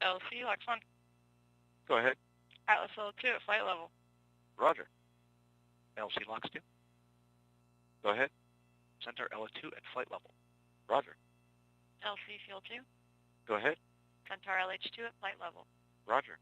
LC, Lux 1. Go ahead. Atlas L2 at flight level. Roger. LC Lux 2. Go ahead. Centaur LO2 at flight level. Roger. LC Fuel 2. Go ahead. Centaur LH2 at flight level. Roger.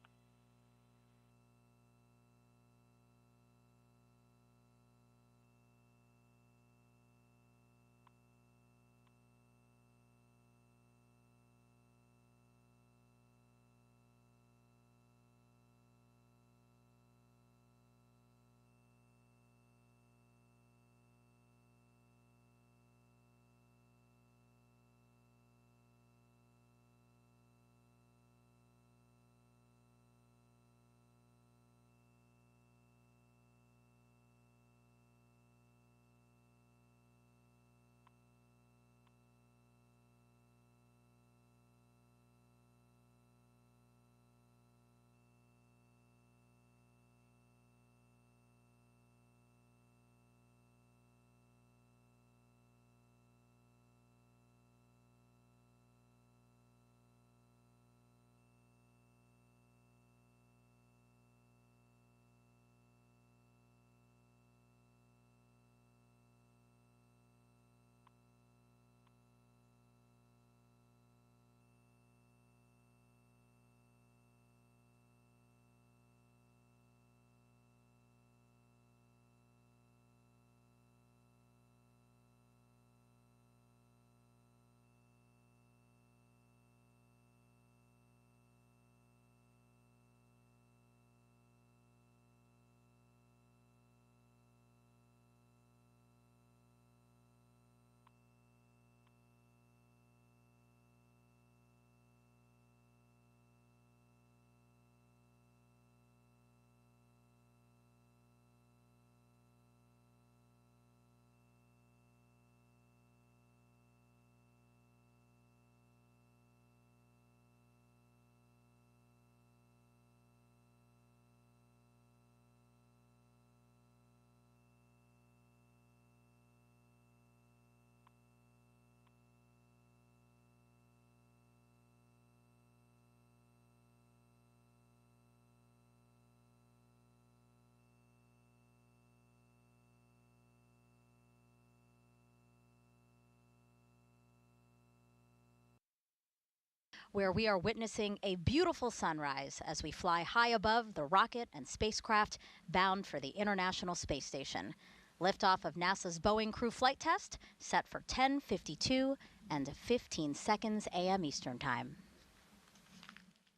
Where we are witnessing a beautiful sunrise as we fly high above the rocket and spacecraft bound for the International Space Station. Liftoff of NASA's Boeing crew flight test set for 10:52 and 15 seconds a.m. Eastern Time.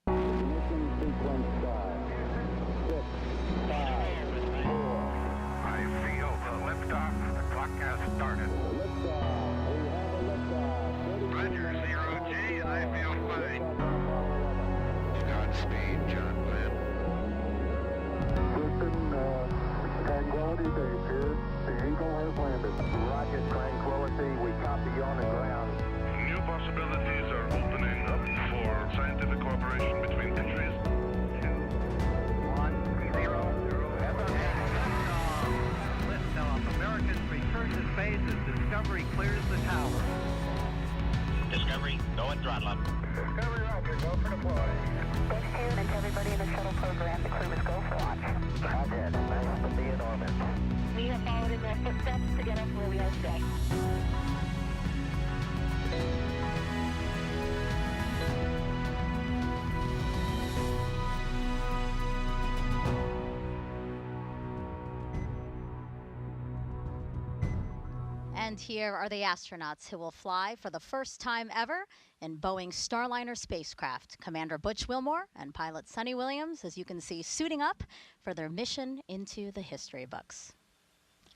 Ignition sequence start. 6, 5, 4. I feel the liftoff. The clock has started. Liftoff. We have a liftoff. Roger, 0G, and I feel fine. Godspeed, John Glenn. Houston, Tranquility Base here. The Eagle has landed. Roger, Tranquility. We copy you on the ground. New possibilities are opening up for scientific cooperation between countries. 2, 1, 0. Liftoff. Americans return to space as Discovery clears the tower. Discovery, go and throttle up. Discovery, Roger. Go for deploy. Thanks to you and to everybody in the shuttle program. The crew is go for launch. Roger. Nice to be in orbit. We have followed in their footsteps to get us where we are today. And here are the astronauts who will fly for the first time ever in Boeing's Starliner spacecraft. Commander Butch Wilmore and pilot Sonny Williams, as you can see, suiting up for their mission into the history books.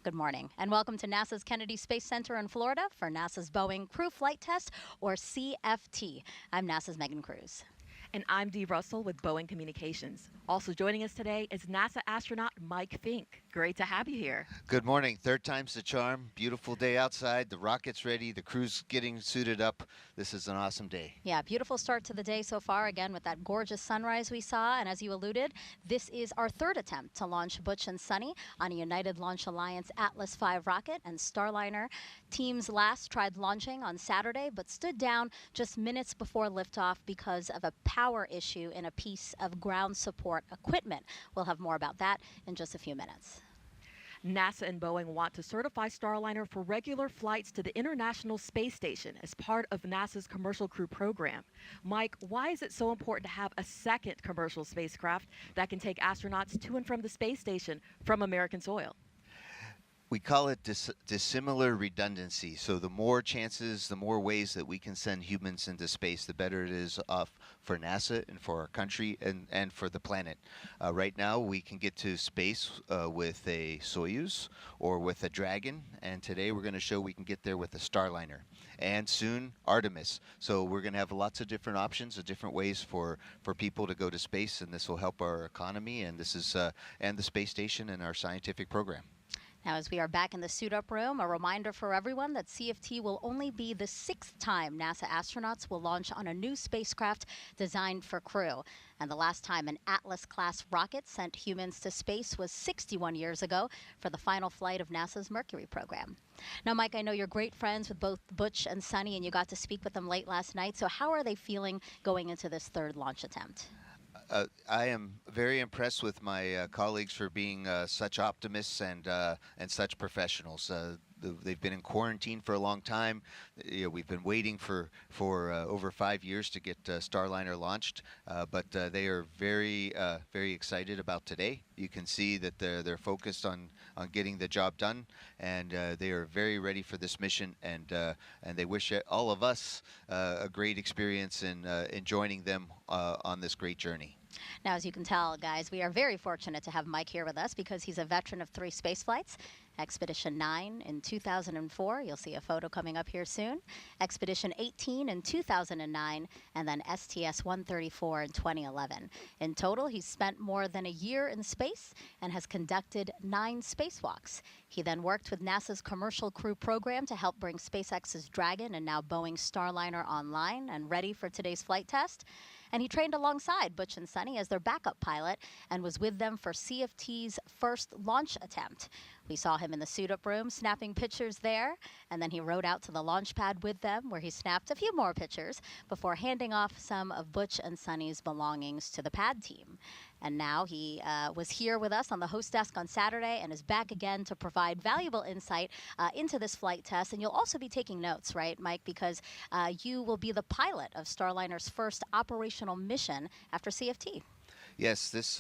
Good morning, and welcome to NASA's Kennedy Space Center in Florida for NASA's Boeing Crew Flight Test, or CFT. I'm NASA's Megan Cruz. And I'm Dee Russell with Boeing Communications. Also joining us today is NASA astronaut Mike Fink. Great to have you here. Good morning. Third time's the charm. Beautiful day outside. The rocket's ready. The crew's getting suited up. This is an awesome day. Yeah, beautiful start to the day so far, again, with that gorgeous sunrise we saw. And as you alluded, this is our third attempt to launch Butch and Sonny on a United Launch Alliance Atlas V rocket and Starliner teams last tried launching on Saturday, but stood down just minutes before liftoff because of a power issue in a piece of ground support equipment. We'll have more about that in just a few minutes. NASA and Boeing want to certify Starliner for regular flights to the International Space Station as part of NASA's Commercial Crew program. Mike, why is it so important to have a second commercial spacecraft that can take astronauts to and from the space station from American soil? We call it dissimilar redundancy. So the more chances, the more ways that we can send humans into space, the better it is for NASA and for our country and for the planet. Right now, we can get to space with a Soyuz or with a Dragon, and today we're going to show we can get there with a Starliner. And soon, Artemis. So we're going to have lots of different options, of different ways for people to go to space, and this will help our economy, and this is and the space station and our scientific program. Now, as we are back in the suit-up room, a reminder for everyone that CFT will only be the 6th time NASA astronauts will launch on a new spacecraft designed for Crew. And the last time an Atlas-class rocket sent humans to space was 61 years ago for the final flight of NASA's Mercury program. Now, Mike, I know you're great friends with both Butch and Sunny, and you got to speak with them late last night. So how are they feeling going into this third launch attempt? I am very impressed with my colleagues for being such optimists and such professionals. They've been in quarantine for a long time. We've been waiting for over 5 years to get Starliner launched, but they are very excited about today. You can see that they're focused on getting the job done, and they are very ready for this mission. And they wish all of us a great experience in joining them on this great journey. Now, as you can tell, guys, we are very fortunate to have Mike here with us because he's a veteran of 3 space flights. Expedition 9 in 2004. You'll see a photo coming up here soon. Expedition 18 in 2009, and then STS-134 in 2011. In total, he's spent more than a year in space and has conducted 9 spacewalks. He then worked with NASA's Commercial Crew program to help bring SpaceX's Dragon and now Boeing's Starliner online and ready for today's flight test. And he trained alongside Butch and Sunny as their backup pilot and was with them for CFT's first launch attempt. We saw him in the suit-up room snapping pictures there, and then he rode out to the launch pad with them where he snapped a few more pictures before handing off some of Butch and Sunny's belongings to the pad team. And now he was here with us on the host desk on Saturday and is back again to provide valuable insight into this flight test. And you'll also be taking notes, right, Mike, because you will be the pilot of Starliner's first operational mission after CFT. Yes, that's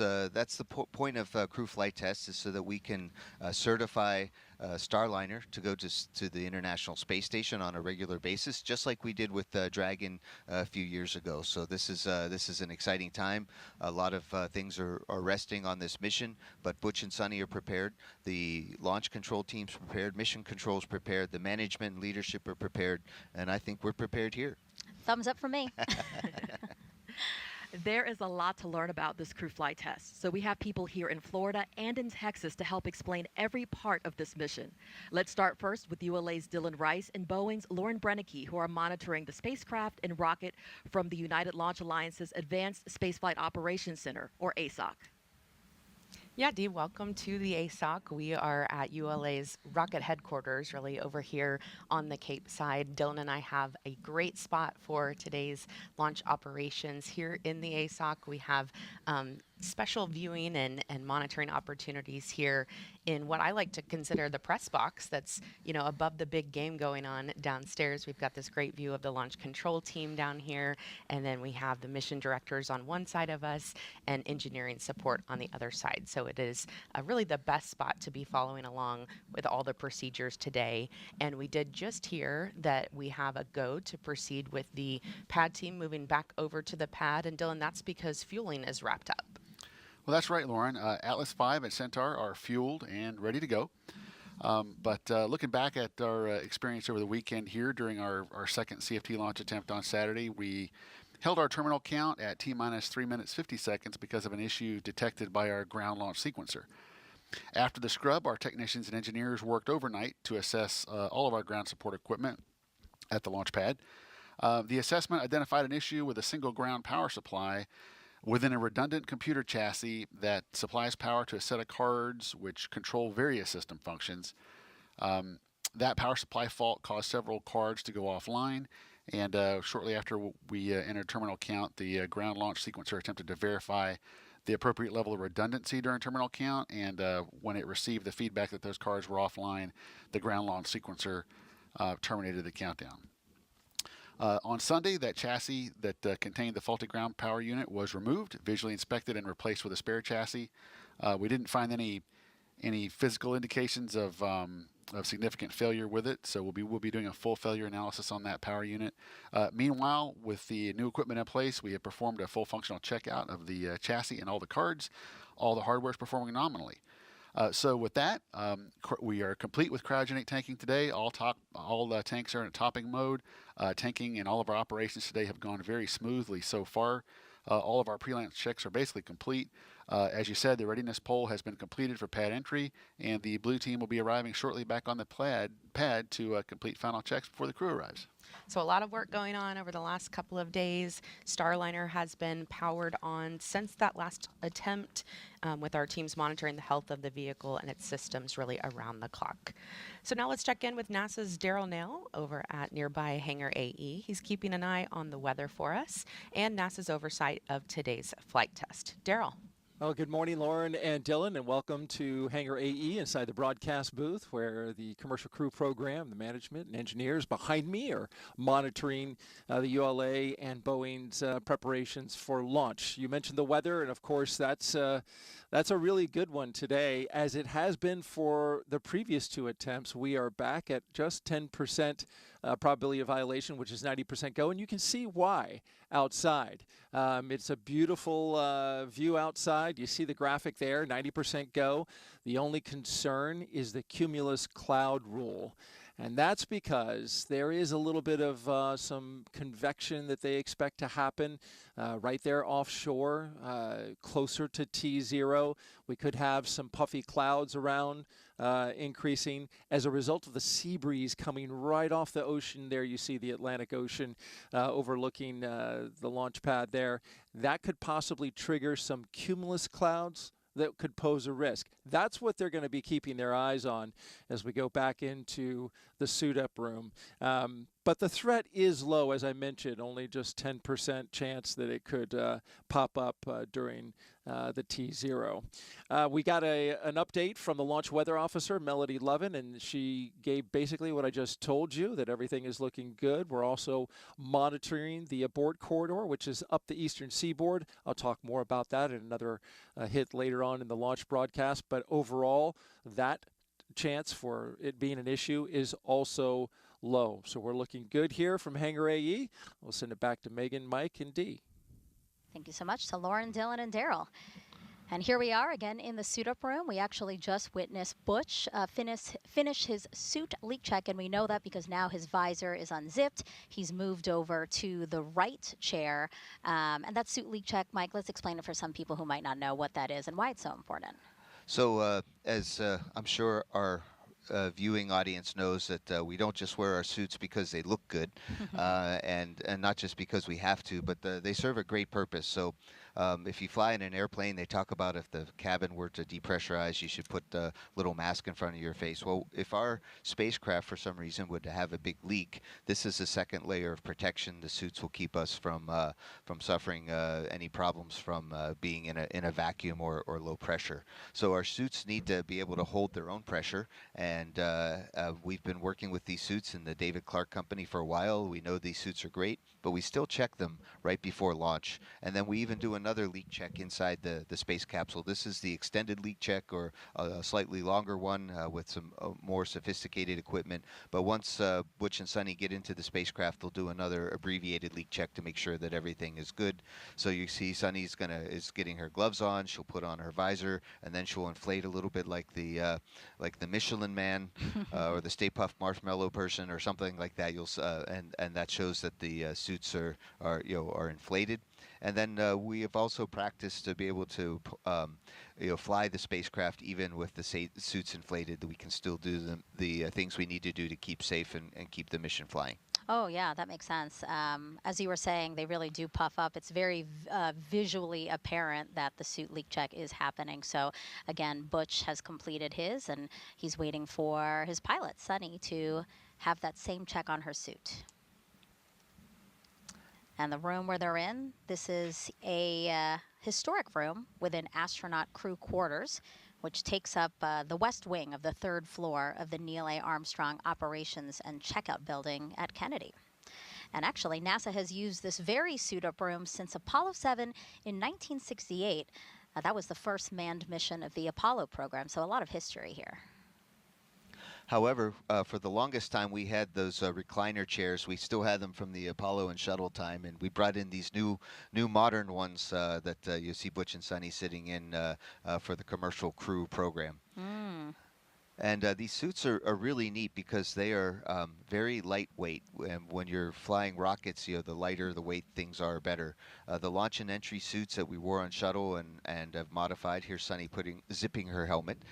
the point of CrewFlightTest, is so that we can certify Starliner to go to the International Space Station on a regular basis, just like we did with Dragon a few years ago. So this is an exciting time. A lot of things are resting on this mission, but Butch and Sunny are prepared. The launch control team's prepared. Mission control's prepared. The management and leadership are prepared, and I think we're prepared here. Thumbs up from me. There is a lot to learn about this crew flight test, so we have people here in Florida and in Texas to help explain every part of this mission. Let's start first with ULA's Dylan Rice and Boeing's Lauren Brennicke, who are monitoring the spacecraft and rocket from the United Launch Alliance's Advanced Spaceflight Operations Center, or ASOC. Yeah, Dee, welcome to the ASOC. We are at ULA's rocket headquarters, really over here on the Cape side. Dylan and I have a great spot for today's launch operations. Here in the ASOC, we have special viewing and monitoring opportunities here in what I like to consider the press box that's, above the big game going on downstairs. We've got this great view of the launch control team down here, and then we have the mission directors on one side of us and engineering support on the other side. So it is really the best spot to be following along with all the procedures today. And we did just hear that we have a go to proceed with the pad team moving back over to the pad. And Dylan, that's because fueling is wrapped up. Well, that's right, Lauren. Atlas V and Centaur are fueled and ready to go. But looking back at our experience over the weekend here during our second CFT launch attempt on Saturday, we held our terminal count at T-minus 3 minutes 50 seconds because of an issue detected by our ground launch sequencer. After the scrub, our technicians and engineers worked overnight to assess all of our ground support equipment at the launch pad. The assessment identified an issue with a single ground power supply within a redundant computer chassis that supplies power to a set of cards which control various system functions. That power supply fault caused several cards to go offline, and shortly after we entered terminal count, the ground launch sequencer attempted to verify the appropriate level of redundancy during terminal count, and when it received the feedback that those cards were offline, the ground launch sequencer terminated the countdown. On Sunday, that chassis that contained the faulty ground power unit was removed, visually inspected, and replaced with a spare chassis. We didn't find any physical indications of significant failure with it, so we'll be doing a full failure analysis on that power unit. Meanwhile, with the new equipment in place, we have performed a full functional checkout of the chassis and all the cards. All the hardware is performing nominally. So with that, we are complete with cryogenic tanking today. All tanks are in a topping mode. Tanking and all of our operations today have gone very smoothly so far. All of our pre-launch checks are basically complete. As you said, the readiness poll has been completed for pad entry, and the blue team will be arriving shortly back on the pad to complete final checks before the crew arrives. So a lot of work going on over the last couple of days. Starliner has been powered on since that last attempt, with our teams monitoring the health of the vehicle and its systems really around the clock. So now let's check in with NASA's Daryl Nail over at nearby Hangar AE. He's keeping an eye on the weather for us and NASA's oversight of today's flight test. Daryl. Well, good morning, Lauren and Dylan, and welcome to Hangar AE inside the broadcast booth where the commercial crew program, the management and engineers behind me are monitoring the ULA and Boeing's preparations for launch. You mentioned the weather, and of course that's a really good one today, as it has been for the previous two attempts. We are back at just 10% probability of violation, which is 90% go, and you can see why outside. It's a beautiful view outside. You see the graphic there, 90% go. The only concern is the cumulus cloud rule. And that's because there is a little bit of some convection that they expect to happen right there offshore, closer to T0. We could have some puffy clouds around increasing as a result of the sea breeze coming right off the ocean there. You see the Atlantic Ocean overlooking the launch pad there. That could possibly trigger some cumulus clouds that could pose a risk. That's what they're going to be keeping their eyes on as we go back into the suit-up room. But the threat is low, as I mentioned, only just 10% chance that it could pop up during the T0. We got an update from the launch weather officer, Melody Lovin, and she gave basically what I just told you, that everything is looking good. We're also monitoring the abort corridor, which is up the eastern seaboard. I'll talk more about that in another hit later on in the launch broadcast. But overall, that chance for it being an issue is also low. So we're looking good here from Hangar AE. We'll send it back to Megan, Mike, and Dee. Thank you so much to Lauren, Dylan, and Daryl. And here we are again in the suit-up room. We actually just witnessed Butch finish his suit leak check, and we know that because now his visor is unzipped. He's moved over to the right chair. And that suit leak check, Mike, let's explain it for some people who might not know what that is and why it's so important. So as I'm sure our viewing audience knows, that we don't just wear our suits because they look good, and not just because we have to, but they serve a great purpose. So if you fly in an airplane, they talk about if the cabin were to depressurize, you should put a little mask in front of your face. Well, if our spacecraft for some reason would have a big leak, this is a second layer of protection. The suits will keep us from suffering any problems from being in a vacuum or low pressure. So our suits need to be able to hold their own pressure, and we've been working with these suits in the David Clark Company for a while. We know these suits are great, but we still check them right before launch, and then we even do another leak check inside the space capsule. This is the extended leak check, or a slightly longer one with some more sophisticated equipment. But once Butch and Sunny get into the spacecraft, they'll do another abbreviated leak check to make sure that everything is good. So you see Sunny's is getting her gloves on. She'll put on her visor, and then she'll inflate a little bit like the Michelin Man or the Stay Puft Marshmallow person or something like that. And that shows that the suit suits are inflated. And then we have also practiced to be able to fly the spacecraft even with the suits inflated. That we can still do the things we need to do to keep safe and keep the mission flying. Oh, yeah, that makes sense. As you were saying, they really do puff up. It's very visually apparent that the suit leak check is happening. So, again, Butch has completed his, and he's waiting for his pilot, Sunny, to have that same check on her suit. And the room where they're in, this is a historic room within astronaut crew quarters, which takes up the west wing of the third floor of the Neil A. Armstrong Operations and Checkout Building at Kennedy. And actually, NASA has used this very suit-up room since Apollo 7 in 1968. That was the first manned mission of the Apollo program, so a lot of history here. However, for the longest time, we had those recliner chairs. We still had them from the Apollo and shuttle time, and we brought in these new modern ones that you see Butch and Sunny sitting in for the commercial crew program. And these suits are really neat because they are very lightweight. And when you're flying rockets, the lighter the weight things are, better. The launch and entry suits that we wore on shuttle and have modified. Here's Sunny zipping her helmet.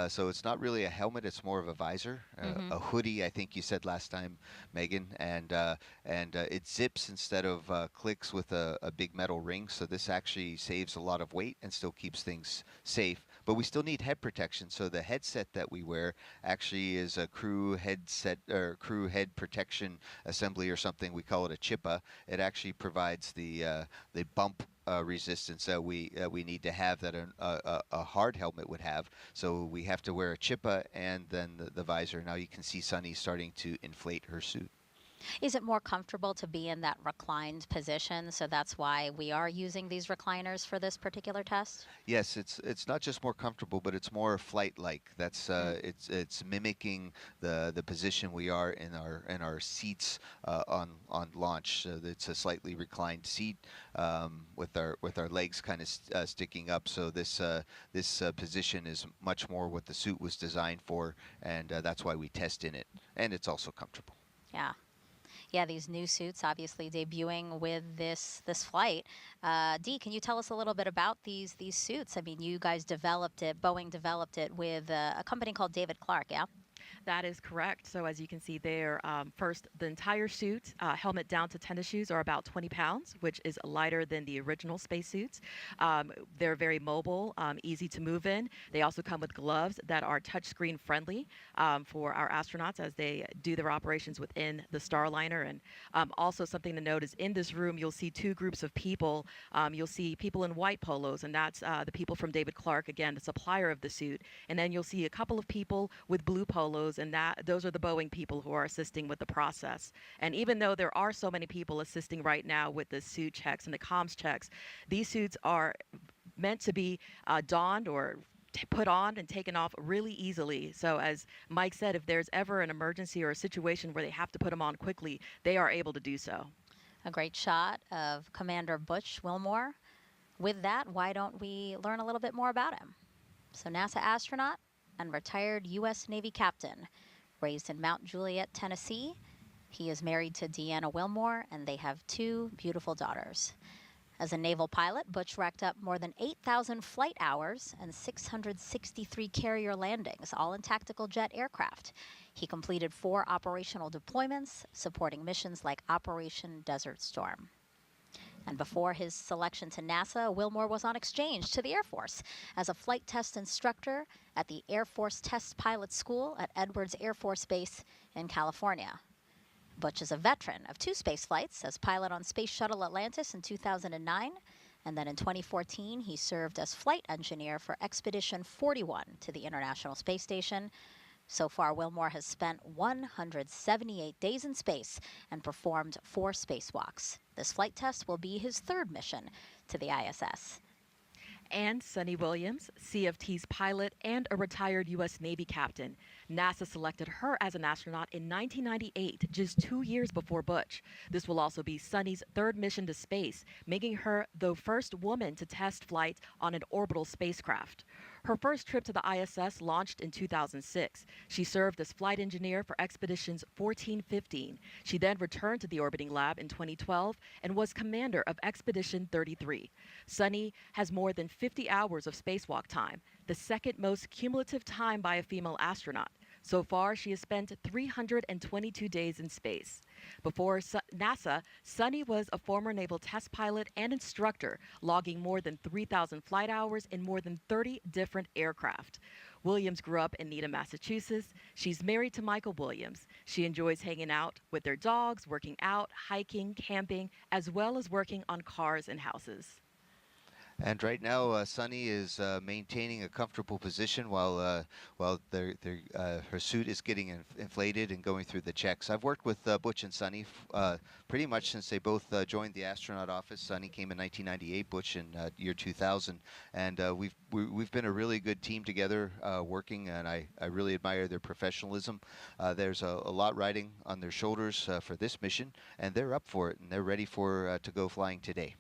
So it's not really a helmet; it's more of a visor, a hoodie. I think you said last time, Megan. And it zips instead of clicks with a big metal ring. So this actually saves a lot of weight and still keeps things safe. But we still need head protection, so the headset that we wear actually is a crew headset or crew head protection assembly or something. We call it a chippa. It actually provides the bump resistance that we need to have that a hard helmet would have. So we have to wear a chippa and then the visor. Now you can see Sunny starting to inflate her suit. Is it more comfortable to be in that reclined position? So that's why we are using these recliners for this particular test? Yes, it's not just more comfortable, but it's more flight-like. That's it's mimicking the position we are in our seats on launch. It's a slightly reclined seat with our legs kind of sticking up. So this position is much more what the suit was designed for, and that's why we test in it. And it's also comfortable. Yeah. Yeah, these new suits obviously debuting with this flight. Dee, can you tell us a little bit about these suits? I mean, you guys developed it, Boeing developed it with a company called David Clark, yeah? That is correct. So as you can see there, first, the entire suit, helmet down to tennis shoes, are about 20 pounds, which is lighter than the original spacesuits. They're very mobile, easy to move in. They also come with gloves that are touchscreen friendly for our astronauts as they do their operations within the Starliner. And also something to note is in this room, you'll see two groups of people. You'll see people in white polos, and that's the people from David Clark, again, the supplier of the suit. And then you'll see a couple of people with blue polos, and those are the Boeing people who are assisting with the process. And even though there are so many people assisting right now with the suit checks and the comms checks, these suits are meant to be donned or put on and taken off really easily. So as Mike said, if there's ever an emergency or a situation where they have to put them on quickly, they are able to do so. A great shot of Commander Butch Wilmore. With that, why don't we learn a little bit more about him? So NASA astronaut and retired U.S. Navy captain, raised in Mount Juliet, Tennessee. He is married to Deanna Wilmore, and they have two beautiful daughters. As a naval pilot, Butch racked up more than 8,000 flight hours and 663 carrier landings, all in tactical jet aircraft. He completed 4 operational deployments, supporting missions like Operation Desert Storm. And before his selection to NASA, Wilmore was on exchange to the Air Force as a flight test instructor at the Air Force Test Pilot School at Edwards Air Force Base in California. Butch is a veteran of 2 space flights as pilot on Space Shuttle Atlantis in 2009, and then in 2014 he served as flight engineer for Expedition 41 to the International Space Station. So far, Wilmore has spent 178 days in space and performed 4 spacewalks. This flight test will be his 3rd mission to the ISS. And Sunny Williams, CFT's pilot and a retired U.S. Navy captain. NASA selected her as an astronaut in 1998, just 2 years before Butch. This will also be Sunny's 3rd mission to space, making her the first woman to test flight on an orbital spacecraft. Her first trip to the ISS launched in 2006. She served as flight engineer for expeditions 14-15. She then returned to the orbiting lab in 2012 and was commander of Expedition 33. Sunny has more than 50 hours of spacewalk time, the second most cumulative time by a female astronaut. So far, she has spent 322 days in space. Before NASA, Sunny was a former naval test pilot and instructor, logging more than 3,000 flight hours in more than 30 different aircraft. Williams grew up in Needham, Massachusetts. She's married to Michael Williams. She enjoys hanging out with their dogs, working out, hiking, camping, as well as working on cars and houses. And right now, Sunny is maintaining a comfortable position while her suit is getting inflated and going through the checks. I've worked with Butch and Sunny pretty much since they both joined the astronaut office. Sunny came in 1998, Butch in year 2000, and we've been a really good team together working, and I really admire their professionalism. There's a lot riding on their shoulders for this mission, and they're up for it, and they're ready for to go flying today.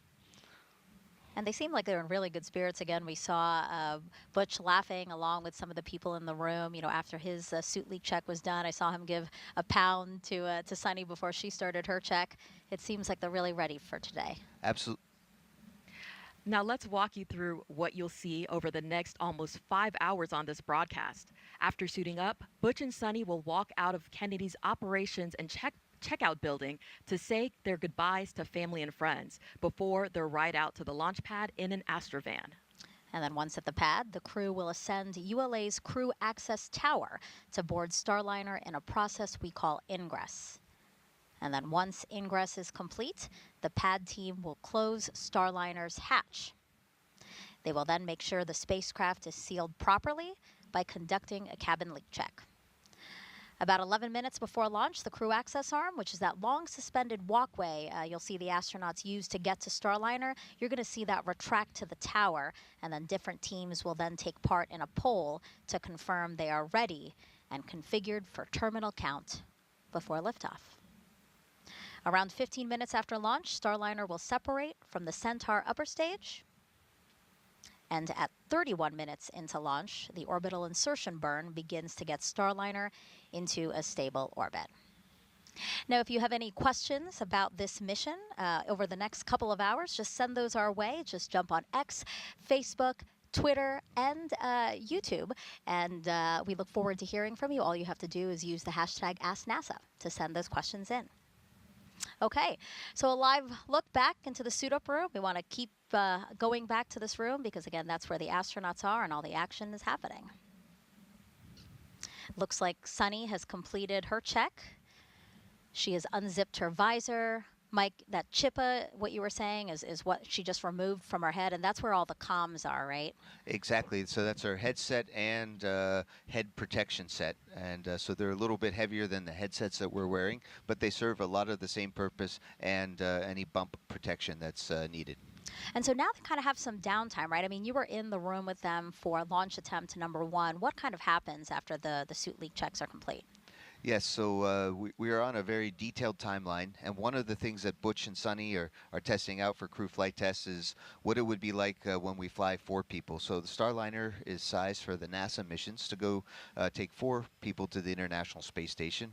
And they seem like they're in really good spirits. Again, we saw Butch laughing along with some of the people in the room. You know, after his suit leak check was done, I saw him give a pound to Sunny before she started her check. It seems like they're really ready for today. Absolutely. Now let's walk you through what you'll see over the next almost 5 hours on this broadcast. After suiting up, Butch and Sunny will walk out of Kennedy's operations and checkout building to say their goodbyes to family and friends before their ride out to the launch pad in an Astrovan. And then once at the pad, the crew will ascend ULA's Crew Access Tower to board Starliner in a process we call ingress. And then once ingress is complete, the pad team will close Starliner's hatch. They will then make sure the spacecraft is sealed properly by conducting a cabin leak check. About 11 minutes before launch, the crew access arm, which is that long suspended walkway you'll see the astronauts use to get to Starliner, you're going to see that retract to the tower, and then different teams will then take part in a poll to confirm they are ready and configured for terminal count before liftoff. Around 15 minutes after launch, Starliner will separate from the Centaur upper stage. And at 31 minutes into launch, the orbital insertion burn begins to get Starliner into a stable orbit. Now, if you have any questions about this mission over the next couple of hours, just send those our way. Just jump on X, Facebook, Twitter, and YouTube. And we look forward to hearing from you. All you have to do is use the hashtag AskNASA to send those questions in. Okay, so a live look back into the suit-up room. We want to keep going back to this room because, again, that's where the astronauts are and all the action is happening. Looks like Sunny has completed her check. She has unzipped her visor. Mike, that chippa, what you were saying, is what she just removed from her head, and that's where all the comms are, right? Exactly. So that's our headset and head protection set. And so they're a little bit heavier than the headsets that we're wearing, but they serve a lot of the same purpose and any bump protection that's needed. And so now they kind of have some downtime, right? I mean, you were in the room with them for launch attempt number 1. What kind of happens after the suit leak checks are complete? Yes, so we are on a very detailed timeline, and one of the things that Butch and Sunny are testing out for CrewFlightTest is what it would be like when we fly 4 people. So the Starliner is sized for the NASA missions to go take 4 people to the International Space Station.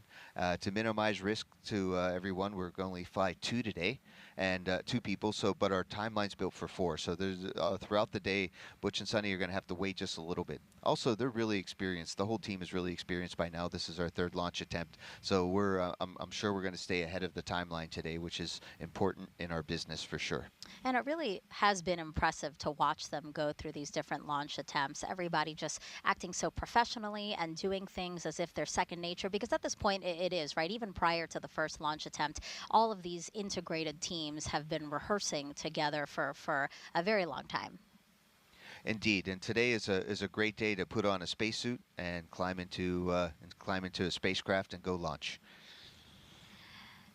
To minimize risk to everyone, we're going to only fly 2 today, and 2 people. So, but our timeline's built for 4. So there's throughout the day, Butch and Sunny are going to have to wait just a little bit. Also, they're really experienced. The whole team is really experienced by now. This is our 3rd launch attempt, so we're I'm sure we're going to stay ahead of the timeline today, which is important in our business for sure. And it really has been impressive to watch them go through these different launch attempts. Everybody just acting so professionally and doing things as if they're second nature, because at this point it is, right? Even prior to the first launch attempt, all of these integrated teams have been rehearsing together for a very long time. Indeed, and today is a great day to put on a spacesuit and climb into a spacecraft and go launch.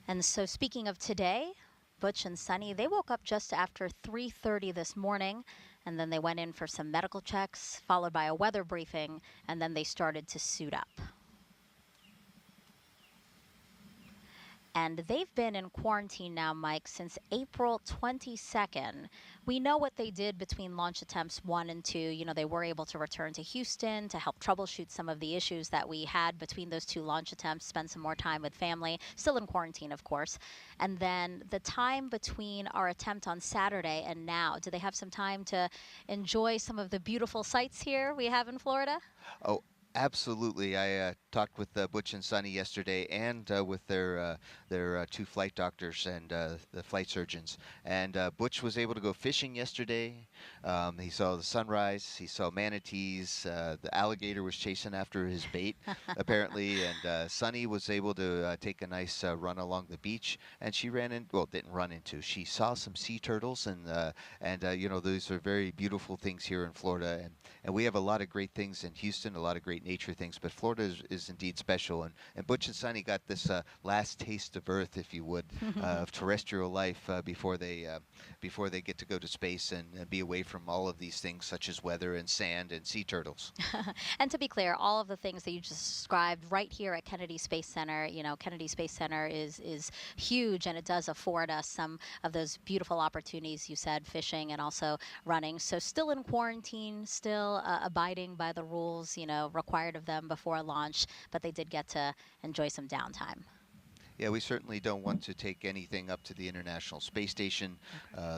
And so, speaking of today, Butch and Sunny, they woke up just after 3:30 this morning, and then they went in for some medical checks, followed by a weather briefing, and then they started to suit up. And they've been in quarantine now, Mike, since April 22nd. We know what they did between launch attempts 1 and 2. You know, they were able to return to Houston to help troubleshoot some of the issues that we had between those 2 launch attempts, spend some more time with family, still in quarantine, of course. And then the time between our attempt on Saturday and now, do they have some time to enjoy some of the beautiful sights here we have in Florida? Oh, absolutely. I talked with Butch and Sunny yesterday, and with their 2 flight doctors and the flight surgeons. And Butch was able to go fishing yesterday. He saw the sunrise. He saw manatees. The alligator was chasing after his bait, apparently. And Sunny was able to take a nice run along the beach. And she didn't run into. She saw some sea turtles, and you know, those are very beautiful things here in Florida. And we have a lot of great things in Houston, a lot of great nature things, but Florida is indeed special. And Butch and Sunny got this last taste of Earth, if you would, of terrestrial life before they get to go to space and be away from all of these things such as weather and sand and sea turtles. And to be clear, all of the things that you just described right here at Kennedy Space Center, you know, Kennedy Space Center is huge, and it does afford us some of those beautiful opportunities you said, fishing and also running. So still in quarantine, still abiding by the rules, you know, required of them before launch, but they did get to enjoy some downtime. Yeah, we certainly don't want to take anything up to the International Space Station.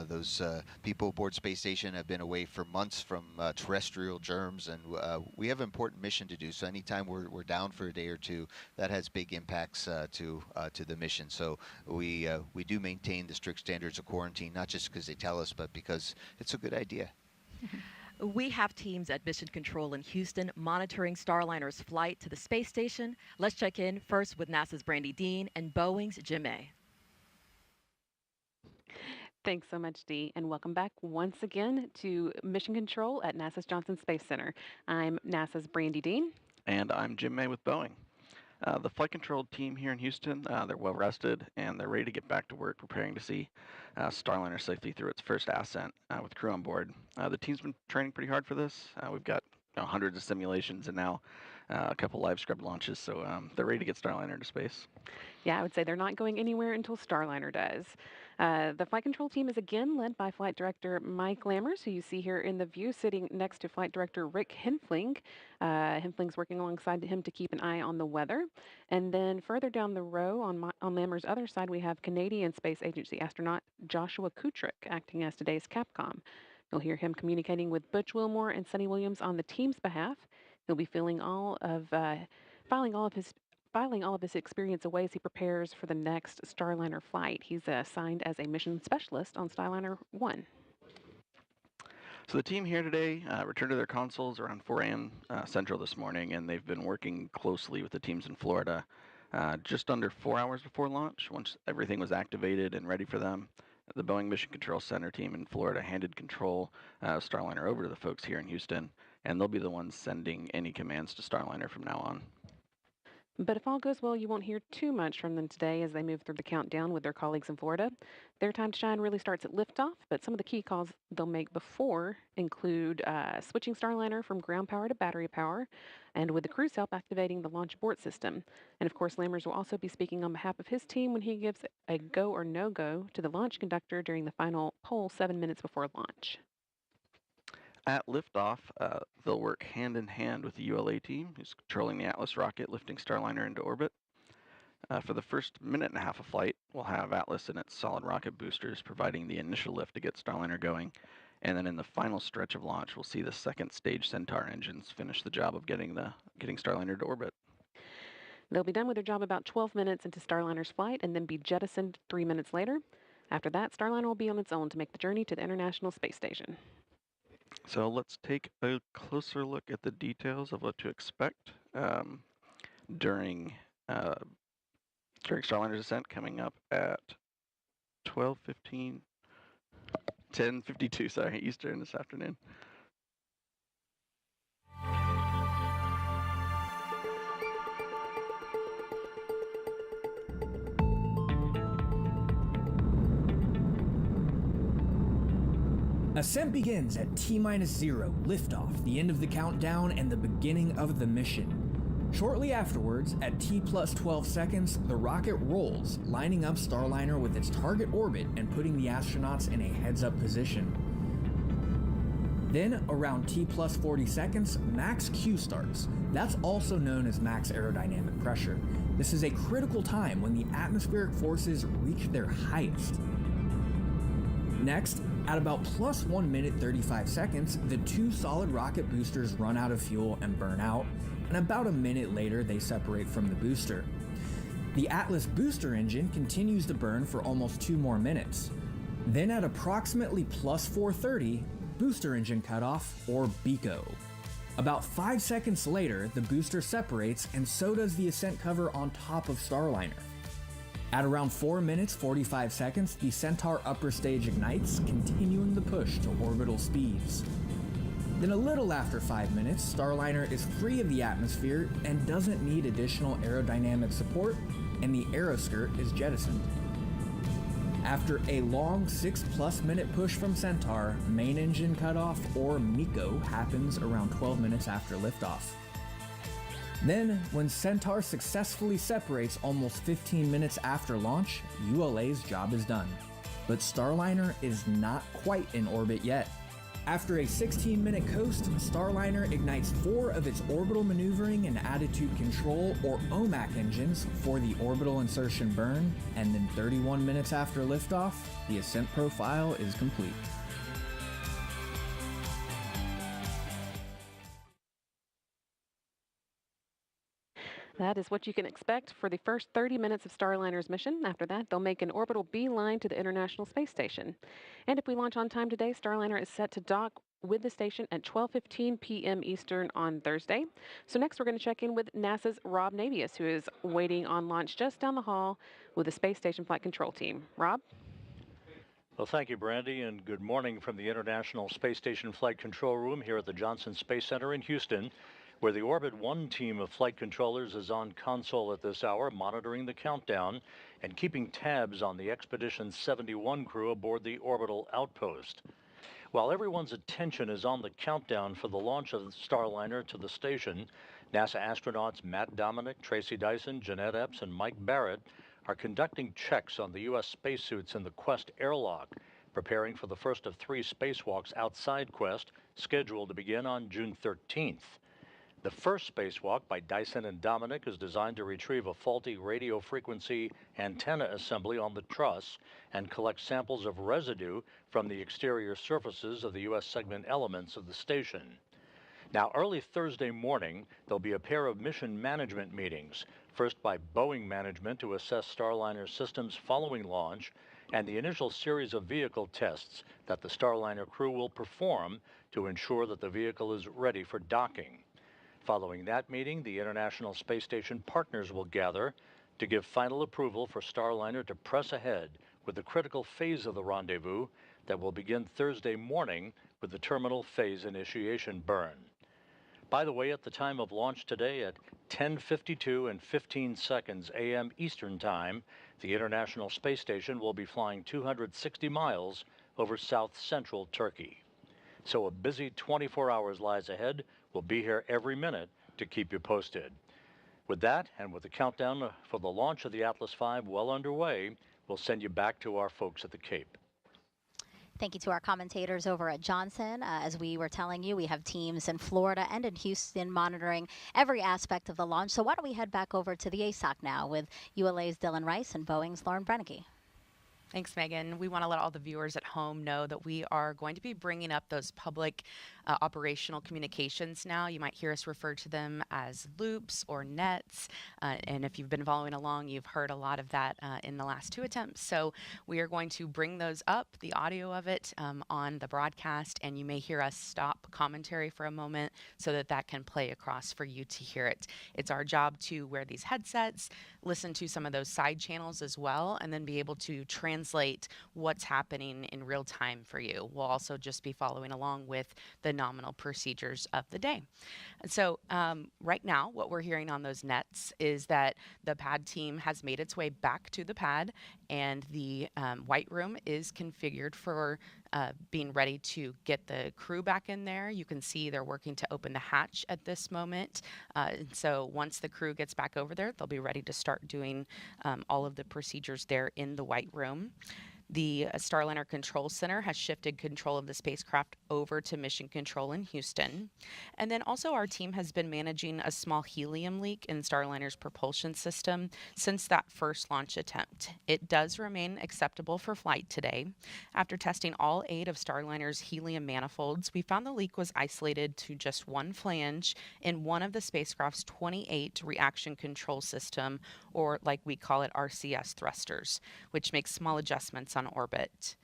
Those people aboard Space Station have been away for months from terrestrial germs, and we have an important mission to do. So anytime we're down for a day or two, that has big impacts to the mission. So we do maintain the strict standards of quarantine, not just because they tell us, but because it's a good idea. We have teams at Mission Control in Houston monitoring Starliner's flight to the space station. Let's check in first with NASA's Brandy Dean and Boeing's Jim May. Thanks so much, Dee, and welcome back once again to Mission Control at NASA's Johnson Space Center. I'm NASA's Brandy Dean. And I'm Jim May with Boeing. The flight control team here in Houston, they're well rested and they're ready to get back to work, preparing to see Starliner safely through its first ascent with crew on board. The team's been training pretty hard for this. We've got hundreds of simulations and now a couple live scrub launches, so they're ready to get Starliner into space. Yeah, I would say they're not going anywhere until Starliner does. The flight control team is again led by Flight Director Mike Lammers, who you see here in the view sitting next to Flight Director Rick Henfling. Henfling's working alongside him to keep an eye on the weather. And then further down the row on Lammers' other side, we have Canadian Space Agency astronaut Joshua Kutrick acting as today's Capcom. You'll hear him communicating with Butch Wilmore and Sunny Williams on the team's behalf. He'll be filing all of his experience away as he prepares for the next Starliner flight. He's assigned as a mission specialist on Starliner 1. So the team here today returned to their consoles around 4 a.m. Central this morning, and they've been working closely with the teams in Florida just under 4 hours before launch. Once everything was activated and ready for them, the Boeing Mission Control Center team in Florida handed control of Starliner over to the folks here in Houston, and they'll be the ones sending any commands to Starliner from now on. But if all goes well, you won't hear too much from them today as they move through the countdown with their colleagues in Florida. Their time to shine really starts at liftoff, but some of the key calls they'll make before include switching Starliner from ground power to battery power, and with the crew's help, activating the launch abort system. And of course, Lammers will also be speaking on behalf of his team when he gives a go or no-go to the launch conductor during the final poll 7 minutes before launch. At liftoff, they'll work hand-in-hand with the ULA team, who's controlling the Atlas rocket, lifting Starliner into orbit. For the first minute and a half of flight, we'll have Atlas and its solid rocket boosters providing the initial lift to get Starliner going. And then in the final stretch of launch, we'll see the second stage Centaur engines finish the job of getting Starliner to orbit. They'll be done with their job about 12 minutes into Starliner's flight and then be jettisoned 3 minutes later. After that, Starliner will be on its own to make the journey to the International Space Station. So let's take a closer look at the details of what to expect during Starliner's descent, coming up at 10:52 Eastern this afternoon. Ascent begins at T-0, liftoff, the end of the countdown and the beginning of the mission. Shortly afterwards, at T plus 12 seconds, the rocket rolls, lining up Starliner with its target orbit and putting the astronauts in a heads-up position. Then, around T plus 40 seconds, max Q starts. That's also known as max aerodynamic pressure. This is a critical time when the atmospheric forces reach their highest. Next, at about plus 1 minute 35 seconds, the two solid rocket boosters run out of fuel and burn out, and about a minute later they separate from the booster. The Atlas booster engine continues to burn for almost 2 more minutes. Then at approximately plus 4:30, booster engine cutoff, or BECO. About 5 seconds later, the booster separates, and so does the ascent cover on top of Starliner. At around 4 minutes 45 seconds, the Centaur upper stage ignites, continuing the push to orbital speeds. Then a little after 5 minutes, Starliner is free of the atmosphere and doesn't need additional aerodynamic support, and the aeroskirt is jettisoned. After a long 6+ minute push from Centaur, main engine cutoff, or MECO, happens around 12 minutes after liftoff. Then, when Centaur successfully separates almost 15 minutes after launch, ULA's job is done. But Starliner is not quite in orbit yet. After a 16-minute coast, Starliner ignites 4 of its orbital maneuvering and attitude control, or OMAC engines, for the orbital insertion burn, and then 31 minutes after liftoff, the ascent profile is complete. That is what you can expect for the first 30 minutes of Starliner's mission. After that, they'll make an orbital beeline to the International Space Station. And if we launch on time today, Starliner is set to dock with the station at 12:15 p.m. Eastern on Thursday. So next we're going to check in with NASA's Rob Navius, who is waiting on launch just down the hall with the Space Station Flight Control Team. Rob? Well, thank you, Brandy, and good morning from the International Space Station Flight Control Room here at the Johnson Space Center in Houston, where the Orbit 1 team of flight controllers is on console at this hour, monitoring the countdown and keeping tabs on the Expedition 71 crew aboard the orbital outpost. While everyone's attention is on the countdown for the launch of Starliner to the station, NASA astronauts Matt Dominic, Tracy Dyson, Jeanette Epps, and Mike Barrett are conducting checks on the U.S. spacesuits in the Quest airlock, preparing for the first of 3 spacewalks outside Quest, scheduled to begin on June 13th. The first spacewalk by Dyson and Dominic is designed to retrieve a faulty radio frequency antenna assembly on the truss and collect samples of residue from the exterior surfaces of the U.S. segment elements of the station. Now, early Thursday morning, there'll be a pair of mission management meetings, first by Boeing management to assess Starliner systems following launch, and the initial series of vehicle tests that the Starliner crew will perform to ensure that the vehicle is ready for docking. Following that meeting, the International Space Station partners will gather to give final approval for Starliner to press ahead with the critical phase of the rendezvous that will begin Thursday morning with the terminal phase initiation burn. By the way, at the time of launch today at 10:52 and 15 seconds a.m. Eastern Time, the International Space Station will be flying 260 miles over south-central Turkey. So a busy 24 hours lies ahead. We'll be here every minute to keep you posted. With that, and with the countdown for the launch of the Atlas V well underway, we'll send you back to our folks at the Cape. Thank you to our commentators over at Johnson. As we were telling you, we have teams in Florida and in Houston monitoring every aspect of the launch. So why don't we head back over to the ASOC now with ULA's Dylan Rice and Boeing's Lauren Brennicke. Thanks, Megan. We want to let all the viewers at home know that we are going to be bringing up those public operational communications now. You might hear us refer to them as loops or nets. And if you've been following along, you've heard a lot of that in the last 2 attempts. So we are going to bring those up, the audio of it, on the broadcast. And you may hear us stop commentary for a moment so that that can play across for you to hear it. It's our job to wear these headsets, listen to some of those side channels as well, and then be able to translate what's happening in real time for you. We'll also just be following along with the nominal procedures of the day. And so right now, what we're hearing on those nets is that the pad team has made its way back to the pad, and the white room is configured for being ready to get the crew back in there. You can see they're working to open the hatch at this moment. And so once the crew gets back over there, they'll be ready to start doing all of the procedures there in the White Room. The Starliner Control Center has shifted control of the spacecraft over to Mission Control in Houston. And then also our team has been managing a small helium leak in Starliner's propulsion system since that first launch attempt. It does remain acceptable for flight today. After testing all 8 of Starliner's helium manifolds, we found the leak was isolated to just one flange in one of the spacecraft's 28 reaction control system, or like we call it RCS thrusters, which makes small adjustments on orbit,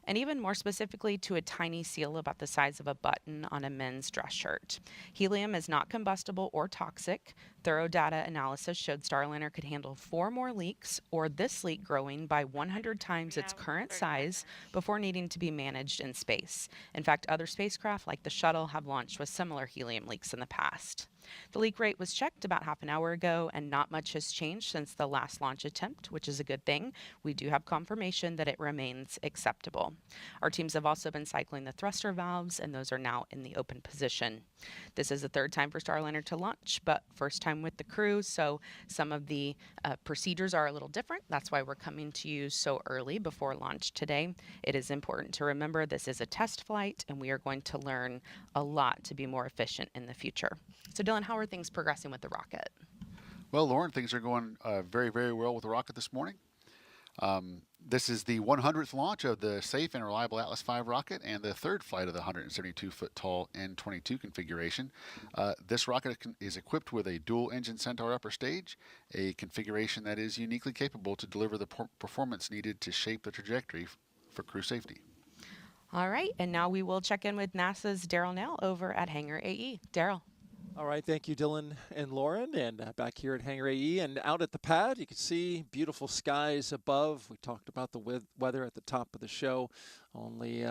and even more specifically to a tiny seal about the size of a button on a men's dress shirt. Helium is not combustible or toxic. Thorough data analysis showed Starliner could handle 4 more leaks, or this leak growing by 100 times its current size before needing to be managed in space. In fact, other spacecraft like the shuttle have launched with similar helium leaks in the past. The leak rate was checked about half an hour ago, and not much has changed since the last launch attempt, which is a good thing. We do have confirmation that it remains acceptable. Our teams have also been cycling the thruster valves, and those are now in the open position. This is the 3rd time for Starliner to launch, but first time with the crew, so some of the procedures are a little different. That's why we're coming to you so early before launch today. It is important to remember this is a test flight, and we are going to learn a lot to be more efficient in the future. So Dylan, how are things progressing with the rocket? Well, Lauren, things are going very, very well with the rocket this morning. This is the 100th launch of the safe and reliable Atlas V rocket and the 3rd flight of the 172-foot tall N-22 configuration. This rocket is equipped with a dual-engine Centaur upper stage, a configuration that is uniquely capable to deliver the performance needed to shape the trajectory for crew safety. All right, and now we will check in with NASA's Daryl Nell over at Hangar AE. Daryl. All right, thank you, Dylan and Lauren. And back here at Hangar AE and out at the pad, you can see beautiful skies above. We talked about the weather at the top of the show. Only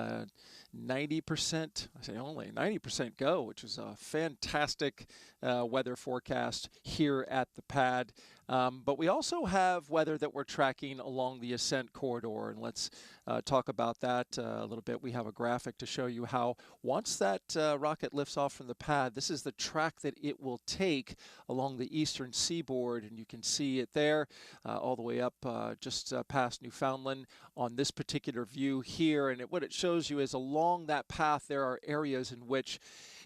90%, I say only 90% go, which is a fantastic weather forecast here at the pad. But we also have weather that we're tracking along the ascent corridor, and let's talk about that a little bit. We have a graphic to show you how once that rocket lifts off from the pad, this is the track that it will take along the eastern seaboard, and you can see it there all the way up just past Newfoundland on this particular view here. And what it shows you is along that path there are areas in which,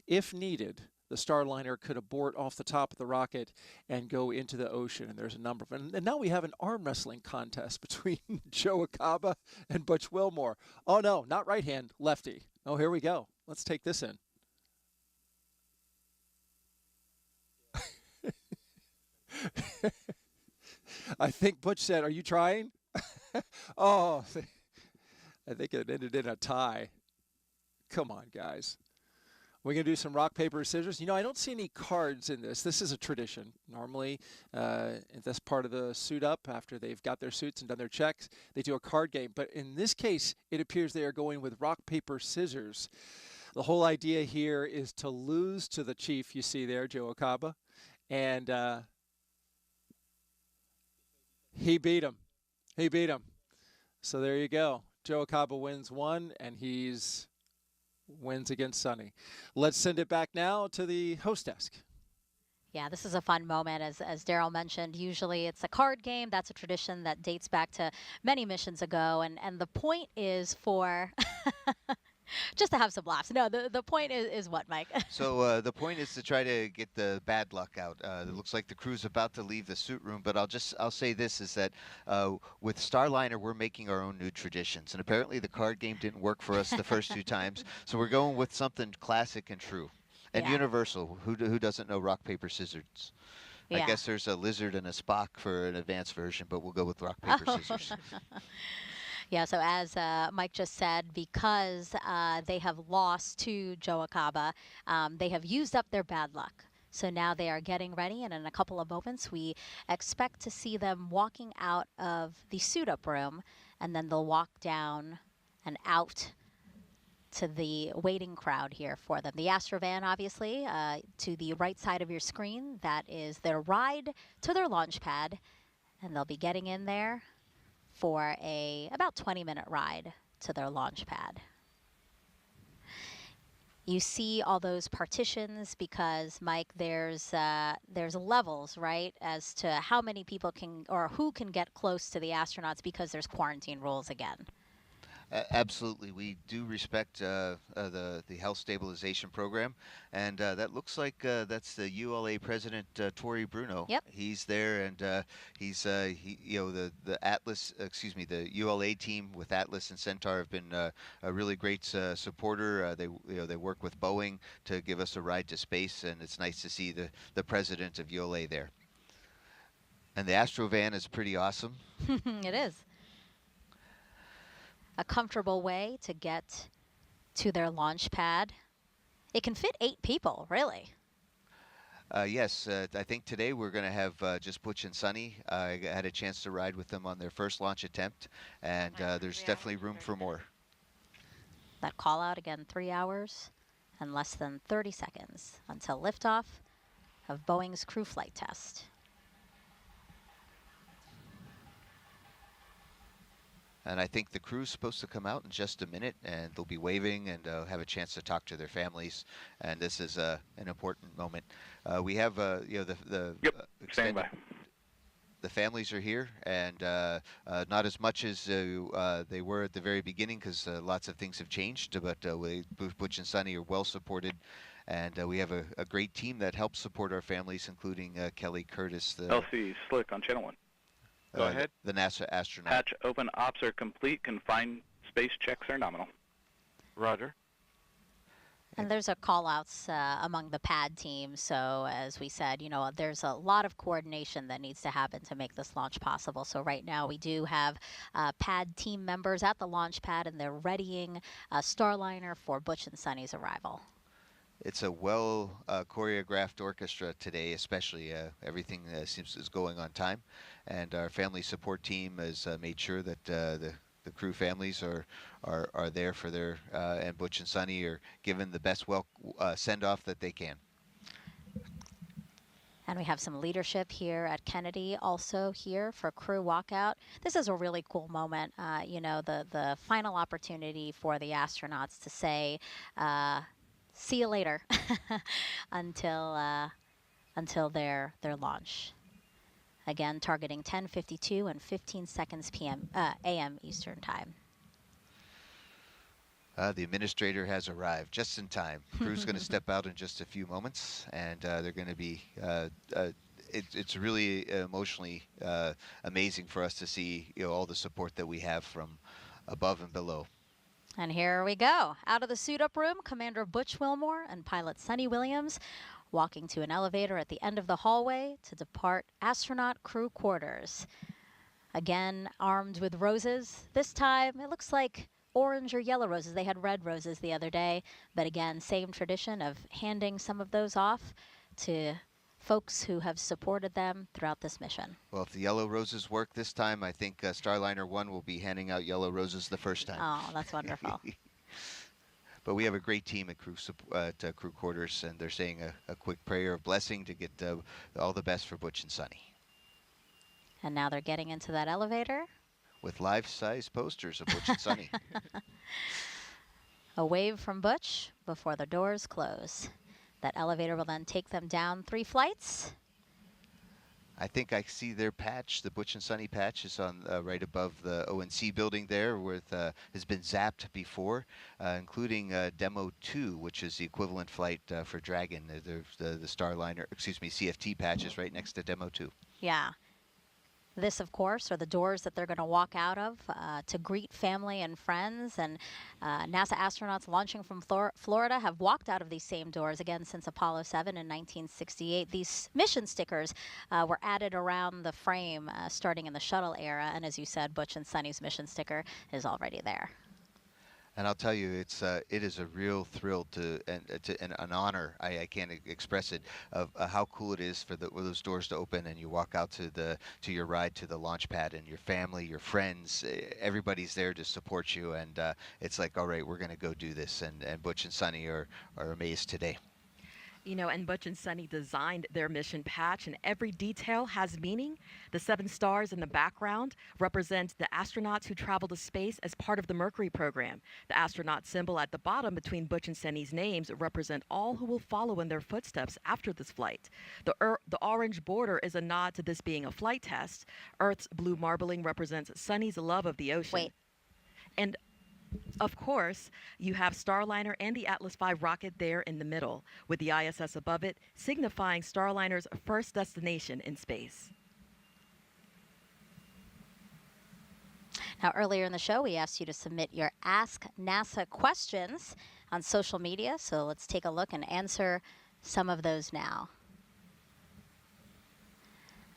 if needed, the Starliner could abort off the top of the rocket and go into the ocean. And there's a number of them. And now we have an arm wrestling contest between Joe Acaba and Butch Wilmore. Oh, no, not right hand, lefty. Oh, here we go. Let's take this in. I think Butch said, "Are you trying?" Oh, I think it ended in a tie. Come on, guys. We're going to do some rock, paper, scissors. You know, I don't see any cards in this. This is a tradition. Normally, in this part of the suit up, after they've got their suits and done their checks, they do a card game. But in this case, it appears they are going with rock, paper, scissors. The whole idea here is to lose to the chief you see there, Joe Acaba. And he beat him. He beat him. So there you go. Joe Acaba wins one, and he's wins against Sunny. Let's send it back now to the host desk. Yeah, this is a fun moment. As Daryl mentioned, usually it's a card game. That's a tradition that dates back to many missions ago. And the point is for just to have some laughs. No, the point is what, Mike? So the point is to try to get the bad luck out. It looks like the crew's about to leave the suit room, but I'll say this is that with Starliner, we're making our own new traditions. And apparently the card game didn't work for us the first 2 times. So we're going with something classic and true. And universal. Who doesn't know rock, paper, scissors? I guess there's a lizard and a Spock for an advanced version, but we'll go with rock, paper, scissors. Yeah, so as Mike just said, because they have lost to Joe Acaba, they have used up their bad luck. So now they are getting ready, and in a couple of moments, we expect to see them walking out of the suit-up room, and then they'll walk down and out to the waiting crowd here for them. The Astrovan, obviously, to the right side of your screen, that is their ride to their launch pad, and they'll be getting in there for a about 20-minute ride to their launch pad. You see all those partitions because, Mike, there's levels, right, as to how many people can or who can get close to the astronauts because there's quarantine rules again. Absolutely, we do respect the health stabilization program, and that looks like that's the ULA president Tori Bruno. Yep. He's there, and he's the Atlas, excuse me, the ULA team with Atlas and Centaur have been a really great supporter. They work with Boeing to give us a ride to space, and it's nice to see the president of ULA there. And the Astrovan is pretty awesome. It is. A comfortable way to get to their launch pad. It can fit 8 people, really. Yes, I think today we're going to have just Butch and Sunny. I had a chance to ride with them on their first launch attempt, and there's definitely room for more. That call out again, 3 hours and less than 30 seconds until liftoff of Boeing's crew flight test. And I think the crew's supposed to come out in just a minute, and they'll be waving and have a chance to talk to their families. And this is an important moment. We have, the Stand by. The families are here, and not as much as they were at the very beginning, because lots of things have changed. But Butch and Sunny are well supported, and we have a great team that helps support our families, including Kelly Curtis. LC Slick on channel 1. Go ahead. The NASA astronaut. Hatch open, ops are complete, confined space checks are nominal. Roger. And there's a call-outs among the pad team. So as we said, there's a lot of coordination that needs to happen to make this launch possible. So right now we do have pad team members at the launch pad, and they're readying Starliner for Butch and Sunny's arrival. It's a well choreographed orchestra today, especially everything seems is going on time, and our family support team has made sure that the crew families are there for their and Butch and Sunny are given the best send off that they can. And we have some leadership here at Kennedy also here for crew walkout. This is a really cool moment, the final opportunity for the astronauts to say, see you later until their launch. Again, targeting 10:52 and 15 seconds a.m. Eastern Time. The administrator has arrived just in time. Crew's going to step out in just a few moments, and they're going to be. It's really emotionally amazing for us to see all the support that we have from above and below. And here we go. Out of the suit-up room, Commander Butch Wilmore and pilot Sunny Williams walking to an elevator at the end of the hallway to depart astronaut crew quarters. Again, armed with roses. This time, it looks like orange or yellow roses. They had red roses the other day. But again, same tradition of handing some of those off to folks who have supported them throughout this mission. Well, if the yellow roses work this time, I think Starliner 1 will be handing out yellow roses the first time. Oh, that's wonderful. But we have a great team at crew quarters, and they're saying a quick prayer of blessing to get all the best for Butch and Sunny. And now they're getting into that elevator. With life-size posters of Butch and Sunny. A wave from Butch before the doors close. That elevator will then take them down 3 flights. I think I see their patch. The Butch and Sunny patch is on right above the ONC building there, where has been zapped before, including Demo 2, which is the equivalent flight for Dragon. The Starliner, CFT patch is right next to Demo 2. Yeah. This, of course, are the doors that they're going to walk out of to greet family and friends. And NASA astronauts launching from Florida have walked out of these same doors again since Apollo 7 in 1968. These mission stickers were added around the frame starting in the shuttle era. And as you said, Butch and Sunny's mission sticker is already there. And I'll tell you, it is a real thrill and an honor. I can't express it of how cool it is for those doors to open and you walk out to your ride to the launch pad, and your family, your friends, everybody's there to support you, and it's like, all right, we're going to go do this. And Butch and Sunny are amazed today. You know, and Butch and Sunny designed their mission patch, and every detail has meaning. The 7 stars in the background represent the astronauts who travel to space as part of the Mercury program. The astronaut symbol at the bottom between Butch and Sunny's names represent all who will follow in their footsteps after this flight. The orange border is a nod to this being a flight test. Earth's blue marbling represents Sunny's love of the ocean. Wait. And of course, you have Starliner and the Atlas V rocket there in the middle, with the ISS above it, signifying Starliner's first destination in space. Now, earlier in the show, we asked you to submit your Ask NASA questions on social media, so let's take a look and answer some of those now.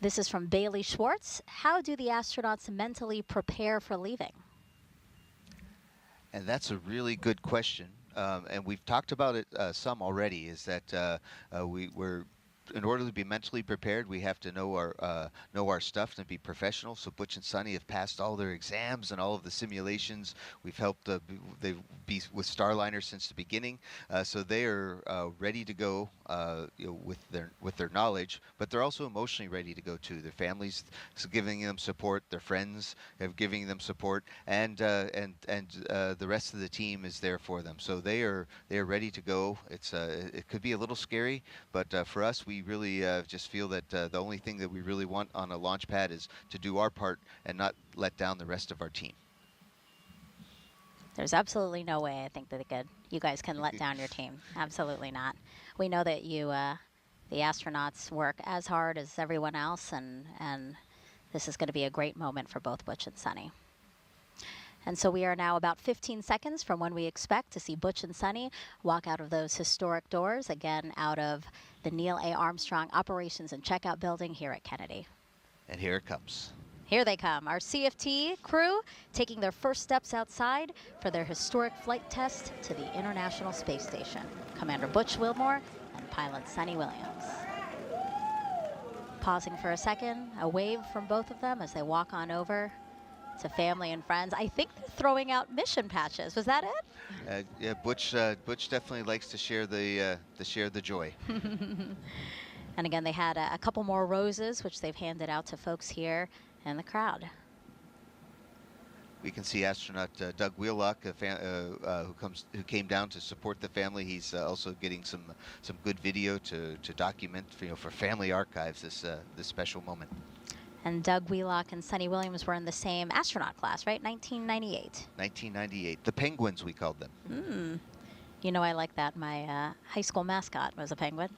This is from Bailey Schwartz. How do the astronauts mentally prepare for leaving? And that's a really good question, and we've talked about it some already. Is that we're in order to be mentally prepared, we have to know our stuff and be professional. So Butch and Sunny have passed all their exams and all of the simulations. We've helped they be with Starliner since the beginning, so they are ready to go with their knowledge. But they're also emotionally ready to go too. Their families giving them support, their friends have giving them support, and the rest of the team is there for them. So they are ready to go. It could be a little scary, but for us, we really just feel that the only thing that we really want on a launch pad is to do our part and not let down the rest of our team. There's absolutely no way I think that you guys can let down your team. Absolutely not. We know that you, the astronauts, work as hard as everyone else, and this is going to be a great moment for both Butch and Sunny. And so we are now about 15 seconds from when we expect to see Butch and Sunny walk out of those historic doors, again out of the Neil A. Armstrong Operations and Checkout Building here at Kennedy. And here it comes. Here they come, our CFT crew taking their first steps outside for their historic flight test to the International Space Station. Commander Butch Wilmore and pilot Sunny Williams. Pausing for a second, a wave from both of them as they walk on over to family and friends. I think they're throwing out mission patches. Was that it? Yeah, Butch definitely likes to share the joy. And again, they had a couple more roses, which they've handed out to folks here in the crowd. We can see astronaut Doug Wheelock, who came down to support the family. He's also getting some good video to document for family archives this special moment. And Doug Wheelock and Sunny Williams were in the same astronaut class, right? 1998. 1998. The Penguins, we called them. You know, I like that. My high school mascot was a penguin.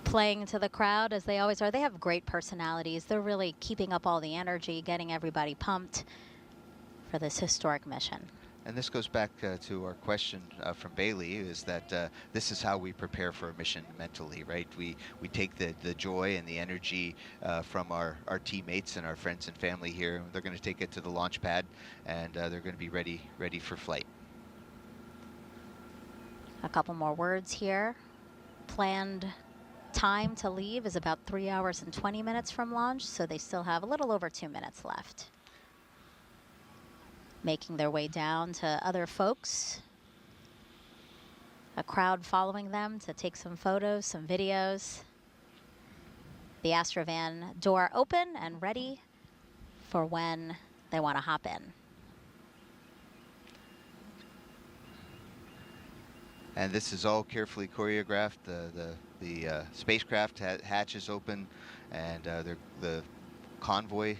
Playing to the crowd, as they always are. They have great personalities. They're really keeping up all the energy, getting everybody pumped for this historic mission. And this goes back to our question from Bailey, is that this is how we prepare for a mission mentally, right? We take the joy and the energy from our teammates and our friends and family here. They're going to take it to the launch pad, and they're going to be ready for flight. A couple more words here. Planned time to leave is about 3 hours and 20 minutes from launch, so they still have a little over 2 minutes left. Making their way down to other folks. A crowd following them to take some photos, some videos. The Astrovan door open and ready for when they want to hop in. And this is all carefully choreographed. The spacecraft hatch is open, and the convoy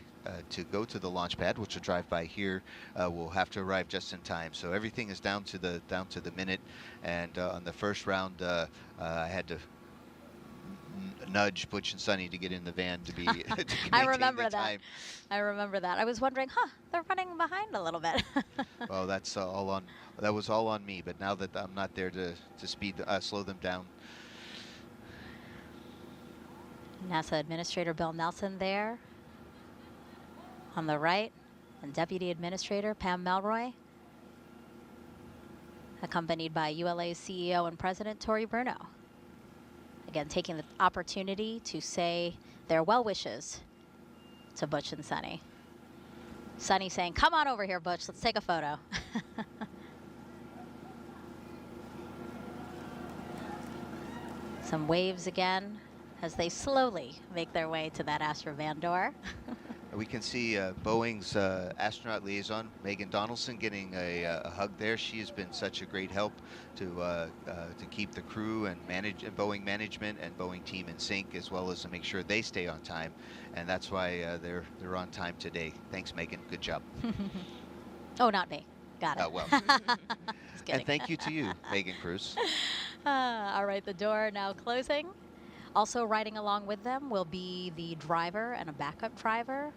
to go to the launch pad, which will drive by here, will have to arrive just in time. So everything is down to the minute. And on the first round, I had to nudge Butch and Sunny to get in the van to be. To I remember that. I remember that. I was wondering, they're running behind a little bit. Well, that's all on. That was all on me. But now that I'm not there to slow them down. NASA Administrator Bill Nelson there on the right, and Deputy Administrator Pam Melroy, accompanied by ULA's CEO and President Tori Bruno. Again, taking the opportunity to say their well wishes to Butch and Sunny. Sunny saying, come on over here, Butch. Let's take a photo. Some waves again as they slowly make their way to that Astrovan door. We can see Boeing's astronaut liaison, Megan Donaldson, getting a hug there. She has been such a great help to keep the crew and Boeing management and Boeing team in sync, as well as to make sure they stay on time. And that's why they're on time today. Thanks, Megan. Good job. Oh, not me. Got it. Well. Just kidding. And thank you to you, Megan Cruz. All right, the door now closing. Also riding along with them will be the driver and a backup driver.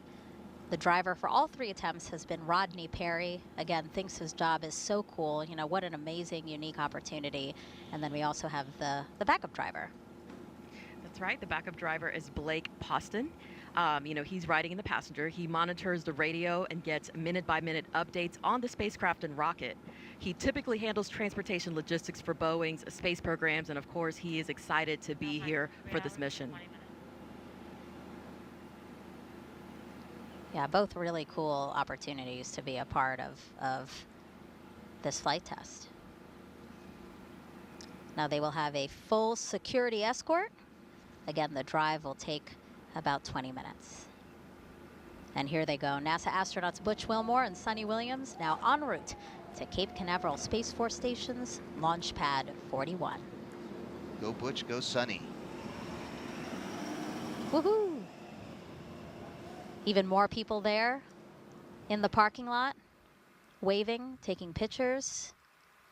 The driver for all 3 attempts has been Rodney Perry. Again, thinks his job is so cool. You know, what an amazing, unique opportunity. And then we also have the backup driver. That's right. The backup driver is Blake Poston. You know, he's riding in the passenger. He monitors the radio and gets minute-by-minute updates on the spacecraft and rocket. He typically handles transportation logistics for Boeing's space programs, and of course, he is excited to be here for this mission. Yeah, both really cool opportunities to be a part of this flight test. Now they will have a full security escort. Again, the drive will take about 20 minutes. And here they go. NASA astronauts Butch Wilmore and Sunny Williams now en route to Cape Canaveral Space Force Station's Launch Pad 41. Go Butch, go Sunny. Woohoo! Even more people there in the parking lot, waving, taking pictures,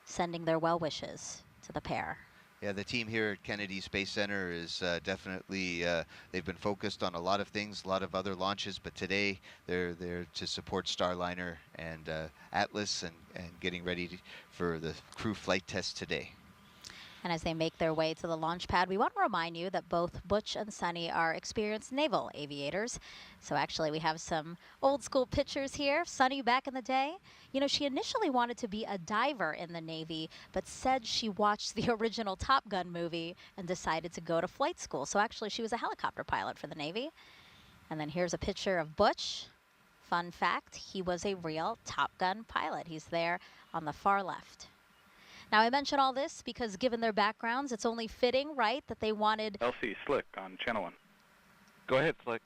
sending their well wishes to the pair. Yeah, the team here at Kennedy Space Center is definitely, they've been focused on a lot of things, a lot of other launches, but today they're there to support Starliner and Atlas and getting ready for the crew flight test today. And as they make their way to the launch pad, we want to remind you that both Butch and Sunny are experienced naval aviators. So actually we have some old school pictures here. Sunny back in the day, you know, she initially wanted to be a diver in the Navy, but said she watched the original Top Gun movie and decided to go to flight school. So actually she was a helicopter pilot for the Navy. And then here's a picture of Butch. Fun fact, he was a real Top Gun pilot. He's there on the far left. Now, I mention all this because given their backgrounds, it's only fitting, right, that they wanted... LC Slick on Channel 1. Go ahead, Slick.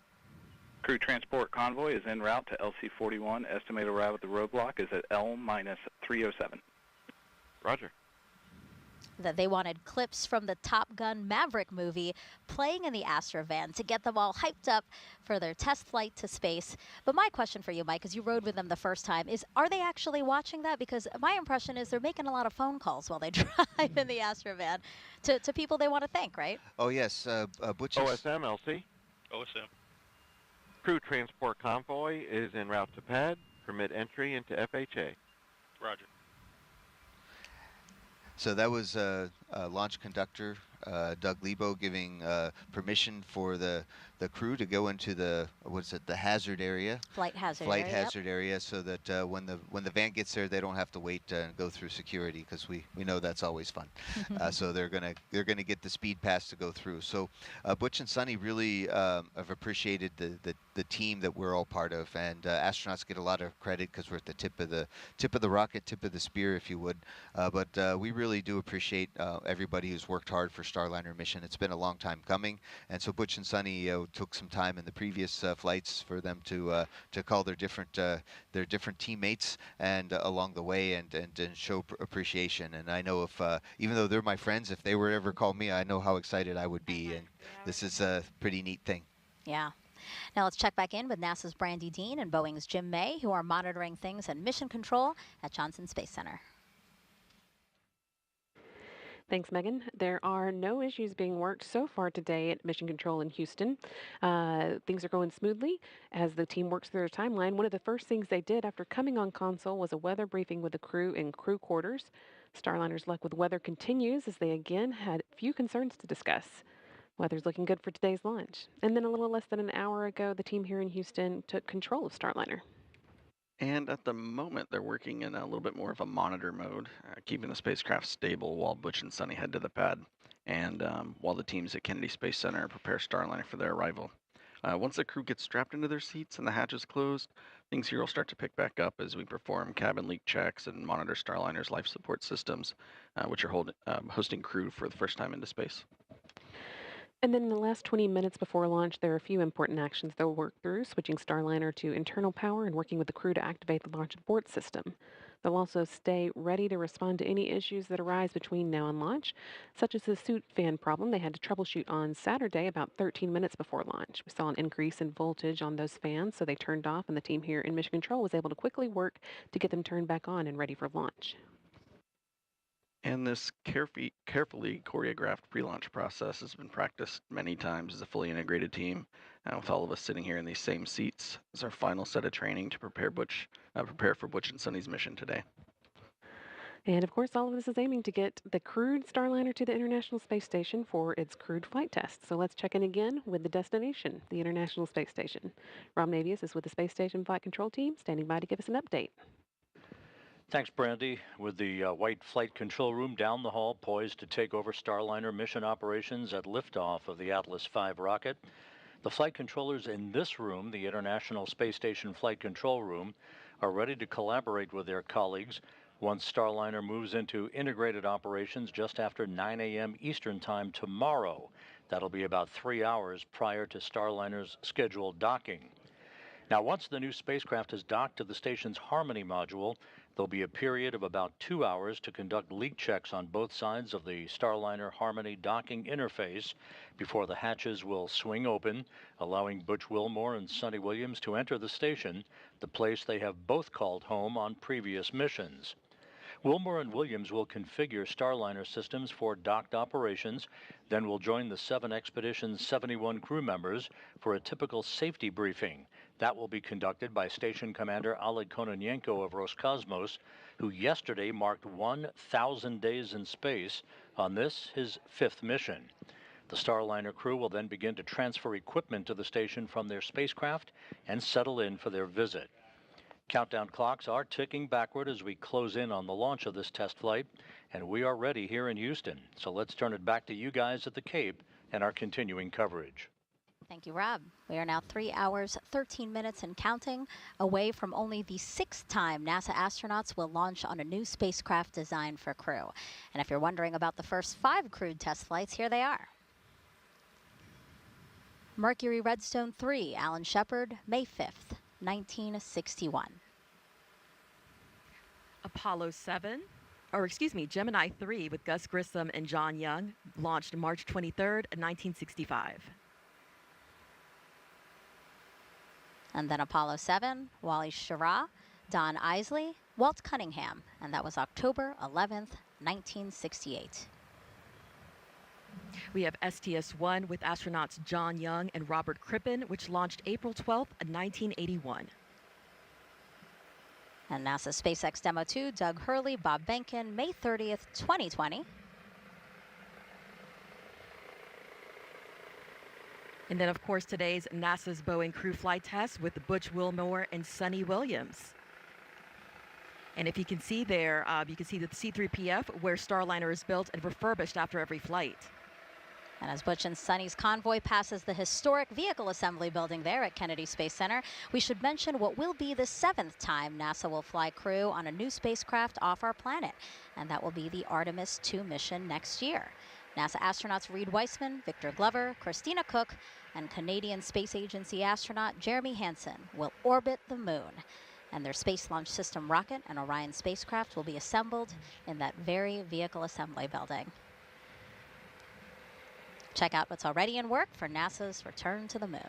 Crew transport convoy is en route to LC-41. Estimated arrival at the roadblock is at L-307. Roger. That they wanted clips from the Top Gun Maverick movie playing in the Astrovan to get them all hyped up for their test flight to space. But my question for you, Mike, as you rode with them the first time, is are they actually watching that? Because my impression is they're making a lot of phone calls while they drive in the Astrovan to people they want to thank, right? Oh, yes. Butch OSM, LC. OSM. Crew transport convoy is en route to pad. Permit entry into FHA. Roger. So that was launch conductor Doug Lebo giving permission for the crew to go into the the hazard area, flight hazard area, so that when the van gets there, they don't have to wait and go through security, because we know that's always fun. So they're gonna get the speed pass to go through. So Butch and Sunny really have appreciated the team that we're all part of, and astronauts get a lot of credit because we're at the tip of the rocket, tip of the spear, if you would. But we really do appreciate everybody who's worked hard for Starliner mission. It's been a long time coming, and so Butch and Sunny took some time in the previous flights for them to call their different teammates and along the way and show appreciation. And I know if even though they're my friends, if they were ever call me, I know how excited I would be. And this is a pretty neat thing. Yeah. Now let's check back in with NASA's Brandy Dean and Boeing's Jim May, who are monitoring things in mission control at Johnson Space Center. Thanks, Megan. There are no issues being worked so far today at Mission Control in Houston. Things are going smoothly as the team works through their timeline. One of the first things they did after coming on console was a weather briefing with the crew in crew quarters. Starliner's luck with weather continues as they again had few concerns to discuss. Weather's looking good for today's launch. And then a little less than an hour ago, the team here in Houston took control of Starliner. And at the moment, they're working in a little bit more of a monitor mode, keeping the spacecraft stable while Butch and Sunny head to the pad, and while the teams at Kennedy Space Center prepare Starliner for their arrival. Once the crew gets strapped into their seats and the hatch is closed, Things here will start to pick back up as we perform cabin leak checks and monitor Starliner's life support systems, which are hosting crew for the first time into space. And then in the last 20 minutes before launch, there are a few important actions they'll work through, switching Starliner to internal power and working with the crew to activate the launch abort system. They'll also stay ready to respond to any issues that arise between now and launch, such as the suit fan problem they had to troubleshoot on Saturday about 13 minutes before launch. We saw an increase in voltage on those fans, so they turned off, and the team here in Mission Control was able to quickly work to get them turned back on and ready for launch. And this carefully choreographed pre-launch process has been practiced many times as a fully integrated team, with all of us sitting here in these same seats. It's our final set of training to prepare for Butch and Sunny's mission today. And of course, all of this is aiming to get the crewed Starliner to the International Space Station for its crewed flight test. So let's check in again with the destination, the International Space Station. Rob Navius is with the Space Station Flight Control Team, standing by to give us an update. Thanks, Brandy. With the white flight control room down the hall, poised to take over Starliner mission operations at liftoff of the Atlas V rocket, the flight controllers in this room, the International Space Station Flight Control Room, are ready to collaborate with their colleagues once Starliner moves into integrated operations just after 9 a.m. Eastern Time tomorrow. That'll be about 3 hours prior to Starliner's scheduled docking. Now, once the new spacecraft is docked to the station's Harmony module, there'll be a period of about 2 hours to conduct leak checks on both sides of the Starliner Harmony docking interface before the hatches will swing open, allowing Butch Wilmore and Sunny Williams to enter the station, the place they have both called home on previous missions. Wilmore and Williams will configure Starliner systems for docked operations, then will join the 7 Expedition's 71 crew members for a typical safety briefing. That will be conducted by Station Commander Oleg Kononenko of Roscosmos, who yesterday marked 1,000 days in space on this, his 5th mission. The Starliner crew will then begin to transfer equipment to the station from their spacecraft and settle in for their visit. Countdown clocks are ticking backward as we close in on the launch of this test flight, and we are ready here in Houston. So let's turn it back to you guys at the Cape and our continuing coverage. Thank you, Rob. We are now 3 hours, 13 minutes and counting away from only the 6th time NASA astronauts will launch on a new spacecraft designed for crew. And if you're wondering about the first 5 crewed test flights, here they are. Mercury Redstone 3, Alan Shepard, May 5th, 1961. Apollo 7, Gemini 3 with Gus Grissom and John Young, launched March 23rd, 1965. And then Apollo 7, Wally Schirra, Don Isley, Walt Cunningham, and that was October 11th, 1968. We have STS-1 with astronauts John Young and Robert Crippen, which launched April 12th, 1981. And NASA SpaceX Demo 2, Doug Hurley, Bob Behnken, May 30th, 2020. And then, of course, today's NASA's Boeing CrewFlightTest with Butch Wilmore and Sunny Williams. And if you can see there, you can see the C-3PF where Starliner is built and refurbished after every flight. And as Butch and Sunny's convoy passes the historic vehicle assembly building there at Kennedy Space Center, we should mention what will be the 7th time NASA will fly crew on a new spacecraft off our planet. And that will be the Artemis II mission next year. NASA astronauts Reed Weissman, Victor Glover, Christina Cook, and Canadian Space Agency astronaut Jeremy Hansen will orbit the moon. And their Space Launch System rocket and Orion spacecraft will be assembled in that very vehicle assembly building. Check out what's already in work for NASA's return to the moon.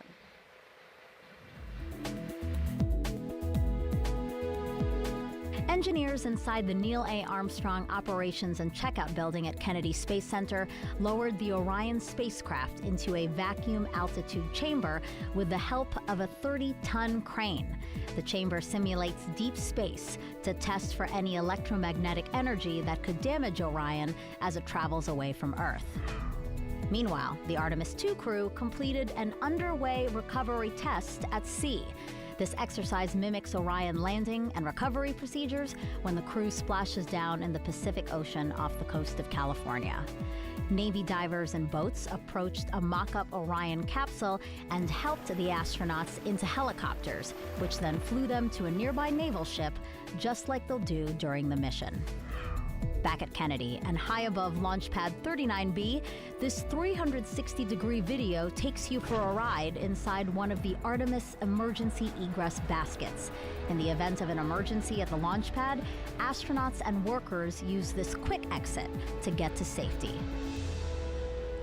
Engineers inside the Neil A. Armstrong Operations and Checkout Building at Kennedy Space Center lowered the Orion spacecraft into a vacuum altitude chamber with the help of a 30-ton crane. The chamber simulates deep space to test for any electromagnetic energy that could damage Orion as it travels away from Earth. Meanwhile, the Artemis II crew completed an underway recovery test at sea. This exercise mimics Orion landing and recovery procedures when the crew splashes down in the Pacific Ocean off the coast of California. Navy divers and boats approached a mock-up Orion capsule and helped the astronauts into helicopters, which then flew them to a nearby naval ship, just like they'll do during the mission. Back at Kennedy and high above Launch Pad 39B, this 360-degree video takes you for a ride inside one of the Artemis emergency egress baskets. In the event of an emergency at the launch pad, astronauts and workers use this quick exit to get to safety.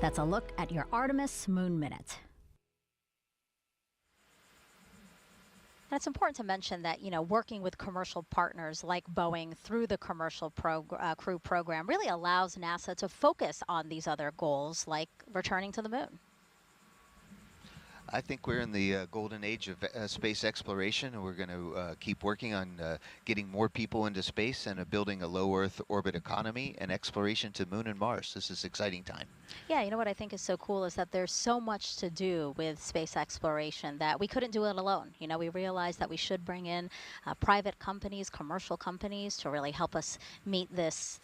That's a look at your Artemis Moon Minute. And it's important to mention that, working with commercial partners like Boeing through the commercial crew program really allows NASA to focus on these other goals, like returning to the moon. I think we're in the golden age of space exploration, and we're going to keep working on getting more people into space and building a low Earth orbit economy and exploration to Moon and Mars. This is an exciting time. Yeah, what I think is so cool is that there's so much to do with space exploration that we couldn't do it alone. We realized that we should bring in private companies, commercial companies to really help us meet this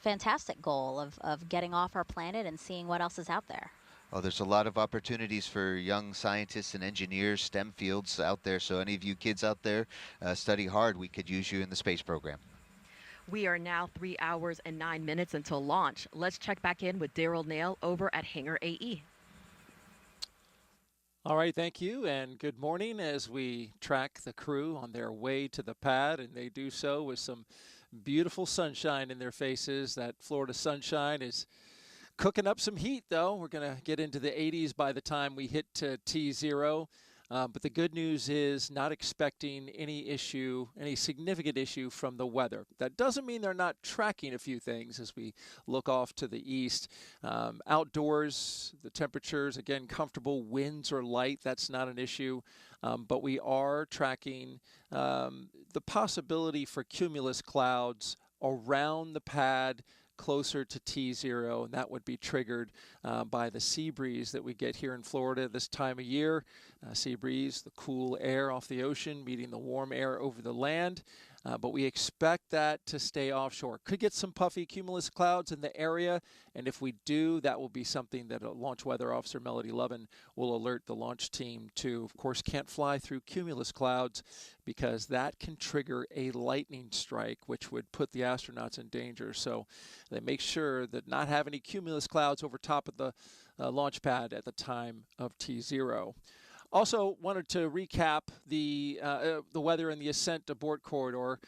fantastic goal of getting off our planet and seeing what else is out there. Well, there's a lot of opportunities for young scientists and engineers, STEM fields out there. So any of you kids out there, study hard. We could use you in the space program. We are now 3 hours and 9 minutes until launch. Let's check back in with Daryl Nail over at Hangar AE. All right, thank you, and good morning as we track the crew on their way to the pad, and they do so with some beautiful sunshine in their faces. That Florida sunshine is cooking up some heat, though. We're going to get into the 80s by the time we hit T0. But the good news is not expecting any significant issue from the weather. That doesn't mean they're not tracking a few things as we look off to the east. Outdoors, the temperatures, again, comfortable. Winds are light. That's not an issue. But we are tracking the possibility for cumulus clouds around the pad closer to T0, and that would be triggered by the sea breeze that we get here in Florida this time of year. Sea breeze, the cool air off the ocean meeting the warm air over the land. But we expect that to stay offshore. Could get some puffy cumulus clouds in the area, and if we do, that will be something that Launch Weather Officer Melody Lovin will alert the launch team to. Of course, can't fly through cumulus clouds because that can trigger a lightning strike, which would put the astronauts in danger. So they make sure that not have any cumulus clouds over top of the launch pad at the time of T0. Also wanted to recap the weather in the ascent abort corridor.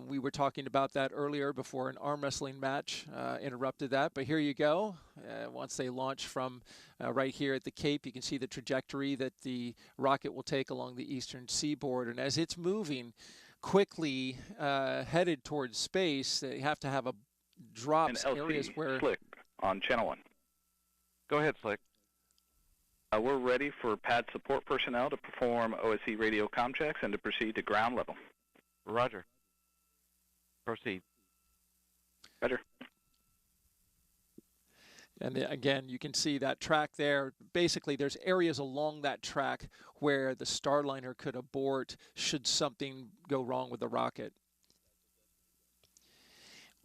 We were talking about that earlier before an arm wrestling match interrupted that. But here you go. Once they launch from right here at the Cape, you can see the trajectory that the rocket will take along the eastern seaboard. And as it's moving quickly headed towards space, they have to have a drops areas where... Slick on channel 1. Go ahead, Slick. We're ready for pad support personnel to perform OSC radio comm checks and to proceed to ground level. Roger. Proceed. Roger. And again, you can see that track there. Basically, there's areas along that track where the Starliner could abort should something go wrong with the rocket.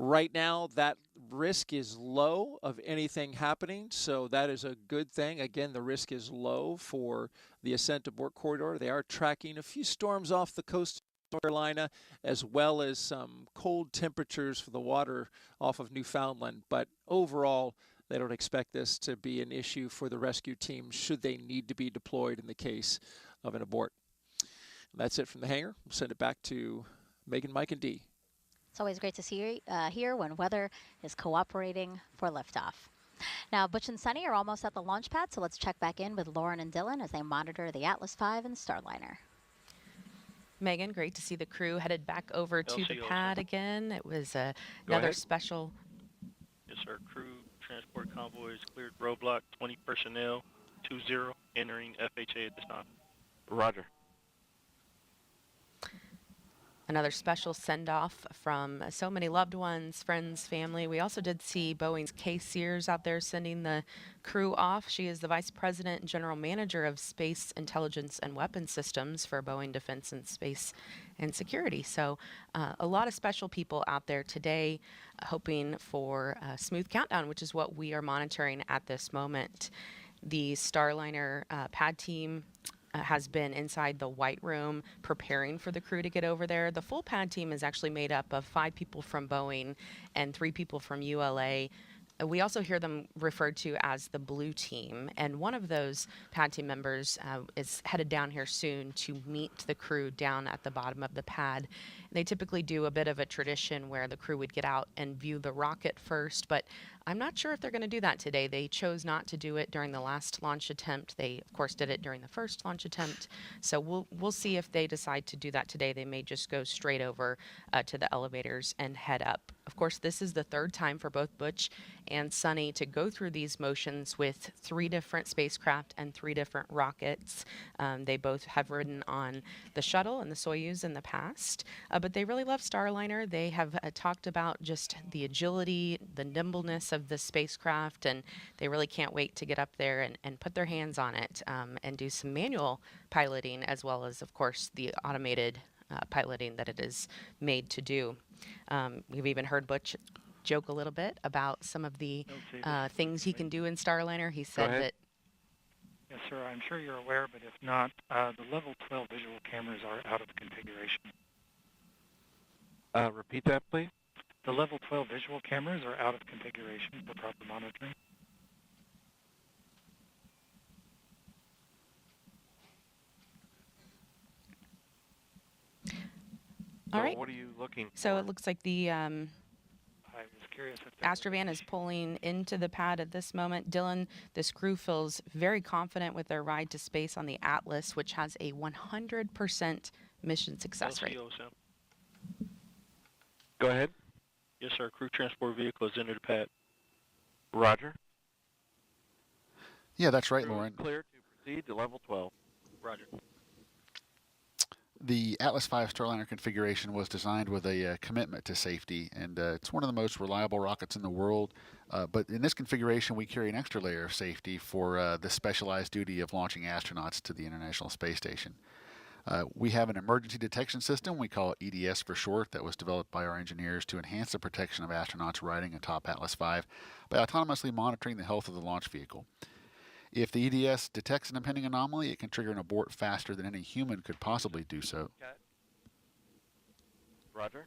Right now, that risk is low of anything happening, so that is a good thing. Again, the risk is low for the ascent abort corridor. They are tracking a few storms off the coast of North Carolina, as well as some cold temperatures for the water off of Newfoundland. But overall, they don't expect this to be an issue for the rescue team should they need to be deployed in the case of an abort. That's it from the hangar. We'll send it back to Megan, Mike, and Dee. It's always great to see here when weather is cooperating for liftoff. Now, Butch and Sunny are almost at the launch pad, so let's check back in with Lauren and Dylan as they monitor the Atlas V and Starliner. Megan, great to see the crew headed back over to the pad again. It was another special. Yes, sir. Crew transport convoys cleared roadblock, 20 personnel, 20, entering FHA at this time. Roger. Another special send-off from so many loved ones, friends, family. We also did see Boeing's Kay Sears out there sending the crew off. She is the Vice President and General Manager of Space Intelligence and Weapons Systems for Boeing Defense and Space and Security. So a lot of special people out there today hoping for a smooth countdown, which is what we are monitoring at this moment. The Starliner pad team has been inside the White Room preparing for the crew to get over there. The full pad team is actually made up of 5 people from Boeing and 3 people from ULA. We also hear them referred to as the Blue Team, and one of those pad team members is headed down here soon to meet the crew down at the bottom of the pad. They typically do a bit of a tradition where the crew would get out and view the rocket first, but I'm not sure if they're going to do that today. They chose not to do it during the last launch attempt. They, of course, did it during the first launch attempt. So we'll see if they decide to do that today. They may just go straight over to the elevators and head up. Of course, this is the 3rd time for both Butch and Sunny to go through these motions with 3 different spacecraft and 3 different rockets. They both have ridden on the shuttle and the Soyuz in the past, but they really love Starliner. They have talked about just the agility, the nimbleness of the spacecraft, and they really can't wait to get up there and put their hands on it and do some manual piloting, as well as, of course, the automated piloting that it is made to do. We've even heard Butch joke a little bit about some of the things he can do in Starliner. He said that... Yes, sir. I'm sure you're aware, but if not, the level 12 visual cameras are out of configuration. Repeat that, please. The level 12 visual cameras are out of configuration for proper monitoring. All right. What are you looking for? So it looks like the I was curious if Astrovan is pulling into the pad at this moment. Dylan, this crew feels very confident with their ride to space on the Atlas, which has a 100% mission success rate. LCO, Sam. Go ahead. Yes, sir. Crew transport vehicle is into the pad. Roger. Yeah, that's right, Crew is Lauren. clear to proceed to level 12. Roger. The Atlas V Starliner configuration was designed with a commitment to safety, and it's one of the most reliable rockets in the world. But in this configuration, we carry an extra layer of safety for the specialized duty of launching astronauts to the International Space Station. We have an emergency detection system, we call it EDS for short, that was developed by our engineers to enhance the protection of astronauts riding atop Atlas V by autonomously monitoring the health of the launch vehicle. If the EDS detects an impending anomaly, it can trigger an abort faster than any human could possibly do so. Roger.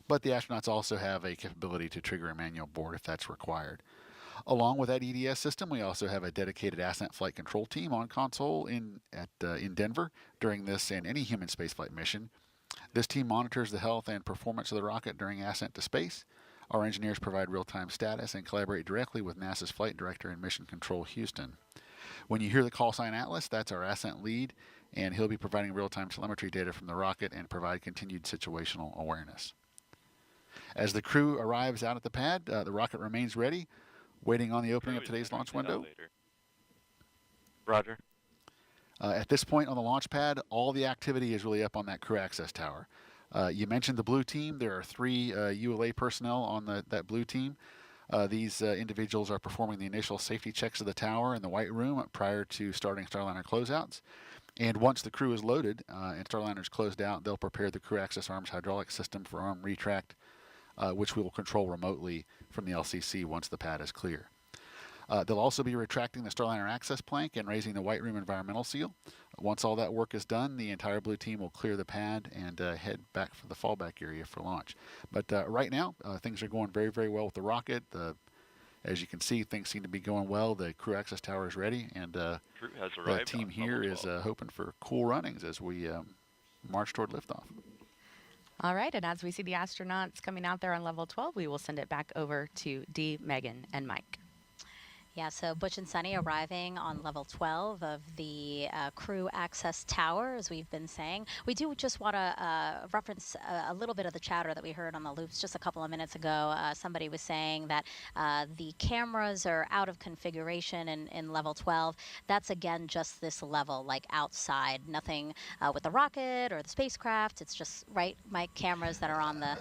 But the astronauts also have a capability to trigger a manual abort if that's required. Along with that EDS system, we also have a dedicated ascent flight control team on console in Denver during this and any human spaceflight mission. This team monitors the health and performance of the rocket during ascent to space. Our engineers provide real-time status and collaborate directly with NASA's Flight Director and Mission Control Houston. When you hear the call sign Atlas, that's our ascent lead, and he'll be providing real-time telemetry data from the rocket and provide continued situational awareness. As the crew arrives out at the pad, the rocket remains ready, waiting on the opening of today's launch window. Roger. At this point on the launch pad, all the activity is really up on that crew access tower. You mentioned the Blue Team. There are 3 ULA personnel on that Blue Team. These individuals are performing the initial safety checks of the tower and the White Room prior to starting Starliner closeouts. And once the crew is loaded and Starliner is closed out, they'll prepare the crew access arms hydraulic system for arm retract, which we will control remotely from the LCC once the pad is clear. They'll also be retracting the Starliner access plank and raising the White Room environmental seal. Once all that work is done, the entire Blue Team will clear the pad and head back for the fallback area for launch. But right now, things are going very, very well with the rocket. As you can see, things seem to be going well. The crew access tower is ready, and the team here is hoping for cool runnings as we march toward liftoff. All right, and as we see the astronauts coming out there on level 12, we will send it back over to Dee, Megan, and Mike. Yeah, so Butch and Sunny arriving on level 12 of the crew access tower, as we've been saying. We do just want to reference a little bit of the chatter that we heard on the loops just a couple of minutes ago. Somebody was saying that the cameras are out of configuration in level 12. That's, again, just this level, like outside. Nothing with the rocket or the spacecraft. It's just, right, Mike, cameras that are on the...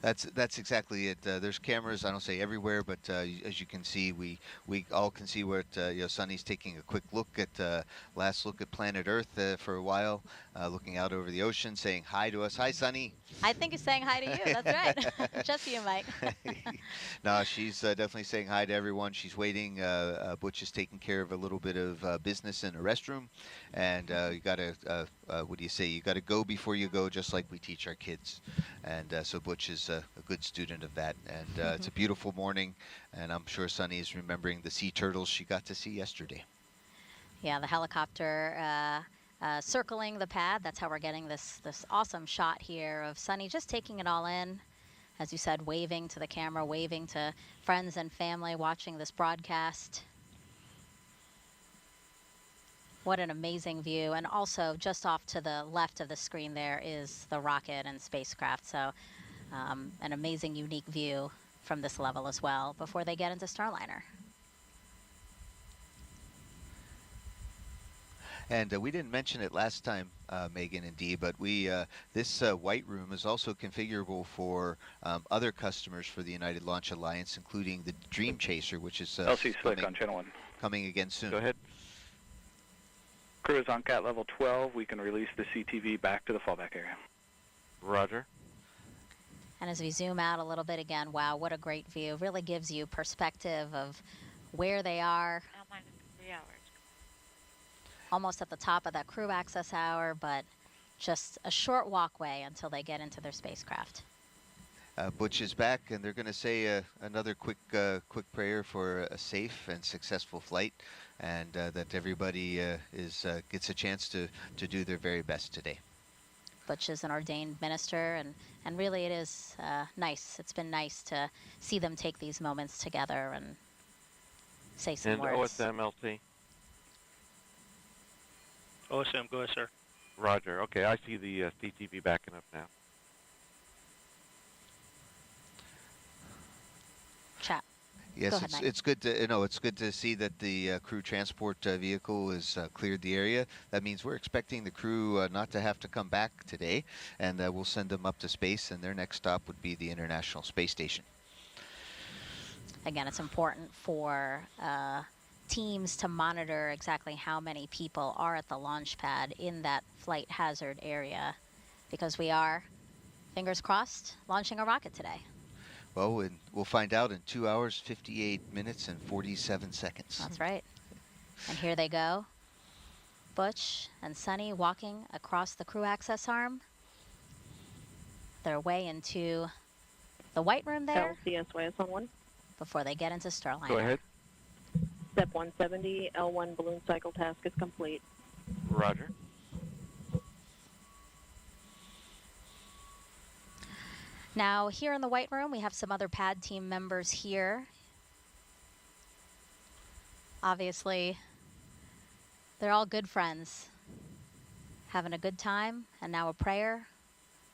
That's exactly it. There's cameras, I don't say everywhere, but as you can see, we all can see where Sunny's taking a quick look at last look at planet Earth for a while, looking out over the ocean, saying hi to us. Hi, Sunny. I think he's saying hi to you. That's right. Just you, Mike. No, she's definitely saying hi to everyone. She's waiting. Butch is taking care of a little bit of business in a restroom, and you got to, what do you say? You got to go before you go, just like we teach our kids. And so Butch is a good student of that. And it's a beautiful morning, and I'm sure Sunny is remembering the sea turtles she got to see yesterday. Yeah, the helicopter circling the pad. That's how we're getting this awesome shot here of Sunny just taking it all in. As you said, waving to the camera, waving to friends and family watching this broadcast. What an amazing view. And also just off to the left of the screen there is the rocket and spacecraft. So an amazing, unique view from this level as well before they get into Starliner. And we didn't mention it last time, Megan and Dee, but this white room is also configurable for other customers for the United Launch Alliance, including the Dream Chaser, which is LC Slick on channel 1. Coming again soon. Go ahead. Crew is on CAT level 12. We can release the CTV back to the fallback area. Roger. And as we zoom out a little bit again, wow, what a great view. Really gives you perspective of where they are. Minus 3 hours. Almost at the top of that crew access hour, but just a short walkway until they get into their spacecraft. Butch is back, and they're going to say another quick prayer for a safe and successful flight, and that everybody gets a chance to do their very best today. Butch is an ordained minister, and really it is nice. It's been nice to see them take these moments together and say some words. And OSM, LT? OSM, go ahead, sir. Roger. Okay, I see the CTV backing up now. Chat. Yes, Go ahead, it's good to it's good to see that the crew transport vehicle has cleared the area. That means we're expecting the crew not to have to come back today, and we'll send them up to space, and their next stop would be the International Space Station. Again, it's important for teams to monitor exactly how many people are at the launch pad in that flight hazard area, because we are, fingers crossed, launching a rocket today. Well, and we'll find out in 2 hours, 58 minutes, and 47 seconds. That's right. And here they go. Butch and Sunny walking across the crew access arm. Their way into the white room there. LCSYS on 1. Before they get into Starliner. Go ahead. Step 170, L1 balloon cycle task is complete. Roger. Now, here in the white room, we have some other pad team members here. Obviously, they're all good friends, having a good time, and now a prayer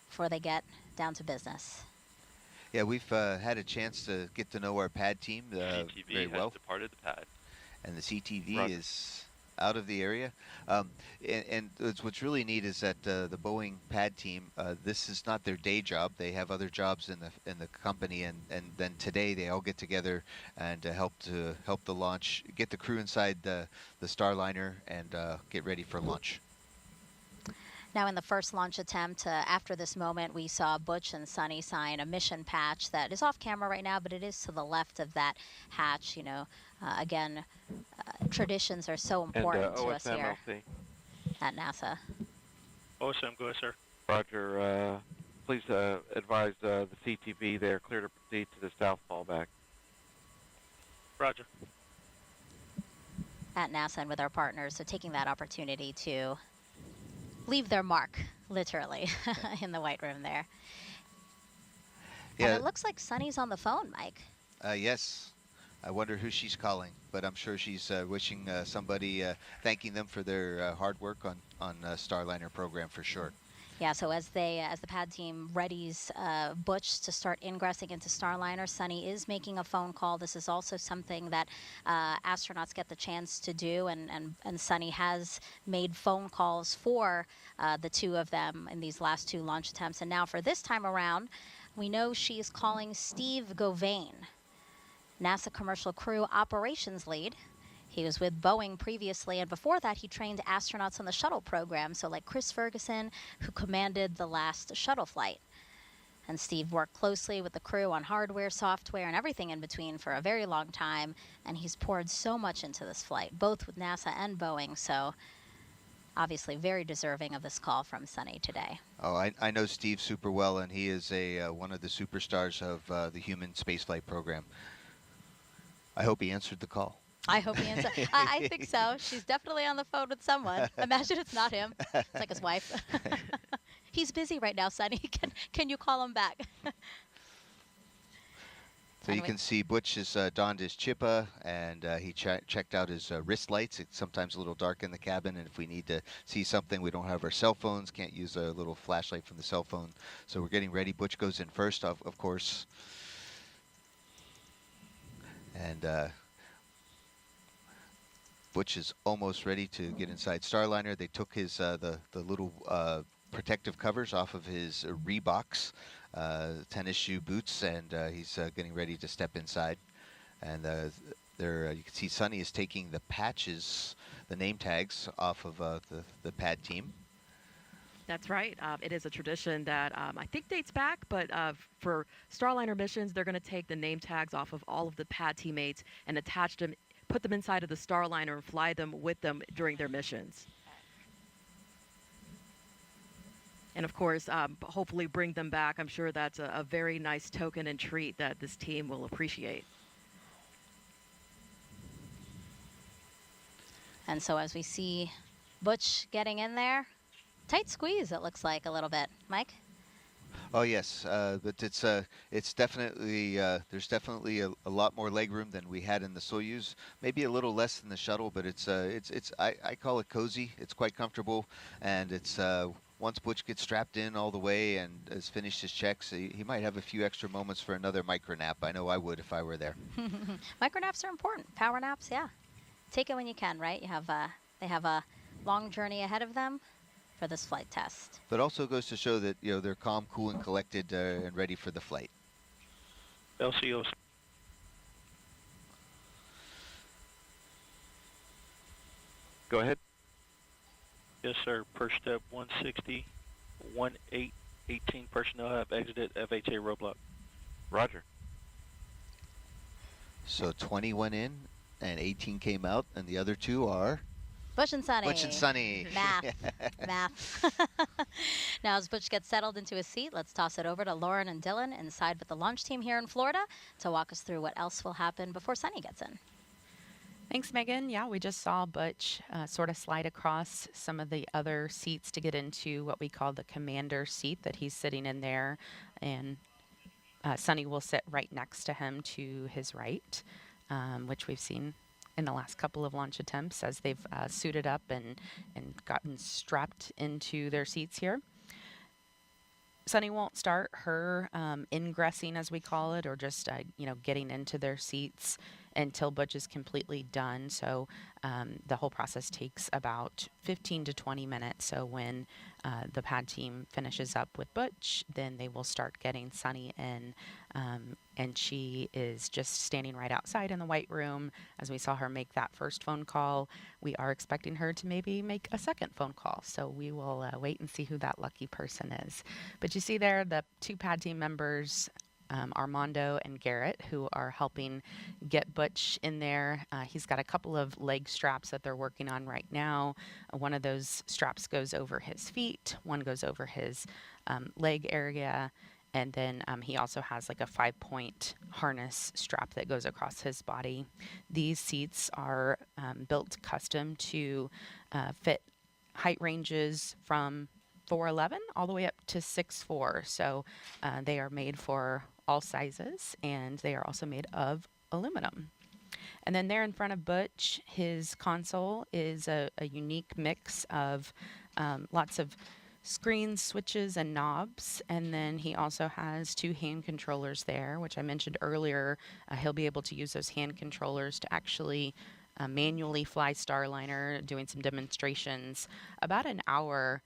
before they get down to business. Yeah, we've had a chance to get to know our pad team very well. CTV has departed the pad. And the CTV Roger. is out of the area. And what's really neat is that the Boeing pad team, this is not their day job. They have other jobs in the company, and then today they all get together and help the launch, get the crew inside the Starliner, and get ready for launch. Now, in the first launch attempt, after this moment, we saw Butch and Sunny sign a mission patch that is off camera right now, but it is to the left of that hatch. You know, again, traditions are so important to us here at NASA. OSM, go ahead, sir. Roger. Please advise the CTV they are clear to proceed to the south fallback. Roger. At NASA and with our partners, so taking that opportunity to leave their mark, literally, in the white room there. Yeah. And it looks like Sunny's on the phone, Mike. Yes. I wonder who she's calling, but I'm sure she's wishing somebody, thanking them for their hard work on Starliner program for sure. Yeah, so as the pad team readies Butch to start ingressing into Starliner, Sunny is making a phone call. This is also something that astronauts get the chance to do, and Sunny has made phone calls for the two of them in these last two launch attempts. And now for this time around, we know she is calling Steve Govain, NASA Commercial Crew Operations Lead. He was with Boeing previously, and before that, he trained astronauts on the shuttle program, so like Chris Ferguson, who commanded the last shuttle flight. And Steve worked closely with the crew on hardware, software, and everything in between for a very long time, and he's poured so much into this flight, both with NASA and Boeing, so obviously very deserving of this call from Sunny today. Oh, I know Steve super well, and he is one of the superstars of the human spaceflight program. I hope he answered the call. I hope he answers. I think so. She's definitely on the phone with someone. Imagine it's not him. It's like his wife. He's busy right now, Sunny. Can you call him back? So you can see Butch has donned his chippa, and he checked out his wrist lights. It's sometimes a little dark in the cabin, and if we need to see something, we don't have our cell phones, can't use a little flashlight from the cell phone. So we're getting ready. Butch goes in first, of course. And Butch is almost ready to get inside Starliner. They took his the little protective covers off of his Reeboks tennis shoe boots, and he's getting ready to step inside. And there you can see Sunny is taking the patches, the name tags, off of the pad team. That's right. It is a tradition that I think dates back, but for Starliner missions, they're going to take the name tags off of all of the pad teammates and attach them, put them inside of the Starliner and fly them with them during their missions. And of course, hopefully bring them back. I'm sure that's a very nice token and treat that this team will appreciate. And so as we see Butch getting in there, tight squeeze, it looks like a little bit. Mike? Oh yes, but it's definitely there's definitely a lot more leg room than we had in the Soyuz. Maybe a little less than the shuttle, but it's I call it cozy. It's quite comfortable, and it's once Butch gets strapped in all the way and has finished his checks, he might have a few extra moments for another micro nap. I know I would if I were there. Micro naps are important. Power naps, yeah. Take it when you can, right? You have they have a long journey ahead of them for this flight test. But also goes to show that they're calm, cool, and collected and ready for the flight. LCOs. Go ahead. Yes, sir. Per step 160, 18 personnel have exited FHA roadblock. Roger. So 20 went in, and 18 came out, and the other two are? Butch and Sunny. Butch and Sunny. Math. Now as Butch gets settled into his seat, let's toss it over to Lauren and Dylan inside with the launch team here in Florida to walk us through what else will happen before Sunny gets in. Thanks, Megan. Yeah, we just saw Butch sort of slide across some of the other seats to get into what we call the commander seat that he's sitting in there. And Sunny will sit right next to him to his right, which we've seen in the last couple of launch attempts as they've suited up and gotten strapped into their seats here. Sunny won't start her ingressing, as we call it, or just getting into their seats until Butch is completely done. So the whole process takes about 15 to 20 minutes. So when the pad team finishes up with Butch, then they will start getting Sunny in. And she is just standing right outside in the white room. As we saw her make that first phone call, we are expecting her to maybe make a second phone call. So we will wait and see who that lucky person is. But you see there the two pad team members, Armando and Garrett, who are helping get Butch in there. He's got a couple of leg straps that they're working on right now. One of those straps goes over his feet, one goes over his leg area, and then he also has like a 5-point harness strap that goes across his body. These seats are built custom to fit height ranges from 4'11" all the way up to 6'4". So they are made for all sizes, and they are also made of aluminum. And then there in front of Butch, his console is a unique mix of lots of screens, switches, and knobs. And then he also has 2 hand controllers there, which I mentioned earlier. He'll be able to use those hand controllers to actually manually fly Starliner, doing some demonstrations about an hour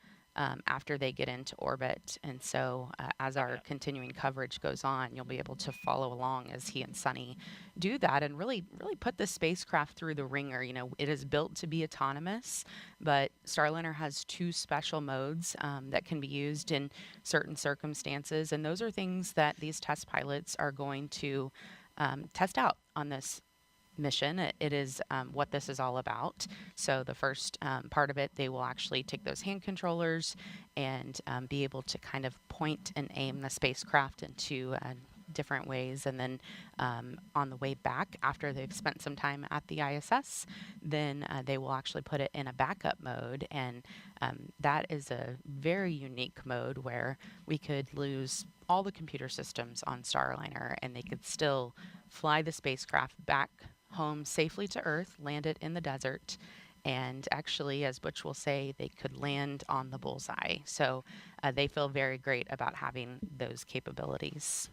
after they get into orbit. And so as our continuing coverage goes on, you'll be able to follow along as he and Sunny do that and really put the spacecraft through the ringer. You know, it is built to be autonomous, but Starliner has 2 special modes that can be used in certain circumstances. And those are things that these test pilots are going to test out on this mission. It is what this is all about. So the first part of it, they will actually take those hand controllers and be able to kind of point and aim the spacecraft into different ways. And then on the way back, after they've spent some time at the ISS, then they will actually put it in a backup mode. And that is a very unique mode where we could lose all the computer systems on Starliner and they could still fly the spacecraft back home safely to Earth, land it in the desert, and actually, as Butch will say, they could land on the bullseye. So they feel very great about having those capabilities.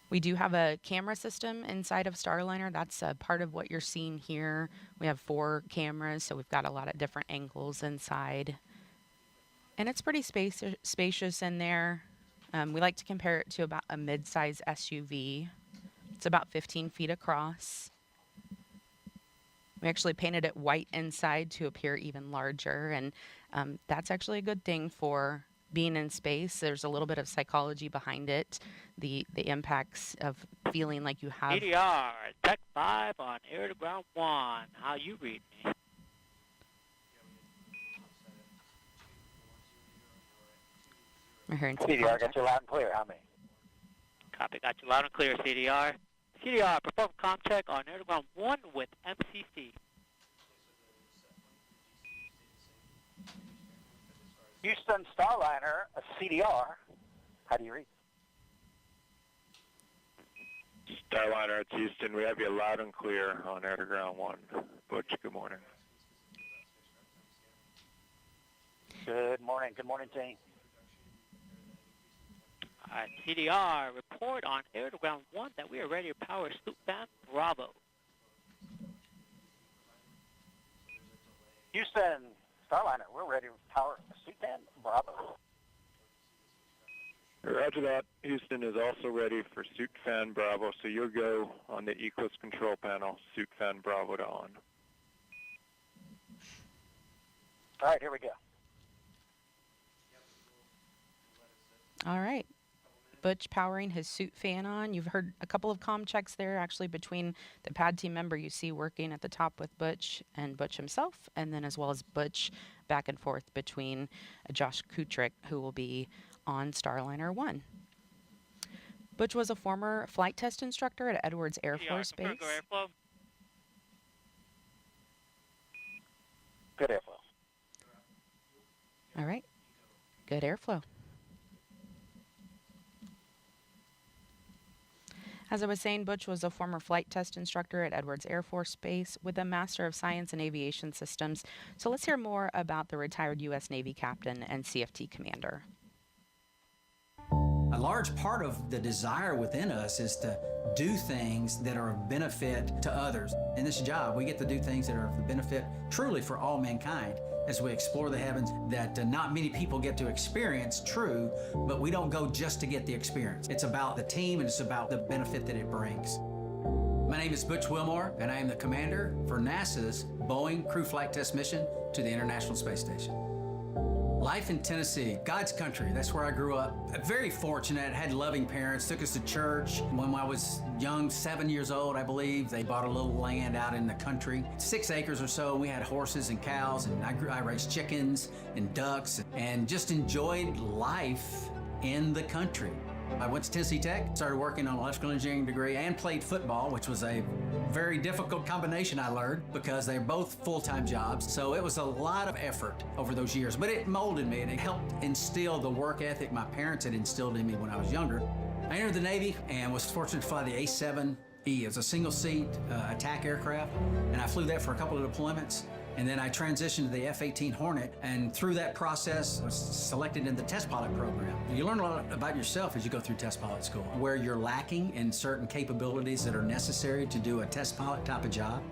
We do have a camera system inside of Starliner. That's part of what you're seeing here. We have 4 cameras, so we've got a lot of different angles inside. And it's pretty spacious in there. We like to compare it to about a mid-size SUV. It's about 15 feet across. We actually painted it white inside to appear even larger, and that's actually a good thing for being in space. There's a little bit of psychology behind it, the impacts of feeling like you have... CDR, Tech 5 on air to ground 1. How you read me? We're hearing some CDR, contact. got you loud and clear. How many? Copy, got you loud and clear, CDR. CDR, perform comm check on air to ground 1 with MCC. Houston Starliner, a CDR. How do you read? Starliner, it's Houston. We have you loud and clear on air to ground 1. Butch, good morning. Good morning. Good morning, team. CDR, report on air to ground 1 that we are ready to power Sloop Fan Bravo. Houston Starliner, we're ready to power Sloop Fan Bravo. Roger that. Houston is also ready for Suit Fan Bravo, so you'll go on the Eclipse control panel, Suit Fan Bravo to on. All right, here we go. All right. Butch powering his suit fan on. You've heard a couple of comm checks there, actually, between the pad team member you see working at the top with Butch and Butch himself, and then as well as Butch back and forth between Josh Kutrick, who will be on Starliner 1. Butch was a former flight test instructor at Edwards Air Force Base. Airflow. Good airflow. All right. Good airflow. As I was saying, Butch was a former flight test instructor at Edwards Air Force Base with a Master of Science in Aviation Systems. So let's hear more about the retired U.S. Navy captain and CFT commander. A large part of the desire within us is to do things that are of benefit to others. In this job, we get to do things that are of benefit truly for all mankind as we explore the heavens that not many people get to experience, true, but we don't go just to get the experience. It's about the team and it's about the benefit that it brings. My name is Butch Wilmore, and I am the commander for NASA's Boeing CrewFlightTest mission to the International Space Station. Life in Tennessee, God's country, that's where I grew up. Very fortunate, had loving parents, took us to church. When I was young, 7 years old, I believe, they bought a little land out in the country, 6 acres or so. We had horses and cows, and I raised chickens and ducks, and just enjoyed life in the country. I went to Tennessee Tech, started working on an electrical engineering degree, and played football, which was a very difficult combination, I learned, because they're both full-time jobs. So it was a lot of effort over those years, but it molded me and it helped instill the work ethic my parents had instilled in me when I was younger. I entered the Navy and was fortunate to fly the A-7E. It was a single-seat attack aircraft, and I flew that for a couple of deployments. And then I transitioned to the F-18 Hornet, and through that process, was selected in the test pilot program. You learn a lot about yourself as you go through test pilot school, where you're lacking in certain capabilities that are necessary to do a test pilot type of job.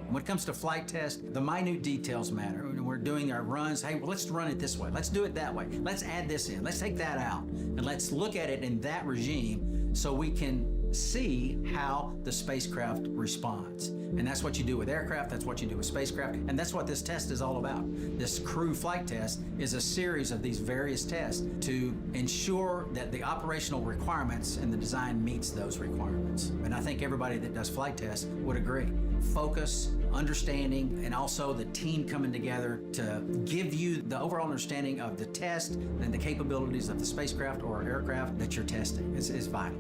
When it comes to flight test, the minute details matter. When we're doing our runs, hey, well, let's run it this way. Let's do it that way. Let's add this in. Let's take that out. And let's look at it in that regime so we can see how the spacecraft responds. And that's what you do with aircraft, that's what you do with spacecraft, and that's what this test is all about. This crew flight test is a series of these various tests to ensure that the operational requirements and the design meets those requirements. And I think everybody that does flight tests would agree. Focus, understanding, and also the team coming together to give you the overall understanding of the test and the capabilities of the spacecraft or aircraft that you're testing is vital.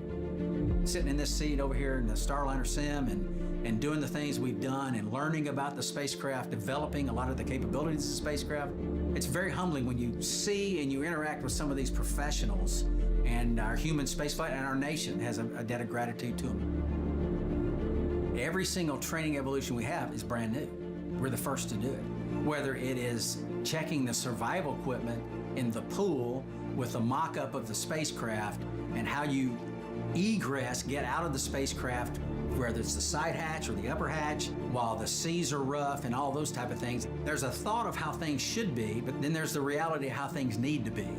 Sitting in this seat over here in the Starliner sim and doing the things we've done and learning about the spacecraft, developing a lot of the capabilities of the spacecraft, it's very humbling when you see and you interact with some of these professionals, and our human spaceflight and our nation has a debt of gratitude to them. Every single training evolution we have is brand new. We're the first to do it. Whether it is checking the survival equipment in the pool with a mock-up of the spacecraft and how you egress, get out of the spacecraft, whether it's the side hatch or the upper hatch, while the seas are rough and all those type of things. There's a thought of how things should be, but then there's the reality of how things need to be.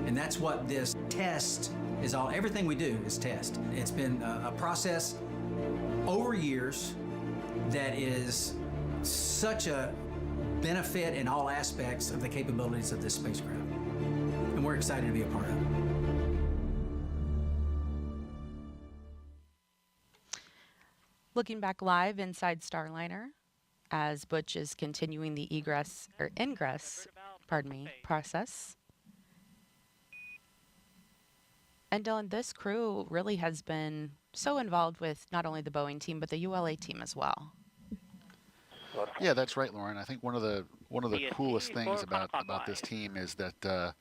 And that's what this test is all. Everything we do is test. It's been a process over years that is such a benefit in all aspects of the capabilities of this spacecraft. And we're excited to be a part of it. Looking back live inside Starliner as Butch is continuing the ingress process. And Dylan, this crew really has been so involved with not only the Boeing team, but the ULA team as well. Yeah, that's right, Lauren. I think one of the coolest things about this team is that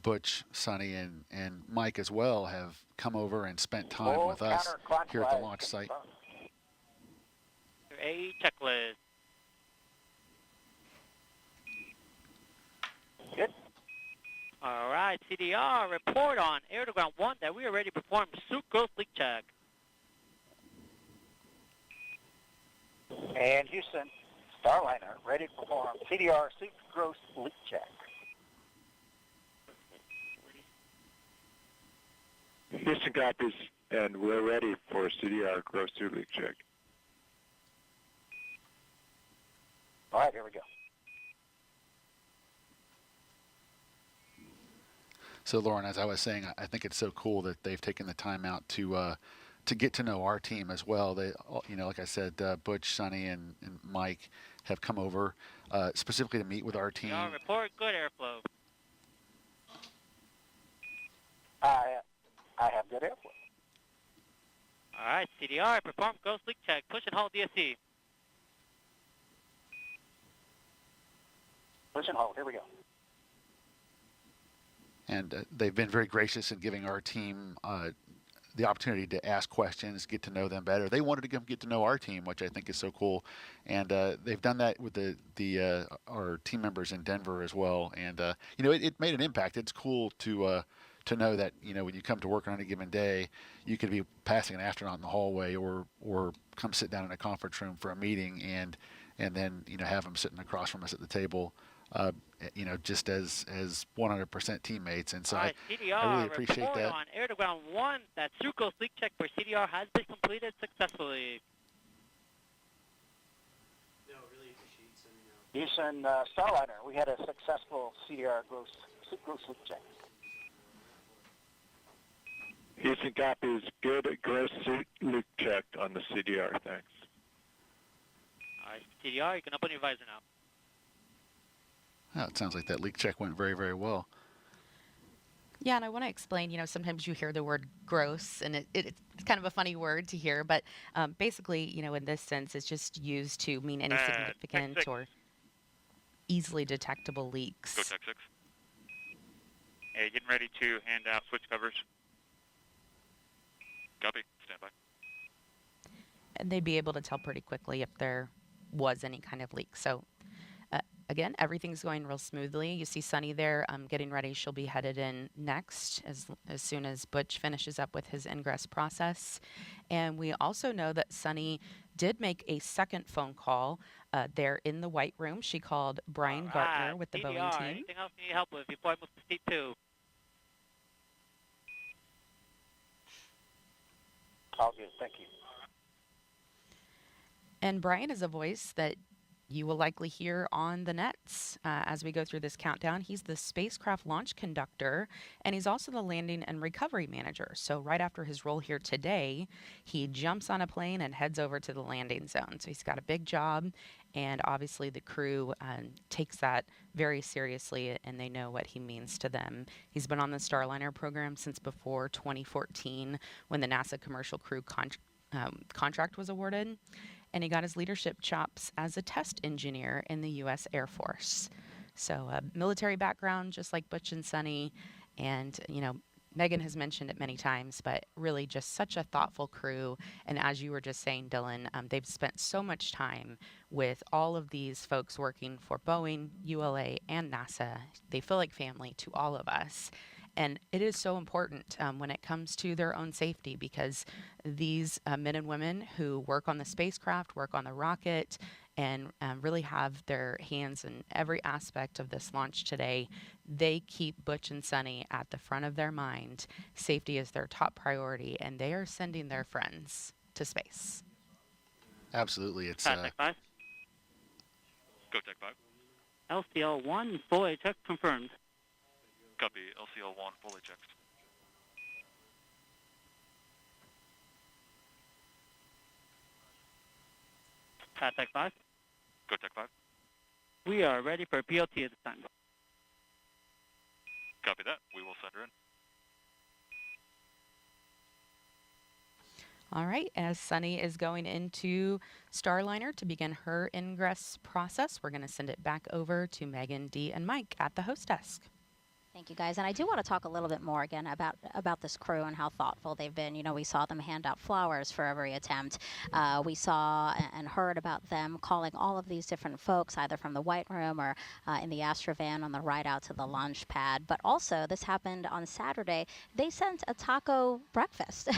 Butch, Sonny, and Mike as well have come over and spent time with us here at the launch site. A checklist. Good. All right, CDR, report on air-to-ground 1 that we are ready to perform sucrose leak check. And Houston, Starliner, ready to perform CDR sucrose leak check. Houston copies, and we're ready for CDR gross suit leak check. All right, here we go. So, Lauren, as I was saying, I think it's so cool that they've taken the time out to get to know our team as well. They, like I said, Butch, Sonny, and Mike have come over specifically to meet with our team. Report good airflow. I have good airflow. All right, CDR, perform ghost leak check. Push and hold DSC. Push and hold, here we go. And they've been very gracious in giving our team the opportunity to ask questions, get to know them better. They wanted to come get to know our team, which I think is so cool. And they've done that with our team members in Denver as well. And it made an impact. It's cool to know that when you come to work on any given day, you could be passing an astronaut in the hallway or come sit down in a conference room for a meeting and then have them sitting across from us at the table. Just as 100% teammates, and so right, I really appreciate that. On air-to-ground 1, that sucrose leak check for CDR has been completed successfully. Houston, Starliner, we had a successful CDR sucrose leak check. Houston copies, good gross suit leak check on the CDR, thanks. All right, CDR, you can open your visor now. Oh, it sounds like that leak check went very, very well. Yeah, and I want to explain, sometimes you hear the word gross, and it's kind of a funny word to hear, but basically, in this sense, it's just used to mean any significant or easily detectable leaks. Go Tech 6. Hey, getting ready to hand out switch covers. Copy. Stand by. And they'd be able to tell pretty quickly if there was any kind of leak. So again, everything's going real smoothly. You see Sunny there getting ready. She'll be headed in next as soon as Butch finishes up with his ingress process. And we also know that Sunny did make a second phone call there in the White Room. She called Brian Gartner with the Boeing team. Anything else you need help with before I move to seat 2? All good, thank you. And Brian is a voice that you will likely hear on the nets as we go through this countdown. He's the spacecraft launch conductor, and he's also the landing and recovery manager. So right after his role here today, he jumps on a plane and heads over to the landing zone. So he's got a big job, and obviously the crew takes that very seriously, and they know what he means to them. He's been on the Starliner program since before 2014 when the NASA Commercial Crew contract was awarded. And he got his leadership chops as a test engineer in the U.S. Air Force. So military background, just like Butch and Sunny. And, you know, Megan has mentioned it many times, but really just such a thoughtful crew. And as you were just saying, Dylan, they've spent so much time with all of these folks working for Boeing, ULA, and NASA. They feel like family to all of us. And it is so important when it comes to their own safety, because these men and women who work on the spacecraft, work on the rocket, and really have their hands in every aspect of this launch today, they keep Butch and Sunny at the front of their mind. Safety is their top priority, and they are sending their friends to space. Absolutely. It's Tech 5. Go Tech 5. LCL-1, fully check confirmed. Copy. LCL-1 fully checked. Tech 5. Go Tech 5. We are ready for PLT at this time. Copy that. We will send her in. All right, as Sunny is going into Starliner to begin her ingress process, we're going to send it back over to Megan, Dee, and Mike at the host desk. Thank you, guys. And I do want to talk a little bit more again about this crew and how thoughtful they've been. You know, we saw them hand out flowers for every attempt. We saw and heard about them calling all of these different folks, either from the White Room or in the Astrovan on the ride out to the launch pad. But also, this happened on Saturday. They sent a taco breakfast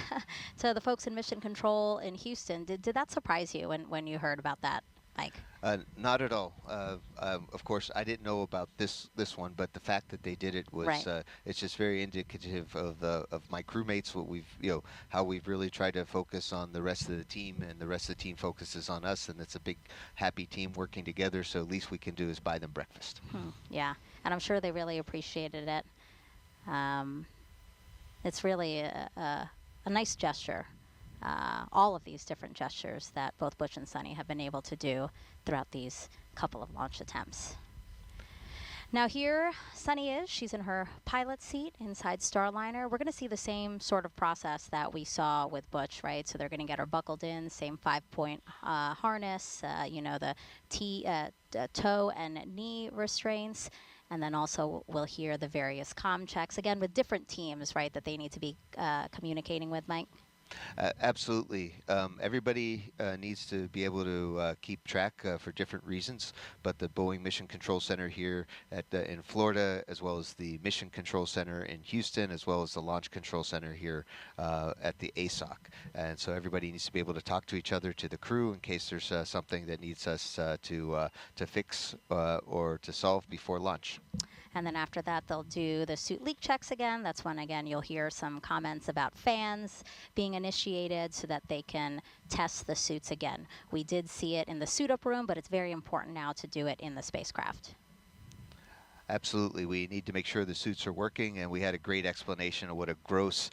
to the folks in Mission Control in Houston. Did that surprise you when you heard about that, Mike? Not at all. Of course, I didn't know about this one, but the fact that they did it was right. It's just very indicative of my crewmates. What we've how we've really tried to focus on the rest of the team, and the rest of the team focuses on us, and it's a big happy team working together. So least we can do is buy them breakfast. Yeah, and I'm sure they really appreciated it. It's really a nice gesture. All of these different gestures that both Butch and Sunny have been able to do throughout these couple of launch attempts. Now here, Sunny is. She's in her pilot seat inside Starliner. We're going to see the same sort of process that we saw with Butch, right? So they're going to get her buckled in, same 5-point harness, you know, the toe and knee restraints. And then also we'll hear the various comm checks, again, with different teams, right, that they need to be communicating with, Mike? Absolutely. Everybody needs to be able to keep track for different reasons, but the Boeing Mission Control Center here in Florida, as well as the Mission Control Center in Houston, as well as the Launch Control Center here at the ASOC. And so everybody needs to be able to talk to each other, to the crew, in case there's something that needs us to fix or to solve before launch. And then after that, they'll do the suit leak checks again. That's when, again, you'll hear some comments about fans being initiated so that they can test the suits again. We did see it in the suit-up room, but it's very important now to do it in the spacecraft. Absolutely. We need to make sure the suits are working, and we had a great explanation of what a gross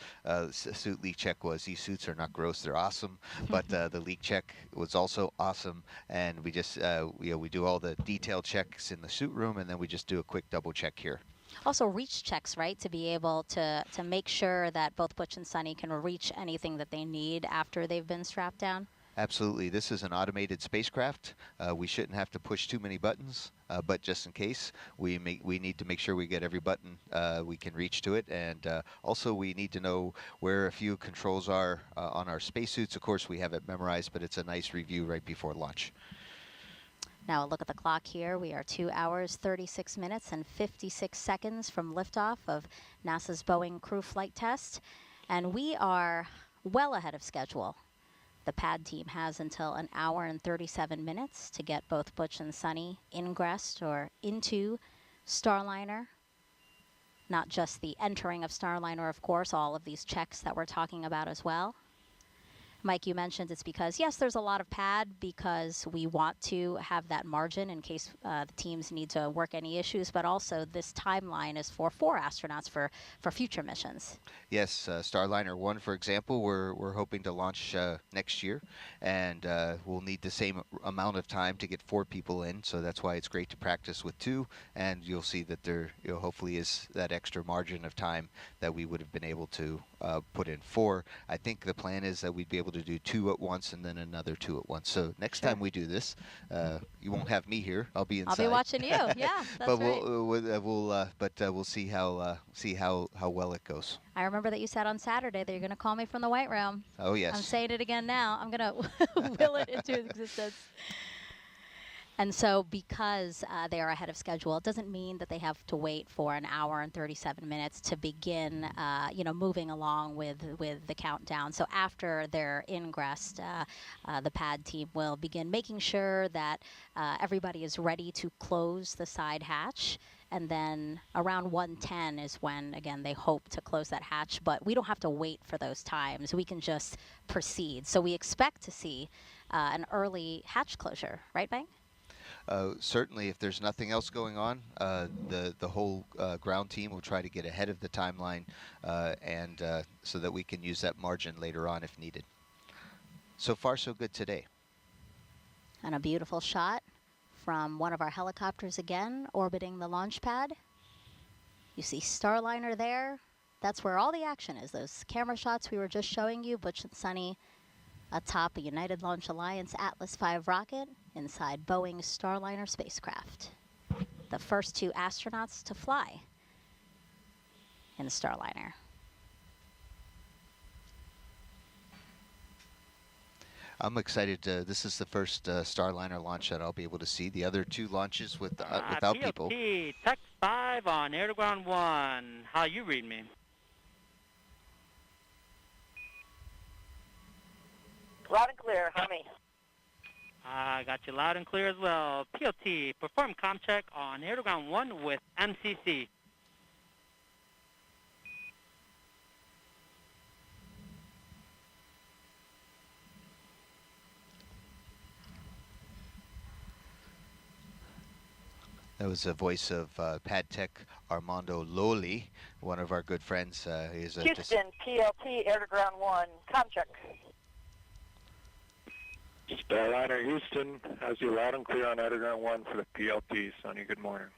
suit leak check was. These suits are not gross, they're awesome, but the leak check was also awesome, and we just, we do all the detailed checks in the suit room, and then we just do a quick double check here. Also reach checks, right, to be able to make sure that both Butch and Sunny can reach anything that they need after they've been strapped down? Absolutely. This is an automated spacecraft. We shouldn't have to push too many buttons, but just in case, we need to make sure we get every button we can reach to it. And also, we need to know where a few controls are on our spacesuits. Of course, we have it memorized, but it's a nice review right before launch. Now a look at the clock here. We are 2 hours, 36 minutes, and 56 seconds from liftoff of NASA's Boeing crew flight test. And we are well ahead of schedule. The pad team has until 1 hour and 37 minutes to get both Butch and Sunny ingressed or into Starliner. Not just the entering of Starliner, of course, all of these checks that we're talking about as well. Mike, you mentioned it's because, yes, there's a lot of pad because we want to have that margin in case the teams need to work any issues, but also this timeline is for 4 astronauts for future missions. Yes, Starliner 1, for example, we're hoping to launch next year, and we'll need the same amount of time to get 4 people in, so that's why it's great to practice with 2, and you'll see that there hopefully is that extra margin of time that we would have been able to put in 4. I think the plan is that we'd be able to do 2 at once and then another 2 at once. So next time we do this, you won't have me here. I'll be inside. I'll be watching you. Yeah, that's but right. We'll see how well it goes. I remember that you said on Saturday that you're going to call me from the White Room. Oh yes. I'm saying it again now. I'm going to will it into existence. And so because they are ahead of schedule, it doesn't mean that they have to wait for 1 hour and 37 minutes to begin, moving along with the countdown. So after they're ingressed, the pad team will begin making sure that everybody is ready to close the side hatch. And then around 1:10 is when, again, they hope to close that hatch. But we don't have to wait for those times. We can just proceed. So we expect to see an early hatch closure. Right, Bang? Certainly, if there's nothing else going on, the whole ground team will try to get ahead of the timeline, and so that we can use that margin later on if needed. So far, so good today. And a beautiful shot from one of our helicopters again, orbiting the launch pad. You see Starliner there. That's where all the action is. Those camera shots we were just showing you, Butch and Sunny atop a United Launch Alliance Atlas V rocket inside Boeing's Starliner spacecraft. The first 2 astronauts to fly in the Starliner. I'm excited. This is the first Starliner launch that I'll be able to see. The other 2 launches without people. PLT, Tech 5 on air to ground 1. How you read me? Loud and clear. How me? I got you loud and clear as well. PLT, perform comm check on air to ground 1 with MCC. That was the voice of Pad Tech Armando Loli, one of our good friends. He's Houston, PLT, air to ground 1. Comm check. Starliner Houston has you loud and clear on air to ground 1 for the PLT. Sonny, good morning.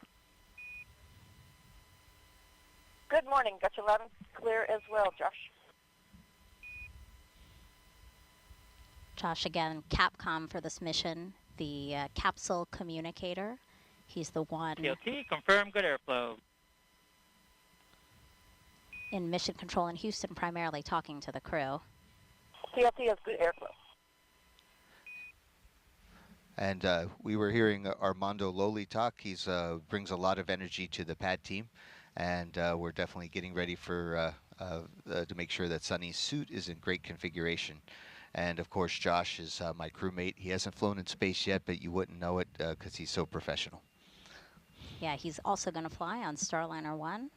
Good morning. Got you loud and clear as well, Josh. Josh, again, Capcom for this mission, the capsule communicator. He's the one PLT, confirm good airflow. in mission control in Houston, primarily talking to the crew. PLT has good airflow. And we were hearing Armando Loli talk. He's brings a lot of energy to the pad team, and we're definitely getting ready for to make sure that Sunny's suit is in great configuration. And of course, Josh is my crewmate. He hasn't flown in space yet, but you wouldn't know it because he's so professional. Yeah, he's also going to fly on Starliner 1.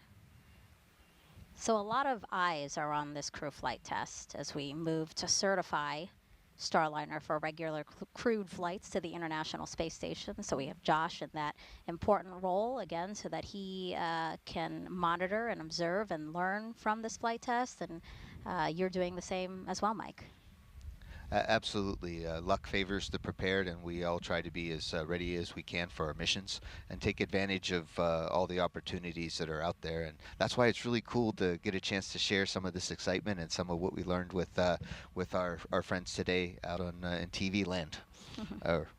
So a lot of eyes are on this crew flight test as we move to certify Starliner for regular crewed flights to the International Space Station. So we have Josh in that important role, again, so that he can monitor and observe and learn from this flight test. And you're doing the same as well, Mike. Absolutely. Luck favors the prepared, and we all try to be as ready as we can for our missions and take advantage of all the opportunities that are out there. And that's why it's really cool to get a chance to share some of this excitement and some of what we learned with our friends today out on in TV land.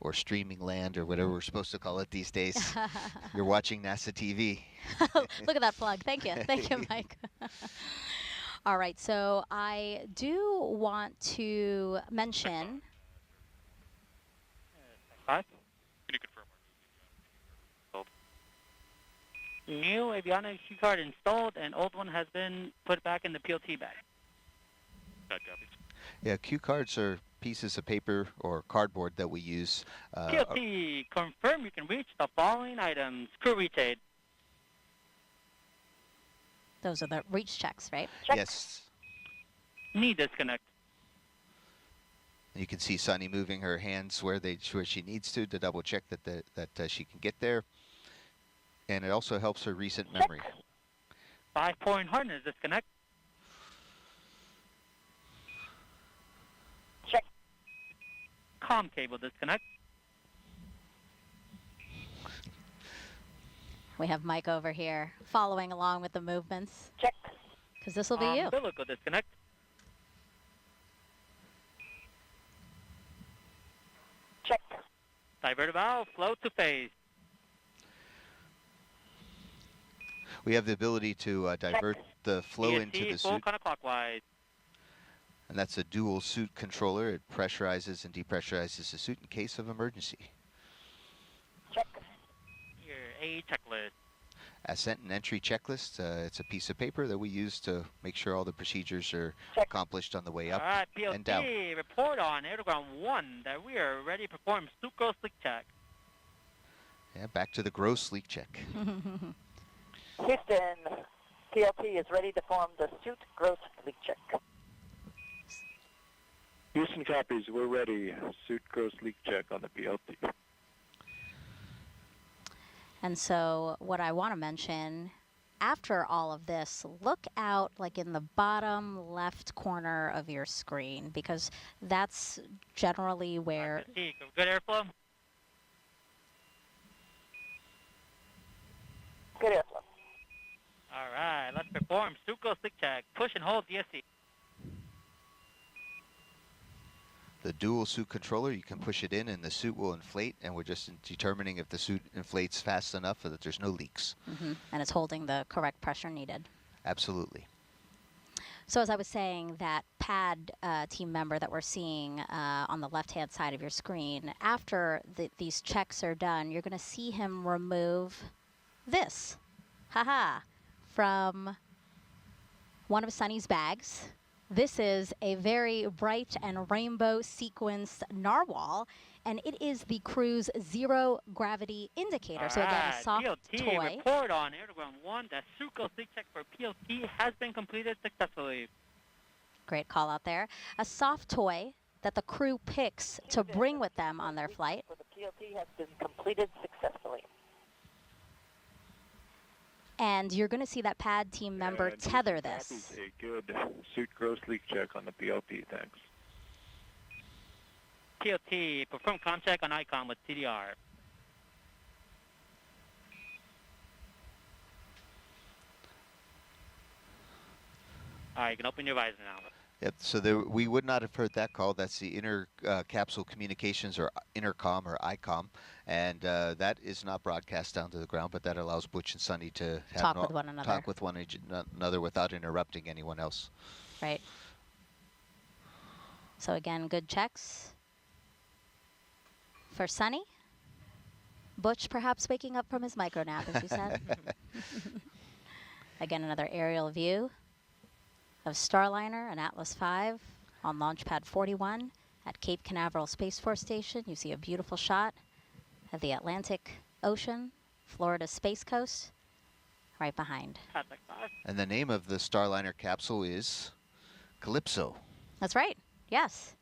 Or streaming land, or whatever we're supposed to call it these days. You're watching NASA TV. Look at that plug. Thank you. Thank you, Mike. All right, so I do want to mention. Can you confirm New avionics key card installed, and old one has been put back in the PLT bag. that copies? Yeah, cue cards are pieces of paper or cardboard that we use. PLT, confirm you can reach the following items. Crew reach aid. Those are the reach checks, right? Yes. Knee disconnect. You can see Sunny moving her hands where she needs to double check that she can get there. And it also helps her recent memory. 5-point harness disconnect. Check. Comm cable disconnect. We have Mike over here following along with the movements. Check. Because this will be you. Umbilical disconnect. Check. Divert valve, flow to phase. We have the ability to divert the flow into the full suit. counterclockwise. And that's a dual suit controller. It pressurizes and depressurizes the suit in case of emergency. Check. Your A checklist. Ascent and entry checklist. It's a piece of paper that we use to make sure all the procedures are accomplished on the way up All right, and down. PLT, report on Aeroground 1 that we are ready to perform sucrose leak check. Yeah, back to the gross leak check. Houston, PLT is ready to form the suit gross leak check. Houston copies. We're ready. Suit gross leak check on the PLT. And so what I want to mention, after all of this, look out like in the bottom left corner of your screen, because that's generally where... Good airflow? Good airflow. All right, let's perform sucrose leak check. Push and hold DSC. The dual suit controller, you can push it in and the suit will inflate, and we're just determining if the suit inflates fast enough so that there's no leaks. And it's holding the correct pressure needed. Absolutely. So as I was saying, that pad team member that we're seeing on the left-hand side of your screen, after these checks are done, you're going to see him remove this, from one of Sunny's bags. This is a very bright and rainbow sequenced narwhal, and it is the crew's zero gravity indicator. So again, a soft PLT, toy. report on Aeroground 1 that sucrose leak check for PLT has been completed successfully. Great call out there. A soft toy that the crew picks to bring with them on their flight. For the PLT has been completed successfully. And you're going to see that pad team member tether this. A good suit gross leak check on the PLT. Thanks. PLT, perform comm check on ICOM with CDR. All right, you can open your visor now. Yep, so we would not have heard that call. That's the inner capsule communications, or intercom, or ICOM, and that is not broadcast down to the ground, but that allows Butch and Sunny to Talk with one another. Talk with one another without interrupting anyone else. Right. So again, good checks for Sunny. Butch perhaps waking up from his micro nap, as you said. Again, another aerial view of Starliner and Atlas V on Launch Pad 41 at Cape Canaveral Space Force Station. You see a beautiful shot of the Atlantic Ocean, Florida Space Coast, right behind. And the name of the Starliner capsule is Calypso. That's right, yes.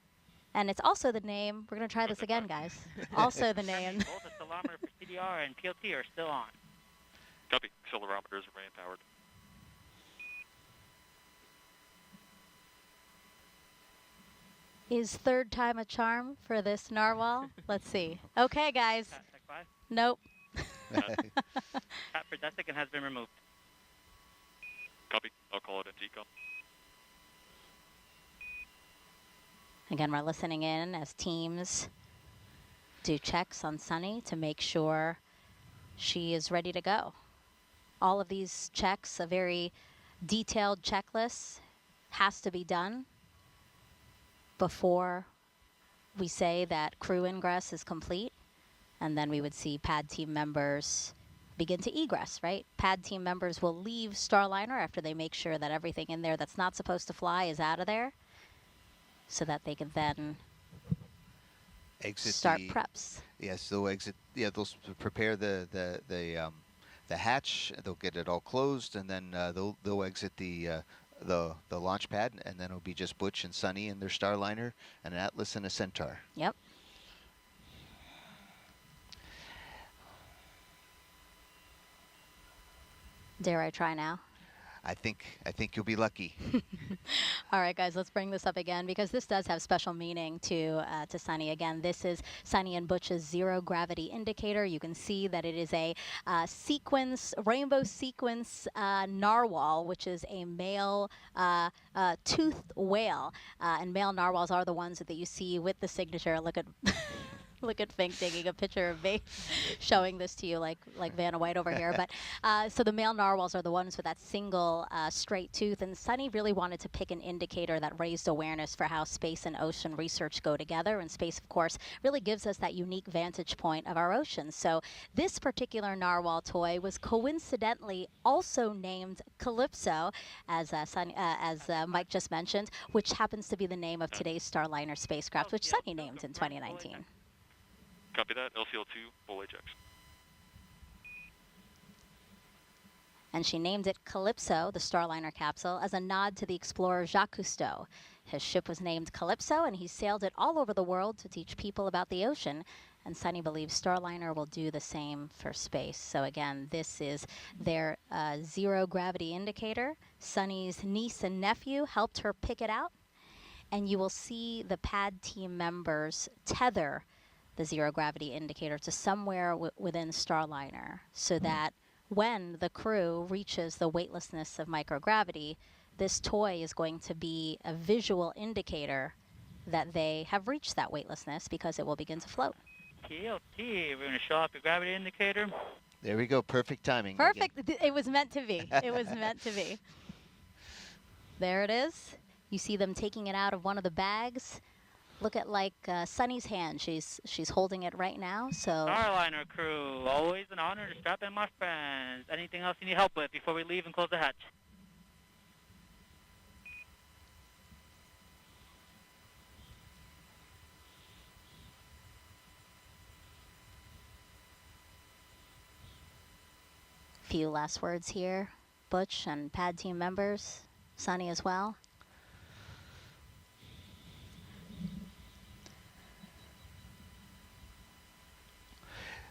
And it's also the name, we're going to try this again, guys. Also the name. Both the accelerometer for CDR and PLT are still on. Copy. Accelerometers remain powered. Is third time a charm for this narwhal? Let's see. Okay, guys. Contact 5. Nope. Pat for Jessica has been removed. Copy. I'll call it a decom. Again, we're listening in as teams do checks on Sunny to make sure she is ready to go. All of these checks, a very detailed checklist, has to be done before we say that crew ingress is complete, and then we would see pad team members begin to egress, right? Pad team members will leave Starliner after they make sure that everything in there that's not supposed to fly is out of there, so that they can then start preps. Yes, they'll exit. Yeah, they'll prepare the hatch. They'll get it all closed, and then they'll exit the launch pad, and then it'll be just Butch and Sunny and their Starliner, and an Atlas and a Centaur. Yep. Dare I try now? I think you'll be lucky. All right, guys, let's bring this up again because this does have special meaning to Sunny. Again, this is Sunny and Butch's zero gravity indicator. You can see that it is a rainbow sequence narwhal, which is a male toothed whale. And male narwhals are the ones that you see with the signature. Look at Look at Fink taking a picture of me, showing this to you like Vanna White over here. But so the male narwhals are the ones with that single straight tooth. And Sunny really wanted to pick an indicator that raised awareness for how space and ocean research go together. And space, of course, really gives us that unique vantage point of our oceans. So this particular narwhal toy was coincidentally also named Calypso, as Mike just mentioned, which happens to be the name of today's Starliner spacecraft, which Sunny named in 2019. Copy that. LCL2, full Ajax. And she named it Calypso, the Starliner capsule, as a nod to the explorer Jacques Cousteau. His ship was named Calypso, and he sailed it all over the world to teach people about the ocean. And Sunny believes Starliner will do the same for space. So again, this is their zero gravity indicator. Sunny's niece and nephew helped her pick it out. And you will see the pad team members tether the zero gravity indicator to somewhere within Starliner, so that when the crew reaches the weightlessness of microgravity, this toy is going to be a visual indicator that they have reached that weightlessness, because it will begin to float. TLT, we're going to show off your gravity indicator. There we go. Perfect timing. Perfect. It was meant to be. It was meant to be. There it is. You see them taking it out of one of the bags. Look at Sunny's hand. She's holding it right now. So Starliner crew, always an honor to strap in, my friends. Anything else you need help with before we leave and close the hatch? few last words here. Butch and pad team members, Sunny as well.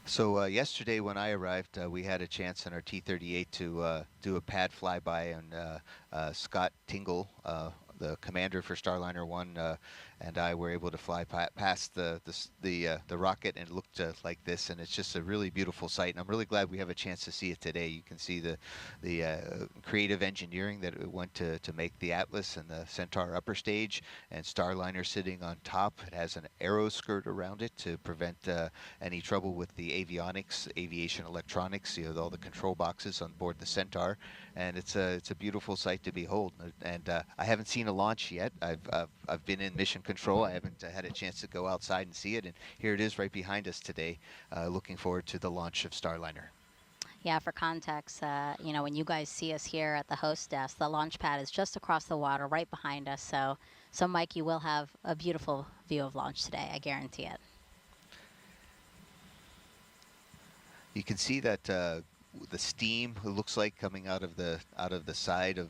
So yesterday when I arrived, we had a chance in our T-38 to do a pad flyby, and Scott Tingle, the commander for Starliner 1, and I were able to fly past the rocket, and it looked like this, and it's just a really beautiful sight. And I'm really glad we have a chance to see it today. You can see the creative engineering that it went to make the Atlas and the Centaur upper stage, and Starliner sitting on top. It has an aero skirt around it to prevent any trouble with the avionics, aviation electronics, all the control boxes on board the Centaur, and it's a beautiful sight to behold. And I haven't seen a launch yet. I've been in mission control. I haven't had a chance to go outside and see it, and here it is right behind us today. Looking forward to the launch of Starliner. Yeah, for context, when you guys see us here at the host desk, the launch pad is just across the water, right behind us. So Mike, you will have a beautiful view of launch today. I guarantee it. You can see that the steam, it looks like, coming out of the side of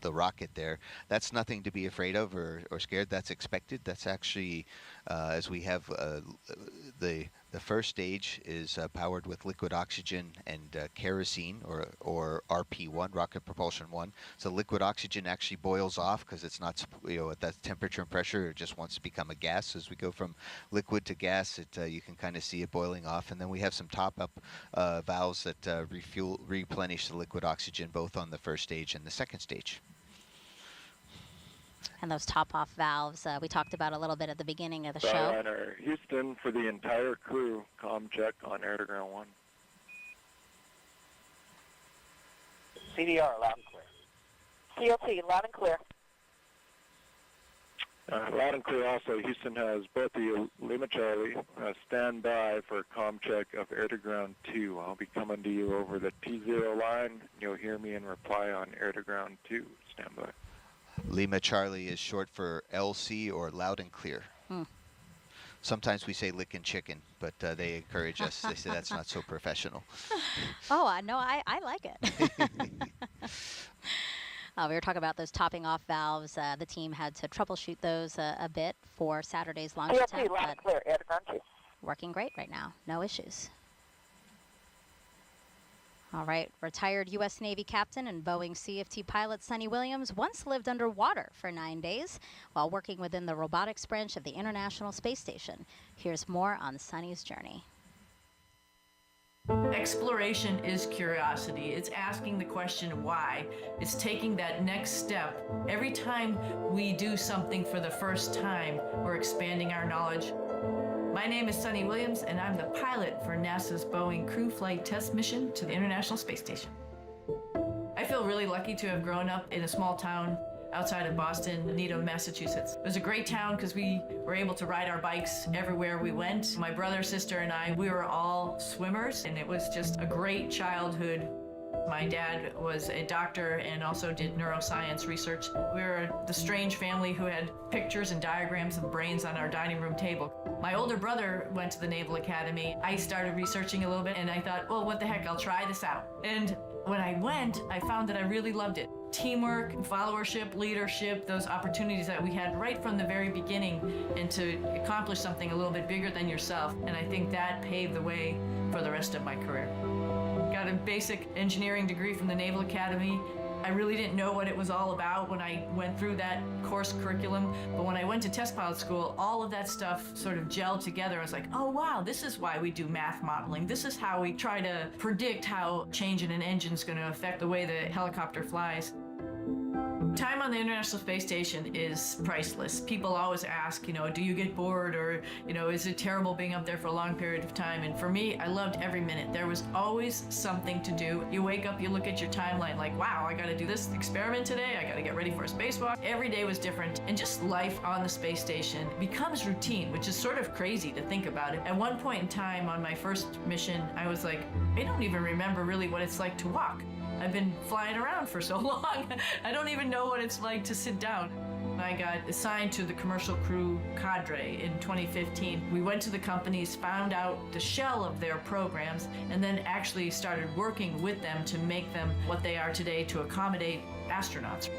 the rocket there. That's nothing to be afraid of or scared. That's expected. That's actually, as we have the The first stage is powered with liquid oxygen and kerosene, or RP1, rocket propulsion 1. So liquid oxygen actually boils off because it's not, at that temperature and pressure, it just wants to become a gas. As we go from liquid to gas, you can kind of see it boiling off. And then we have some top-up valves that replenish the liquid oxygen both on the first stage and the second stage. And those top-off valves, we talked about a little bit at the beginning of the show. Starliner, Houston, for the entire crew, comm check on air-to-ground 1. CDR, loud and clear. CLT, loud and clear. Loud and clear also. Houston has both of you, Lima Charlie, stand by for comm check of air-to-ground 2. I'll be coming to you over the T0 line. You'll hear me in reply on air-to-ground 2. Stand by. Lima Charlie is short for LC, or loud and clear. Sometimes we say lick and chicken, but they encourage us. They say that's not so professional. Oh, no, I like it. We were talking about those topping off valves. The team had to troubleshoot those a bit for Saturday's launch attempt, but working great right now. No issues. All right, retired U.S. Navy captain and Boeing CFT pilot Sunny Williams once lived underwater for 9 days while working within the robotics branch of the International Space Station. Here's more on Sunny's journey. Exploration is curiosity. It's asking the question why. It's taking that next step. Every time we do something for the first time, we're expanding our knowledge. My name is Sunny Williams, and I'm the pilot for NASA's Boeing CrewFlightTest mission to the International Space Station. I feel really lucky to have grown up in a small town outside of Boston, Needham, Massachusetts. It was a great town because we were able to ride our bikes everywhere we went. My brother, sister, and I, we were all swimmers, and it was just a great childhood. My dad was a doctor and also did neuroscience research. We were the strange family who had pictures and diagrams of brains on our dining room table. My older brother went to the Naval Academy. I started researching a little bit and I thought, well, what the heck, I'll try this out. And when I went, I found that I really loved it. Teamwork, followership, leadership, those opportunities that we had right from the very beginning, and to accomplish something a little bit bigger than yourself. And I think that paved the way for the rest of my career. Got a basic engineering degree from the Naval Academy. I really didn't know what it was all about when I went through that course curriculum, but when I went to test pilot school, all of that stuff sort of gelled together. I was like, oh wow, this is why we do math modeling. This is how we try to predict how change in an engine is going to affect the way the helicopter flies. Time on the International Space Station is priceless. People always ask, do you get bored, or, is it terrible being up there for a long period of time? And for me, I loved every minute. There was always something to do. You wake up, you look at your timeline like, wow, I got to do this experiment today. I got to get ready for a spacewalk. Every day was different. And just life on the space station becomes routine, which is sort of crazy to think about it. At one point in time on my first mission, I was like, I don't even remember really what it's like to walk. I've been flying around for so long, I don't even know what it's like to sit down. I got assigned to the commercial crew cadre in 2015. We went to the companies, found out the shell of their programs, and then actually started working with them to make them what they are today to accommodate astronauts.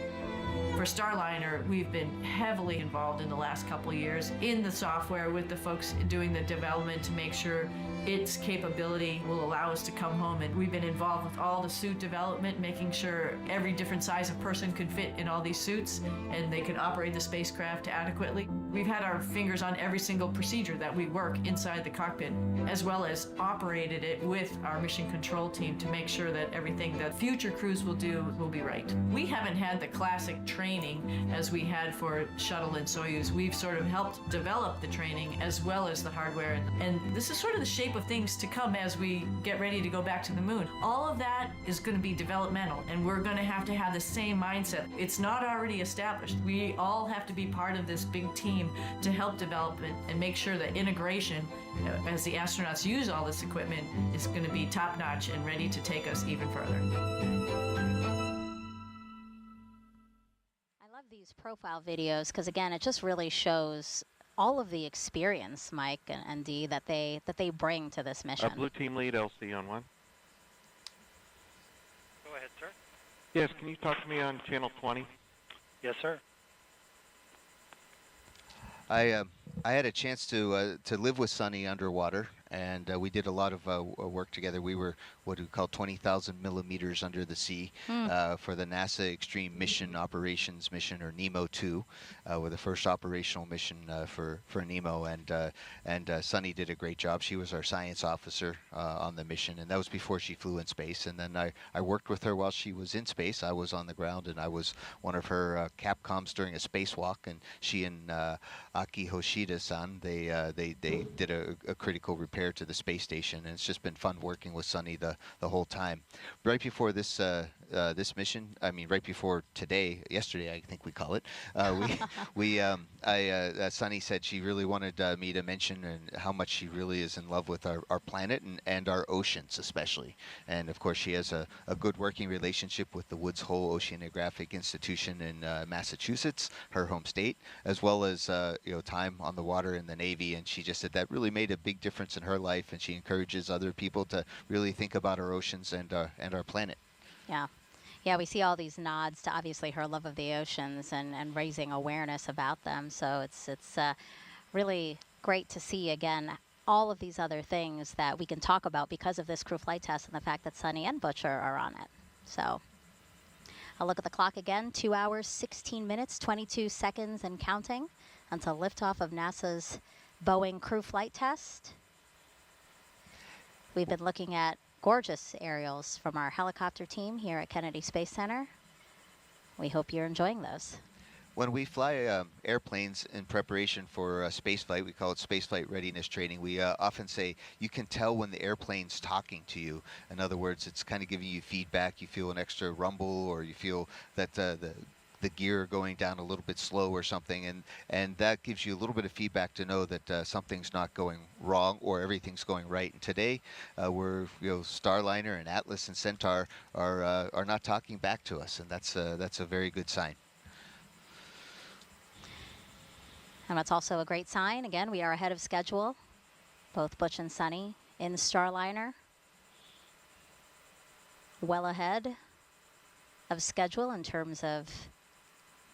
For Starliner, we've been heavily involved in the last couple of years in the software with the folks doing the development to make sure its capability will allow us to come home. And we've been involved with all the suit development, making sure every different size of person could fit in all these suits and they could operate the spacecraft adequately. We've had our fingers on every single procedure that we work inside the cockpit, as well as operated it with our mission control team to make sure that everything that future crews will do will be right. We haven't had the classic training as we had for Shuttle and Soyuz. We've sort of helped develop the training as well as the hardware. And this is sort of the shape of things to come as we get ready to go back to the moon. All of that is going to be developmental, and we're going to have the same mindset. It's not already established. We all have to be part of this big team to help develop it and make sure that integration, as the astronauts use all this equipment, is going to be top-notch and ready to take us even further. I love these profile videos because, again, it just really shows all of the experience, Mike and Dee, that they bring to this mission. Blue team lead, LC on 1. Go ahead, sir. Yes, can you talk to me on channel 20? Yes, sir. I had a chance to live with Sunny underwater, and we did a lot of work together. We were what we call 20,000 millimeters under the sea for the NASA Extreme Mission Operations Mission, or NEMO-2. We're the first operational mission for NEMO, and Sunny did a great job. She was our science officer on the mission, and that was before she flew in space. And then I worked with her while she was in space. I was on the ground, and I was one of her capcoms during a spacewalk, and she and Aki Hoshida-san, they did a critical repair to the space station, and it's just been fun working with Sunny the whole time. Right before this this mission, I mean, right before yesterday, I think we call it, Sunny said she really wanted me to mention how much she really is in love with our planet and our oceans especially. And of course, she has a good working relationship with the Woods Hole Oceanographic Institution in Massachusetts, her home state, as well as time on the water in the Navy. And she just said that really made a big difference in her life, and she encourages other people to really think about our oceans and our planet. Yeah. Yeah, we see all these nods to obviously her love of the oceans and raising awareness about them. So it's really great to see, again, all of these other things that we can talk about because of this crew flight test and the fact that Sunny and Butch are on it. So I'll look at the clock again, 2 hours, 16 minutes, 22 seconds and counting until liftoff of NASA's Boeing crew flight test. We've been looking at gorgeous aerials from our helicopter team here at Kennedy Space Center. We hope you're enjoying those. When we fly airplanes in preparation for spaceflight, we call it spaceflight readiness training. We often say you can tell when the airplane's talking to you. In other words, it's kind of giving you feedback. You feel an extra rumble, or you feel that the gear going down a little bit slow or something, and that gives you a little bit of feedback to know that something's not going wrong or everything's going right. And today, Starliner and Atlas and Centaur are not talking back to us, and that's a very good sign. And that's also a great sign. Again, we are ahead of schedule. Both Butch and Sunny in Starliner. Well ahead of schedule in terms of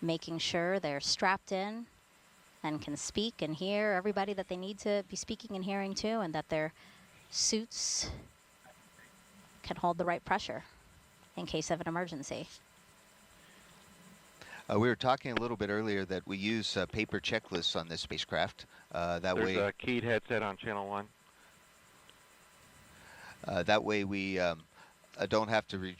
making sure they're strapped in and can speak and hear everybody that they need to be speaking and hearing to, and that their suits can hold the right pressure in case of an emergency. We were talking a little bit earlier that we use paper checklists on this spacecraft. There's a keyed headset on channel 1. That way we don't have to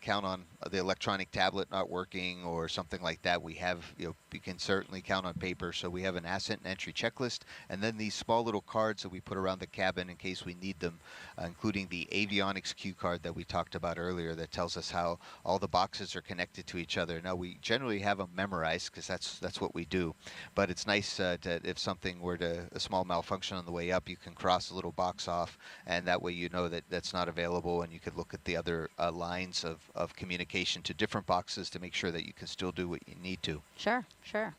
count on the electronic tablet not working or something like that. We have, we can certainly count on paper. So we have an ascent and entry checklist, and then these small little cards that we put around the cabin in case we need them, including the avionics cue card that we talked about earlier that tells us how all the boxes are connected to each other. Now, we generally have them memorized because that's what we do, but it's nice that if something were a small malfunction on the way up, you can cross a little box off, and that way you know that that's not available, and you could look at the other lines of communication to different boxes to make sure that you can still do what you need to. Sure, sure.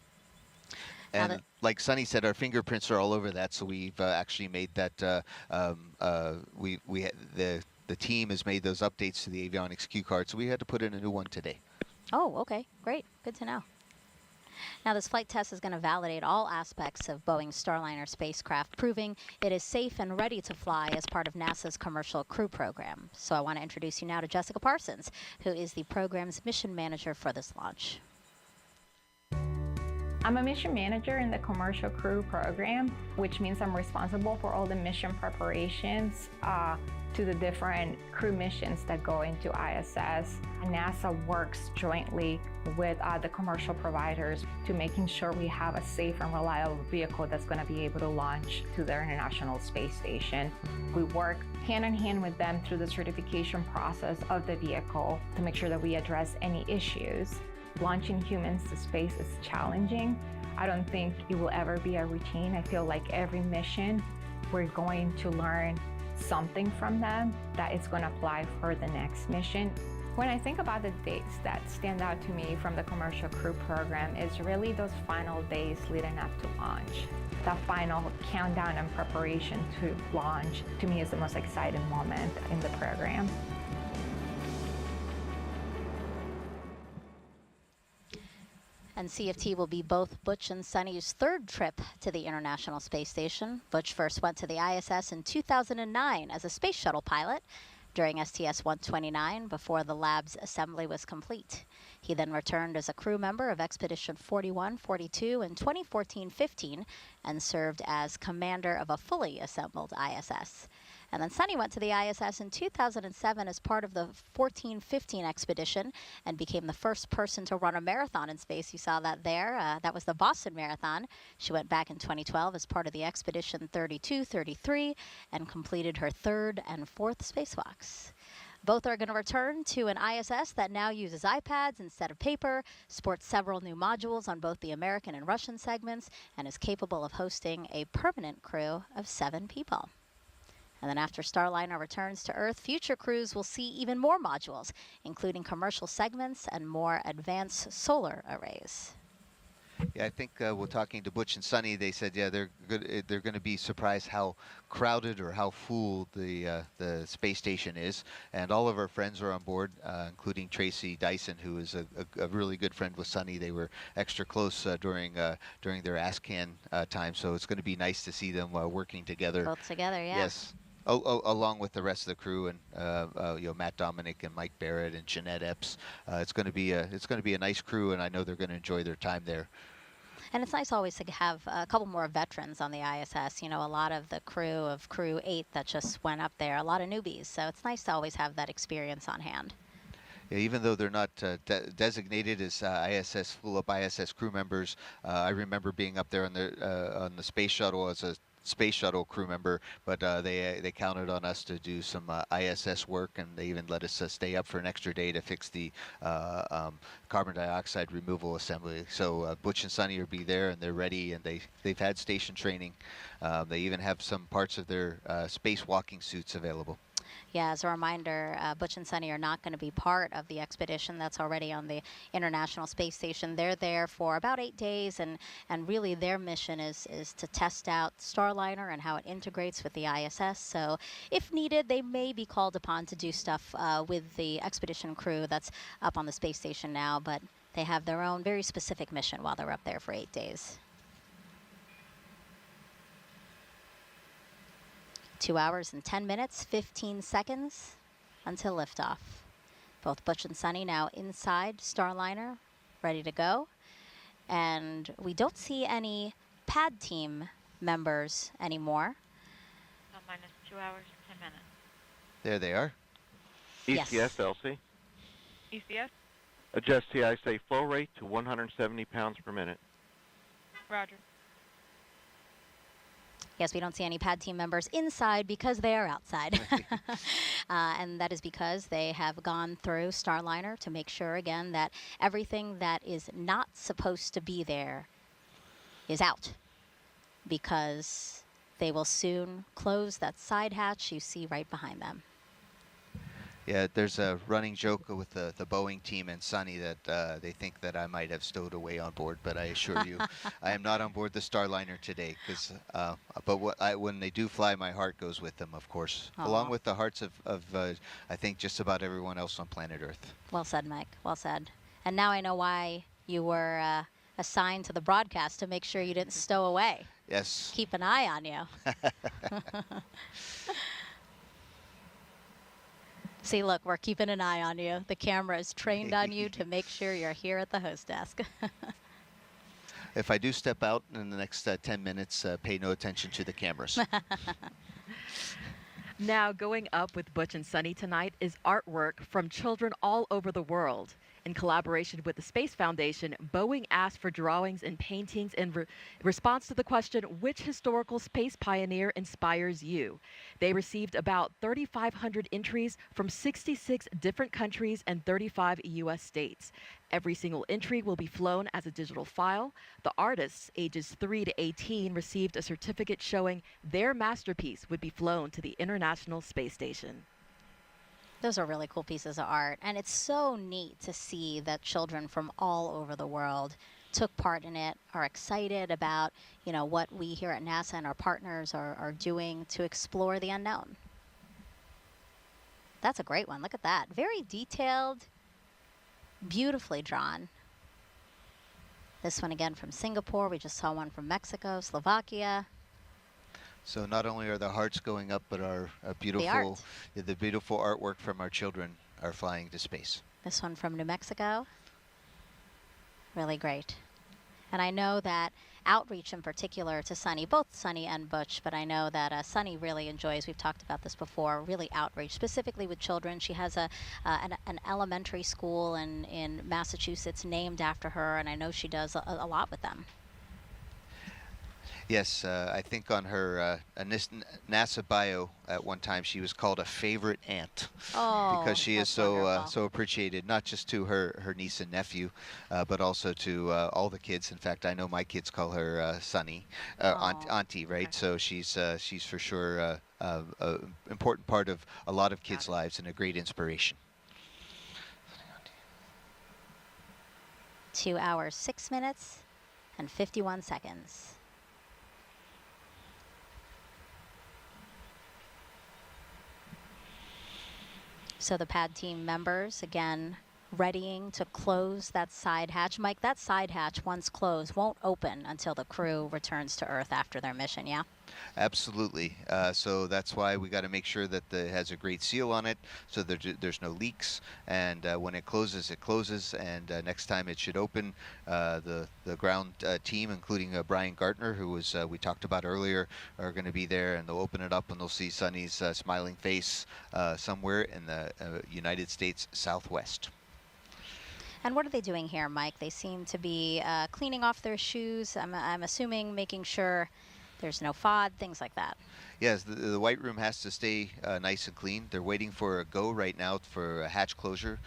And like Sunny said, our fingerprints are all over that, so we've actually made that. The team has made those updates to the avionics cue card, so we had to put in a new one today. Oh, okay, great, good to know. Now, this flight test is going to validate all aspects of Boeing's Starliner spacecraft, proving it is safe and ready to fly as part of NASA's Commercial Crew Program. So I want to introduce you now to Jessica Parsons, who is the program's mission manager for this launch. I'm a mission manager in the Commercial Crew Program, which means I'm responsible for all the mission preparations to the different crew missions that go into ISS. NASA works jointly with the commercial providers to making sure we have a safe and reliable vehicle that's going to be able to launch to the International Space Station. We work hand in hand with them through the certification process of the vehicle to make sure that we address any issues. Launching humans to space is challenging. I don't think it will ever be a routine. I feel like every mission, we're going to learn something from them that is going to apply for the next mission. When I think about the dates that stand out to me from the Commercial Crew Program, is really those final days leading up to launch. The final countdown and preparation to launch, to me, is the most exciting moment in the program. And And CFT will be both Butch and Sunny's third trip to the International Space Station. Butch first went to the ISS in 2009 as a space shuttle pilot during STS-129 before the lab's assembly was complete. He then returned as a crew member of Expedition 41-42 in 2014-15 and served as commander of a fully assembled ISS. And then Sunny went to the ISS in 2007 as part of the 14-15 expedition and became the first person to run a marathon in space. You saw that there. That was the Boston Marathon. She went back in 2012 as part of the Expedition 32-33 and completed her third and fourth spacewalks. Both are going to return to an ISS that now uses iPads instead of paper, sports several new modules on both the American and Russian segments, and is capable of hosting a permanent crew of 7 people. And then after Starliner returns to Earth, future crews will see even more modules, including commercial segments and more advanced solar arrays. Yeah, I think we're talking to Butch and Sunny. They said, yeah, they're going to be surprised how crowded or how full the space station is. And all of our friends are on board, including Tracy Dyson, who is a really good friend with Sunny. They were extra close during their ASCAN time, so it's going to be nice to see them working together. Both together, yeah. Yes. Along with the rest of the crew and Matt Dominic and Mike Barrett and Jeanette Epps, it's going to be a nice crew, and I know they're going to enjoy their time there. And it's nice always to have a couple more veterans on the ISS. You know, a lot of the crew of Crew 8 that just went up there, a lot of newbies. So it's nice to always have that experience on hand. Yeah, even though they're not designated as full-up ISS crew members, I remember being up there on the space shuttle as a space shuttle crew member, but they counted on us to do some ISS work, and they even let us stay up for an extra day to fix the carbon dioxide removal assembly. So Butch and Sunny will be there, and they're ready, and they've had station training. They even have some parts of their spacewalking suits available. Yeah, as a reminder, Butch and Sunny are not going to be part of the expedition that's already on the International Space Station. They're there for about 8 days, and really their mission is to test out Starliner and how it integrates with the ISS. So if needed, they may be called upon to do stuff with the expedition crew that's up on the space station now, but they have their own very specific mission while they're up there for 8 days. 2 hours and 10 minutes, 15 seconds until liftoff. Both Butch and Sunny now inside Starliner, ready to go. And we don't see any pad team members anymore. Minus 2 hours, 10 minutes. There they are. ECS, Yes. Elsie. ECS? Adjust TISA flow rate to 170 pounds per minute. Roger. Yes, we don't see any pad team members inside because they are outside. And that is because they have gone through Starliner to make sure, again, that everything that is not supposed to be there is out, because they will soon close that side hatch you see right behind them. Yeah, there's a running joke with the Boeing team and Sunny that they think that I might have stowed away on board, but I assure you, I am not on board the Starliner today. But when they do fly, my heart goes with them, of course, along with the hearts of I think just about everyone else on planet Earth. Well said, Mike. Well said. And now I know why you were assigned to the broadcast, to make sure you didn't stow away. Yes. Keep an eye on you. See, look, we're keeping an eye on you. The camera is trained on you to make sure you're here at the host desk. If I do step out in the next 10 minutes, pay no attention to the cameras. Now, going up with Butch and Sunny tonight is artwork from children all over the world. In collaboration with the Space Foundation, Boeing asked for drawings and paintings in response to the question, which historical space pioneer inspires you? They received about 3,500 entries from 66 different countries and 35 U.S. states. Every single entry will be flown as a digital file. The artists, ages 3 to 18, received a certificate showing their masterpiece would be flown to the International Space Station. Those are really cool pieces of art, and it's so neat to see that children from all over the world took part in it, are excited about, you know, what we here at NASA and our partners are doing to explore the unknown. That's a great one. Look at that. Very detailed, beautifully drawn. This one again from Singapore. We just saw one from Mexico, Slovakia. So not only are the hearts going up, but our The beautiful, art. the beautiful artwork from our children are flying to space. This one from New Mexico. Really great. And I know that outreach in particular to Sunny, both Sunny and Butch, but I know that Sunny really enjoys, we've talked about this before, really outreach, specifically with children. She has an elementary school in Massachusetts named after her, and I know she does a lot with them. Yes, I think on her NASA bio at one time she was called a favorite aunt because she is so so appreciated, not just to her niece and nephew, but also to all the kids. In fact, I know my kids call her Sunny, auntie, right? So she's for sure an important part of a lot of kids' lives and a great inspiration. 2 hours, 6 minutes, and 51 seconds. So the pad team members, again, readying to close that side hatch. Mike, that side hatch, once closed, won't open until the crew returns to Earth after their mission, yeah? Absolutely. So that's why we got to make sure that it has a great seal on it, so there's no leaks. And when it closes, it closes. And next time it should open, the ground team, including Brian Gartner, who was we talked about earlier, are going to be there, and they'll open it up, and they'll see Sunny's smiling face somewhere in the United States Southwest. And what are they doing here, Mike? They seem to be cleaning off their shoes. I'm assuming making sure there's no FOD, things like that. Yes, the white room has to stay nice and clean. They're waiting for a go right now for a hatch closure,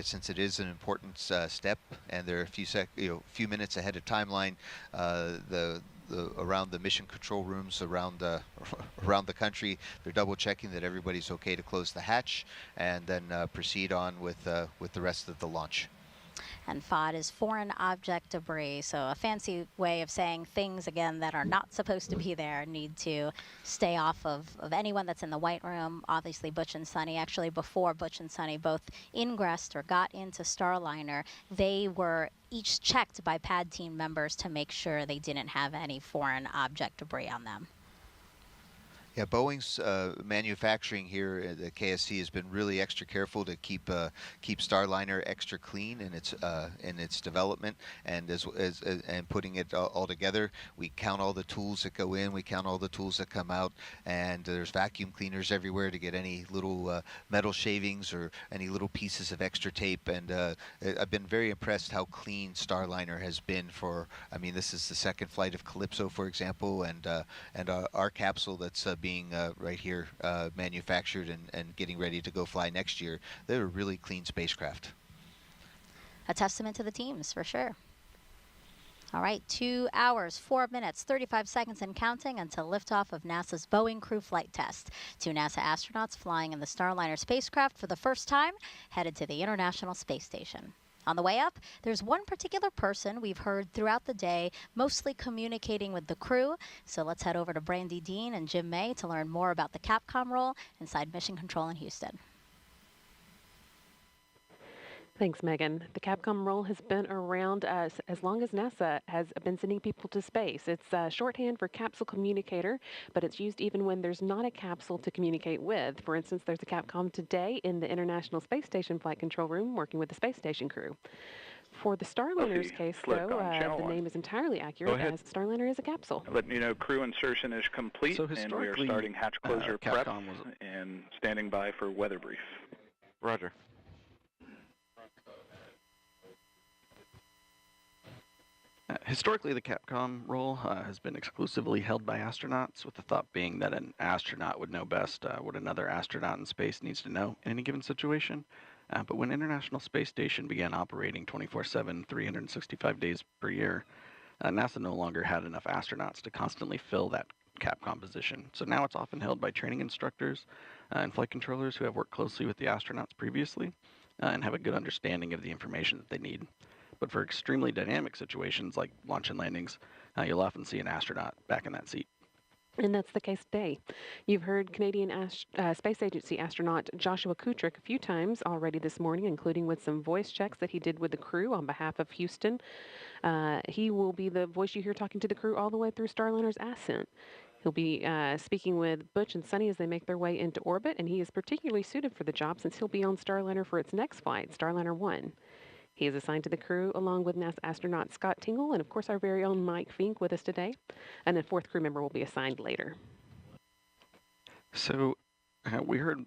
since it is an important step, and they're a few minutes ahead of timeline. Around the mission control rooms around the country, they're double checking that everybody's okay to close the hatch, and then proceed on with the rest of the launch. And FOD is foreign object debris, so a fancy way of saying things, again, that are not supposed to be there need to stay off of anyone that's in the white room. Obviously, Butch and Sunny, actually before Butch and Sunny both ingressed or got into Starliner, they were each checked by pad team members to make sure they didn't have any foreign object debris on them. Yeah, Boeing's manufacturing here at the KSC has been really extra careful to keep Starliner extra clean in its development, and and putting it all together. We count all the tools that go in, we count all the tools that come out, and there's vacuum cleaners everywhere to get any little metal shavings or any little pieces of extra tape. And I've been very impressed how clean Starliner has been for. I mean, this is the second flight of Calypso, for example, and our capsule that's being right here manufactured and getting ready to go fly next year. They're a really clean spacecraft. A testament to the teams, for sure. All right, 2 hours, 4 minutes, 35 seconds and counting until liftoff of NASA's Boeing crew flight test. 2 NASA astronauts flying in the Starliner spacecraft for the first time, headed to the International Space Station. On the way up, there's one particular person we've heard throughout the day, mostly communicating with the crew. So let's head over to Brandy Dean and Jim May to learn more about the Capcom role inside Mission Control in Houston. Thanks, Megan. The Capcom role has been around as long as NASA has been sending people to space. It's shorthand for capsule communicator, but it's used even when there's not a capsule to communicate with. For instance, there's a Capcom today in the International Space Station Flight Control Room working with the space station crew. For the Starliner's case, though, the name is entirely accurate, as Starliner is a capsule. Letting you know crew insertion is complete, and we are starting hatch closure prep and standing by for weather brief. Roger. Historically, the Capcom role has been exclusively held by astronauts, with the thought being that an astronaut would know best what another astronaut in space needs to know in any given situation. But when International Space Station began operating 24/7, 365 days per year, NASA no longer had enough astronauts to constantly fill that Capcom position. So now it's often held by training instructors and flight controllers who have worked closely with the astronauts previously and have a good understanding of the information that they need. But for extremely dynamic situations like launch and landings, you'll often see an astronaut back in that seat. And that's the case today. You've heard Canadian Space Agency astronaut Joshua Kutrick a few times already this morning, including with some voice checks that he did with the crew on behalf of Houston. He will be the voice you hear talking to the crew all the way through Starliner's ascent. He'll be speaking with Butch and Sunny as they make their way into orbit, and he is particularly suited for the job since he'll be on Starliner for its next flight, Starliner 1. He is assigned to the crew along with NASA astronaut Scott Tingle and, of course, our very own Mike Fink with us today. And a fourth crew member will be assigned later. So we heard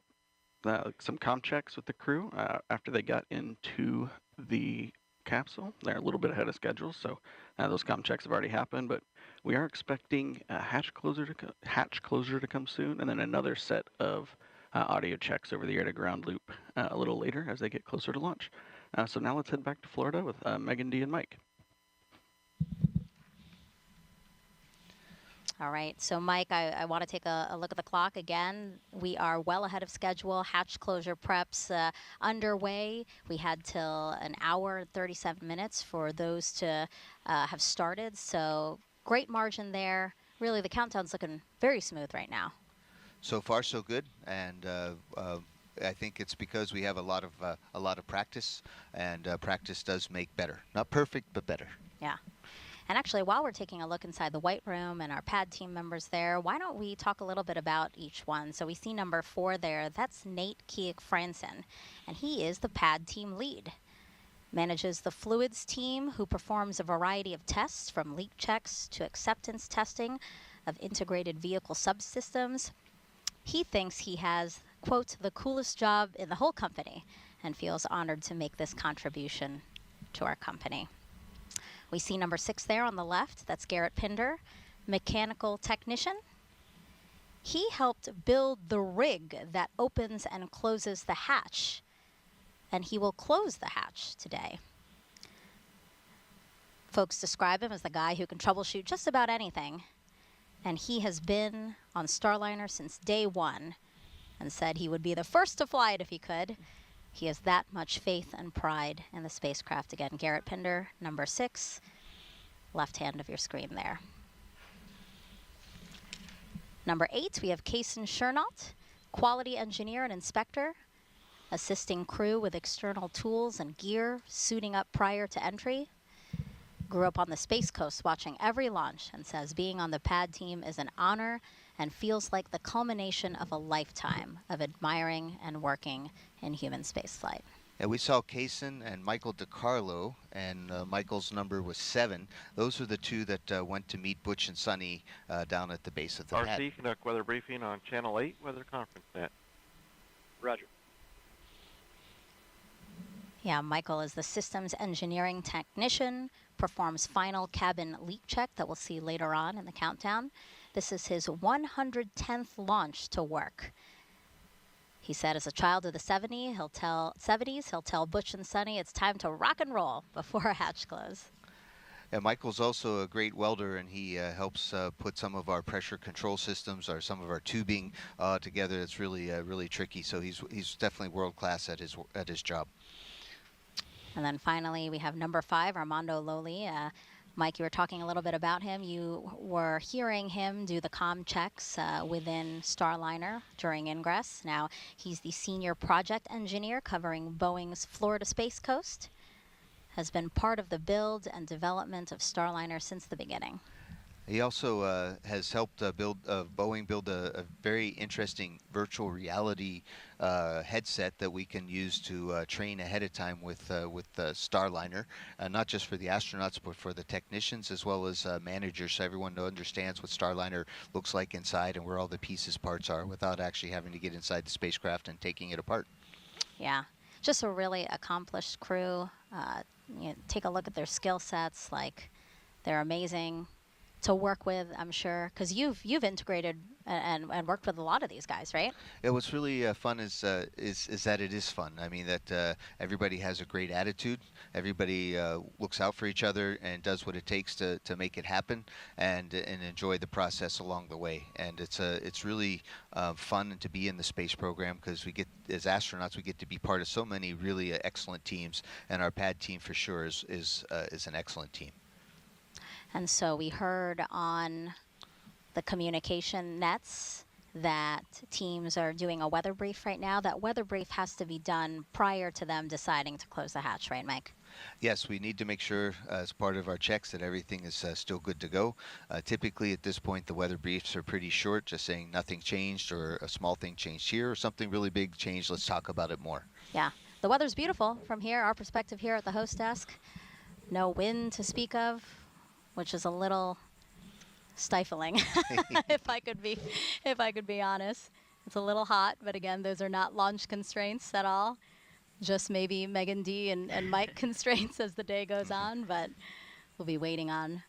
some comm checks with the crew after they got into the capsule. They're a little bit ahead of schedule, so those comm checks have already happened, but we are expecting a hatch closure to come soon, and then another set of audio checks over the air-to-ground loop a little later as they get closer to launch. So now let's head back to Florida with Megan, Dee, and Mike. All right, so Mike, I want to take a look at the clock again. We are well ahead of schedule. Hatch closure preps underway. We had till an hour and 37 minutes for those to have started. So great margin there. Really, the countdown's looking very smooth right now. So far, so good, and I think it's because we have a lot of practice, and practice does make better. Not perfect, but better. Yeah. And actually, while we're taking a look inside the White Room and our pad team members there, why don't we talk a little bit about each one? So we see number 4 there. That's Nate Keek-Franson, and he is the pad team lead. Manages the fluids team, who performs a variety of tests from leak checks to acceptance testing of integrated vehicle subsystems. He thinks he has, quote, the coolest job in the whole company, and feels honored to make this contribution to our company. We see number 6 there on the left. That's Garrett Pinder, mechanical technician. He helped build the rig that opens and closes the hatch, and he will close the hatch today. Folks describe him as the guy who can troubleshoot just about anything, and he has been on Starliner since day 1 and said he would be the first to fly it if he could. He has that much faith and pride in the spacecraft. Again, Garrett Pinder, number 6, left hand of your screen there. Number 8, we have Kaysen Chernault, quality engineer and inspector, assisting crew with external tools and gear, suiting up prior to entry. Grew up on the Space Coast watching every launch and says being on the pad team is an honor and feels like the culmination of a lifetime of admiring and working in human spaceflight. And we saw Kaysen and Michael DiCarlo, and Michael's number was 7. Those are the two that went to meet Butch and Sunny down at the base of the pad. RC, conduct weather briefing on Channel 8 Weather Conference Net. Roger. Yeah, Michael is the systems engineering technician, performs final cabin leak check that we'll see later on in the countdown. This is his 110th launch to work. He said as a child of the 70s, he'll tell Butch and Sunny it's time to rock and roll before a hatch close. And Michael's also a great welder, and he helps put some of our pressure control systems or some of our tubing together. It's really tricky. So he's definitely world class at his job. And then finally, we have number 5, Armando Loli. Mike, you were talking a little bit about him. You were hearing him do the comm checks within Starliner during ingress. Now, he's the senior project engineer covering Boeing's Florida Space Coast. Has been part of the build and development of Starliner since the beginning. He also has helped Boeing build a very interesting virtual reality headset that we can use to train ahead of time with Starliner, not just for the astronauts, but for the technicians as well as managers, so everyone understands what Starliner looks like inside and where all the parts are without actually having to get inside the spacecraft and taking it apart. Yeah, just a really accomplished crew. Take a look at their skill sets. Like, they're amazing to work with, I'm sure, because you've integrated and worked with a lot of these guys, right? Yeah, what's really fun is that it is fun. I mean, that everybody has a great attitude. Everybody looks out for each other and does what it takes to make it happen, and enjoy the process along the way. And it's really fun to be in the space program because we get, as astronauts, we get to be part of so many really excellent teams, and our pad team for sure is an excellent team. And so we heard on the communication nets that teams are doing a weather brief right now. That weather brief has to be done prior to them deciding to close the hatch, right, Mike? Yes, we need to make sure as part of our checks that everything is still good to go. Typically at this point the weather briefs are pretty short, just saying nothing changed or a small thing changed here or something really big changed. Let's talk about it more. Yeah, the weather's beautiful from here, our perspective here at the host desk. No wind to speak of, which is a little stifling if I could be honest. It's a little hot, but again, those are not launch constraints at all. Just maybe Megan D and Mike constraints as the day goes on, but we'll be waiting on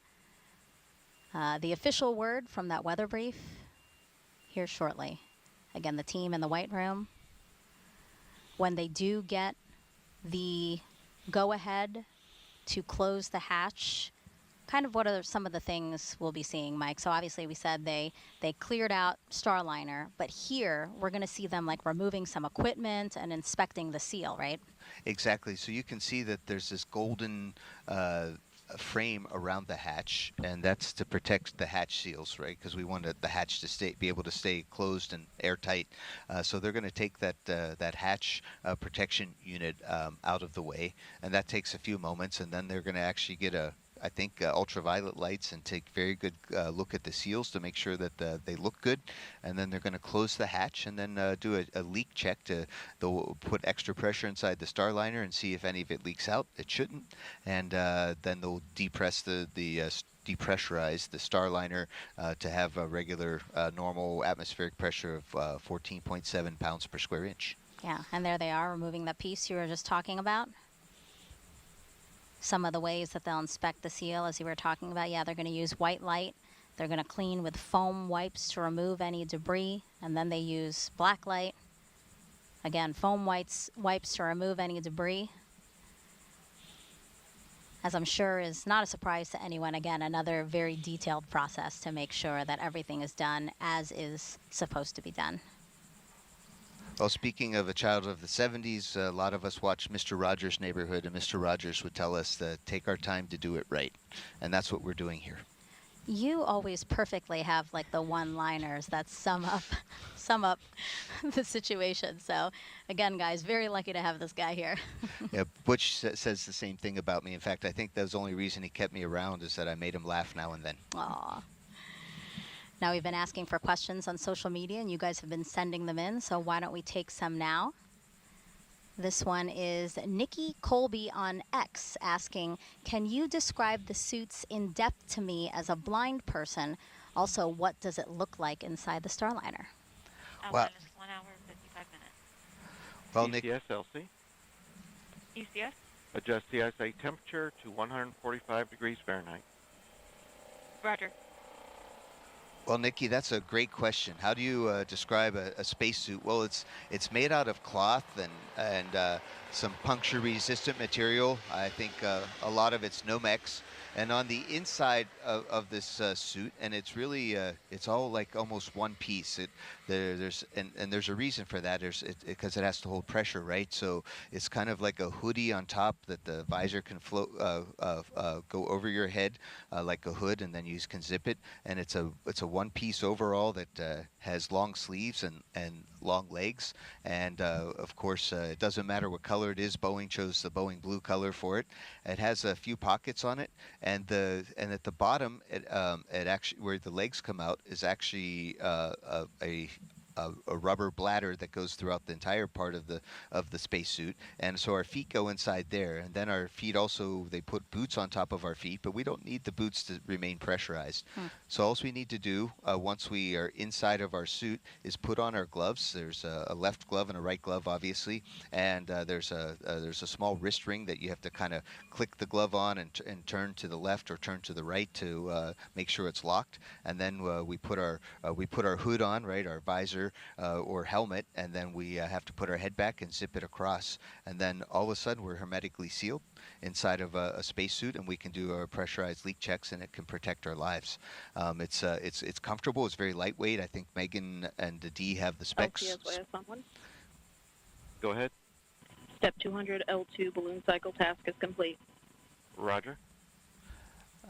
the official word from that weather brief here shortly. Again, the team in the white room, when they do get the go-ahead to close the hatch, kind of what are some of the things we'll be seeing, Mike? So obviously we said they cleared out Starliner, but here we're going to see them like removing some equipment and inspecting the seal, right? Exactly. So you can see that there's this golden frame around the hatch, and that's to protect the hatch seals, right? Because we want the hatch to be able to stay closed and airtight. So they're going to take that hatch protection unit out of the way, and that takes a few moments, and then they're going to actually get I think ultraviolet lights and take very good look at the seals to make sure that they look good, and then they're going to close the hatch and then do a leak check. They'll put extra pressure inside the Starliner and see if any of it leaks out. It shouldn't, and then they'll depress depressurize the Starliner to have a regular normal atmospheric pressure of 14.7 pounds per square inch. Yeah, and there they are removing that piece you were just talking about. Some of the ways that they'll inspect the seal, as you were talking about, yeah, they're going to use white light. They're going to clean with foam wipes to remove any debris, and then they use black light. Again, foam wipes to remove any debris. As I'm sure is not a surprise to anyone, again, another very detailed process to make sure that everything is done as is supposed to be done. Well, speaking of a child of the 70s, a lot of us watched Mr. Rogers' Neighborhood, and Mr. Rogers would tell us to take our time to do it right. And that's what we're doing here. You always perfectly have like the one-liners that sum up the situation. So again, guys, very lucky to have this guy here. Yeah, Butch says the same thing about me. In fact, I think that was the only reason he kept me around is that I made him laugh now and then. Aw. Now, we've been asking for questions on social media, and you guys have been sending them in, so why don't we take some now? This one is Nikki Colby on X asking, can you describe the suits in depth to me as a blind person? Also, what does it look like inside the Starliner? Well, minus 1 hour, 55 minutes. Well, Nick. ECS, LC. ECS? Adjust the ISA temperature to 145 degrees Fahrenheit. Roger. Well, Nikki, that's a great question. How do you describe a spacesuit? Well, it's made out of cloth and some puncture-resistant material. I think a lot of it's Nomex. And on the inside of this suit, and it's really it's all like almost one piece. There's a reason for that. Because it has to hold pressure, right? So it's kind of like a hoodie on top that the visor can float go over your head like a hood, and then you can zip it. And it's a one-piece overall that has long sleeves and long legs. And of course, it doesn't matter what color it is. Boeing chose the Boeing blue color for it. It has a few pockets on it. And at the bottom, it actually where the legs come out is actually a rubber bladder that goes throughout the entire part of the spacesuit, and so our feet go inside there, and then our feet also, they put boots on top of our feet, but we don't need the boots to remain pressurized. So all we need to do once we are inside of our suit is put on our gloves. There's a left glove and a right glove, obviously, and there's a small wrist ring that you have to kind of click the glove on and turn to the left or turn to the right to make sure it's locked, and then we put our hood on, right, our visor or helmet, and then we have to put our head back and zip it across, and then all of a sudden we're hermetically sealed inside of a spacesuit, and we can do our pressurized leak checks, and it can protect our lives. It's comfortable. It's very lightweight. I think Megan and Dee have the specs. LTS someone. Go ahead. Step 200 L2 balloon cycle task is complete. Roger.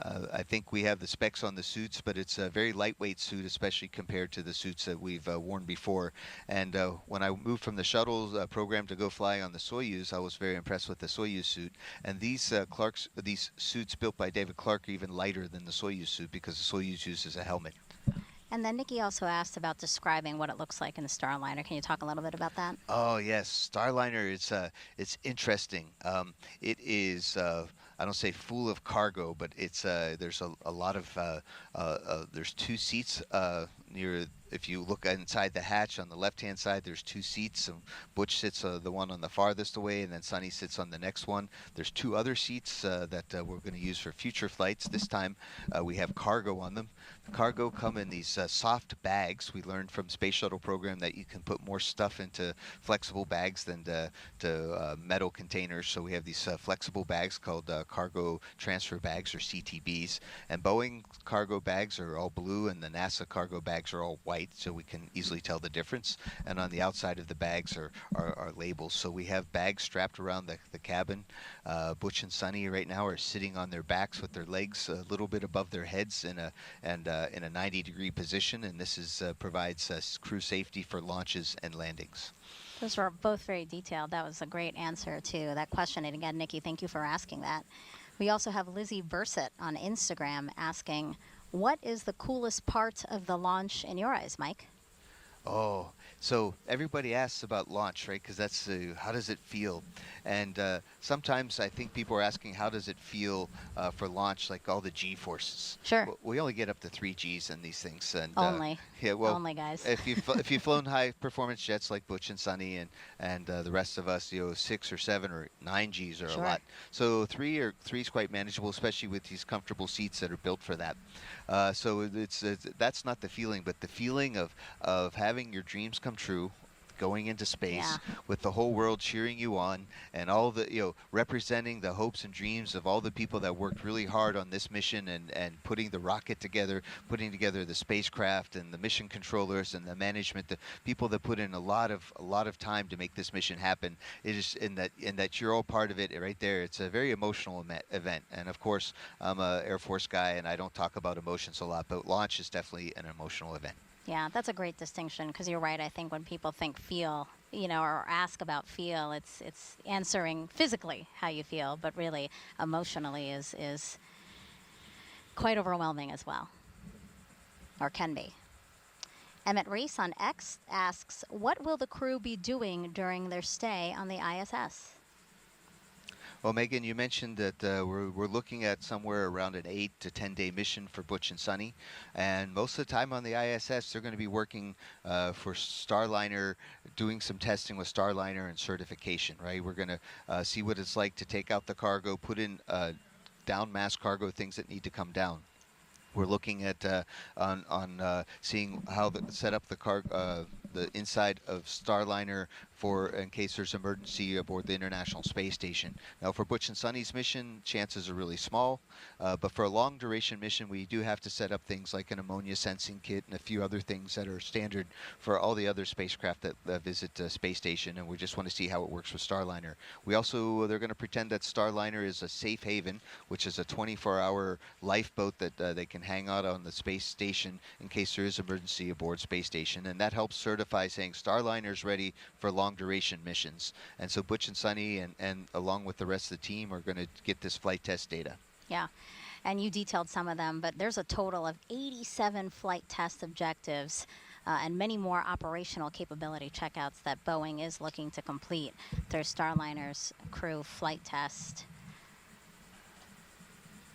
I think we have the specs on the suits, but it's a very lightweight suit, especially compared to the suits that we've worn before. And when I moved from the shuttle program to go fly on the Soyuz, I was very impressed with the Soyuz suit. And these these suits built by David Clark are even lighter than the Soyuz suit because the Soyuz uses a helmet. And then Nikki also asked about describing what it looks like in the Starliner. Can you talk a little bit about that? Oh yes, Starliner. It's interesting. It is. I don't say full of cargo, but it's there's a lot of there's two seats near. If you look inside the hatch on the left-hand side, there's two seats. Butch sits the one on the farthest away, and then Sunny sits on the next one. There's two other seats that we're going to use for future flights. This time we have cargo on them. The cargo come in these soft bags. We learned from Space Shuttle program that you can put more stuff into flexible bags than to metal containers. So we have these flexible bags called cargo transfer bags, or CTBs. And Boeing cargo bags are all blue, and the NASA cargo bags are all white, so we can easily tell the difference. And on the outside of the bags are labels. So we have bags strapped around the cabin. Butch and Sunny right now are sitting on their backs with their legs a little bit above their heads in a 90-degree position, and this provides crew safety for launches and landings. Those were both very detailed. That was a great answer to that question. And again, Nikki, thank you for asking that. We also have Lizzie Bursett on Instagram asking, what is the coolest part of the launch in your eyes, Mike? Oh, so everybody asks about launch, right? Because that's how does it feel? And sometimes I think people are asking how does it feel for launch, like all the G forces. Sure. We only get up to 3 Gs in these things, and only. Yeah, well, only guys. if you've flown high performance jets like Butch and Sunny and the rest of us, 6 or 7 or 9 Gs are Sure. a lot. So 3 is quite manageable, especially with these comfortable seats that are built for that. So that's not the feeling, but the feeling of having your dreams come true, going into space with the whole world cheering you on, and all the representing the hopes and dreams of all the people that worked really hard on this mission and putting the rocket together, putting together the spacecraft and the mission controllers and the management, the people that put in a lot of time to make this mission happen. It is in that you're all part of it right there. It's a very emotional event, and of course I'm an Air Force guy and I don't talk about emotions a lot, but launch is definitely an emotional event. Yeah, that's a great distinction, because you're right. I think when people think feel, or ask about feel, it's answering physically how you feel, but really emotionally is quite overwhelming as well, or can be. Emmett Reese on X asks, what will the crew be doing during their stay on the ISS? Well, Megan, you mentioned that we're looking at somewhere around an 8 to 10-day mission for Butch and Sunny, and most of the time on the ISS, they're going to be working for Starliner, doing some testing with Starliner and certification. Right? We're going to see what it's like to take out the cargo, put in down mass cargo, things that need to come down. We're looking at seeing how set up the inside of Starliner for in case there's emergency aboard the International Space Station. Now, for Butch and Sunny's mission, chances are really small, but for a long duration mission, we do have to set up things like an ammonia sensing kit and a few other things that are standard for all the other spacecraft that visit the space station, and we just want to see how it works with Starliner. They're going to pretend that Starliner is a safe haven, which is a 24-hour lifeboat that they can hang out on the space station in case there is emergency aboard space station, and that helps certify saying Starliner's ready for long duration missions. And so Butch and Sunny and along with the rest of the team are going to get this flight test data. Yeah, and you detailed some of them, but there's a total of 87 flight test objectives and many more operational capability checkouts that Boeing is looking to complete through Starliner's crew flight test.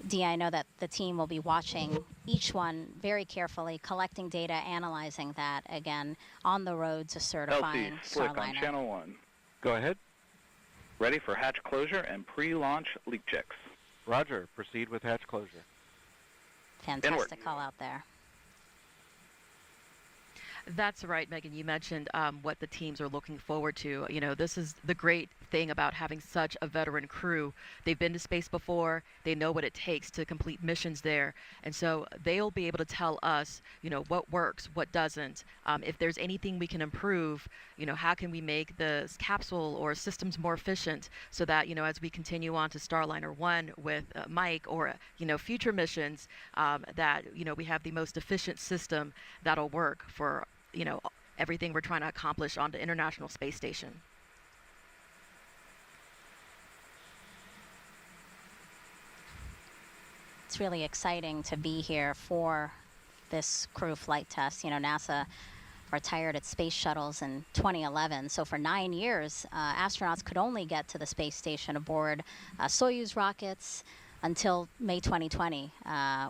Dee, I know that the team will be watching each one very carefully, collecting data, analyzing that, again, on the road to certifying LC, Slick on Starliner. channel 1. Go ahead. Ready for hatch closure and pre-launch leak checks. Roger. Proceed with hatch closure. Fantastic call out there. That's right, Megan. You mentioned what the teams are looking forward to. This is the great thing about having such a veteran crew. They've been to space before. They know what it takes to complete missions there. And so they'll be able to tell us, what works, what doesn't. If there's anything we can improve, how can we make the capsule or systems more efficient so that, as we continue on to Starliner 1 with Mike or, future missions, that, we have the most efficient system that'll work for, everything we're trying to accomplish on the International Space Station. It's really exciting to be here for this crew flight test. NASA retired its space shuttles in 2011. So for 9 years, astronauts could only get to the space station aboard Soyuz rockets until May 2020,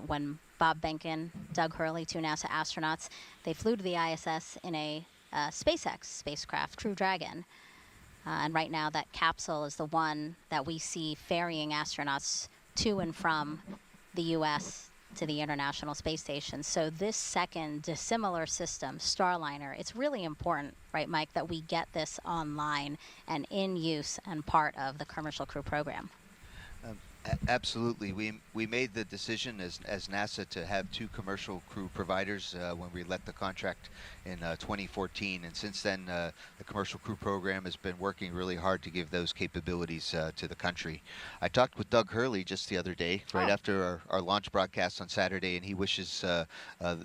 when Bob Behnken, Doug Hurley, two NASA astronauts, they flew to the ISS in a SpaceX spacecraft, Crew Dragon. And right now that capsule is the one that we see ferrying astronauts to and from the U.S. to the International Space Station. So this second dissimilar system, Starliner, it's really important, right, Mike, that we get this online and in use and part of the Commercial Crew program. Absolutely. We made the decision as NASA to have two commercial crew providers when we let the contract in 2014, and since then the commercial crew program has been working really hard to give those capabilities to the country. I talked with Doug Hurley just the other day, right after our launch broadcast on Saturday, and he wishes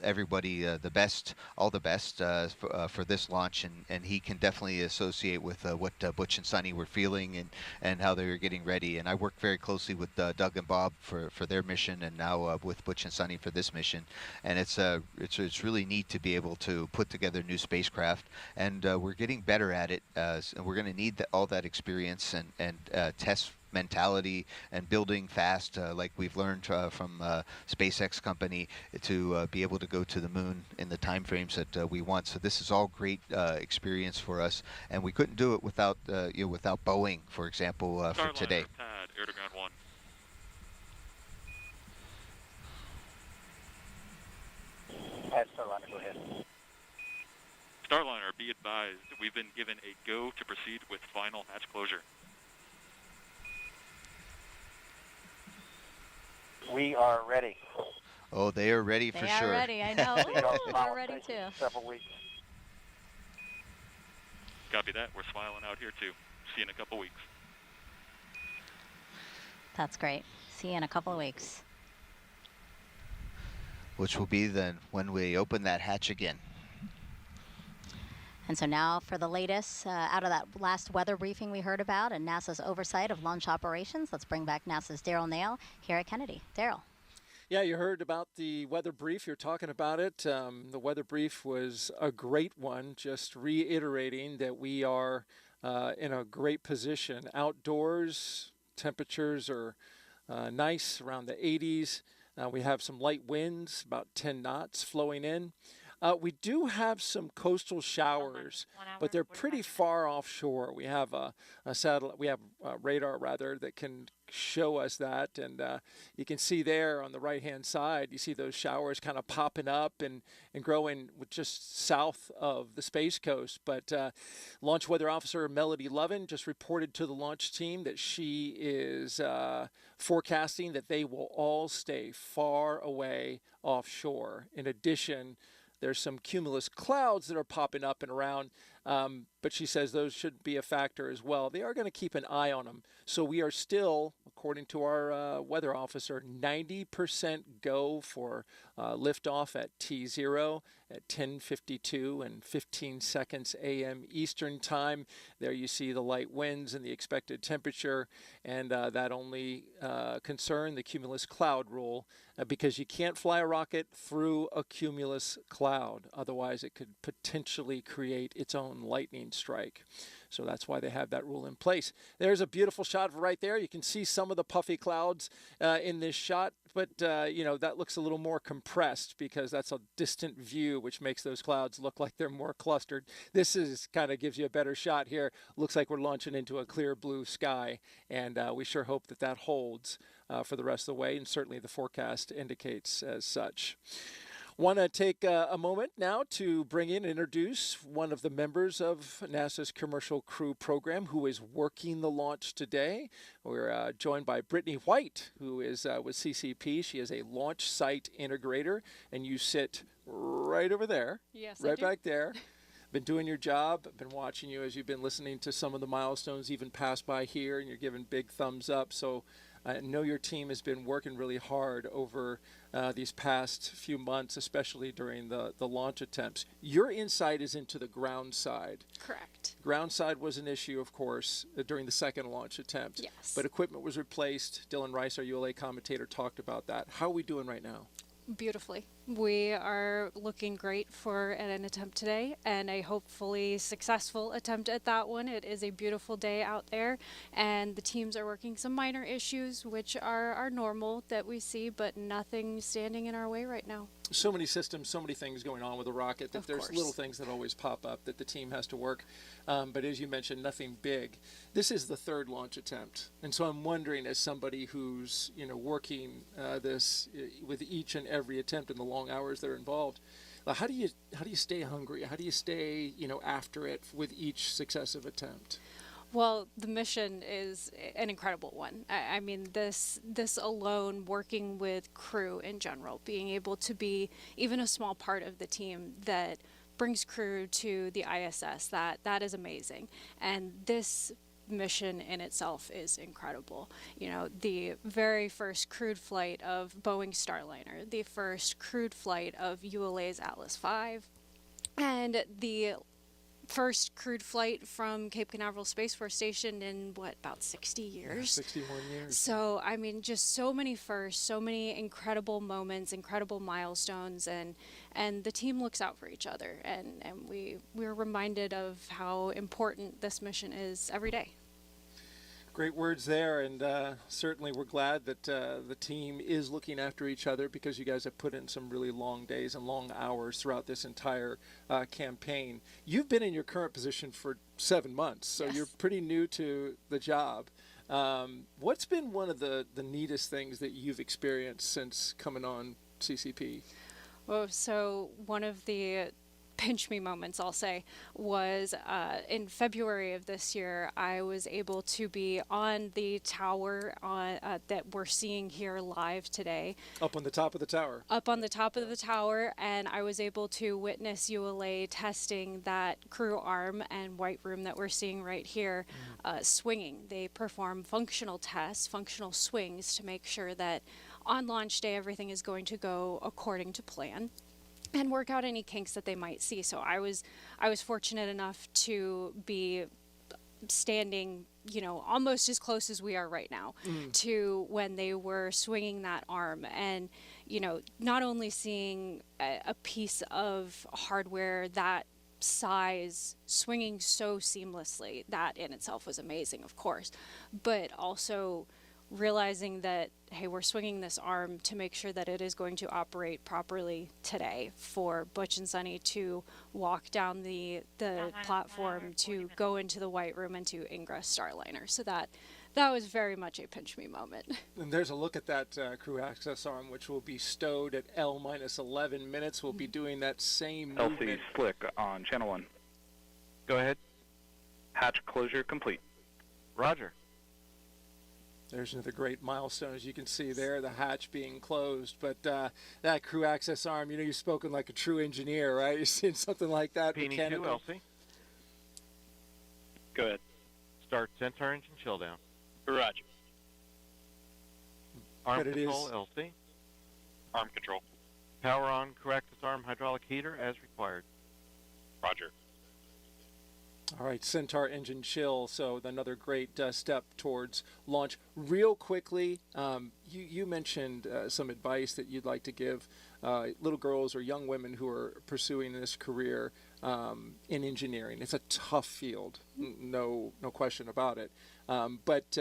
everybody the best, all the best for this launch, and he can definitely associate with what Butch and Sunny were feeling and how they were getting ready. And I worked very closely with Doug and Bob for their mission, and now with Butch and Sunny for this mission. And it's really neat to be able to put together new spacecraft, and we're getting better at it, and we're going to need all that experience and test mentality and building fast, like we've learned from SpaceX company, to be able to go to the moon in the time frames that we want. So this is all great experience for us, and we couldn't do it without without Boeing, for example, for today. Pad, air to ground 1. Starliner, go ahead. Starliner, be advised, we've been given a go to proceed with final hatch closure. We are ready. Oh, they are ready for sure. They are ready, I know. We're ready too. Several weeks. Copy that. We're smiling out here too. See you in a couple weeks. That's great. See you in a couple of weeks. Which will be then when we open that hatch again. And so now for the latest out of that last weather briefing we heard about and NASA's oversight of launch operations, let's bring back NASA's Daryl Nail here at Kennedy. Daryl. Yeah, you heard about the weather brief. You're talking about it. The weather brief was a great one, just reiterating that we are in a great position. Outdoors, temperatures are nice, around the 80s. We have some light winds, about 10 knots flowing in. We do have some coastal showers, but they're pretty far offshore. We have a satellite, we have a radar rather, that can show us that, and you can see there on the right-hand side, you see those showers kind of popping up and growing just south of the Space Coast. But Launch Weather Officer Melody Lovin just reported to the launch team that she is forecasting that they will all stay far away offshore. In addition, there's some cumulus clouds that are popping up and around, but she says those shouldn't be a factor as well. They are going to keep an eye on them. So we are still, according to our weather officer, 90% go for liftoff at T0 at 10:52 and 15 seconds a.m. Eastern Time. There you see the light winds and the expected temperature, and that only concern the cumulus cloud rule, because you can't fly a rocket through a cumulus cloud. Otherwise, it could potentially create its own lightning strike. So that's why they have that rule in place. There's a beautiful shot of right there. You can see some of the puffy clouds in this shot, but that looks a little more compressed because that's a distant view, which makes those clouds look like they're more clustered. This is kind of gives you a better shot here. Looks like we're launching into a clear blue sky, and we sure hope that that holds for the rest of the way, and certainly the forecast indicates as such. Want to take a moment now to bring in and introduce one of the members of NASA's Commercial Crew Program who is working the launch today. We're joined by Brittany White, who is with CCP. She is a launch site integrator, and you sit right over there. Yes, right I do. back there. Been doing your job. I've been watching you as you've been listening to some of the milestones even pass by here, and you're giving big thumbs up. So I know your team has been working really hard over these past few months, especially during the launch attempts. Your insight is into the ground side. Correct. Ground side was an issue, of course, during the second launch attempt. Yes. But equipment was replaced. Dylan Rice, our ULA commentator, talked about that. How are we doing right now? Beautifully. We are looking great for an attempt today, and a hopefully successful attempt at that one. It is a beautiful day out there, and the teams are working some minor issues, which are normal that we see, but nothing standing in our way right now. So many systems, so many things going on with the rocket that Of there's course. little things that always pop up that the team has to work. But as you mentioned, nothing big. This is the third launch attempt, and so I'm wondering, as somebody who's working this with each and every attempt in the long hours that are involved, how do you stay hungry? How do you stay after it with each successive attempt? Well, the mission is an incredible one. I mean, this alone, working with crew in general, being able to be even a small part of the team that brings crew to the ISS, that is amazing. And this mission in itself is incredible. The very first crewed flight of Boeing Starliner, the first crewed flight of ULA's Atlas V, and the first crewed flight from Cape Canaveral Space Force Station in about 60 years? 61 years. So, I mean, just so many firsts, so many incredible moments, incredible milestones, and the team looks out for each other, and we're reminded of how important this mission is every day. Great words there, and certainly we're glad that the team is looking after each other, because you guys have put in some really long days and long hours throughout this entire campaign. You've been in your current position for 7 months, so Yes. you're pretty new to the job. What's been one of the neatest things that you've experienced since coming on CCP? Well, so one of the pinch me moments, I'll say, was in February of this year. I was able to be on the tower that we're seeing here live today. Up on the top of the tower. Up on the top of the tower, and I was able to witness ULA testing that crew arm and white room that we're seeing right here swinging. They perform functional tests, functional swings, to make sure that on launch day everything is going to go according to plan and work out any kinks that they might see. So I was fortunate enough to be standing, almost as close as we are right now to when they were swinging that arm, and not only seeing a piece of hardware that size swinging so seamlessly, that in itself was amazing, of course, but also realizing that, hey, we're swinging this arm to make sure that it is going to operate properly today for Butch and Sunny to walk down the platform, to go into the white room, and to ingress Starliner. So that was very much a pinch me moment. And there's a look at that crew access arm, which will be stowed at L-11 minutes. We'll be doing that same LC movement. slick on channel 1. Go ahead. Hatch closure complete. Roger. There's another great milestone, as you can see there, the hatch being closed. But that crew access arm, you've spoken like a true engineer, right? You've seen something like that. Peony 2, mechanical. Elsie. Go ahead. Start Centaur engine chill down. Roger. Arm But it control, is- Elsie. Arm control. Power on correctus arm hydraulic heater as required. Roger. All right, Centaur engine chill, so another great step towards launch. Real quickly, you mentioned some advice that you'd like to give little girls or young women who are pursuing this career in engineering. It's a tough field, no question about it. But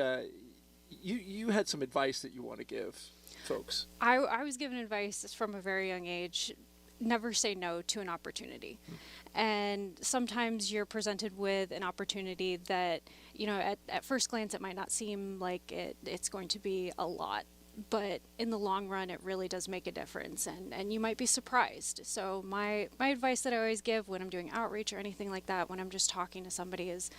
you had some advice that you want to give folks. I was given advice from a very young age: never say no to an opportunity. And sometimes you're presented with an opportunity that, at first glance, it might not seem like it's going to be a lot. but in the long run, it really does make a difference, and you might be surprised. So my advice that I always give when I'm doing outreach or anything like that, when I'm just talking to somebody, is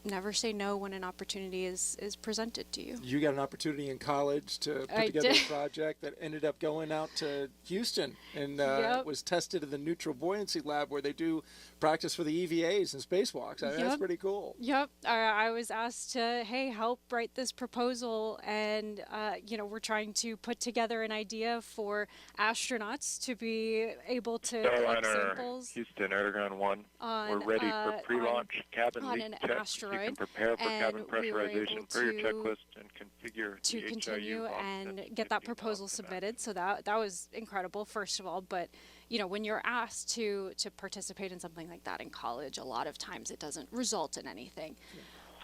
never say no when an opportunity is presented to you. You got an opportunity in college to put together a project that ended up going out to Houston and was tested in the neutral buoyancy lab where they do practice for the EVAs and spacewalks. I mean, that's pretty cool. Yep. I was asked to, hey, help write this proposal, and we're trying to put together an idea for astronauts to be able to collect samples. Starliner, Houston, Erdogan 1. We're ready for pre-launch cabin leak check. Asteroid. You can prepare for cabin pressurization per your checklist and configure to the continue HIU and get that proposal submitted. So that was incredible, first of all. But when you're asked to participate in something like that in college, a lot of times it doesn't result in anything.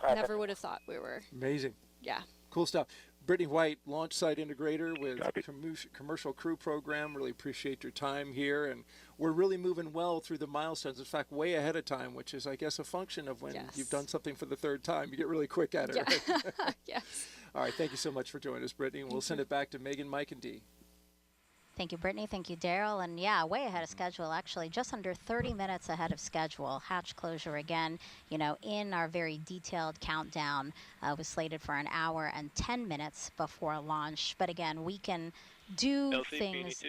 Never would have thought we were. Amazing. Yeah. Cool stuff. Brittany White, launch site integrator with Commercial Crew Program. Really appreciate your time here, and we're really moving well through the milestones. In fact, way ahead of time, which is, I guess, a function of when you've done something for the third time. You get really quick at it. Yeah. Right? Yes. All right. Thank you so much for joining us, Brittany. And we'll send it back to Megan, Mike, and Dee. Thank you, Brittany. Thank you, Daryl. And yeah, way ahead of schedule, actually, just under 30 minutes ahead of schedule. Hatch closure again, in our very detailed countdown, was slated for an hour and 10 minutes before launch. But again, we can do things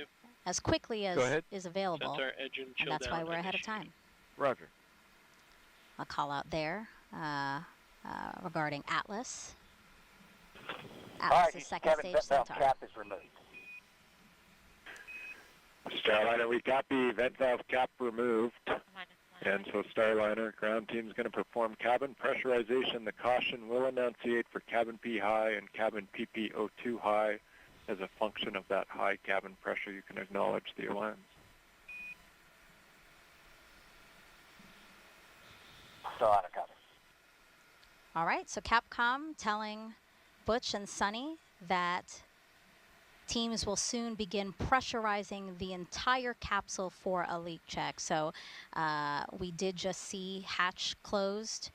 as quickly as is available. And that's why we're ahead of time. Roger. A call out there regarding Atlas. Atlas's second stage Centaur. Cap is removed. Starliner, we got the vent valve cap removed, and so Starliner ground team is going to perform cabin pressurization. The caution will enunciate for cabin P high and cabin PPO2 high. As a function of that high cabin pressure, you can acknowledge the alarms. Starliner copy. All right, so Capcom telling Butch and Sunny that teams will soon begin pressurizing the entire capsule for a leak check. So we did just see hatch closed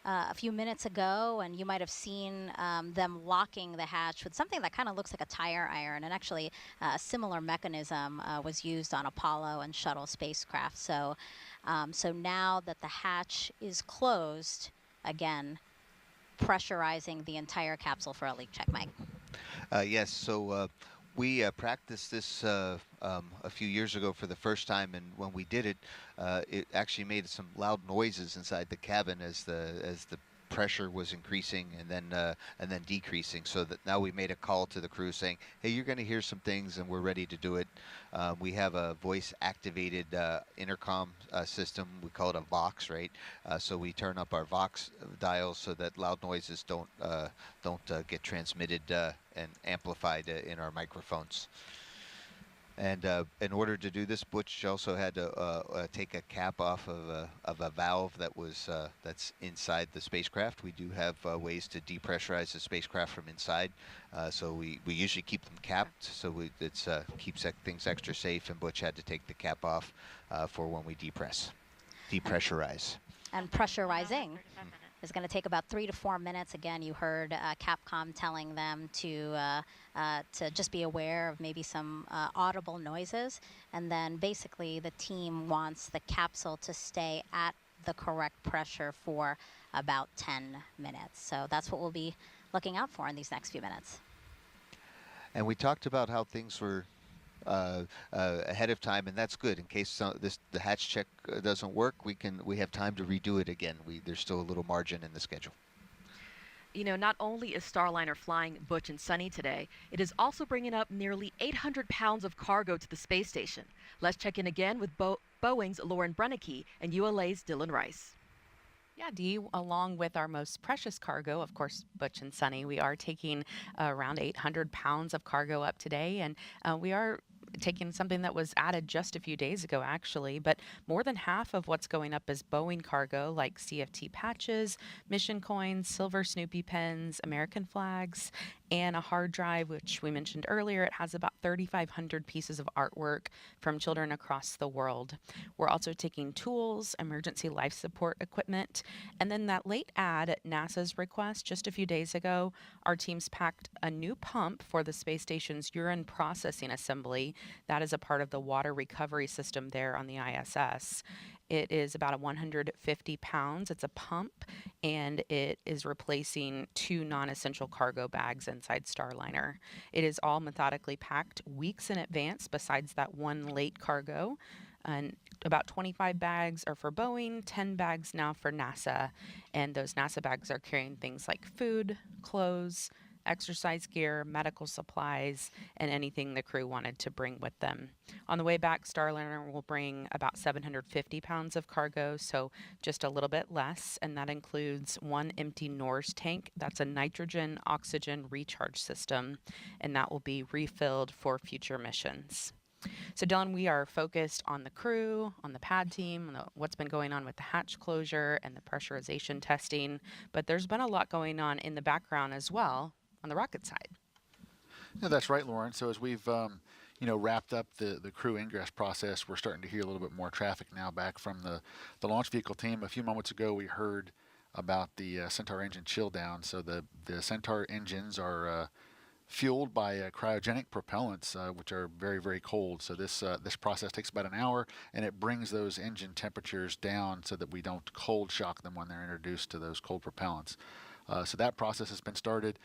a few minutes ago, and you might have seen them locking the hatch with something that kind of looks like a tire iron. And actually, a similar mechanism was used on Apollo and shuttle spacecraft. So, so now that the hatch is closed, again, pressurizing the entire capsule for a leak check, Mike. Yes, so we practiced this a few years ago for the first time, and when we did it, it actually made some loud noises inside the cabin as the pressure was increasing and then decreasing. So that now we made a call to the crew saying, "Hey, you're going to hear some things, and we're ready to do it." We have a voice-activated intercom system. We call it a Vox, right? So we turn up our Vox dials so that loud noises don't get transmitted and amplified in our microphones. And in order to do this, Butch also had to take a cap off of a valve that was that's inside the spacecraft. We do have ways to depressurize the spacecraft from inside, so we usually keep them capped, so it keeps things extra safe. And Butch had to take the cap off for when we depressurize. And pressurizing is going to take about 3 to 4 minutes. Again, you heard Capcom telling them to just be aware of maybe some audible noises. And then basically the team wants the capsule to stay at the correct pressure for about 10 minutes. So that's what we'll be looking out for in these next few minutes. And we talked about how things were ahead of time, and that's good. In case the hatch check doesn't work, we have time to redo it again. There's still a little margin in the schedule. Not only is Starliner flying Butch and Sunny today, it is also bringing up nearly 800 pounds of cargo to the space station. Let's check in again with Boeing's Lauren Brennicky and ULA's Dylan Rice. Yeah, Dee, along with our most precious cargo, of course, Butch and Sunny, we are taking around 800 pounds of cargo up today, and we are taking something that was added just a few days ago, actually, but more than half of what's going up is Boeing cargo, like CFT patches, mission coins, silver Snoopy pens, American flags, and a hard drive, which we mentioned earlier. It has about 3,500 pieces of artwork from children across the world. We're also taking tools, emergency life support equipment, and then that late ad at NASA's request just a few days ago, our teams packed a new pump for the space station's urine processing assembly. That is a part of the water recovery system there on the ISS. It is about 150 pounds. It's a pump, and it is replacing 2 non-essential cargo bags inside Starliner. It is all methodically packed weeks in advance, besides that one late cargo. And about 25 bags are for Boeing, 10 bags now for NASA. And those NASA bags are carrying things like food, clothes, exercise gear, medical supplies, and anything the crew wanted to bring with them. On the way back, Starliner will bring about 750 pounds of cargo, so just a little bit less, and that includes 1 empty NORS tank. That's a nitrogen oxygen recharge system, and that will be refilled for future missions. So, Dylan, we are focused on the crew, on the pad team, on what's been going on with the hatch closure and the pressurization testing, but there's been a lot going on in the background as well on the rocket side. Yeah, that's right, Lauren. So as we've wrapped up the crew ingress process, we're starting to hear a little bit more traffic now back from the launch vehicle team. A few moments ago, we heard about the Centaur engine chill down. So the Centaur engines are fueled by cryogenic propellants, which are very, very cold. So this process takes about an hour, and it brings those engine temperatures down so that we don't cold shock them when they're introduced to those cold propellants. So that process has been started.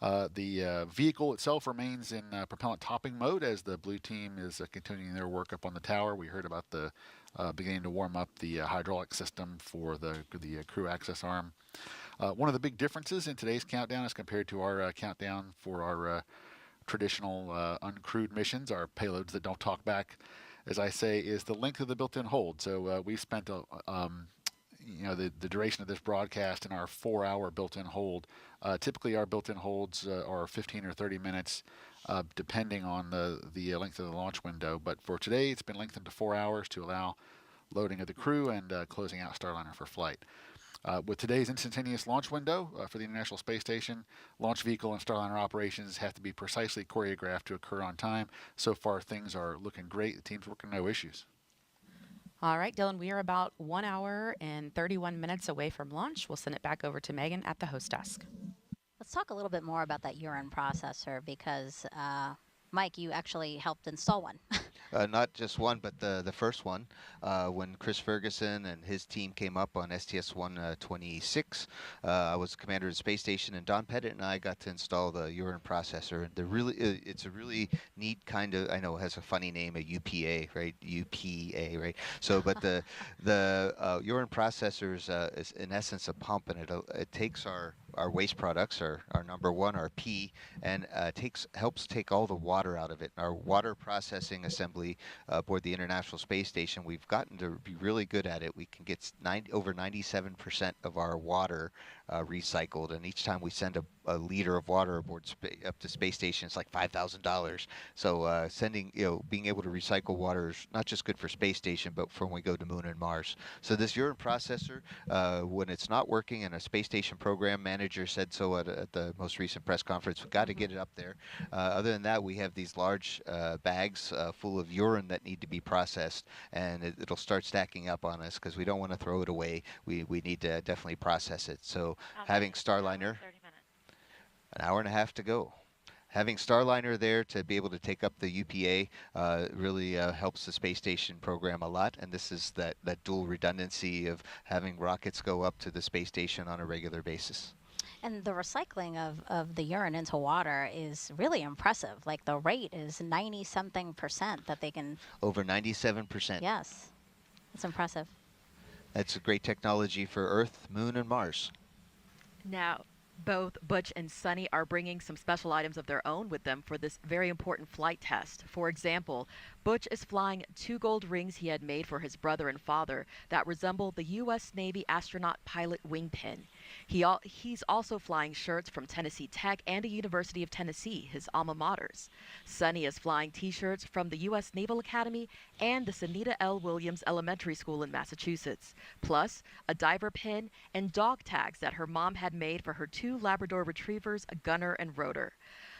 The vehicle itself remains in propellant topping mode as the blue team is continuing their work up on the tower. We heard about the beginning to warm up the hydraulic system for the crew access arm. One of the big differences in today's countdown as compared to our countdown for our traditional uncrewed missions, our payloads that don't talk back, as I say, is the length of the built-in hold. So we've spent the duration of this broadcast in our 4-hour built-in hold. Typically, our built-in holds are 15 or 30 minutes, depending on the length of the launch window. But for today, it's been lengthened to 4 hours to allow loading of the crew and closing out Starliner for flight. With today's instantaneous launch window for the International Space Station, launch vehicle and Starliner operations have to be precisely choreographed to occur on time. So far, things are looking great. The team's working no issues. All right, Dylan, we are about 1 hour and 31 minutes away from launch. We'll send it back over to Megan at the host desk. Let's talk a little bit more about that urine processor because, Mike, you actually helped install one. Not just one, but the first one. When Chris Ferguson and his team came up on STS-126, I was commander of the space station, and Don Pettit and I got to install the urine processor. It's a really neat kind of, I know it has a funny name, a UPA, right? UPA, right? So, but the urine processor is in essence a pump, and it takes our waste products, our number one, our P, and helps take all the water out of it. Our water processing assembly aboard the International Space Station, we've gotten to be really good at it. We can get over 97% of our water recycled, and each time we send a liter of water aboard up to space station, it's like $5,000. So being able to recycle water is not just good for space station, but for when we go to Moon and Mars. So this urine processor, when it's not working, and a space station program manager said so at the most recent press conference, we've got to get it up there. Other than that, we have these large bags full of urine that need to be processed, and it'll start stacking up on us because we don't want to throw it away. We need to definitely process it. So having Starliner, an hour and a half to go. Having Starliner there to be able to take up the UPA really helps the space station program a lot, and this is that dual redundancy of having rockets go up to the space station on a regular basis. And the recycling of the urine into water is really impressive. Like the rate is 90-something% that they can... Over 97%. Yes, it's impressive. That's a great technology for Earth, Moon, and Mars. Now, both Butch and Sunny are bringing some special items of their own with them for this very important flight test. For example, Butch is flying 2 gold rings he had made for his brother and father that resemble the U.S. Navy astronaut pilot wing pin. He's also flying shirts from Tennessee Tech and the University of Tennessee, his alma maters. Sunny is flying T-shirts from the U.S. Naval Academy and the Sunita L. Williams Elementary School in Massachusetts, plus a diver pin and dog tags that her mom had made for her 2 Labrador retrievers, a gunner and rotor.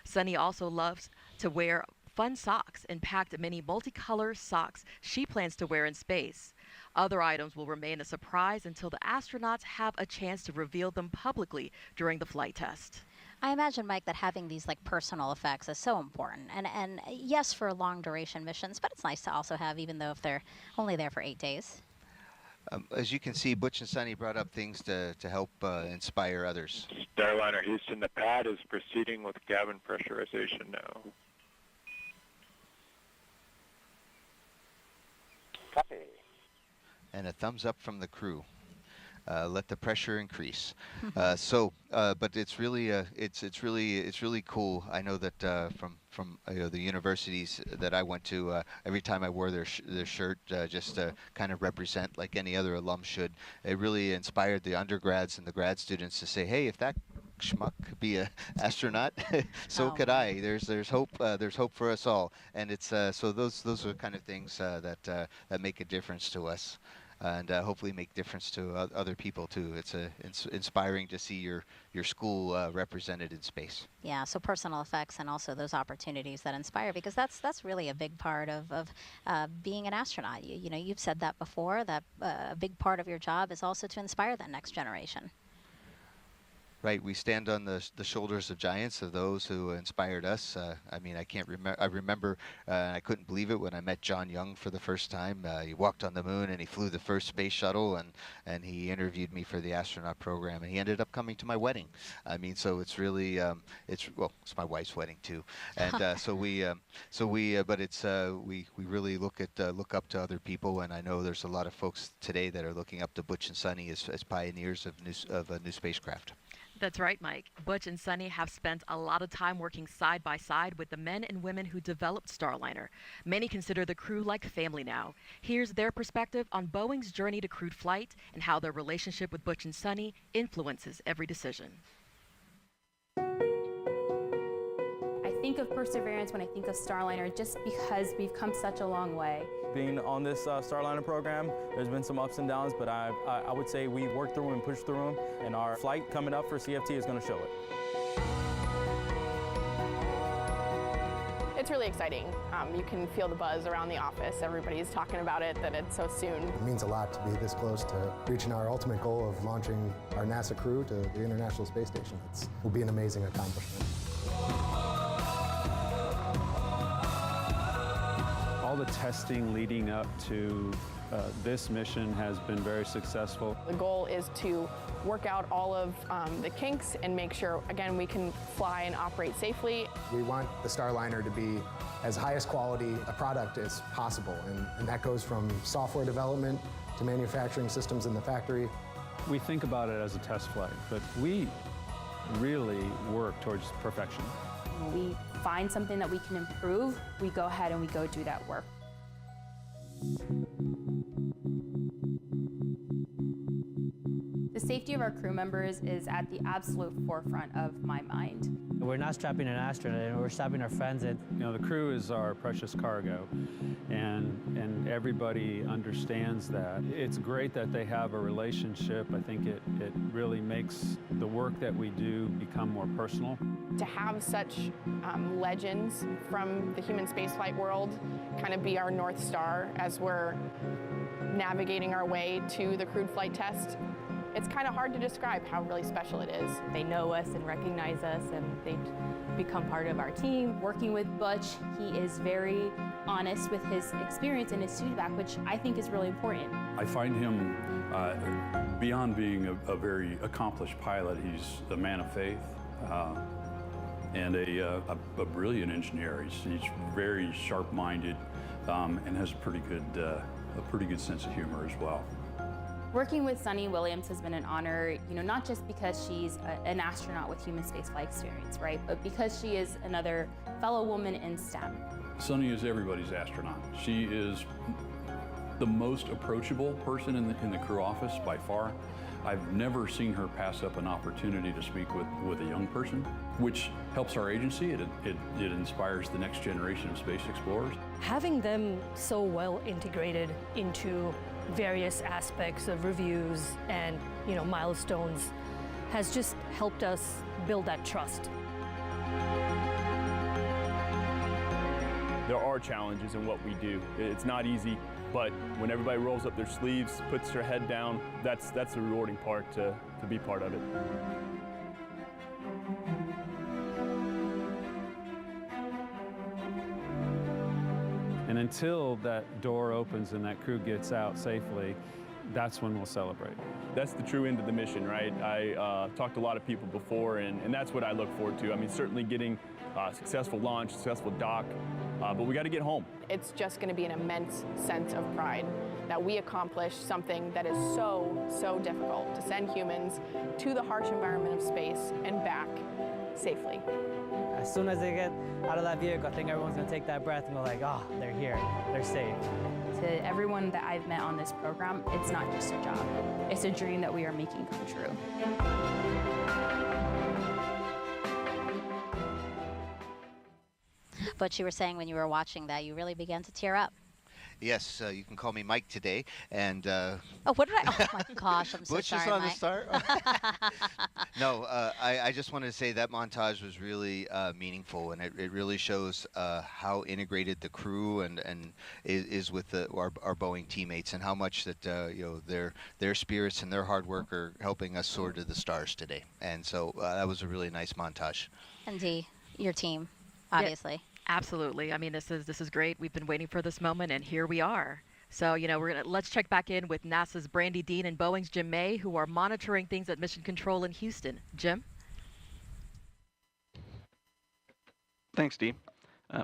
Sunny also loves to wear fun socks and packed many multicolor socks she plans to wear in space. Other items will remain a surprise until the astronauts have a chance to reveal them publicly during the flight test. I imagine, Mike, that having these personal effects is so important. And yes, for long duration missions, but it's nice to also have, even though if they're only there for 8 days. As you can see, Butch and Sunny brought up things to help inspire others. Starliner Houston, the pad is proceeding with cabin pressurization now. Copy. And a thumbs up from the crew. Let the pressure increase. But it's really it's really cool. I know that from the universities that I went to, every time I wore their shirt, just to kind of represent like any other alum should, it really inspired the undergrads and the grad students to say, hey, if that schmuck could be an astronaut, so could I. There's hope. There's hope for us all. And it's so those are kind of things that make a difference to us. And hopefully make difference to other people too. It's inspiring to see your school represented in space. Yeah, so personal effects and also those opportunities that inspire, because that's really a big part of being an astronaut. You know, you've said that before, that a big part of your job is also to inspire that next generation. Right, we stand on the shoulders of giants, of those who inspired us. I mean, I remember, I couldn't believe it when I met John Young for the first time. He walked on the moon and he flew the first space shuttle, and he interviewed me for the astronaut program, and he ended up coming to my wedding. I mean, so it's really, it's my wife's wedding too, and we really look up to other people, and I know there's a lot of folks today that are looking up to Butch and Sunny as pioneers of a new spacecraft. That's right, Mike. Butch and Sunny have spent a lot of time working side by side with the men and women who developed Starliner. Many consider the crew like family now. Here's their perspective on Boeing's journey to crewed flight and how their relationship with Butch and Sunny influences every decision. I think of Perseverance when I think of Starliner just because we've come such a long way. Being on this Starliner program, there's been some ups and downs, but I would say we worked through them and pushed through them, and our flight coming up for CFT is going to show it. It's really exciting. You can feel the buzz around the office. Everybody's talking about it, that it's so soon. It means a lot to be this close to reaching our ultimate goal of launching our NASA crew to the International Space Station. It will be an amazing accomplishment. All the testing leading up to this mission has been very successful. The goal is to work out all of the kinks and make sure, again, we can fly and operate safely. We want the Starliner to be as highest quality a product as possible, and that goes from software development to manufacturing systems in the factory. We think about it as a test flight, but we really work towards perfection. When we find something that we can improve, we go ahead and we go do that work. The safety of our crew members is at the absolute forefront of my mind. We're not strapping an astronaut, we're strapping our friends in. You know, the crew is our precious cargo, and everybody understands that. It's great that they have a relationship. I think it really makes the work that we do become more personal. To have such legends from the human spaceflight world kind of be our North Star as we're navigating our way to the crewed flight test, it's kind of hard to describe how really special it is. They know us and recognize us, and they become part of our team. Working with Butch, he is very honest with his experience and his feedback, which I think is really important. I find him, beyond being a very accomplished pilot, he's a man of faith and a brilliant engineer. He's very sharp-minded and has a pretty good sense of humor as well. Working with Sunny Williams has been an honor, not just because she's an astronaut with human spaceflight experience, right? But because she is another fellow woman in STEM. Sunny is everybody's astronaut. She is the most approachable person in the crew office by far. I've never seen her pass up an opportunity to speak with a young person, which helps our agency. It inspires the next generation of space explorers. Having them so well integrated into various aspects of reviews and, milestones has just helped us build that trust. There are challenges in what we do. It's not easy, but when everybody rolls up their sleeves, puts their head down, that's the rewarding part to be part of it. And until that door opens and that crew gets out safely, that's when we'll celebrate. That's the true end of the mission, right? I talked to a lot of people before, and that's what I look forward to. I mean, certainly getting successful launch, successful dock, but we got to get home. It's just going to be an immense sense of pride that we accomplished something that is so difficult, to send humans to the harsh environment of space and back safely. As soon as they get out of that vehicle, I think everyone's going to take that breath and go like, oh, they're here, they're safe. To everyone that I've met on this program, it's not just a job. It's a dream that we are making come true. But you were saying when you were watching that, you really began to tear up. Yes, you can call me Mike today. And oh, what did I? Oh my gosh, I'm so Butch sorry, is on Mike. the start. No, I just wanted to say that montage was really meaningful, and it really shows how integrated the crew and is with our Boeing teammates, and how much that their spirits and their hard work are helping us soar to the stars today. And so that was a really nice montage. And Dee, your team, obviously. Yeah. Absolutely. I mean, this is great. We've been waiting for this moment, and here we are. So, let's check back in with NASA's Brandy Dean and Boeing's Jim May, who are monitoring things at Mission Control in Houston. Jim? Thanks, Dee.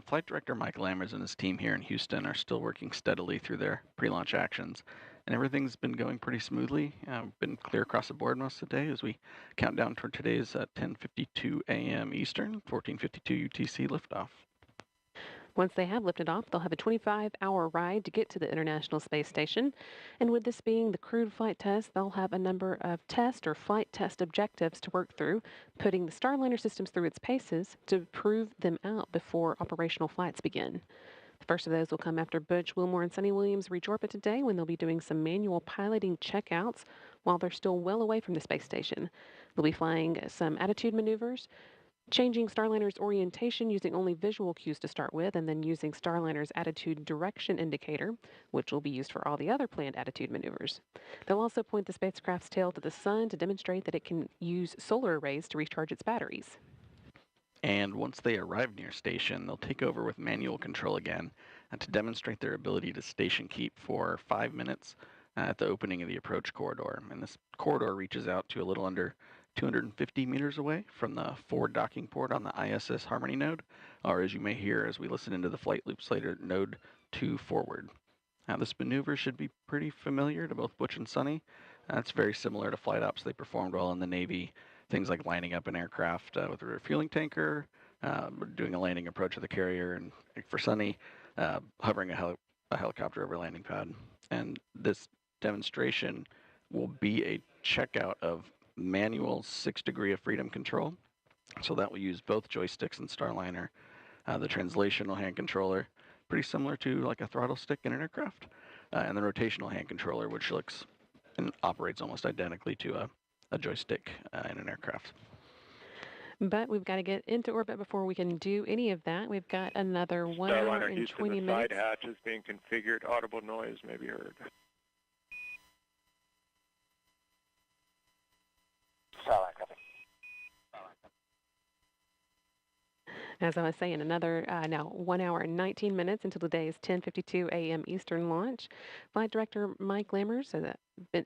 Flight Director Mike Lammers and his team here in Houston are still working steadily through their pre-launch actions, and everything's been going pretty smoothly. Been clear across the board most of the day as we count down toward today's 10:52 a.m. Eastern, 14:52 UTC liftoff. Once they have lifted off, they'll have a 25-hour ride to get to the International Space Station. And with this being the crewed flight test, they'll have a number of test or flight test objectives to work through, putting the Starliner systems through its paces to prove them out before operational flights begin. The first of those will come after Butch, Wilmore, and Sunny Williams reach orbit today, when they'll be doing some manual piloting checkouts while they're still well away from the space station. They'll be flying some attitude maneuvers, changing Starliner's orientation using only visual cues to start with, and then using Starliner's attitude direction indicator, which will be used for all the other planned attitude maneuvers. They'll also point the spacecraft's tail to the sun to demonstrate that it can use solar arrays to recharge its batteries. And once they arrive near station, they'll take over with manual control again to demonstrate their ability to station keep for 5 minutes at the opening of the approach corridor. And this corridor reaches out to a little under 250 meters away from the forward docking port on the ISS Harmony node, or as you may hear as we listen into the flight loops later, node 2 forward. Now, this maneuver should be pretty familiar to both Butch and Sunny. It's very similar to flight ops they performed while in the Navy, things like lining up an aircraft with a refueling tanker, doing a landing approach of the carrier, and for Sunny, hovering a helicopter over a landing pad. And this demonstration will be a checkout of manual 6 degree of freedom control. So that will use both joysticks and Starliner. The translational hand controller, pretty similar to like a throttle stick in an aircraft, and the rotational hand controller, which looks and operates almost identically to a joystick in an aircraft. But we've got to get into orbit before we can do any of that. We've got another 1 hour Starliner and Houston, 20 the minutes. side hatch is being configured. Audible noise may be heard. Starliner, copy. As I was saying, another now 1 hour and 19 minutes until today's 10:52 a.m. Eastern launch. Flight Director Mike Lammers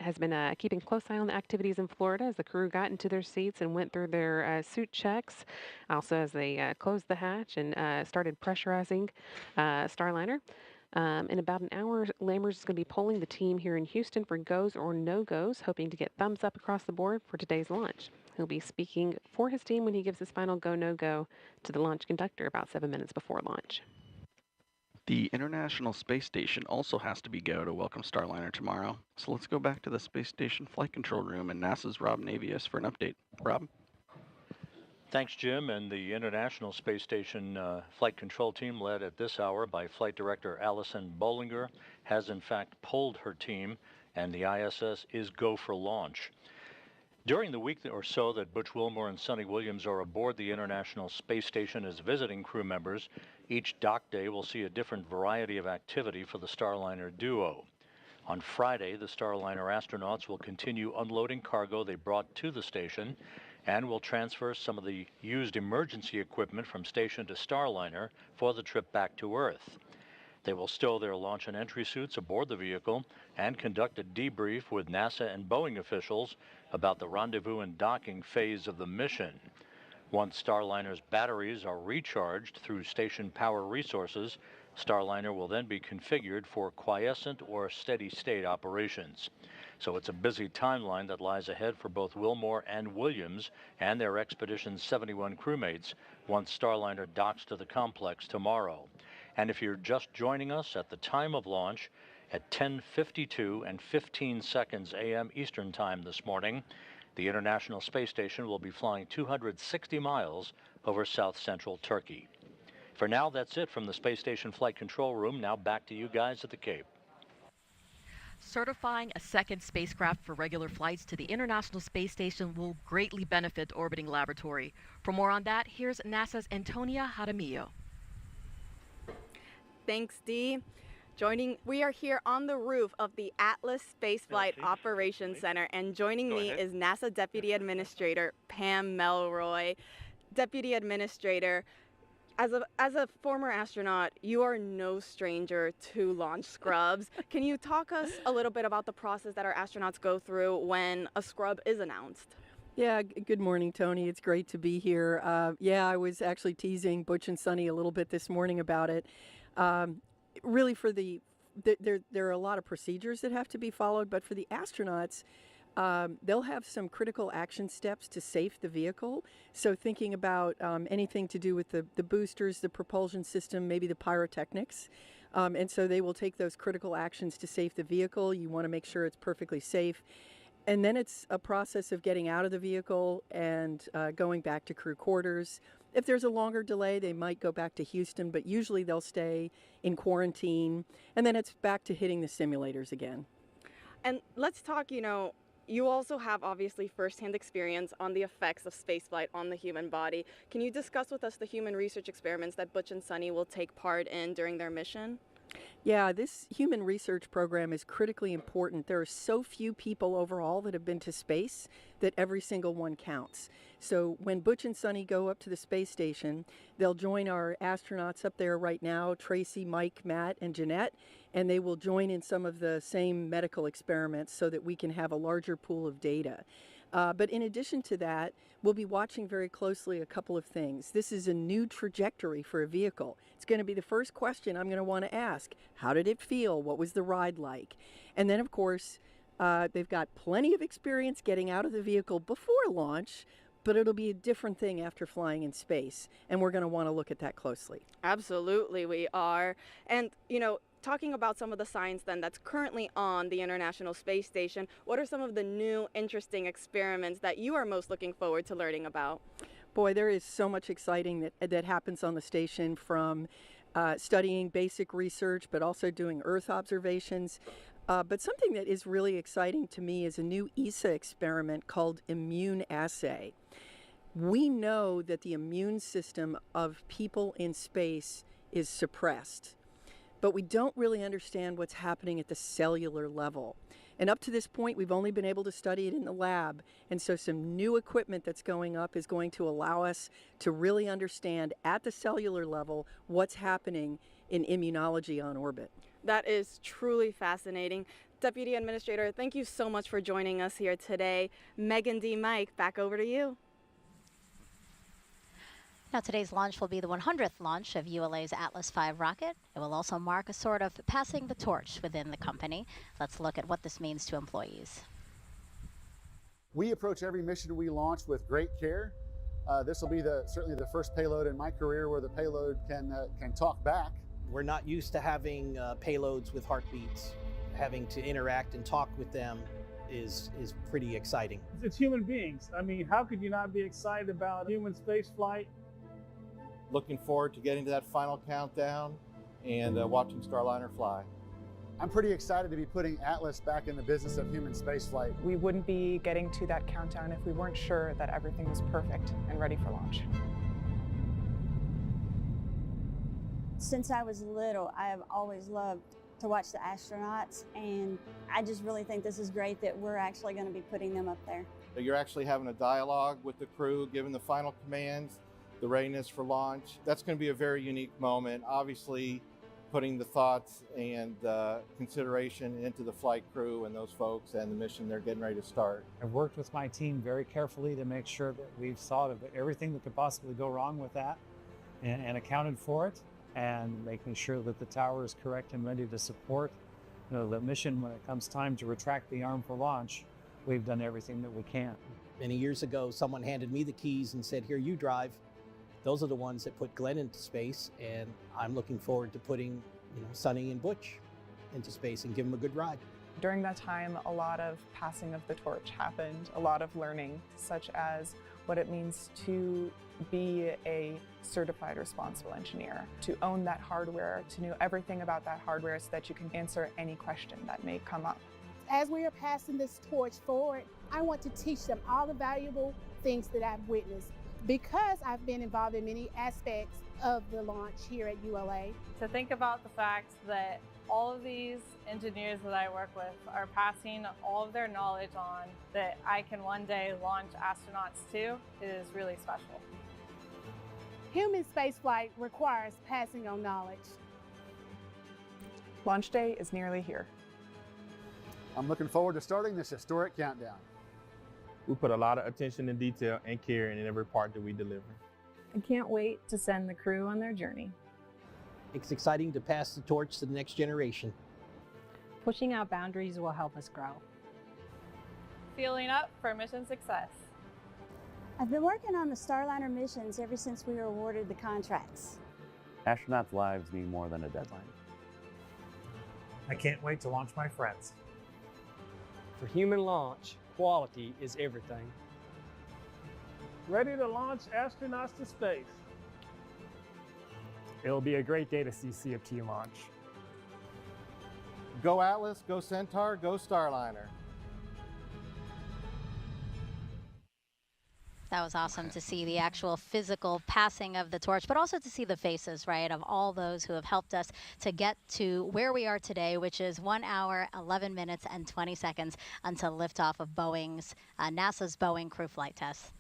has been keeping close eye on the activities in Florida as the crew got into their seats and went through their suit checks. Also, as they closed the hatch and started pressurizing Starliner. In about an hour, Lammers is going to be polling the team here in Houston for goes or no-goes, hoping to get thumbs up across the board for today's launch. He'll be speaking for his team when he gives his final go, no-go to the launch conductor about 7 minutes before launch. The International Space Station also has to be go to welcome Starliner tomorrow. So let's go back to the Space Station Flight Control Room and NASA's Rob Navius for an update. Rob? Thanks, Jim. And the International Space Station Flight Control Team, led at this hour by Flight Director Allison Bollinger, has in fact pulled her team, and the ISS is go for launch. During the week or so that Butch Wilmore and Sunny Williams are aboard the International Space Station as visiting crew members, each dock day will see a different variety of activity for the Starliner duo. On Friday, the Starliner astronauts will continue unloading cargo they brought to the station and will transfer some of the used emergency equipment from station to Starliner for the trip back to Earth. They will stow their launch and entry suits aboard the vehicle and conduct a debrief with NASA and Boeing officials about the rendezvous and docking phase of the mission. Once Starliner's batteries are recharged through station power resources, Starliner will then be configured for quiescent or steady-state operations. So it's a busy timeline that lies ahead for both Wilmore and Williams and their Expedition 71 crewmates once Starliner docks to the complex tomorrow. And if you're just joining us at the time of launch, at 10:52 and 15 seconds a.m. Eastern Time this morning, the International Space Station will be flying 260 miles over south-central Turkey. For now, that's it from the Space Station Flight Control Room. Now back to you guys at the Cape. Certifying a second spacecraft for regular flights to the International Space Station will greatly benefit Orbiting Laboratory. For more on that, here's NASA's Antonia Jaramillo. Thanks, Dee. We are here on the roof of the Atlas Spaceflight Operations Center, and joining me is NASA Deputy Administrator Pam Melroy. Deputy Administrator, as a former astronaut, you are no stranger to launch scrubs. Can you talk us a little bit about the process that our astronauts go through when a scrub is announced? Yeah, good morning, Tony. It's great to be here. I was actually teasing Butch and Sunny a little bit this morning about it. Really, there are a lot of procedures that have to be followed, but for the astronauts, they'll have some critical action steps to safe the vehicle. So thinking about anything to do with the boosters, the propulsion system, maybe the pyrotechnics. And so they will take those critical actions to safe the vehicle. You want to make sure it's perfectly safe. And then it's a process of getting out of the vehicle and going back to crew quarters. If there's a longer delay, they might go back to Houston, but usually they'll stay in quarantine. And then it's back to hitting the simulators again. And let's talk, you also have obviously firsthand experience on the effects of spaceflight on the human body. Can you discuss with us the human research experiments that Butch and Sunny will take part in during their mission? Yeah, this human research program is critically important. There are so few people overall that have been to space that every single one counts. So when Butch and Sunny go up to the space station, they'll join our astronauts up there right now, Tracy, Mike, Matt, and Jeanette, and they will join in some of the same medical experiments so that we can have a larger pool of data. But in addition to that, we'll be watching very closely a couple of things. This is a new trajectory for a vehicle. It's going to be the first question I'm going to want to ask. How did it feel? What was the ride like? And then, of course, they've got plenty of experience getting out of the vehicle before launch, but it'll be a different thing after flying in space, and we're going to want to look at that closely. Absolutely, we are. And, talking about some of the science then that's currently on the International Space Station, what are some of the new interesting experiments that you are most looking forward to learning about? Boy, there is so much exciting that happens on the station, from studying basic research, but also doing Earth observations. But something that is really exciting to me is a new ESA experiment called Immune Assay. We know that the immune system of people in space is suppressed, but we don't really understand what's happening at the cellular level. And up to this point, we've only been able to study it in the lab. And so some new equipment that's going up is going to allow us to really understand at the cellular level what's happening in immunology on orbit. That is truly fascinating. Deputy Administrator, thank you so much for joining us here today. Megan D. Mike, back over to you. Now, today's launch will be the 100th launch of ULA's Atlas V rocket. It will also mark a sort of passing the torch within the company. Let's look at what this means to employees. We approach every mission we launch with great care. This will be certainly the first payload in my career where the payload can talk back. We're not used to having payloads with heartbeats. Having to interact and talk with them is pretty exciting. It's human beings. I mean, how could you not be excited about human space flight? Looking forward to getting to that final countdown and watching Starliner fly. I'm pretty excited to be putting Atlas back in the business of human spaceflight. We wouldn't be getting to that countdown if we weren't sure that everything was perfect and ready for launch. Since I was little, I have always loved to watch the astronauts, and I just really think this is great that we're actually going to be putting them up there. You're actually having a dialogue with the crew, giving the final commands, the readiness for launch. That's going to be a very unique moment. Obviously, putting the thoughts and consideration into the flight crew and those folks and the mission they're getting ready to start. I've worked with my team very carefully to make sure that we've thought of everything that could possibly go wrong with that and accounted for it, and making sure that the tower is correct and ready to support the mission when it comes time to retract the arm for launch. We've done everything that we can. Many years ago, someone handed me the keys and said, "Here, you drive." Those are the ones that put Glenn into space, and I'm looking forward to putting Sunny and Butch into space and give them a good ride. During that time, a lot of passing of the torch happened, a lot of learning, such as what it means to be a certified responsible engineer, to own that hardware, to know everything about that hardware so that you can answer any question that may come up. As we are passing this torch forward, I want to teach them all the valuable things that I've witnessed because I've been involved in many aspects of the launch here at ULA. To think about the fact that all of these engineers that I work with are passing all of their knowledge on that I can one day launch astronauts to is really special. Human spaceflight requires passing on knowledge. Launch day is nearly here. I'm looking forward to starting this historic countdown. We put a lot of attention and detail and care in every part that we deliver. I can't wait to send the crew on their journey. It's exciting to pass the torch to the next generation. Pushing out boundaries will help us grow. Fueling up for mission success. I've been working on the Starliner missions ever since we were awarded the contracts. Astronauts' lives mean more than a deadline. I can't wait to launch my friends. For human launch, quality is everything. Ready to launch astronauts to space. It'll be a great day to see CFT launch. Go Atlas, go Centaur, go Starliner. That was awesome to see the actual physical passing of the torch, but also to see the faces, right, of all those who have helped us to get to where we are today, which is 1 hour, 11 minutes, and 20 seconds until liftoff of NASA's Boeing crew flight test.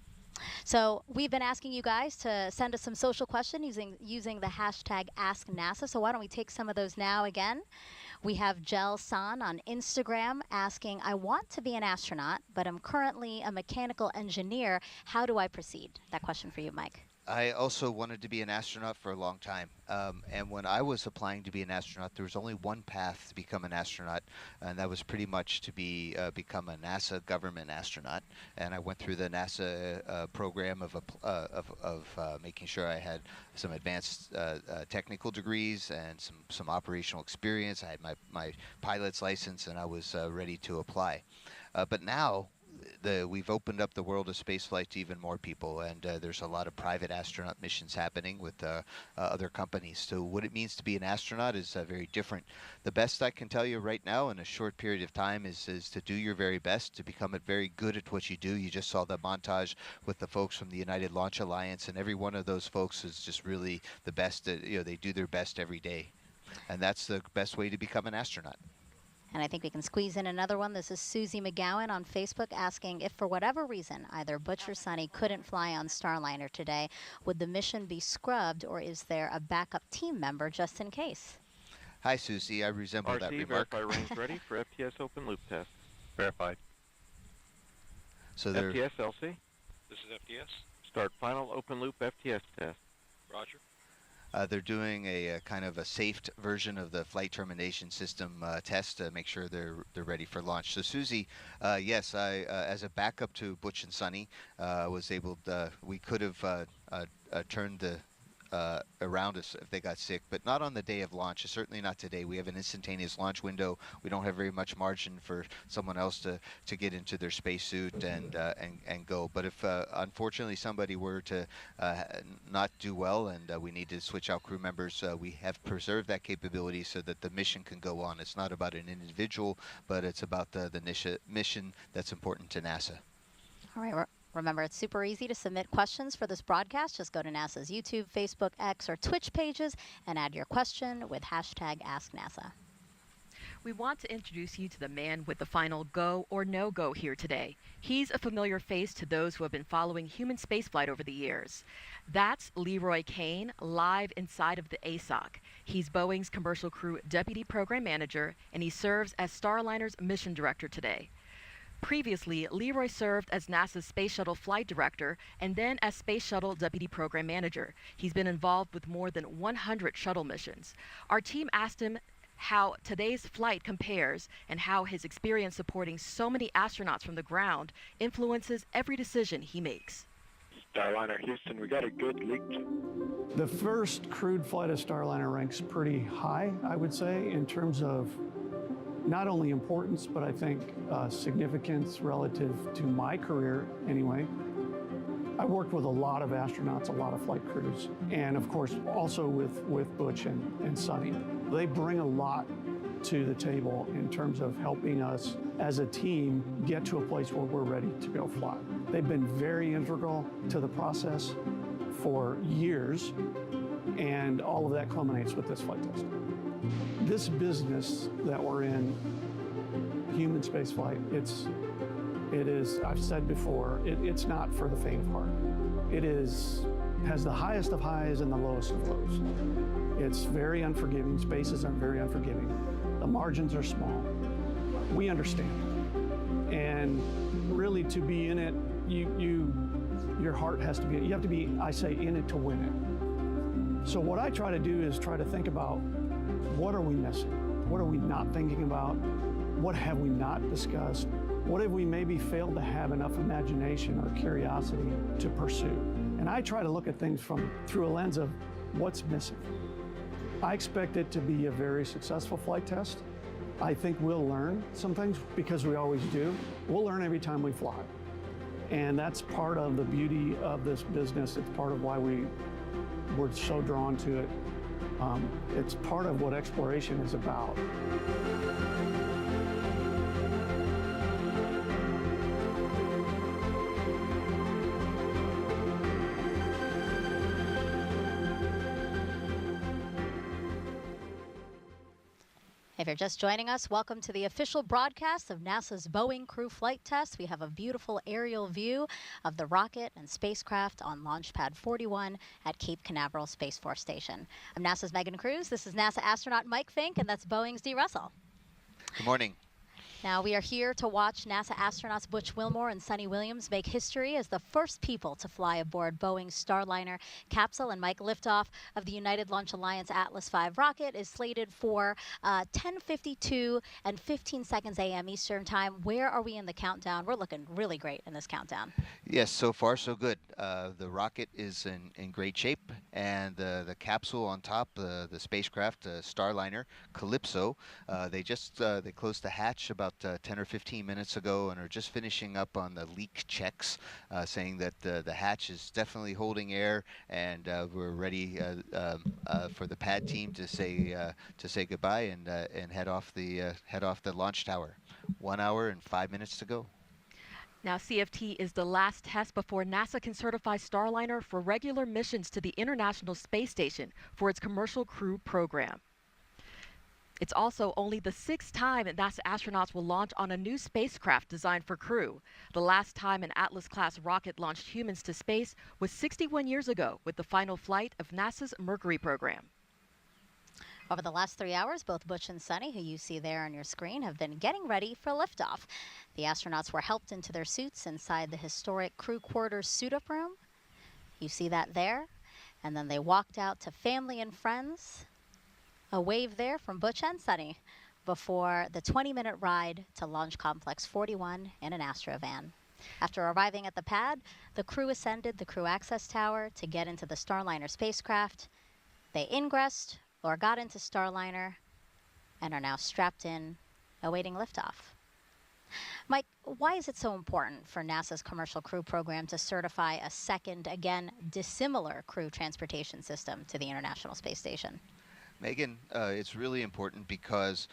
So we've been asking you guys to send us some social questions using the hashtag AskNASA. So why don't we take some of those now again? We have Jel San on Instagram asking, I want to be an astronaut, but I'm currently a mechanical engineer. How do I proceed? That question for you, Mike. I also wanted to be an astronaut for a long time. And when I was applying to be an astronaut, there was only one path to become an astronaut, and that was pretty much to become a NASA government astronaut. And I went through the NASA program of making sure I had some advanced technical degrees and some operational experience. I had my pilot's license, and I was ready to apply. But now, we've opened up the world of spaceflight to even more people, and there's a lot of private astronaut missions happening with other companies. So what it means to be an astronaut is very different. The best I can tell you right now in a short period of time is to do your very best, to become very good at what you do. You just saw the montage with the folks from the United Launch Alliance, and every one of those folks is just really the best. They do their best every day, and that's the best way to become an astronaut. And I think we can squeeze in another one. This is Susie McGowan on Facebook asking if for whatever reason either Butch or Sunny couldn't fly on Starliner today, would the mission be scrubbed, or is there a backup team member just in case? Hi, Susie. I resemble that remark. Verify range ready for FTS open loop test. Verified. So FTS LC. This is FTS. Start final open loop FTS test. Roger. They're doing a kind of a safe version of the flight termination system test to make sure they're ready for launch. So Susie, yes, I as a backup to Butch and Sunny was able. We could have turned the around us if they got sick, but not on the day of launch. Certainly not today. We have an instantaneous launch window. We don't have very much margin for someone else to get into their spacesuit and go. But if unfortunately somebody were to not do well and we need to switch out crew members, we have preserved that capability so that the mission can go on. It's not about an individual, but it's about the mission that's important to NASA. All right. Remember, it's super easy to submit questions for this broadcast. Just go to NASA's YouTube, Facebook, X, or Twitch pages and add your question with hashtag AskNASA. We want to introduce you to the man with the final go or no-go here today. He's a familiar face to those who have been following human spaceflight over the years. That's Leroy Kane, live inside of the ASOC. He's Boeing's Commercial Crew Deputy Program Manager, and he serves as Starliner's Mission Director today. Previously, Leroy served as NASA's Space Shuttle Flight Director and then as Space Shuttle Deputy Program Manager. He's been involved with more than 100 shuttle missions. Our team asked him how today's flight compares and how his experience supporting so many astronauts from the ground influences every decision he makes. Starliner Houston, we got a good leak. The first crewed flight of Starliner ranks pretty high, I would say, in terms of not only importance, but I think significance relative to my career anyway. I worked with a lot of astronauts, a lot of flight crews, and of course also with Butch and Sunny. They bring a lot to the table in terms of helping us as a team get to a place where we're ready to go fly. They've been very integral to the process for years, and all of that culminates with this flight test. This business that we're in, human spaceflight, it is, I've said before, it's not for the faint of heart. It has the highest of highs and the lowest of lows. It's very unforgiving. Spaces are very unforgiving. The margins are small. We understand. And really to be in it, your heart has to be, you have to be, I say, in it to win it. So what I try to do is try to think about, what are we missing? What are we not thinking about? What have we not discussed? What have we maybe failed to have enough imagination or curiosity to pursue? And I try to look at things through a lens of what's missing. I expect it to be a very successful flight test. I think we'll learn some things because we always do. We'll learn every time we fly. And that's part of the beauty of this business. It's part of why we're so drawn to it. It's part of what exploration is about. If you're just joining us, welcome to the official broadcast of NASA's Boeing Crew Flight Test. We have a beautiful aerial view of the rocket and spacecraft on Launch Pad 41 at Cape Canaveral Space Force Station. I'm NASA's Megan Cruz. This is NASA astronaut Mike Fink, and that's Boeing's Dee Russell. Good morning. Now, we are here to watch NASA astronauts Butch Wilmore and Sunny Williams make history as the first people to fly aboard Boeing's Starliner capsule. And Mike, liftoff of the United Launch Alliance Atlas V rocket is slated for 10:52 and 15 seconds a.m. Eastern Time. Where are we in the countdown? We're looking really great in this countdown. Yes, so far so good. The rocket is in great shape, and the capsule on top, the spacecraft, Starliner, Calypso, they closed the hatch about 10 or 15 minutes ago and are just finishing up on the leak checks, saying that the hatch is definitely holding air, and we're ready for the pad team to say goodbye and head off the launch tower. 1 hour and 5 minutes to go. Now, CFT is the last test before NASA can certify Starliner for regular missions to the International Space Station for its commercial crew program. It's also only the 6th time that NASA astronauts will launch on a new spacecraft designed for crew. The last time an Atlas-class rocket launched humans to space was 61 years ago with the final flight of NASA's Mercury program. Over the last 3 hours, both Butch and Sunny, who you see there on your screen, have been getting ready for liftoff. The astronauts were helped into their suits inside the historic crew quarters suit-up room. You see that there. And then they walked out to family and friends. A wave there from Butch and Sunny before the 20-minute ride to Launch Complex 41 in an Astrovan. After arriving at the pad, the crew ascended the crew access tower to get into the Starliner spacecraft. They ingressed or got into Starliner and are now strapped in, awaiting liftoff. Mike, why is it so important for NASA's Commercial Crew Program to certify a second, again, dissimilar crew transportation system to the International Space Station? Megan, it's really important because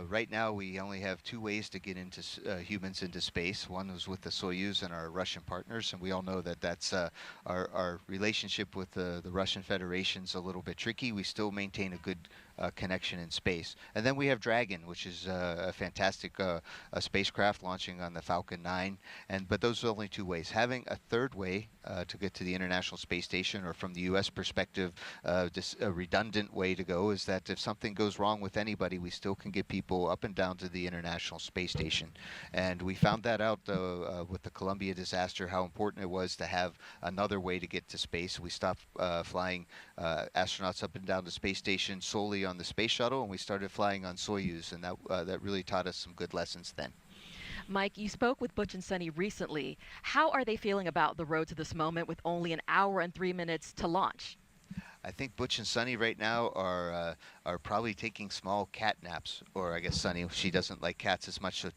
right now we only have two ways to get into humans into space. One is with the Soyuz and our Russian partners, and we all know that that's our relationship with the Russian Federation's a little bit tricky. We still maintain a good connection in space. And then we have Dragon, which is a fantastic a spacecraft launching on the Falcon 9. But those are only two ways. Having a third way to get to the International Space Station, or from the U.S. perspective, just a redundant way to go, is that if something goes wrong with anybody, we still can get people up and down to the International Space Station. And we found that out with the Columbia disaster, how important it was to have another way to get to space. We stopped flying astronauts up and down the space station solely on the space shuttle, and we started flying on Soyuz, and that really taught us some good lessons then. Mike, you spoke with Butch and Sunny recently. How are they feeling about the road to this moment with only an hour and 3 minutes to launch? I think Butch and Sunny right now are probably taking small cat naps, or I guess Sunny, she doesn't like cats as much as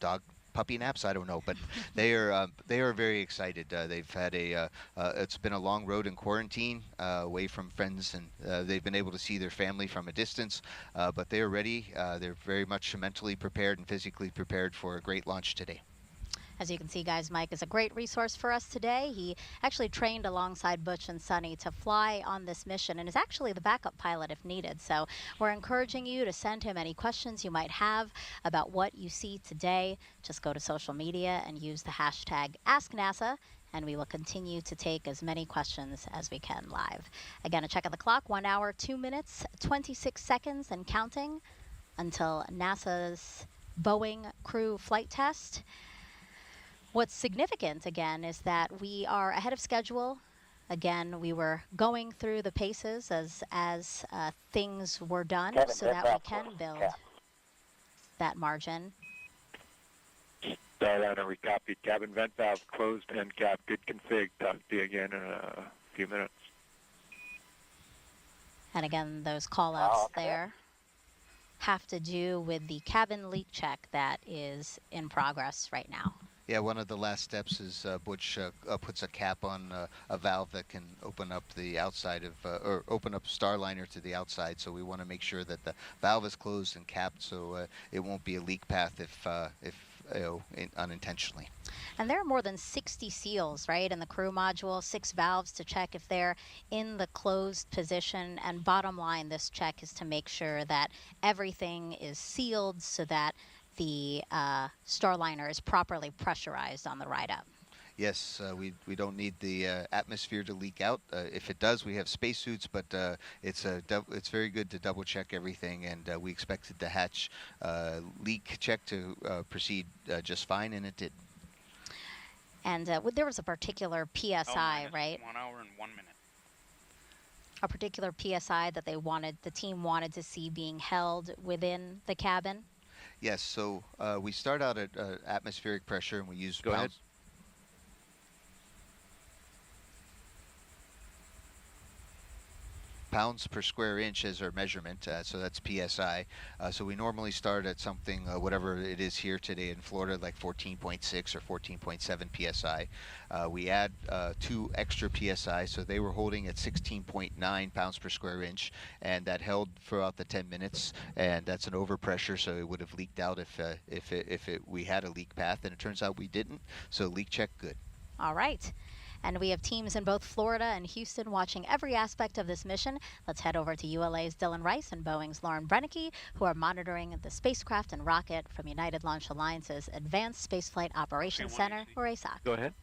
puppy naps. I don't know, but they are very excited. They've had it's been a long road in quarantine, away from friends, and they've been able to see their family from a distance. But they are ready. They're very much mentally prepared and physically prepared for a great launch today. As you can see, guys, Mike is a great resource for us today. He actually trained alongside Butch and Sunny to fly on this mission and is actually the backup pilot if needed. So we're encouraging you to send him any questions you might have about what you see today. Just go to social media and use the hashtag AskNASA, and we will continue to take as many questions as we can live. Again, a check of the clock, 1 hour, 2 minutes, 26 seconds and counting until NASA's Boeing crew flight test. What's significant, again, is that we are ahead of schedule. Again, we were going through the paces as things were done so that we can build that margin. Starliner, we copied. Cabin vent valve closed and cap. Good config. Talk to you again in a few minutes. And again, those call-outs there have to do with the cabin leak check that is in progress right now. Yeah, one of the last steps is Butch puts a cap on a valve that can open up the outside of, or open up Starliner to the outside. So we want to make sure that the valve is closed and capped, so it won't be a leak path if unintentionally. And there are more than 60 seals, right, in the crew module, 6 valves to check if they're in the closed position. And bottom line, this check is to make sure that everything is sealed so that the Starliner is properly pressurized on the ride up. Yes, we don't need the atmosphere to leak out. If it does, we have spacesuits, but it's very good to double check everything, and we expected the hatch leak check to proceed just fine, and it did. And there was a particular PSI, right? 1 hour and 1 minute. A particular PSI that the team wanted to see being held within the cabin. Yes, so we start out at atmospheric pressure, and we use Go ahead. pounds per square inch as our measurement, so that's PSI. So we normally start at something, whatever it is here today in Florida, like 14.6 or 14.7 PSI. We add 2 extra PSI, so they were holding at 16.9 pounds per square inch, and that held throughout the 10 minutes, and that's an overpressure, so it would have leaked out if we had a leak path, and it turns out we didn't, so leak check good. All right. And we have teams in both Florida and Houston watching every aspect of this mission. Let's head over to ULA's Dylan Rice and Boeing's Lauren Brennicke, who are monitoring the spacecraft and rocket from United Launch Alliance's Advanced Spaceflight Operations Center, or ASOC. Go ahead.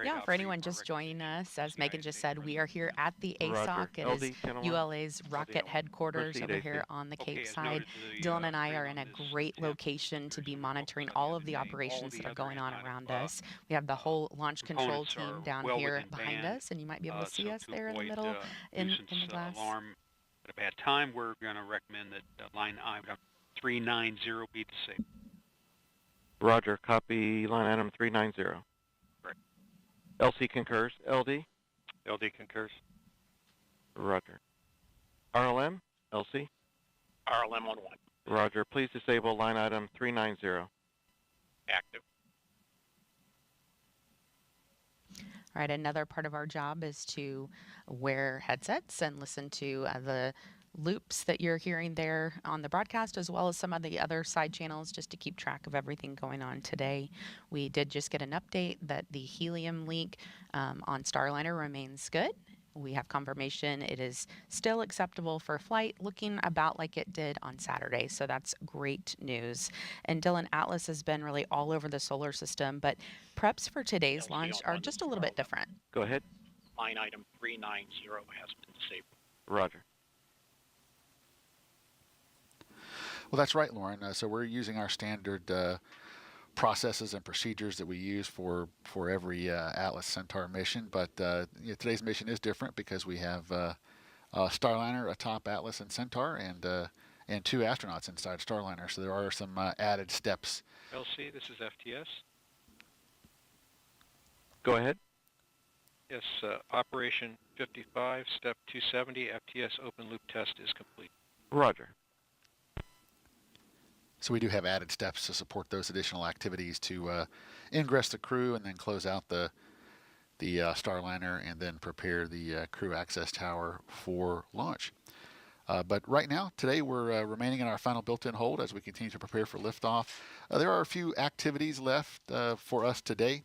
Yeah, for anyone just joining us, as Megan just said, we are here at the ASOC. It is ULA's rocket headquarters over here on the Cape side. Dylan and I are in a great location to be monitoring all of the operations that are going on around us. We have the whole launch control team down here behind us, and you might be able to see us there in the middle in the glass. Alarm at a bad time, we're going to recommend that line item 390 be disabled. Roger, copy line item 390. Correct. LC concurs. LD? LD concurs. Roger. RLM? LC? RLM on 1. Roger. Please disable line item 390. Active. All right, another part of our job is to wear headsets and listen to the loops that you're hearing there on the broadcast, as well as some of the other side channels, just to keep track of everything going on today. We did just get an update that the helium leak on Starliner remains good. We have confirmation it is still acceptable for flight, looking about like it did on Saturday. So that's great news. And Dylan, Atlas has been really all over the solar system, but preps for today's launch are just a little bit different. Go ahead. Line item 390 has been disabled. Roger. Well, that's right, Lauren. So we're using our standard processes and procedures that we use for every Atlas Centaur mission, but today's mission is different because we have a Starliner atop Atlas and Centaur, and 2 astronauts inside Starliner. So there are some added steps. LC, this is FTS. Go ahead. Yes, Operation 55, Step 270, FTS open loop test is complete. Roger. So we do have added steps to support those additional activities to ingress the crew and then close out the Starliner and then prepare the crew access tower for launch. But right now, today, we're remaining in our final built-in hold as we continue to prepare for liftoff. There are a few activities left for us today.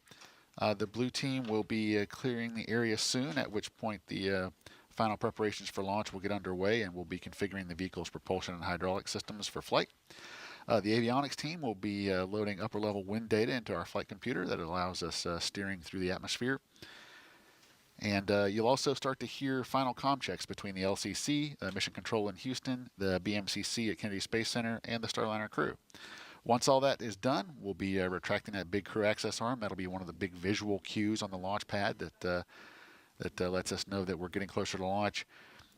The blue team will be clearing the area soon, at which point the final preparations for launch will get underway, and we'll be configuring the vehicle's propulsion and hydraulic systems for flight. The avionics team will be loading upper-level wind data into our flight computer that allows us steering through the atmosphere. And you'll also start to hear final comm checks between the LCC, Mission Control in Houston, the BMCC at Kennedy Space Center, and the Starliner crew. Once all that is done, we'll be retracting that big crew access arm. That'll be one of the big visual cues on the launch pad that lets us know that we're getting closer to launch.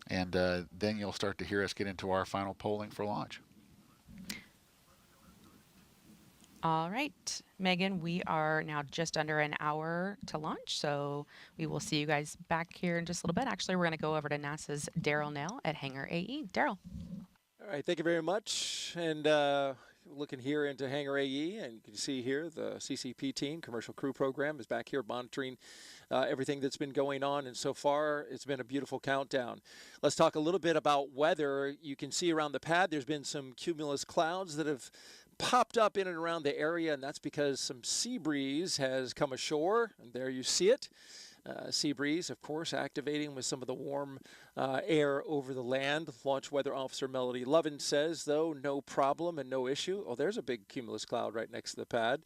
And then you'll start to hear us get into our final polling for launch. All right, Megan, we are now just under an hour to launch, so we will see you guys back here in just a little bit. Actually, we're going to go over to NASA's Daryl Nell at Hangar AE. Daryl. All right, thank you very much. And looking here into Hangar AE, and you can see here the CCP team, Commercial Crew Program, is back here monitoring everything that's been going on. And so far, it's been a beautiful countdown. Let's talk a little bit about weather. You can see around the pad, there's been some cumulus clouds that have popped up in and around the area, and that's because some sea breeze has come ashore, and there you see it. Sea breeze, of course, activating with some of the warm air over the land. Launch Weather Officer Melody Lovin says, though, no problem and no issue. Oh, there's a big cumulus cloud right next to the pad.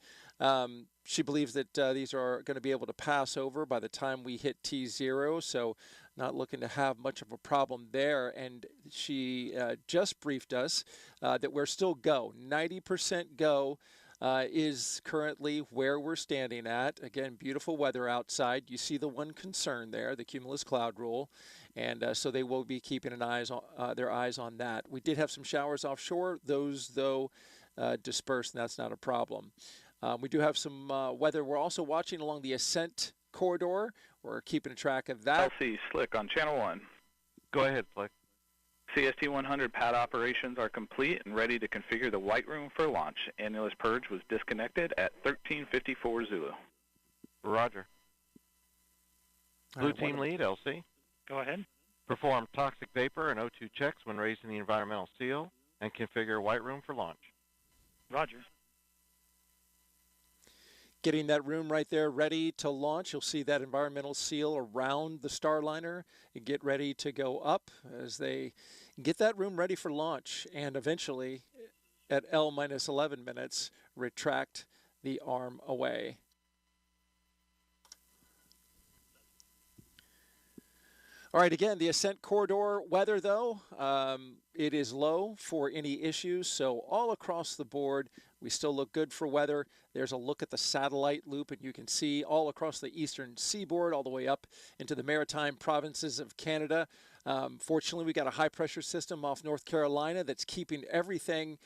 She believes that these are going to be able to pass over by the time we hit T0, so not looking to have much of a problem there. And she just briefed us that we're still go. 90% go is currently where we're standing at. Again, beautiful weather outside. You see the one concern there, the cumulus cloud rule. And so they will be keeping their eyes on that. We did have some showers offshore. Those, though, dispersed, and that's not a problem. We do have some weather. We're also watching along the ascent corridor. We're keeping track of that. LC, Slick on Channel 1. Go ahead, Slick. CST 100 pad operations are complete and ready to configure the white room for launch. Annulus purge was disconnected at 13:54 Zulu. Roger. Blue team lead, LC. Go ahead. Perform toxic vapor and O2 checks when raising the environmental seal and configure white room for launch. Roger. Getting that room right there ready to launch. You'll see that environmental seal around the Starliner and get ready to go up as they get that room ready for launch, and eventually at L-11 minutes retract the arm away. All right, again, the ascent corridor weather, though, it is low for any issues. So all across the board, we still look good for weather. There's a look at the satellite loop, and you can see all across the eastern seaboard, all the way up into the maritime provinces of Canada. Fortunately, we got a high-pressure system off North Carolina that's keeping everything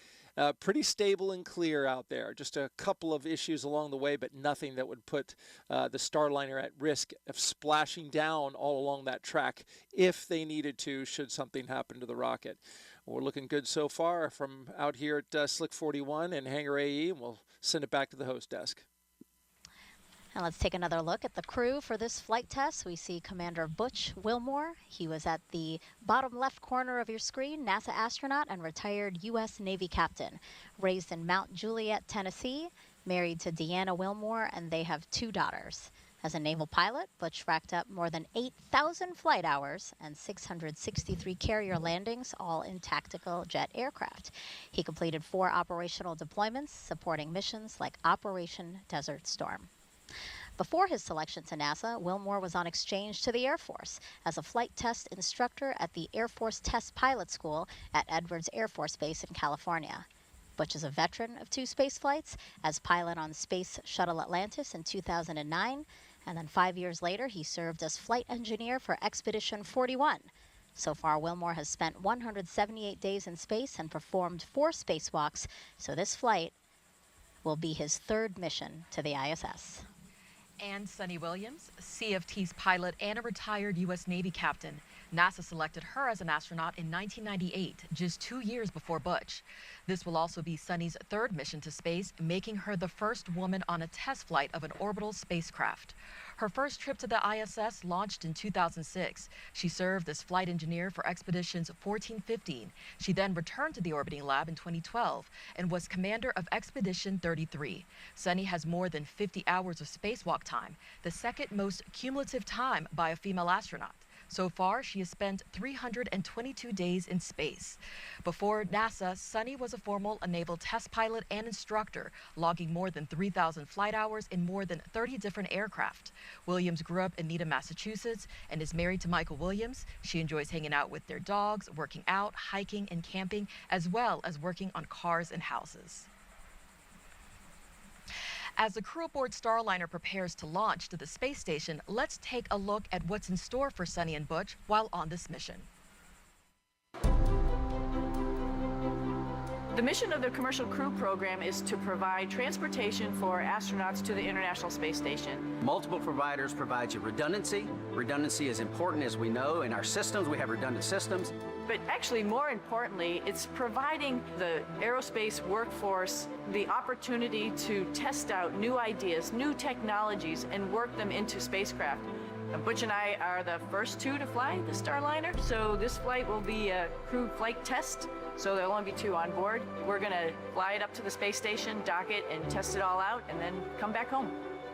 Pretty stable and clear out there. Just a couple of issues along the way, but nothing that would put the Starliner at risk of splashing down all along that track if they needed to, should something happen to the rocket. We're looking good so far from out here at Slick 41 and Hangar AE, and we'll send it back to the host desk. And let's take another look at the crew for this flight test. We see Commander Butch Wilmore. He was at the bottom left corner of your screen, NASA astronaut and retired U.S. Navy captain. Raised in Mount Juliet, Tennessee, married to Deanna Wilmore, and they have 2 daughters. As a naval pilot, Butch racked up more than 8,000 flight hours and 663 carrier landings, all in tactical jet aircraft. He completed 4 operational deployments, supporting missions like Operation Desert Storm. Before his selection to NASA, Wilmore was on exchange to the Air Force as a flight test instructor at the Air Force Test Pilot School at Edwards Air Force Base in California. Butch is a veteran of 2 space flights as pilot on Space Shuttle Atlantis in 2009, and then 5 years later he served as flight engineer for Expedition 41. So far, Wilmore has spent 178 days in space and performed 4 spacewalks, so this flight will be his 3rd mission to the ISS. And Sunny Williams, CFT's pilot and a retired U.S. Navy captain. NASA selected her as an astronaut in 1998, just 2 years before Butch. This will also be Sunny's 3rd mission to space, making her the first woman on a test flight of an orbital spacecraft. Her first trip to the ISS launched in 2006. She served as flight engineer for Expeditions 14-15. She then returned to the orbiting lab in 2012 and was commander of Expedition 33. Sunny has more than 50 hours of spacewalk time, the 2nd most cumulative time by a female astronaut. So far, she has spent 322 days in space. Before NASA, Sunny was a former naval test pilot and instructor, logging more than 3,000 flight hours in more than 30 different aircraft. Williams grew up in Needham, Massachusetts, and is married to Michael Williams. She enjoys hanging out with their dogs, working out, hiking, and camping, as well as working on cars and houses. As the crew aboard Starliner prepares to launch to the space station, let's take a look at what's in store for Sunny and Butch while on this mission. The mission of the Commercial Crew Program is to provide transportation for astronauts to the International Space Station. Multiple providers provide you redundancy. Redundancy is important, as we know. In our systems, we have redundant systems. But actually, more importantly, it's providing the aerospace workforce the opportunity to test out new ideas, new technologies, and work them into spacecraft. Butch and I are the first 2 to fly the Starliner, so this flight will be a CrewFlightTest, so there'll only be 2 on board. We're going to fly it up to the space station, dock it, and test it all out, and then come back home.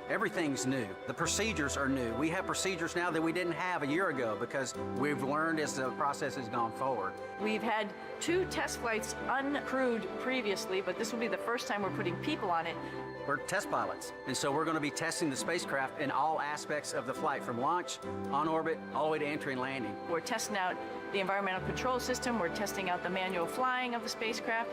Everything's new. The procedures are new. We have procedures now that we didn't have a year ago because we've learned as the process has gone forward. We've had 2 test flights uncrewed previously, but this will be the first time we're putting people on it. We're test pilots, and so we're going to be testing the spacecraft in all aspects of the flight, from launch, on orbit, all the way to entry and landing. We're testing out the environmental control system. We're testing out the manual flying of the spacecraft.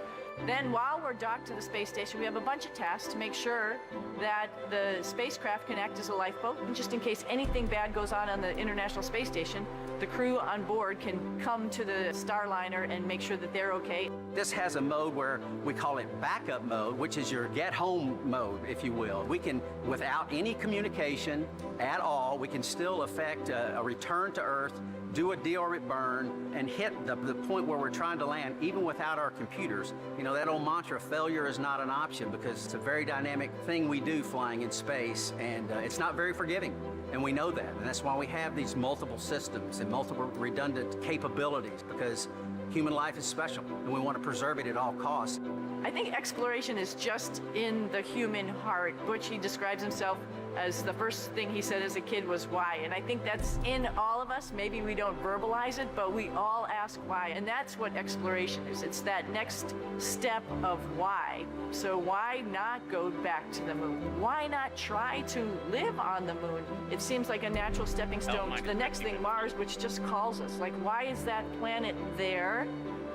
Then while we're docked to the space station, we have a bunch of tasks to make sure that the spacecraft can act as a lifeboat. And just in case anything bad goes on the International Space Station, the crew on board can come to the Starliner and make sure that they're okay. This has a mode where we call it backup mode, which is your get home mode, if you will. We can, without any communication at all, we can still effect a return to Earth, do a deorbit burn, and hit the point where we're trying to land, even without our computers. You know, that old mantra, failure is not an option, because it's a very dynamic thing we do flying in space, and it's not very forgiving. And we know that, and that's why we have these multiple systems and multiple redundant capabilities, because human life is special, and we want to preserve it at all costs. I think exploration is just in the human heart. Butch, he describes himself as the first thing he said as a kid was why. And I think that's in all of us. Maybe we don't verbalize it, but we all ask why. And that's what exploration is. It's that next step of why. So why not go back to the moon? Why not try to live on the moon? It seems like a natural stepping stone to the next thing, Mars, which just calls us. Like, why is that planet there?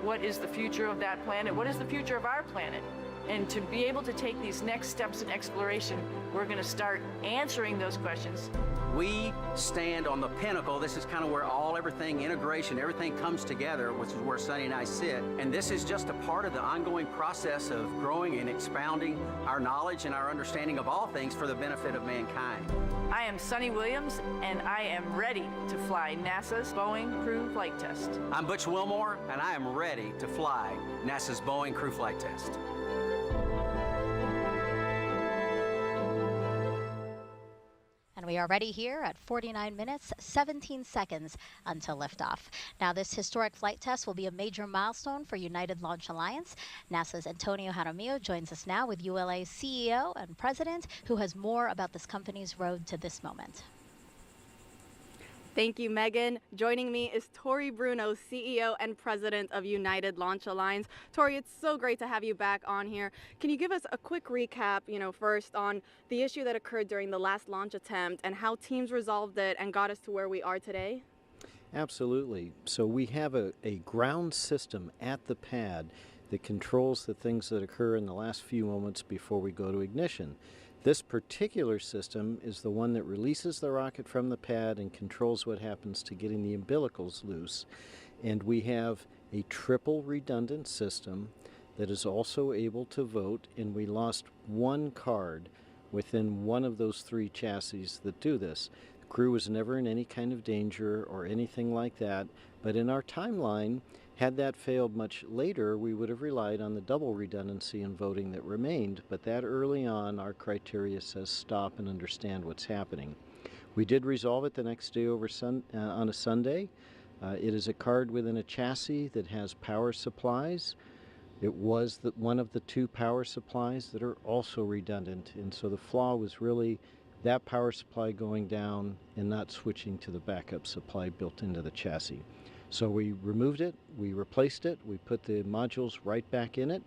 What is the future of that planet? What is the future of our planet? And to be able to take these next steps in exploration, we're going to start answering those questions. We stand on the pinnacle. This is kind of where everything, integration, everything comes together, which is where Sunny and I sit. And this is just a part of the ongoing process of growing and expounding our knowledge and our understanding of all things for the benefit of mankind. I am Sunny Williams, and I am ready to fly NASA's Boeing Crew Flight Test. I'm Butch Wilmore, and I am ready to fly NASA's Boeing Crew Flight Test. And we are ready here at 49 minutes, 17 seconds until liftoff. Now, this historic flight test will be a major milestone for United Launch Alliance. NASA's Antonio Jaramillo joins us now with ULA's CEO and president, who has more about this company's road to this moment. Thank you, Megan. Joining me is Tori Bruno, CEO and President of United Launch Alliance. Tori, it's so great to have you back on here. Can you give us a quick recap, first on the issue that occurred during the last launch attempt and how teams resolved it and got us to where we are today? Absolutely. So we have a ground system at the pad that controls the things that occur in the last few moments before we go to ignition. This particular system is the one that releases the rocket from the pad and controls what happens to getting the umbilicals loose. And we have a triple redundant system that is also able to vote, and we lost one card within one of those three chassis that do this. The crew was never in any kind of danger or anything like that, but in our timeline, had that failed much later, we would have relied on the double redundancy in voting that remained, but that early on, our criteria says stop and understand what's happening. We did resolve it the next day on a Sunday. It is a card within a chassis that has power supplies. It was one of the two power supplies that are also redundant, and so the flaw was really that power supply going down and not switching to the backup supply built into the chassis. So we removed it, we replaced it, we put the modules right back in it.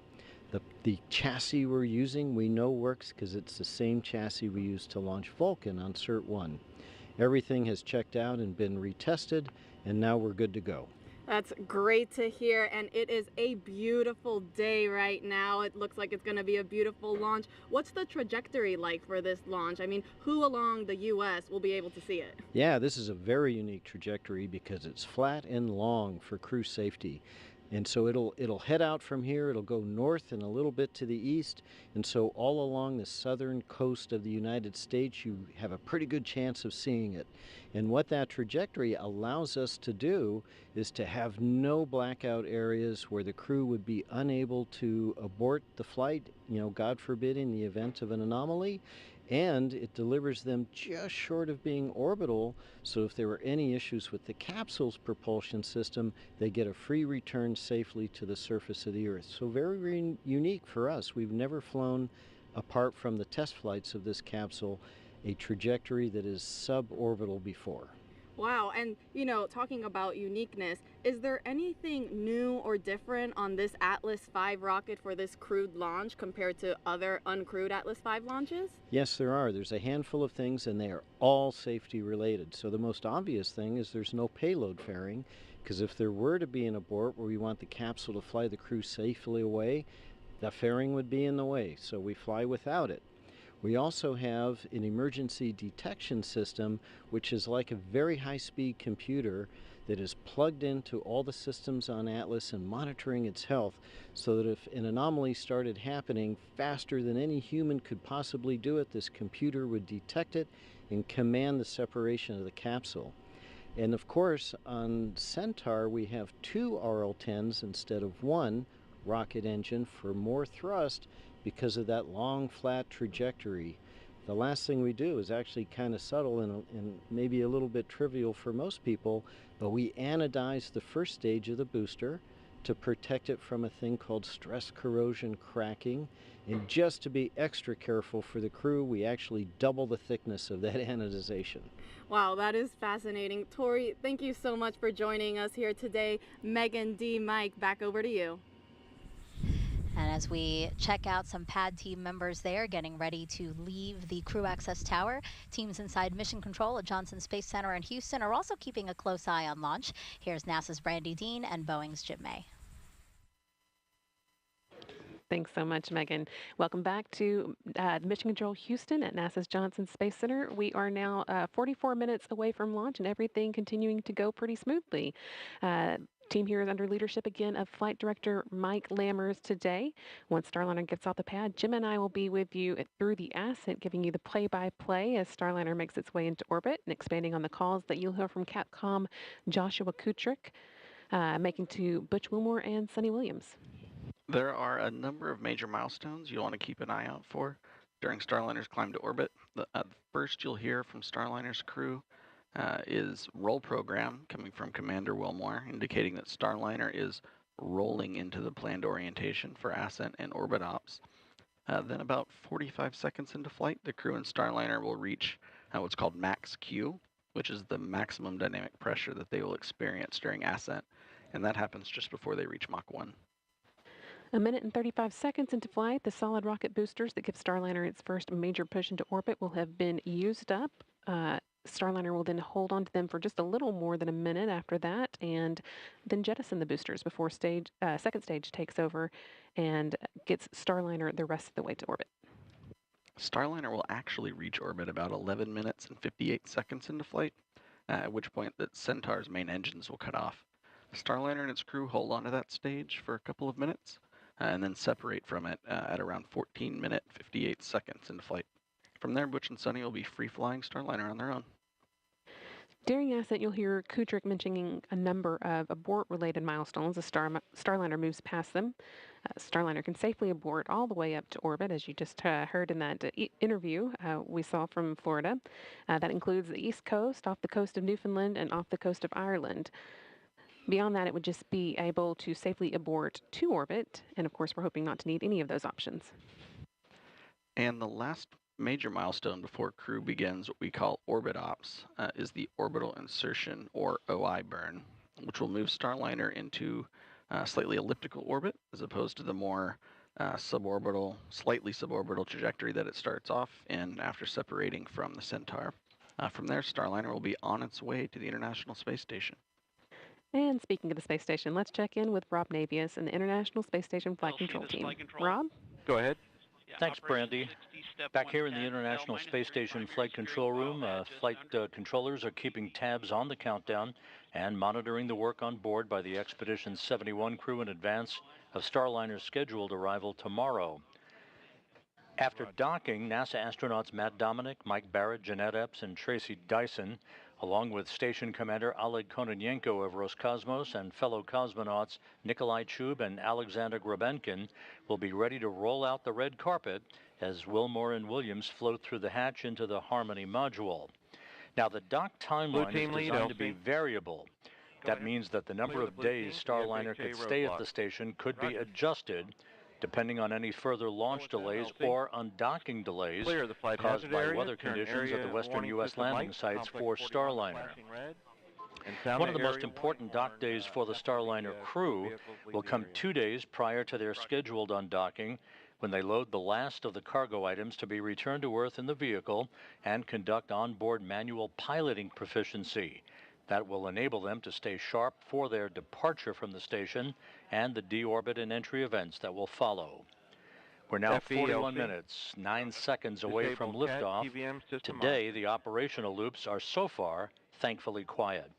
The chassis we're using we know works because it's the same chassis we used to launch Vulcan on Cert 1. Everything has checked out and been retested, and now we're good to go. That's great to hear, and it is a beautiful day right now. It looks like it's going to be a beautiful launch. What's the trajectory like for this launch? I mean, who along the U.S. will be able to see it? Yeah, this is a very unique trajectory because it's flat and long for crew safety. And so it'll head out from here, it'll go north and a little bit to the east, and so all along the southern coast of the United States you have a pretty good chance of seeing it. And what that trajectory allows us to do is to have no blackout areas where the crew would be unable to abort the flight, God forbid, in the event of an anomaly. And it delivers them just short of being orbital, so if there were any issues with the capsule's propulsion system, they get a free return safely to the surface of the Earth. So very, very unique for us. We've never flown, apart from the test flights of this capsule, a trajectory that is suborbital before. Wow, and talking about uniqueness, is there anything new or different on this Atlas V rocket for this crewed launch compared to other uncrewed Atlas V launches? Yes, there are. There's a handful of things, and they are all safety related. So the most obvious thing is there's no payload fairing, because if there were to be an abort where we want the capsule to fly the crew safely away, the fairing would be in the way, so we fly without it. We also have an emergency detection system, which is like a very high-speed computer that is plugged into all the systems on Atlas and monitoring its health, so that if an anomaly started happening faster than any human could possibly do it, this computer would detect it and command the separation of the capsule. And of course, on Centaur, we have 2 RL-10s instead of 1 rocket engine for more thrust, because of that long, flat trajectory. The last thing we do is actually kind of subtle and maybe a little bit trivial for most people, but we anodize the first stage of the booster to protect it from a thing called stress corrosion cracking. And just to be extra careful for the crew, we actually double the thickness of that anodization. Wow, that is fascinating. Tori, thank you so much for joining us here today. Megan, D, Mike, back over to you. And as we check out some pad team members there getting ready to leave the crew access tower, teams inside mission control at Johnson Space Center in Houston are also keeping a close eye on launch. Here's NASA's Brandy Dean and Boeing's Jim May. Thanks so much, Megan. Welcome back to Mission Control Houston at NASA's Johnson Space Center. We are now 44 minutes away from launch and everything continuing to go pretty smoothly. Team here is under leadership again of Flight Director Mike Lammers today. Once Starliner gets off the pad, Jim and I will be with you through the ascent, giving you the play-by-play as Starliner makes its way into orbit and expanding on the calls that you'll hear from Capcom Joshua Kutrick, making to Butch Wilmore and Sunny Williams. There are a number of major milestones you'll want to keep an eye out for during Starliner's climb to orbit. The first you'll hear from Starliner's crew is roll program coming from Commander Wilmore, indicating that Starliner is rolling into the planned orientation for ascent and orbit ops. Then about 45 seconds into flight, the crew and Starliner will reach what's called max Q, which is the maximum dynamic pressure that they will experience during ascent, and that happens just before they reach Mach 1. A minute and 35 seconds into flight, the solid rocket boosters that give Starliner its first major push into orbit will have been used up. Starliner will then hold on to them for just a little more than a minute after that, and then jettison the boosters before second stage takes over and gets Starliner the rest of the way to orbit. Starliner will actually reach orbit about 11 minutes and 58 seconds into flight, at which point the Centaur's main engines will cut off. Starliner and its crew hold on to that stage for a couple of minutes, and then separate from it at around 14 minutes, 58 seconds into flight. From there, Butch and Sunny will be free-flying Starliner on their own. During ascent, you'll hear Kutrick mentioning a number of abort-related milestones as Starliner moves past them. Starliner can safely abort all the way up to orbit, as you just heard in that interview we saw from Florida. That includes the East Coast, off the coast of Newfoundland, and off the coast of Ireland. Beyond that, it would just be able to safely abort to orbit, and of course, we're hoping not to need any of those options. And the last major milestone before crew begins what we call orbit ops is the orbital insertion, or OI burn, which will move Starliner into slightly elliptical orbit as opposed to the more slightly suborbital trajectory that it starts off in after separating from the Centaur. From there, Starliner will be on its way to the International Space Station. And speaking of the space station, let's check in with Rob Navius and the International Space Station Flight Control Team. Rob? Go ahead. Thanks, Brandy. Back here in the International Space Station Flight Control Room, flight controllers are keeping tabs on the countdown and monitoring the work on board by the Expedition 71 crew in advance of Starliner's scheduled arrival tomorrow. After docking, NASA astronauts Matt Dominic, Mike Barrett, Jeanette Epps, and Tracy Dyson, along with Station Commander Oleg Kononenko of Roscosmos and fellow cosmonauts Nikolai Chub and Alexander Grabenkin, will be ready to roll out the red carpet as Wilmore and Williams float through the hatch into the Harmony module. Now, the dock timeline is designed to be variable. That means that the number of days Starliner could stay at the station could be adjusted depending on any further launch delays or undocking delays caused by weather conditions at the western U.S. landing sites for Starliner. One of the most important dock days for the Starliner crew will come 2 days prior to their scheduled undocking, when they load the last of the cargo items to be returned to Earth in the vehicle and conduct onboard manual piloting proficiency. That will enable them to stay sharp for their departure from the station and the deorbit and entry events that will follow. We're now 41 minutes, 9 seconds away from liftoff. Today, the operational loops are so far thankfully quiet.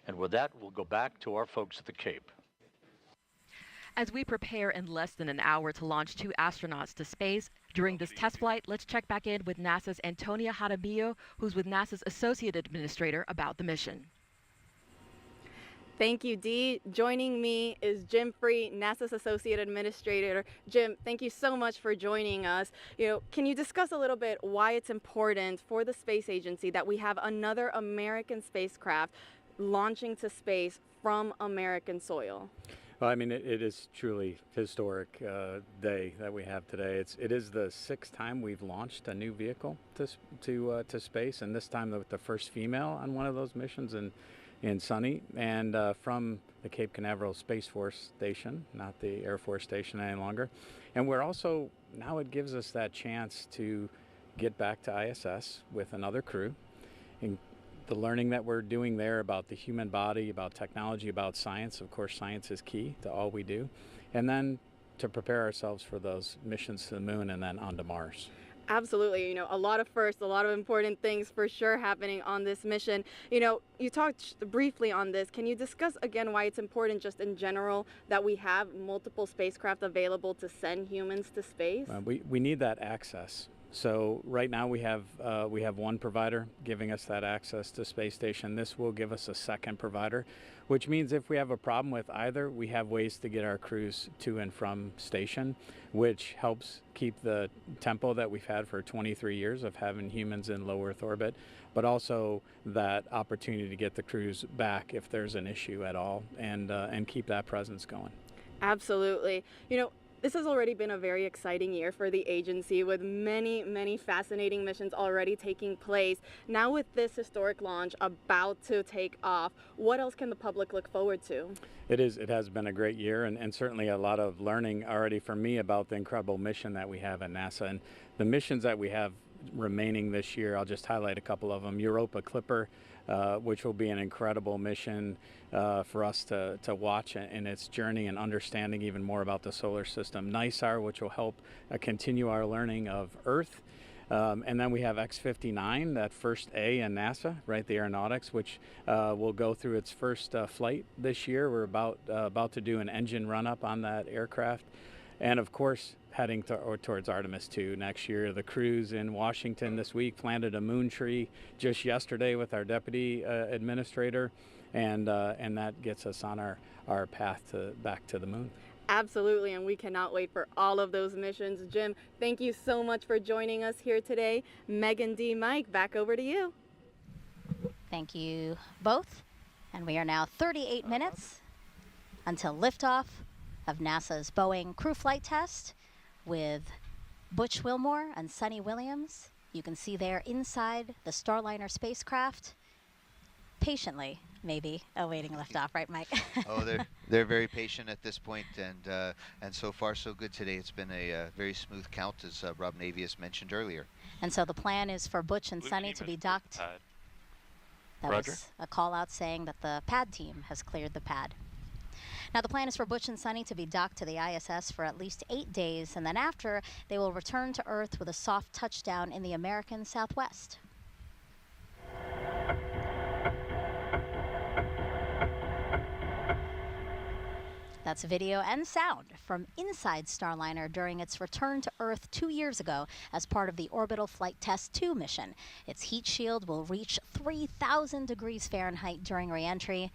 And with that, we'll go back to our folks at the Cape. As we prepare in less than an hour to launch 2 astronauts to space, during this test flight, let's check back in with NASA's Antonia Jaramillo, who's with NASA's Associate Administrator, about the mission. Thank you, Dee. Joining me is Jim Free, NASA's Associate Administrator. Jim, thank you so much for joining us. Can you discuss a little bit why it's important for the space agency that we have another American spacecraft launching to space from American soil? Well, I mean, it is truly historic day that we have today. It is the 6th time we've launched a new vehicle to space, and this time the first female on one of those missions in Sunny, and from the Cape Canaveral Space Force Station, not the Air Force Station any longer. And we're also, now it gives us that chance to get back to ISS with another crew. And the learning that we're doing there about the human body, about technology, about science, of course science is key to all we do. And then to prepare ourselves for those missions to the moon and then onto Mars. Absolutely. You know, a lot of firsts, a lot of important things for sure happening on this mission. You know, you talked briefly on this. Can you discuss again why it's important just in general that we have multiple spacecraft available to send humans to space? We need that access. So right now we have one provider giving us that access to space station. This will give us a second provider, which means if we have a problem with either, we have ways to get our crews to and from station, which helps keep the tempo that we've had for 23 years of having humans in low Earth orbit, but also that opportunity to get the crews back if there's an issue at all, and keep that presence going. Absolutely. You know, this has already been a very exciting year for the agency with many, many fascinating missions already taking place. Now with this historic launch about to take off, what else can the public look forward to? It has been a great year, and certainly a lot of learning already for me about the incredible mission that we have at NASA. And the missions that we have remaining this year, I'll just highlight a couple of them. Europa Clipper, which will be an incredible mission for us to watch in its journey and understanding even more about the solar system. NISAR, which will help continue our learning of Earth. And then we have X-59, that first A in NASA, right, the aeronautics, which will go through its first flight this year. We're about to do an engine run-up on that aircraft. And of course, heading towards Artemis 2 next year. The crews in Washington this week planted a moon tree just yesterday with our deputy administrator, and that gets us on our path back to the moon. Absolutely, and we cannot wait for all of those missions. Jim, thank you so much for joining us here today. Megan D. Mike, back over to you. Thank you both. And we are now 38 minutes until liftoff of NASA's Boeing CrewFlightTest with Butch Wilmore and Sunny Williams. You can see there inside the Starliner spacecraft, patiently, maybe awaiting liftoff, right, Mike? Oh, they're very patient at this point, and so far so good today. It's been a very smooth count, as Rob Navius mentioned earlier. And so the plan is for Butch and Sunny to be docked. That was a call out saying that the pad team has cleared the pad. Now, the plan is for Butch and Sunny to be docked to the ISS for at least 8 days, and then after, they will return to Earth with a soft touchdown in the American Southwest. That's video and sound from inside Starliner during its return to Earth 2 years ago as part of the Orbital Flight Test 2 mission. Its heat shield will reach 3,000 degrees Fahrenheit during re-entry.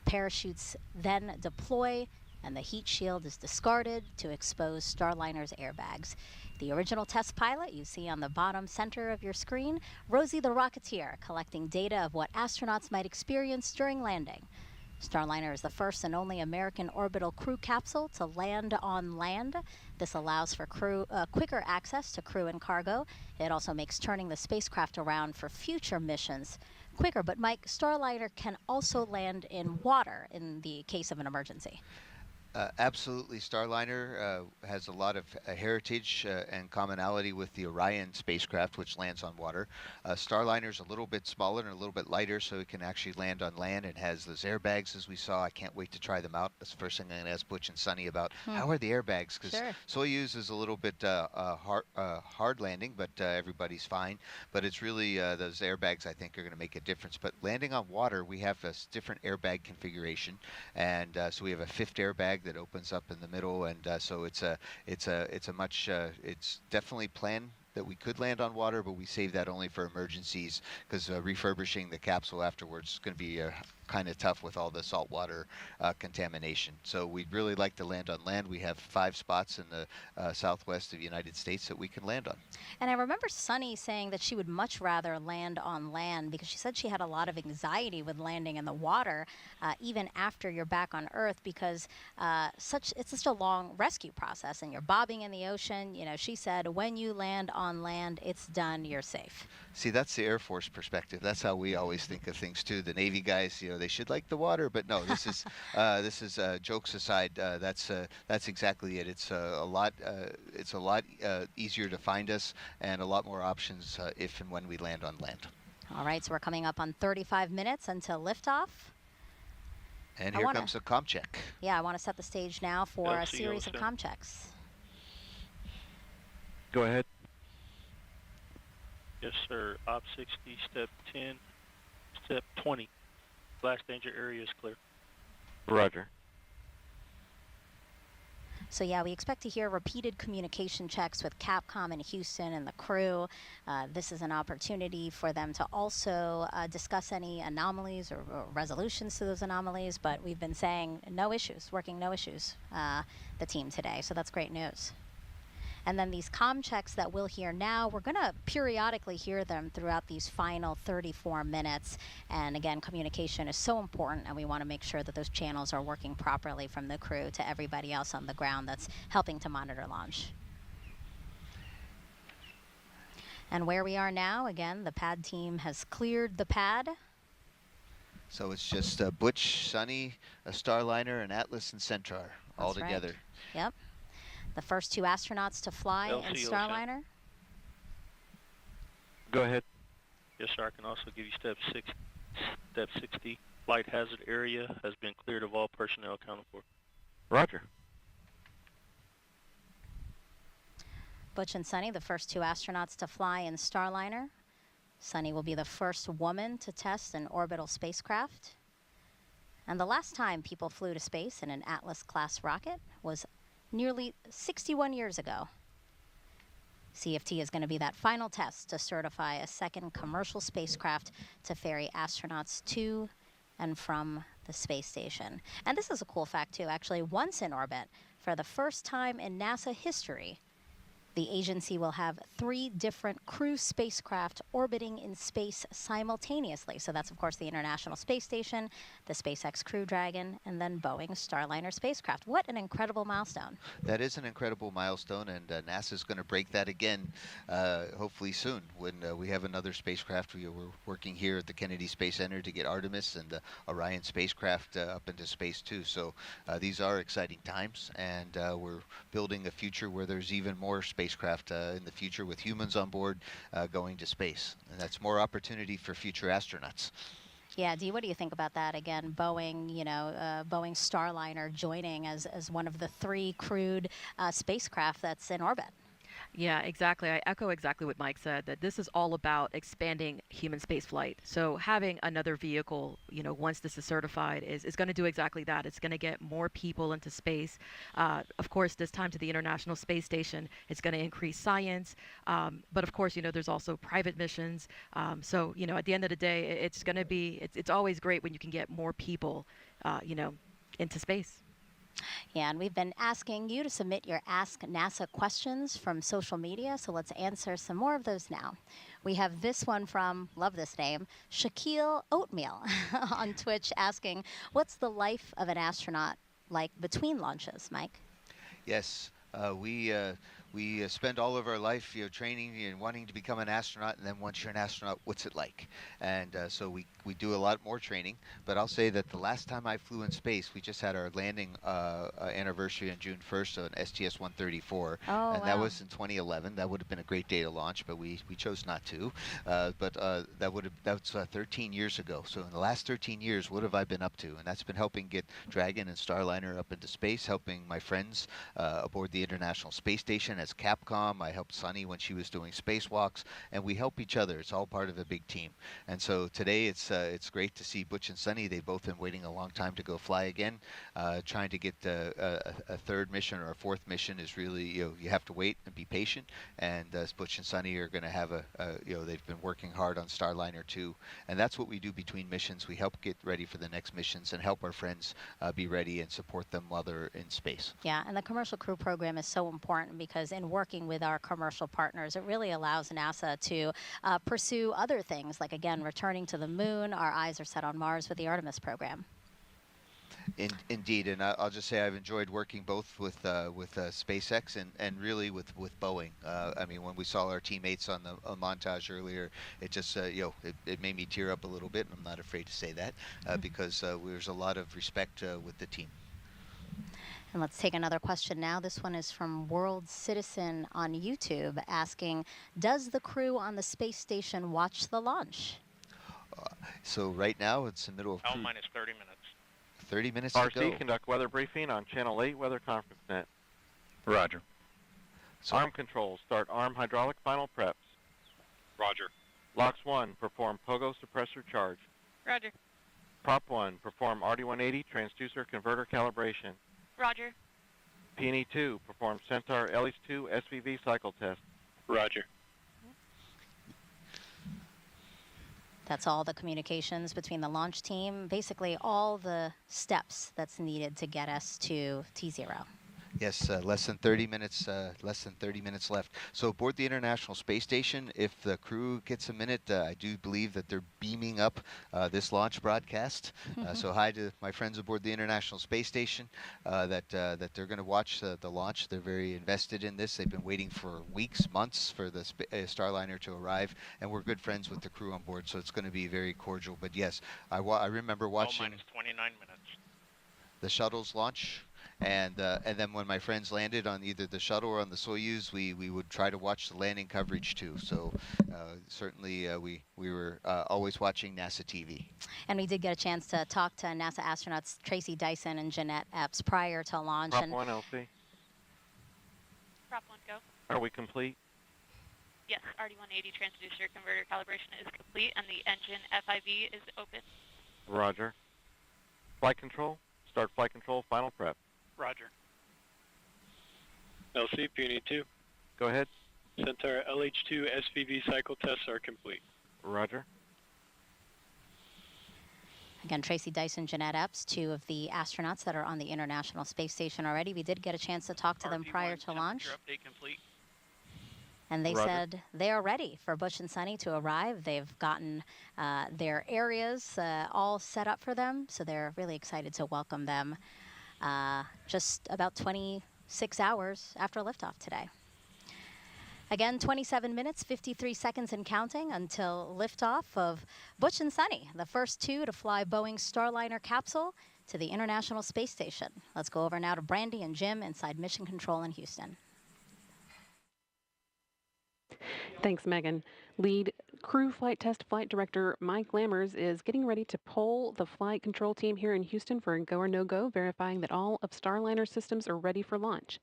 Parachutes then deploy, and the heat shield is discarded to expose Starliner's airbags. The original test pilot you see on the bottom center of your screen, Rosie the Rocketeer, collecting data of what astronauts might experience during landing. Starliner is the first and only American orbital crew capsule to land on land. This allows for quicker access to crew and cargo. It also makes turning the spacecraft around for future missions quicker. But Mike, Starliner can also land in water in the case of an emergency. Absolutely. Starliner has a lot of heritage and commonality with the Orion spacecraft, which lands on water. Starliner's a little bit smaller and a little bit lighter, so it can actually land on land and has those airbags, as we saw. I can't wait to try them out. That's the first thing I'm going to ask Butch and Sunny about. How are the airbags? Because Soyuz is a little bit hard landing, but everybody's fine. But it's really those airbags, I think, are going to make a difference. But landing on water, we have a different airbag configuration, and so we have a fifth airbag that opens up in the middle, and so it's definitely planned that we could land on water, but we save that only for emergencies, because refurbishing the capsule afterwards is going to be kind of tough with all the saltwater contamination. So we'd really like to land on land. We have 5 spots in the southwest of the United States that we can land on. And I remember Sunny saying that she would much rather land on land because she said she had a lot of anxiety with landing in the water, even after you're back on Earth, because it's such a long rescue process and you're bobbing in the ocean. You know, she said when you land on land, it's done, you're safe. See, that's the Air Force perspective. That's how we always think of things too. The Navy guys, you know, they should like the water, but no, this is jokes aside. That's exactly it. It's a lot easier to find us and a lot more options if and when we land on land. All right, so we're coming up on 35 minutes until liftoff. And here comes a comm check. Yeah, I want to set the stage now for a series of comm checks. Go ahead. Yes, sir. Op 60, step 10, step 20. Blast danger area is clear. Roger. So yeah, we expect to hear repeated communication checks with Capcom in Houston and the crew. This is an opportunity for them to also discuss any anomalies or resolutions to those anomalies, but we've been saying no issues, working no issues, the team today, so that's great news. And then these comm checks that we'll hear now, we're going to periodically hear them throughout these final 34 minutes. And again, communication is so important, and we want to make sure that those channels are working properly from the crew to everybody else on the ground that's helping to monitor launch. And where we are now, again, the pad team has cleared the pad. So it's just Butch, Sunny, a Starliner, and Atlas and Centaur all together. Right. Yep. The first 2 astronauts to fly in Starliner. Go ahead. Yes, sir. I can also give you step 60. Flight hazard area has been cleared of all personnel accounted for. Roger. Butch and Sunny, the first 2 astronauts to fly in Starliner. Sunny will be the first woman to test an orbital spacecraft. And the last time people flew to space in an Atlas-class rocket was nearly 61 years ago. CFT is going to be that final test to certify a second commercial spacecraft to ferry astronauts to and from the space station. And this is a cool fact too, actually. Once in orbit, for the first time in NASA history, the agency will have 3 different crew spacecraft orbiting in space simultaneously. So that's, of course, the International Space Station, the SpaceX Crew Dragon, and then Boeing's Starliner spacecraft. What an incredible milestone. That is an incredible milestone, and NASA's going to break that again, hopefully soon, when we have another spacecraft. We're working here at the Kennedy Space Center to get Artemis and Orion spacecraft up into space, too. So these are exciting times, and we're building a future where there's even more spacecraft in the future with humans on board going to space. And that's more opportunity for future astronauts. Yeah, Dee, what do you think about that? Again, Boeing, Boeing Starliner joining as one of the 3 crewed spacecraft that's in orbit. Yeah, exactly. I echo exactly what Mike said, that this is all about expanding human spaceflight. So having another vehicle, once this is certified, is going to do exactly that. It's going to get more people into space. Of course, this time to the International Space Station, it's going to increase science. But of course, there's also private missions. So, at the end of the day, it's going to be, it's always great when you can get more people, into space. Yeah, and we've been asking you to submit your Ask NASA questions from social media, so let's answer some more of those now. We have this one from, love this name, Shaquille Oatmeal on Twitch asking, what's the life of an astronaut like between launches, Mike? Yes, we spend all of our life, training and wanting to become an astronaut, and then once you're an astronaut, what's it like? And so we do a lot more training. But I'll say that the last time I flew in space, we just had our landing anniversary on June 1st on STS-134, and that was in 2011. That would have been a great day to launch, but we chose not to. But that's 13 years ago. So in the last 13 years, what have I been up to? And that's been helping get Dragon and Starliner up into space, helping my friends aboard the International Space Station as Capcom. I helped Sunny when she was doing spacewalks, and we help each other. It's all part of a big team. And so today it's great to see Butch and Sunny. They've both been waiting a long time to go fly again. Trying to get a 3rd mission or a 4th mission is really, you have to wait and be patient. And Butch and Sunny are going to have they've been working hard on Starliner too. And that's what we do between missions. We help get ready for the next missions and help our friends be ready and support them while they're in space. Yeah, and the Commercial Crew Program is so important because in working with our commercial partners, it really allows NASA to pursue other things, like, again, returning to the moon. Our eyes are set on Mars with the Artemis program. Indeed, and I'll just say I've enjoyed working both with SpaceX and really with Boeing. I mean, when we saw our teammates on the montage earlier, it just it made me tear up a little bit, and I'm not afraid to say that because there's a lot of respect with the team. And let's take another question now. This one is from World Citizen on YouTube asking, does the crew on the space station watch the launch? So right now it's the middle of minus 30 minutes. 30 minutes to go. RC, conduct weather briefing on Channel 8 Weather Conference Net. Roger. Arm controls, start arm hydraulic final preps. Roger. LOX 1, perform pogo suppressor charge. Roger. Prop 1, perform RD180 transducer converter calibration. Roger. P&E 2, perform Centaur LH2 SVV cycle test. Roger. That's all the communications between the launch team, basically all the steps that's needed to get us to T0. Yes, less than 30 minutes left. So aboard the International Space Station, if the crew gets a minute, I do believe that they're beaming up this launch broadcast. So hi to my friends aboard the International Space Station that they're going to watch the launch. They're very invested in this. They've been waiting for weeks, months for the Starliner to arrive, and we're good friends with the crew on board, so it's going to be very cordial. But yes, I remember watching 29 minutes. the shuttle's launch. And then when my friends landed on either the shuttle or on the Soyuz, we would try to watch the landing coverage too. So certainly we were always watching NASA TV. And we did get a chance to talk to NASA astronauts Tracy Dyson and Jeanette Epps prior to launch. Prop 1, LC. Prop 1, go. Are we complete? Yes, RD180 transducer converter calibration is complete and the engine FIV is open. Roger. Flight control, start flight control final prep. Roger. LC, P&E 2. Go ahead. Centaur LH2 SVV cycle tests are complete. Roger. Again, Tracy Dyson, Jeanette Epps, two of the astronauts that are on the International Space Station already. We did get a chance to talk to them prior to launch. Update complete. And they Roger. said they are ready for Butch and Sunny to arrive. They've gotten their areas all set up for them, so they're really excited to welcome them just about 26 hours after liftoff today. Again, 27 minutes, 53 seconds and counting until liftoff of Butch and Sunny, the first two to fly Boeing's Starliner capsule to the International Space Station. Let's go over now to Brandy and Jim inside Mission Control in Houston. Thanks, Megan. Lead CrewFlightTest Flight Director Mike Lammers is getting ready to poll the flight control team here in Houston for a go or no-go, verifying that all of Starliner systems are ready for launch.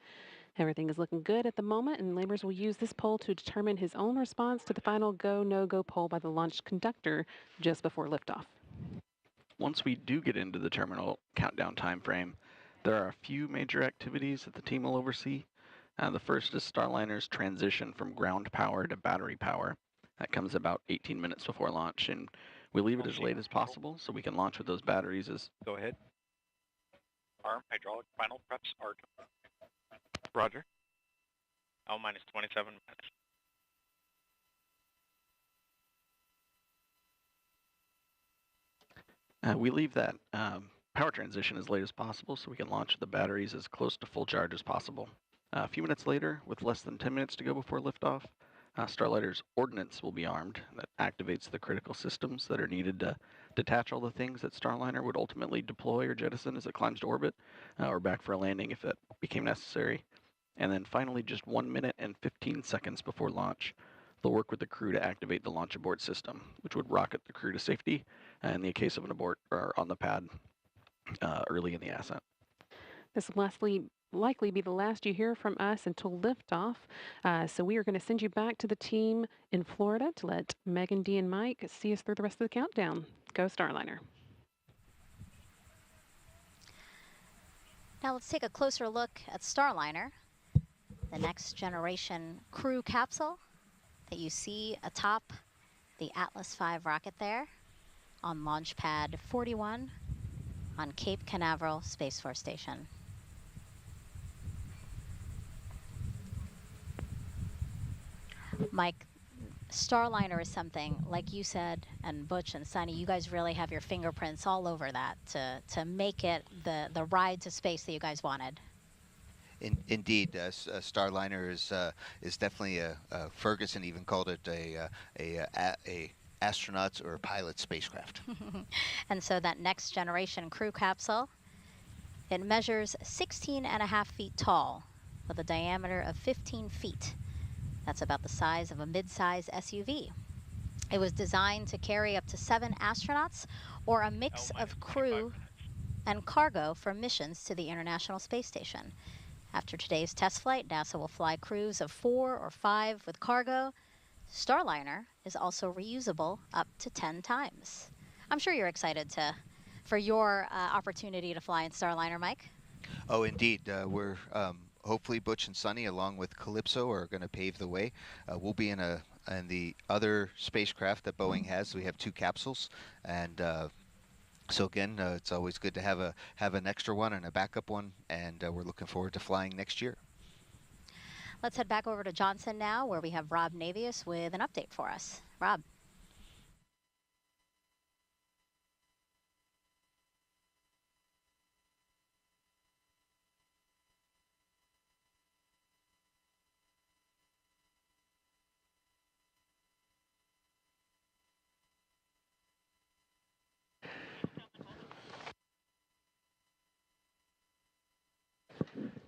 Everything is looking good at the moment, and Lammers will use this poll to determine his own response to the final go, no-go poll by the launch conductor just before liftoff. Once we do get into the terminal countdown time frame, there are a few major activities that the team will oversee. The first is Starliner's transition from ground power to battery power. That comes about 18 minutes before launch, and we leave it as late as possible so we can launch with those batteries as... Go ahead. Arm hydraulic final preps are complete. Roger. L minus 27 minutes. We leave that power transition as late as possible so we can launch the batteries as close to full charge as possible. A few minutes later, with less than 10 minutes to go before liftoff, Starliner's ordnance will be armed. That activates the critical systems that are needed to detach all the things that Starliner would ultimately deploy or jettison as it climbs to orbit, or back for a landing if it became necessary. And then finally, just 1 minute and 15 seconds before launch, they'll work with the crew to activate the launch abort system, which would rocket the crew to safety in the case of an abort or on the pad early in the ascent. This will likely be the last you hear from us until liftoff. So we are going to send you back to the team in Florida to let Megan, Dee, and Mike see us through the rest of the countdown. Go Starliner. Now let's take a closer look at Starliner, the next generation crew capsule that you see atop the Atlas V rocket there on launch pad 41 on Cape Canaveral Space Force Station. Mike, Starliner is something, like you said, and Butch and Sunny, you guys really have your fingerprints all over that to make it the ride to space that you guys wanted. Indeed, Starliner is definitely Ferguson even called it a astronaut or pilot spacecraft. And so that next generation crew capsule, it measures 16.5 feet tall with a diameter of 15 feet. That's about the size of a mid-size SUV. It was designed to carry up to 7 astronauts or a mix of crew and cargo for missions to the International Space Station. After today's test flight, NASA will fly crews of 4 or 5 with cargo. Starliner is also reusable up to 10 times. I'm sure you're excited for your opportunity to fly in Starliner, Mike. Oh, indeed. We're hopefully Butch and Sunny, along with Calypso, are going to pave the way. We'll be in the other spacecraft that Boeing has. We have 2 capsules, and so again, it's always good to have an extra one and a backup one, and we're looking forward to flying next year. Let's head back over to Johnson now, where we have Rob Navius with an update for us. Rob.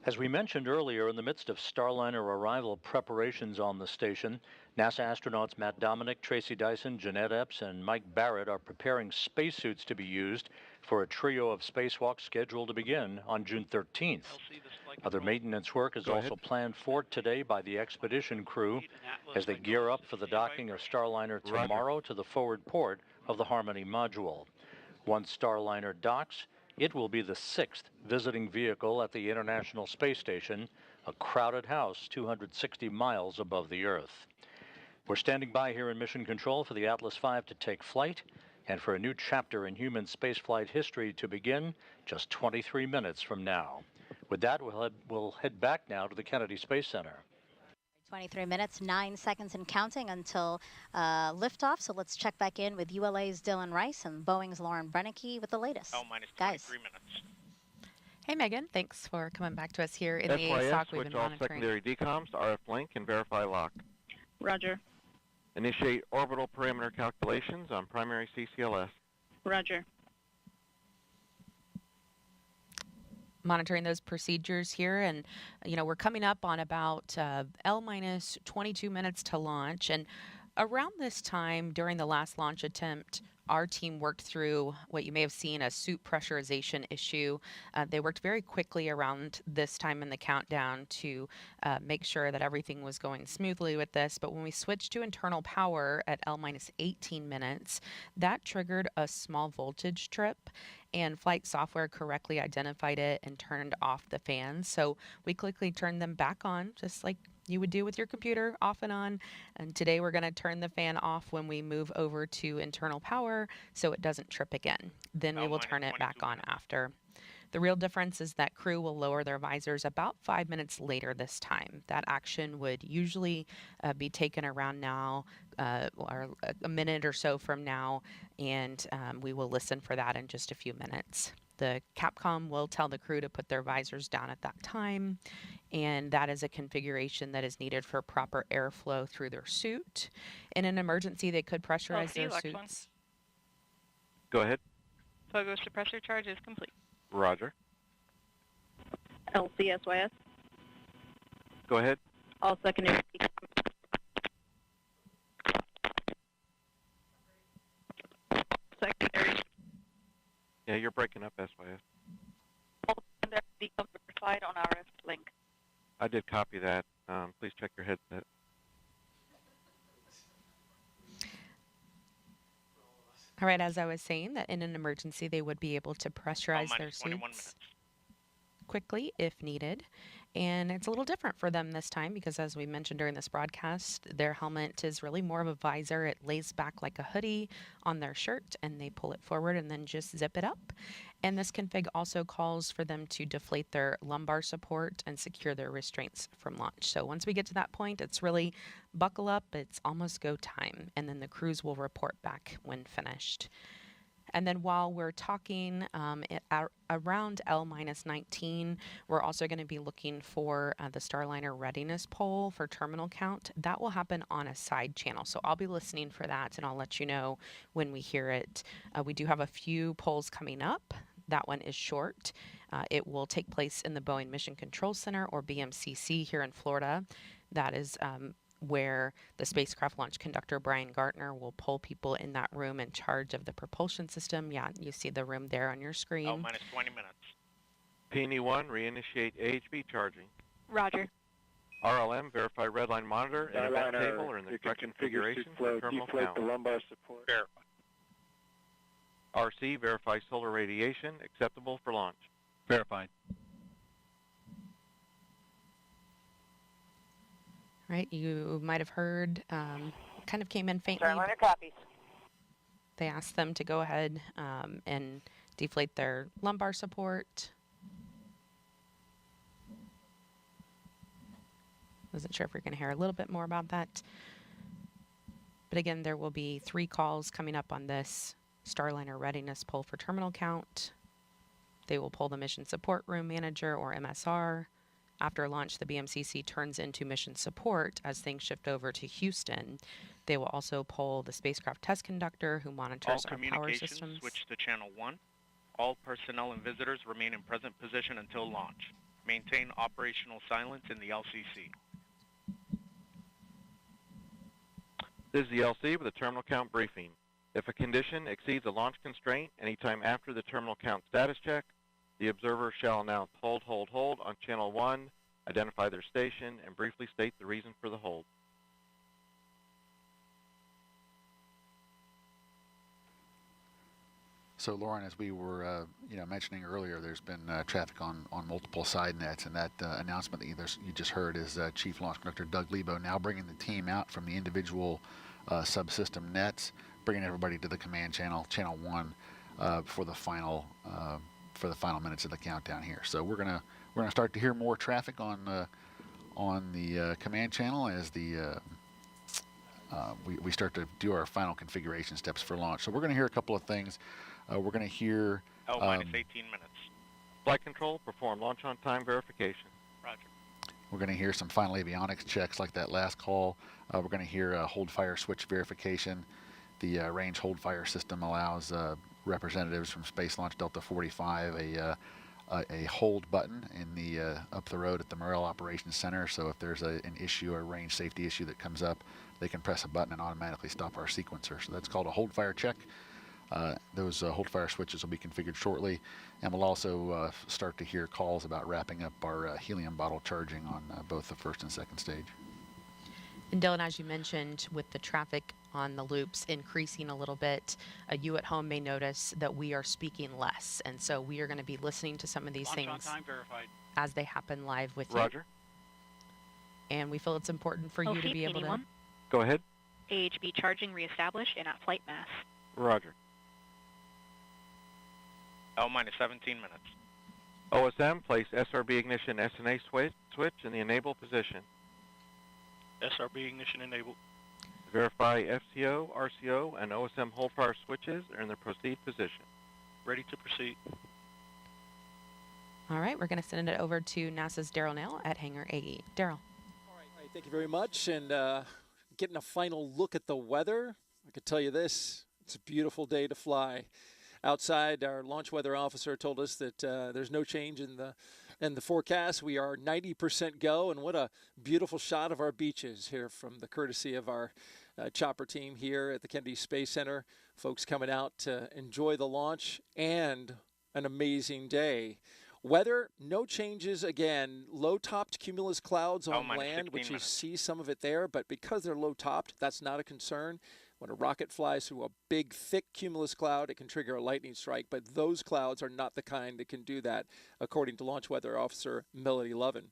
As we mentioned earlier, in the midst of Starliner arrival preparations on the station, NASA astronauts Matt Dominic, Tracy Dyson, Jeanette Epps, and Mike Barrett are preparing spacesuits to be used for a trio of spacewalks scheduled to begin on June 13th. Other maintenance work is also planned for today by the expedition crew as they gear up for the docking of Starliner tomorrow to the forward port of the Harmony module. Once Starliner docks, it will be the 6th visiting vehicle at the International Space Station, a crowded house 260 miles above the Earth. We're standing by here in Mission Control for the Atlas V to take flight and for a new chapter in human spaceflight history to begin just 23 minutes from now. With that, we'll head back now to the Kennedy Space Center. 23 minutes, 9 seconds and counting until liftoff. So let's check back in with ULA's Dylan Rice and Boeing's Lauren Brennicky with the latest. Minus 23 Guys. minutes. Hey, Megan. Thanks for coming back to us here in SYS, the ASOC. We've switch been all monitoring. secondary decoms, RF link, and verify lock. Roger. Initiate orbital parameter calculations on primary CCLS. Roger. Monitoring those procedures here, and we're coming up on about L minus 22 minutes to launch. And around this time during the last launch attempt, our team worked through what you may have seen, a suit pressurization issue. They worked very quickly around this time in the countdown to make sure that everything was going smoothly with this. But when we switched to internal power at L minus 18 minutes, that triggered a small voltage trip, and flight software correctly identified it and turned off the fans. So we quickly turned them back on, just like you would do with your computer, off and on. And today we're going to turn the fan off when we move over to internal power so it doesn't trip again. Then we will turn it back on after. The real difference is that crew will lower their visors about 5 minutes later this time. That action would usually be taken around now or a minute or so from now, and we will listen for that in just a few minutes. The Capcom will tell the crew to put their visors down at that time, and that is a configuration that is needed for proper airflow through their suit. In an emergency, they could pressurize their suits. Go ahead. Pogo suppressor charge is complete. Roger. LCSYS. Go ahead. All secondary. Secondary. Yeah, you're breaking up, SYS. All secondary decoms verified on RF link. I did copy that. Please check your headset. All right, as I was saying, that in an emergency, they would be able to pressurize their suits quickly if needed. And it's a little different for them this time because, as we mentioned during this broadcast, their helmet is really more of a visor. It lays back like a hoodie on their shirt, and they pull it forward and then just zip it up. And this config also calls for them to deflate their lumbar support and secure their restraints from launch. So once we get to that point, it's really buckle up. It's almost go time. And then the crews will report back when finished. And then while we're talking around L minus 19, we're also going to be looking for the Starliner readiness poll for terminal count. That will happen on a side channel. So I'll be listening for that, and I'll let you know when we hear it. We do have a few polls coming up. That one is short. It will take place in the Boeing Mission Control Center, or BMCC, here in Florida. That is where the spacecraft launch conductor, Brian Gartner, will pull people in that room in charge of the propulsion system. Yeah, you see the room there on your screen. Oh, minus 20 minutes. P&E1, reinitiate AHB charging. Roger. RLM, verify redline monitor and event table are in the correct configuration for terminal count. The lumbar support. Verify. RC, verify solar radiation, acceptable for launch. Verified. Right, you might have heard, kind of came in faintly. Starliner copies. They asked them to go ahead and deflate their lumbar support. Wasn't sure if we're going to hear a little bit more about that. But again, there will be 3 calls coming up on this Starliner readiness poll for terminal count. They will pull the mission support room manager, or MSR. After launch, the BMCC turns into mission support as things shift over to Houston. They will also poll the spacecraft test conductor, who monitors our power systems. All communications switch to channel 1. All personnel and visitors remain in present position until launch. Maintain operational silence in the LCC. This is the LC with a terminal count briefing. If a condition exceeds a launch constraint anytime after the terminal count status check, the observer shall announce hold on channel 1, identify their station, and briefly state the reason for the hold. So, Lauren, as we were mentioning earlier, there's been traffic on multiple side nets, and that announcement that you just heard is Chief Launch Conductor Doug Lebo now bringing the team out from the individual subsystem nets, bringing everybody to the command channel, channel 1, for the final minutes of the countdown here. So we're gonna start to hear more traffic on the command channel as we start to do our final configuration steps for launch. So we're going to hear a couple of things. We're going to hear... minus 18 minutes. Flight control, perform launch on time verification. Roger. We're going to hear some final avionics checks like that last call. We're going to hear hold fire switch verification. The range hold fire system allows representatives from Space Launch Delta 45 a hold button in the up the road at the Morrell Operations Center. So if there's an issue or range safety issue that comes up, they can press a button and automatically stop our sequencer. So that's called a hold fire check. Those hold fire switches will be configured shortly, and we'll also start to hear calls about wrapping up our helium bottle charging on both the first and second stage. And Dylan, as you mentioned, with the traffic on the loops increasing a little bit, you at home may notice that we are speaking less, and so we are going to be listening to some of these things on time verified. As they happen live with Roger. you. And we feel it's important for you to be able to... Go ahead. AHB charging reestablished and at flight mass. Roger. minus 17 minutes. OSM, place SRB ignition SNA switch in the enable position. SRB ignition enabled. Verify FCO, RCO, and OSM hold fire switches are in their proceed position. Ready to proceed. All right, we're going to send it over to NASA's Daryl Nail at Hangar AE. Daryl. All right, thank you very much. And getting a final look at the weather, I could tell you this, it's a beautiful day to fly. Outside, our launch weather officer told us that there's no change in the forecast. We are 90% go, and what a beautiful shot of our beaches here from the courtesy of our chopper team here at the Kennedy Space Center. Folks coming out to enjoy the launch and an amazing day. Weather, no changes again. Low-topped cumulus clouds on land, which you see some of it there, but because they're low-topped, that's not a concern. When a rocket flies through a big, thick cumulus cloud, it can trigger a lightning strike, but those clouds are not the kind that can do that, according to Launch Weather Officer Melody Lovin.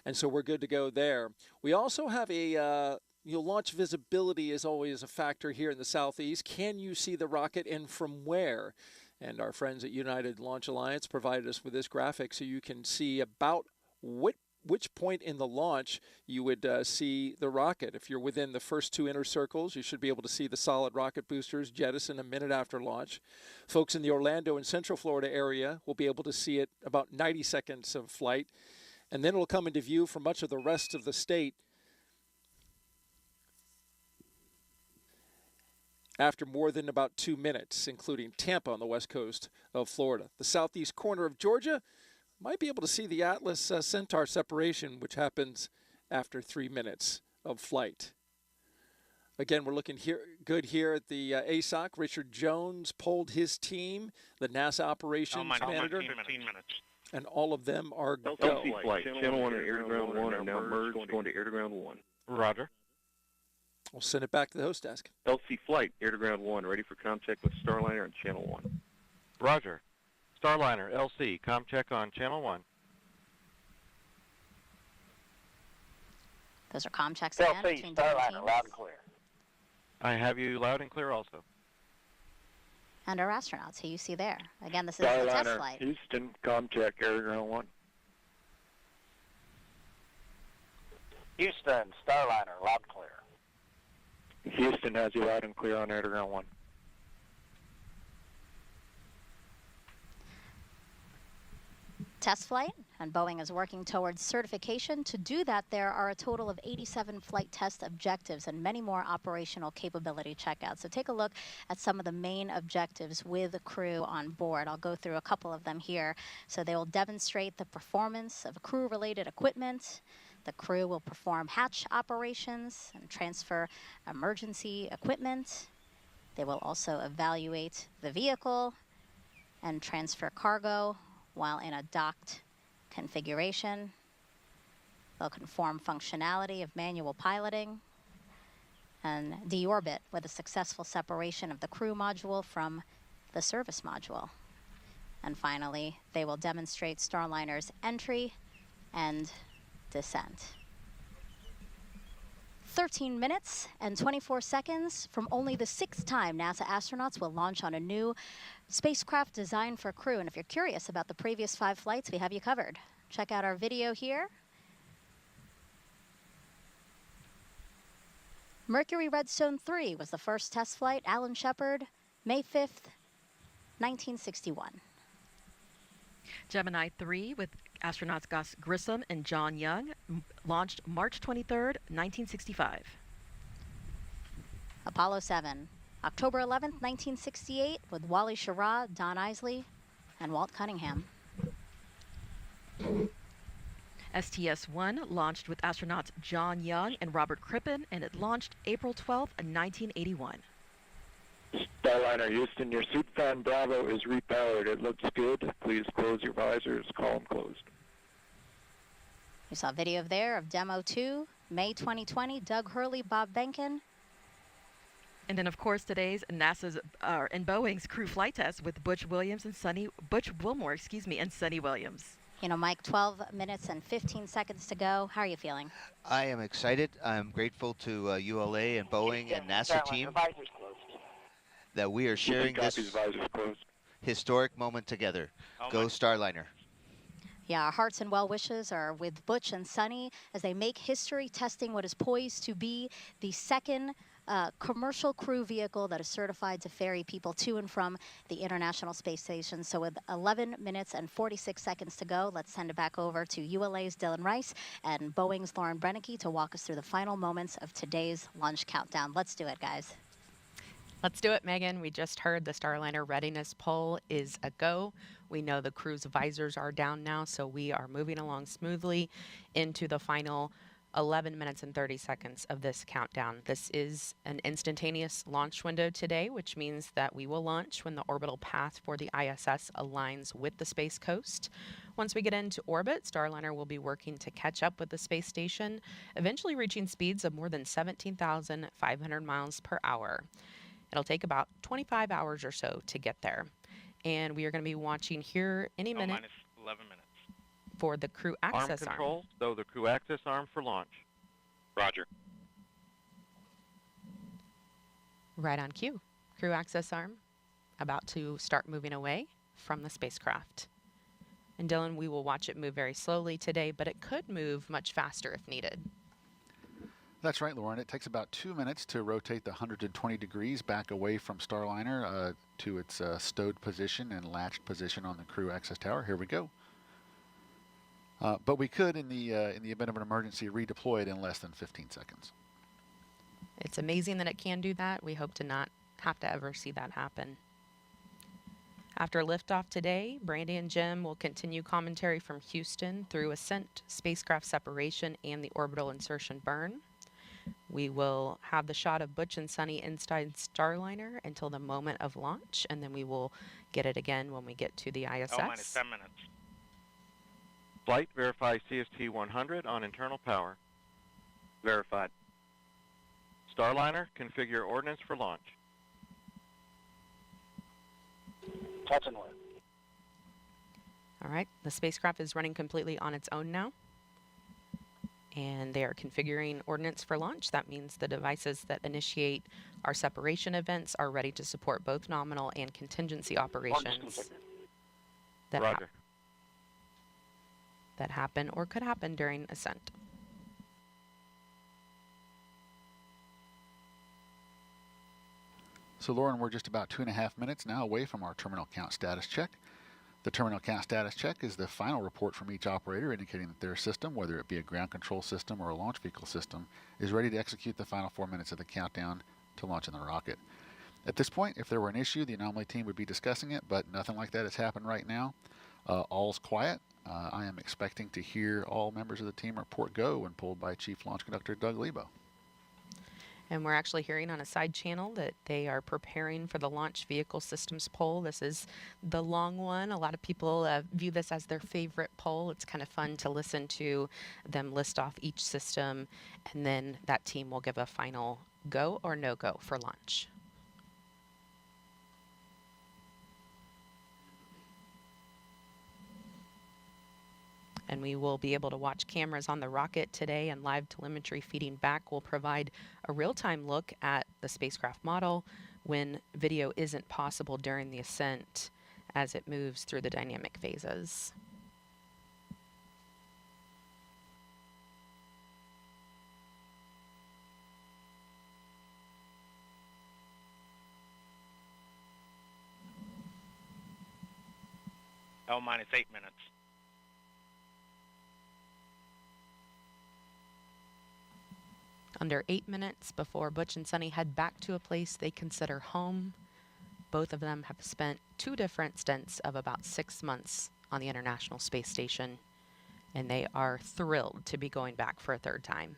And so we're good to go there. We also have a launch visibility is always a factor here in the southeast. Can you see the rocket and from where? And our friends at United Launch Alliance provided us with this graphic so you can see about which point in the launch you would see the rocket. If you're within the first 2 inner circles, you should be able to see the solid rocket boosters jettison a minute after launch. Folks in the Orlando and Central Florida area will be able to see it about 90 seconds of flight, and then it'll come into view for much of the rest of the state after more than about 2 minutes, including Tampa on the west coast of Florida. The southeast corner of Georgia might be able to see the Atlas Centaur separation, which happens after 3 minutes of flight. Again, we're looking good here at the ASOC. Richard Jones polled his team, the NASA operations manager. 15 minutes. And all of them are go. LC flight, Channel 1 and air to ground 1 are now merged, going to air to ground 1. Roger. We'll send it back to the host desk. LC flight, air to ground 1, ready for ComCheck with Starliner on Channel 1. Roger. Starliner, LC, ComCheck on Channel 1. Those are comm checks again. LC, Starliner, loud and clear. I have you loud and clear also. And our astronauts, who you see there. Again, this is the test flight. Houston, ComCheck, air to ground 1. Houston, Starliner, loud and clear. Houston has you loud and clear on air to ground 1. Test flight, and Boeing is working towards certification. To do that, there are a total of 87 flight test objectives and many more operational capability checkouts. So take a look at some of the main objectives with the crew on board. I'll go through a couple of them here. So they will demonstrate the performance of crew-related equipment. The crew will perform hatch operations and transfer emergency equipment. They will also evaluate the vehicle and transfer cargo while in a docked configuration. They'll conform functionality of manual piloting and deorbit with a successful separation of the crew module from the service module. And finally, they will demonstrate Starliner's entry and descent. 13 minutes and 24 seconds from only the 6th time NASA astronauts will launch on a new spacecraft designed for crew. And if you're curious about the previous 5 flights, we have you covered. Check out our video here. Mercury Redstone 3 was the first test flight. Alan Shepard, May 5th, 1961. Gemini 3 with astronauts Gus Grissom and John Young launched March 23rd, 1965. Apollo 7, October 11th, 1968, with Wally Schirra, Don Isley, and Walt Cunningham. STS-1 launched with astronauts John Young and Robert Crippen, and it launched April 12th, 1981. Starliner Houston, your suit fan Bravo is repowered. It looks good. Please close your visors. Column closed. You saw video there of Demo 2, May 2020, Doug Hurley, Bob Benkin. And then, of course, today's NASA's and Boeing's crew flight test with Butch Wilmore, and Sonny Williams. You know, Mike, 12 minutes and 15 seconds to go. How are you feeling? I am excited. I'm grateful to ULA and Boeing and NASA team that we are sharing this historic moment together. Go Starliner. Yeah, our hearts and well wishes are with Butch and Sonny as they make history testing what is poised to be the second commercial crew vehicle that is certified to ferry people to and from the International Space Station. So with 11 minutes and 46 seconds to go, let's send it back over to ULA's Dylan Rice and Boeing's Lauren Brennicke to walk us through the final moments of today's launch countdown. Let's do it, guys. Let's do it, Megan. We just heard the Starliner readiness poll is a go. We know the crew's visors are down now, so we are moving along smoothly into the final 11 minutes and 30 seconds of this countdown. This is an instantaneous launch window today, which means that we will launch when the orbital path for the ISS aligns with the Space Coast. Once we get into orbit, Starliner will be working to catch up with the space station, eventually reaching speeds of more than 17,500 miles per hour. It'll take about 25 hours or so to get there. And we are going to be watching here any minute. Minus 11 minutes. For the crew access arm. Control, so the crew access arm for launch. Roger. Right on cue. Crew access arm about to start moving away from the spacecraft. And Dylan, we will watch it move very slowly today, but it could move much faster if needed. That's right, Lauren. It takes about 2 minutes to rotate the 120 degrees back away from Starliner to its stowed position and latched position on the crew access tower. Here we go. But we could, in the event of an emergency, redeploy it in less than 15 seconds. It's amazing that it can do that. We hope to not have to ever see that happen. After liftoff today, Brandy and Jim will continue commentary from Houston through ascent, spacecraft separation, and the orbital insertion burn. We will have the shot of Butch and Sunny inside Starliner until the moment of launch, and then we will get it again when we get to the ISS. L-minus 10 minutes. Flight, verify CST 100 on internal power. Verified. Starliner, configure ordnance for launch. Touch and win. All right, the spacecraft is running completely on its own now. And they are configuring ordnance for launch. That means the devices that initiate our separation events are ready to support both nominal and contingency operations that happen or could happen during ascent. So Lauren, we're just about 2.5 minutes now away from our terminal count status check. The terminal count status check is the final report from each operator indicating that their system, whether it be a ground control system or a launch vehicle system, is ready to execute the final 4 minutes of the countdown to launching the rocket. At this point, if there were an issue, the anomaly team would be discussing it, but nothing like that has happened right now. All's quiet. I am expecting to hear all members of the team report go when pulled by Chief Launch Conductor Doug Lebo. And we're actually hearing on a side channel that they are preparing for the launch vehicle systems poll. This is the long one. A lot of people view this as their favorite poll. It's kind of fun to listen to them list off each system, and then that team will give a final go or no go for launch. And we will be able to watch cameras on the rocket today, and live telemetry feeding back will provide a real-time look at the spacecraft model when video isn't possible during the ascent as it moves through the dynamic phases. L-minus 8 minutes. Under 8 minutes before Butch and Sunny head back to a place they consider home. Both of them have spent 2 different stints of about 6 months on the International Space Station, and they are thrilled to be going back for a 3rd time.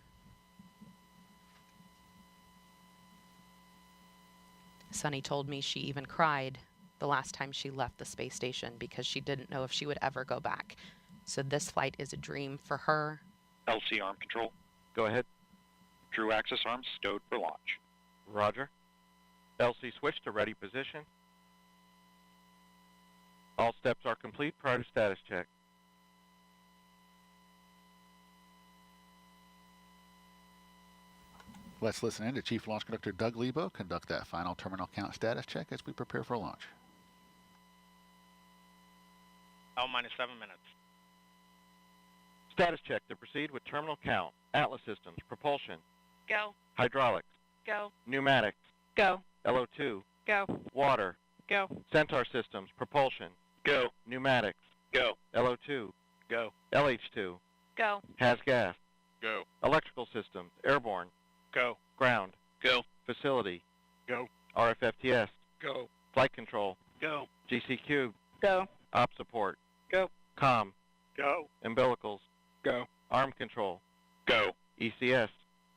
Sunny told me she even cried the last time she left the space station because she didn't know if she would ever go back. So this flight is a dream for her. LC arm control. Go ahead. Crew access arms stowed for launch. Roger. LC switch to ready position. All steps are complete prior to status check. Let's listen in to Chief Launch Conductor Doug Lebo conduct that final terminal count status check as we prepare for launch. L-minus 7 minutes. Status check to proceed with terminal count. Atlas systems, propulsion. Go. Hydraulics. Go. Pneumatics. Go. LO2. Go. Water. Go. Centaur systems, propulsion. Go. Pneumatics. Go. LO2. Go. LH2. Go. Has gas. Go. Electrical systems, airborne. Go. Ground. Go. Facility. Go. RFFTS. Go. Flight control. Go. GCQ. Go. Op support. Go. COM. Go. Umbilicals. Go. Arm control. Go. ECS.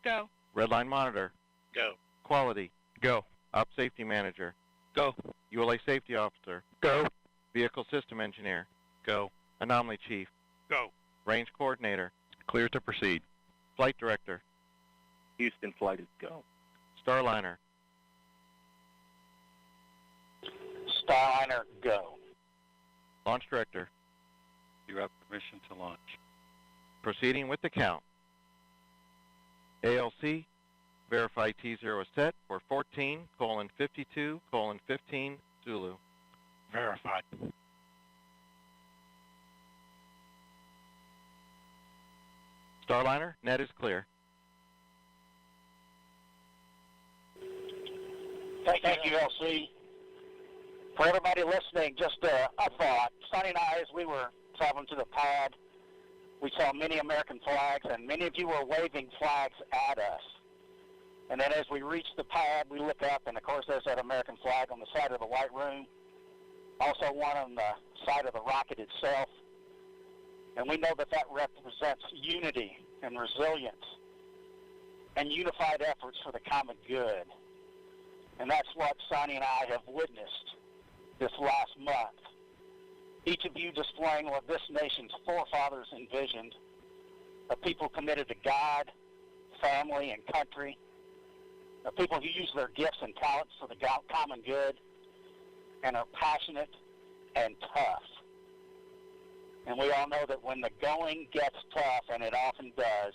Go. Redline monitor. Go. Quality. Go. Op safety manager. Go. ULA safety officer. Go. Vehicle system engineer. Go. Anomaly chief. Go. Range coordinator. Clear to proceed. Flight director. Houston flight is go. Starliner. Starliner, go. Launch director. You have permission to launch. Proceeding with the count. ALC, verify T0 is set for 14:52:15 Zulu. Verified. Starliner, net is clear. Thank you, LC. For everybody listening, just a thought. Sonny and I, as we were traveling to the pad, we saw many American flags, and many of you were waving flags at us. And then as we reached the pad, we look up, and of course there's that American flag on the side of the White Room, also one on the side of the rocket itself. And we know that that represents unity and resilience. and unified efforts for the common good. And that's what Sonny and I have witnessed this last month. Each of you displaying what this nation's forefathers envisioned, a people committed to God, family, and country, a people who use their gifts and talents for the common good, and are passionate and tough. And we all know that when the going gets tough, and it often does,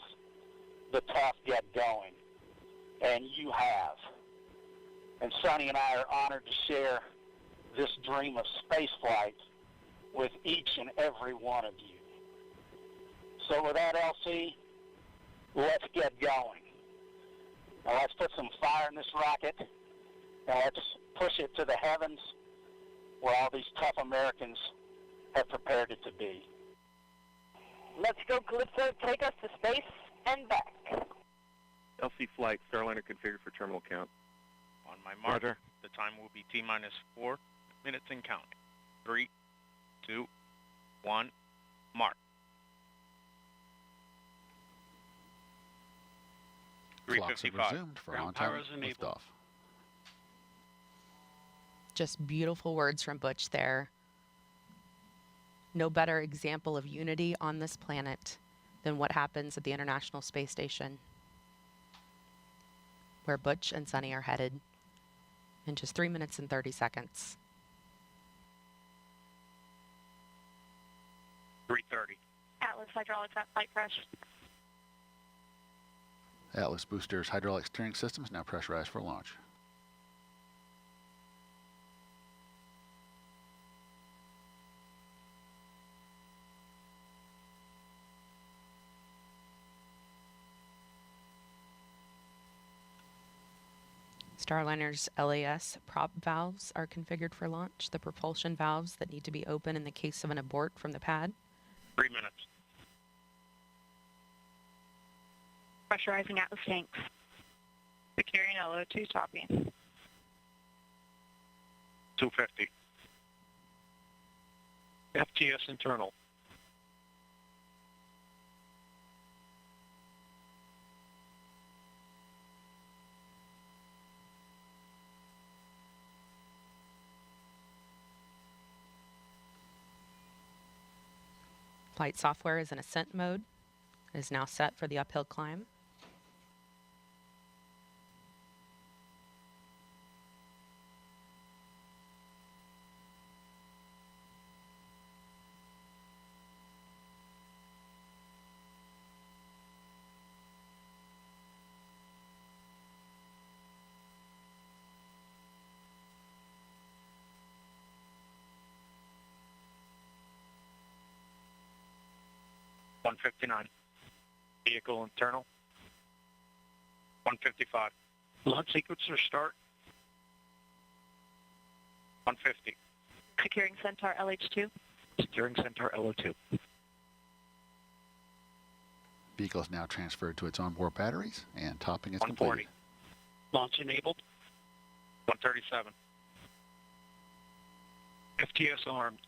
the tough get going. And you have. And Sonny and I are honored to share this dream of spaceflight with each and every one of you. So with that, LC, let's get going. Now let's put some fire in this rocket, and let's push it to the heavens where all these tough Americans have prepared it to be. Let's go, Calypso. Take us to space and back. LC flight, Starliner configured for terminal count. On my mark, Roger. the time will be T-minus 4 minutes and counting. 3, 2, 1, mark. 3:55. Resumed for Ground on-time power is enabled. liftoff. Just beautiful words from Butch there. No better example of unity on this planet than what happens at the International Space Station, where Butch and Sonny are headed in just 3 minutes and 30 seconds. 3:30. Atlas hydraulics at flight press. Atlas boosters hydraulic steering systems now pressurized for launch. Starliner's LAS prop valves are configured for launch, the propulsion valves that need to be open in the case of an abort from the pad. 3 minutes. Pressurizing Atlas tanks. Securing LO2 topping. 250. FTS internal. Flight software is in ascent mode. It is now set for the uphill climb. $159. Vehicle internal. 155. Launch sequencer start. 150. Securing Centaur LH2. Securing Centaur LO2. Vehicle is now transferred to its onboard batteries, and topping is 140. completed. Launch enabled. 137. FTS armed.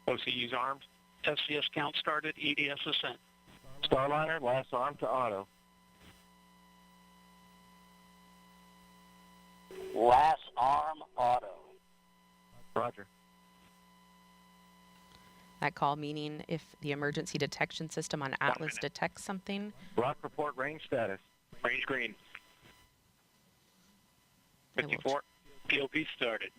OCU's armed. FCS count started. EDS ascent. Starliner, last arm to auto. Last arm auto. Roger. That call meaning if the emergency detection system on Atlas detects something. Rock report range status. Range green. 54. POP started.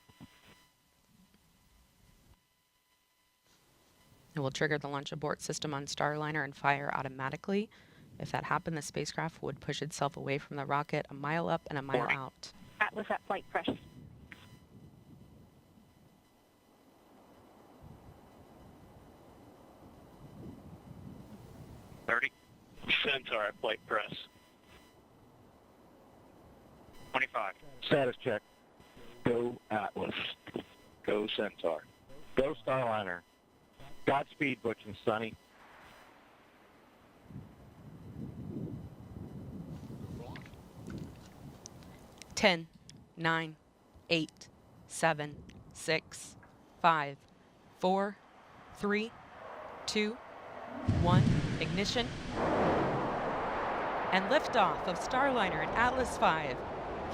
It will trigger the launch abort system on Starliner and fire automatically. If that happened, the spacecraft would push itself away from the rocket a mile up and a mile out. Atlas at flight press. 30. Centaur at flight press. 25. Status check. Go Atlas. Go Centaur. Go Starliner. Godspeed, Butch and Sonny. 10, 9, 8, 7, 6, 5, 4, 3, 2, 1. Ignition. And liftoff of Starliner and Atlas V,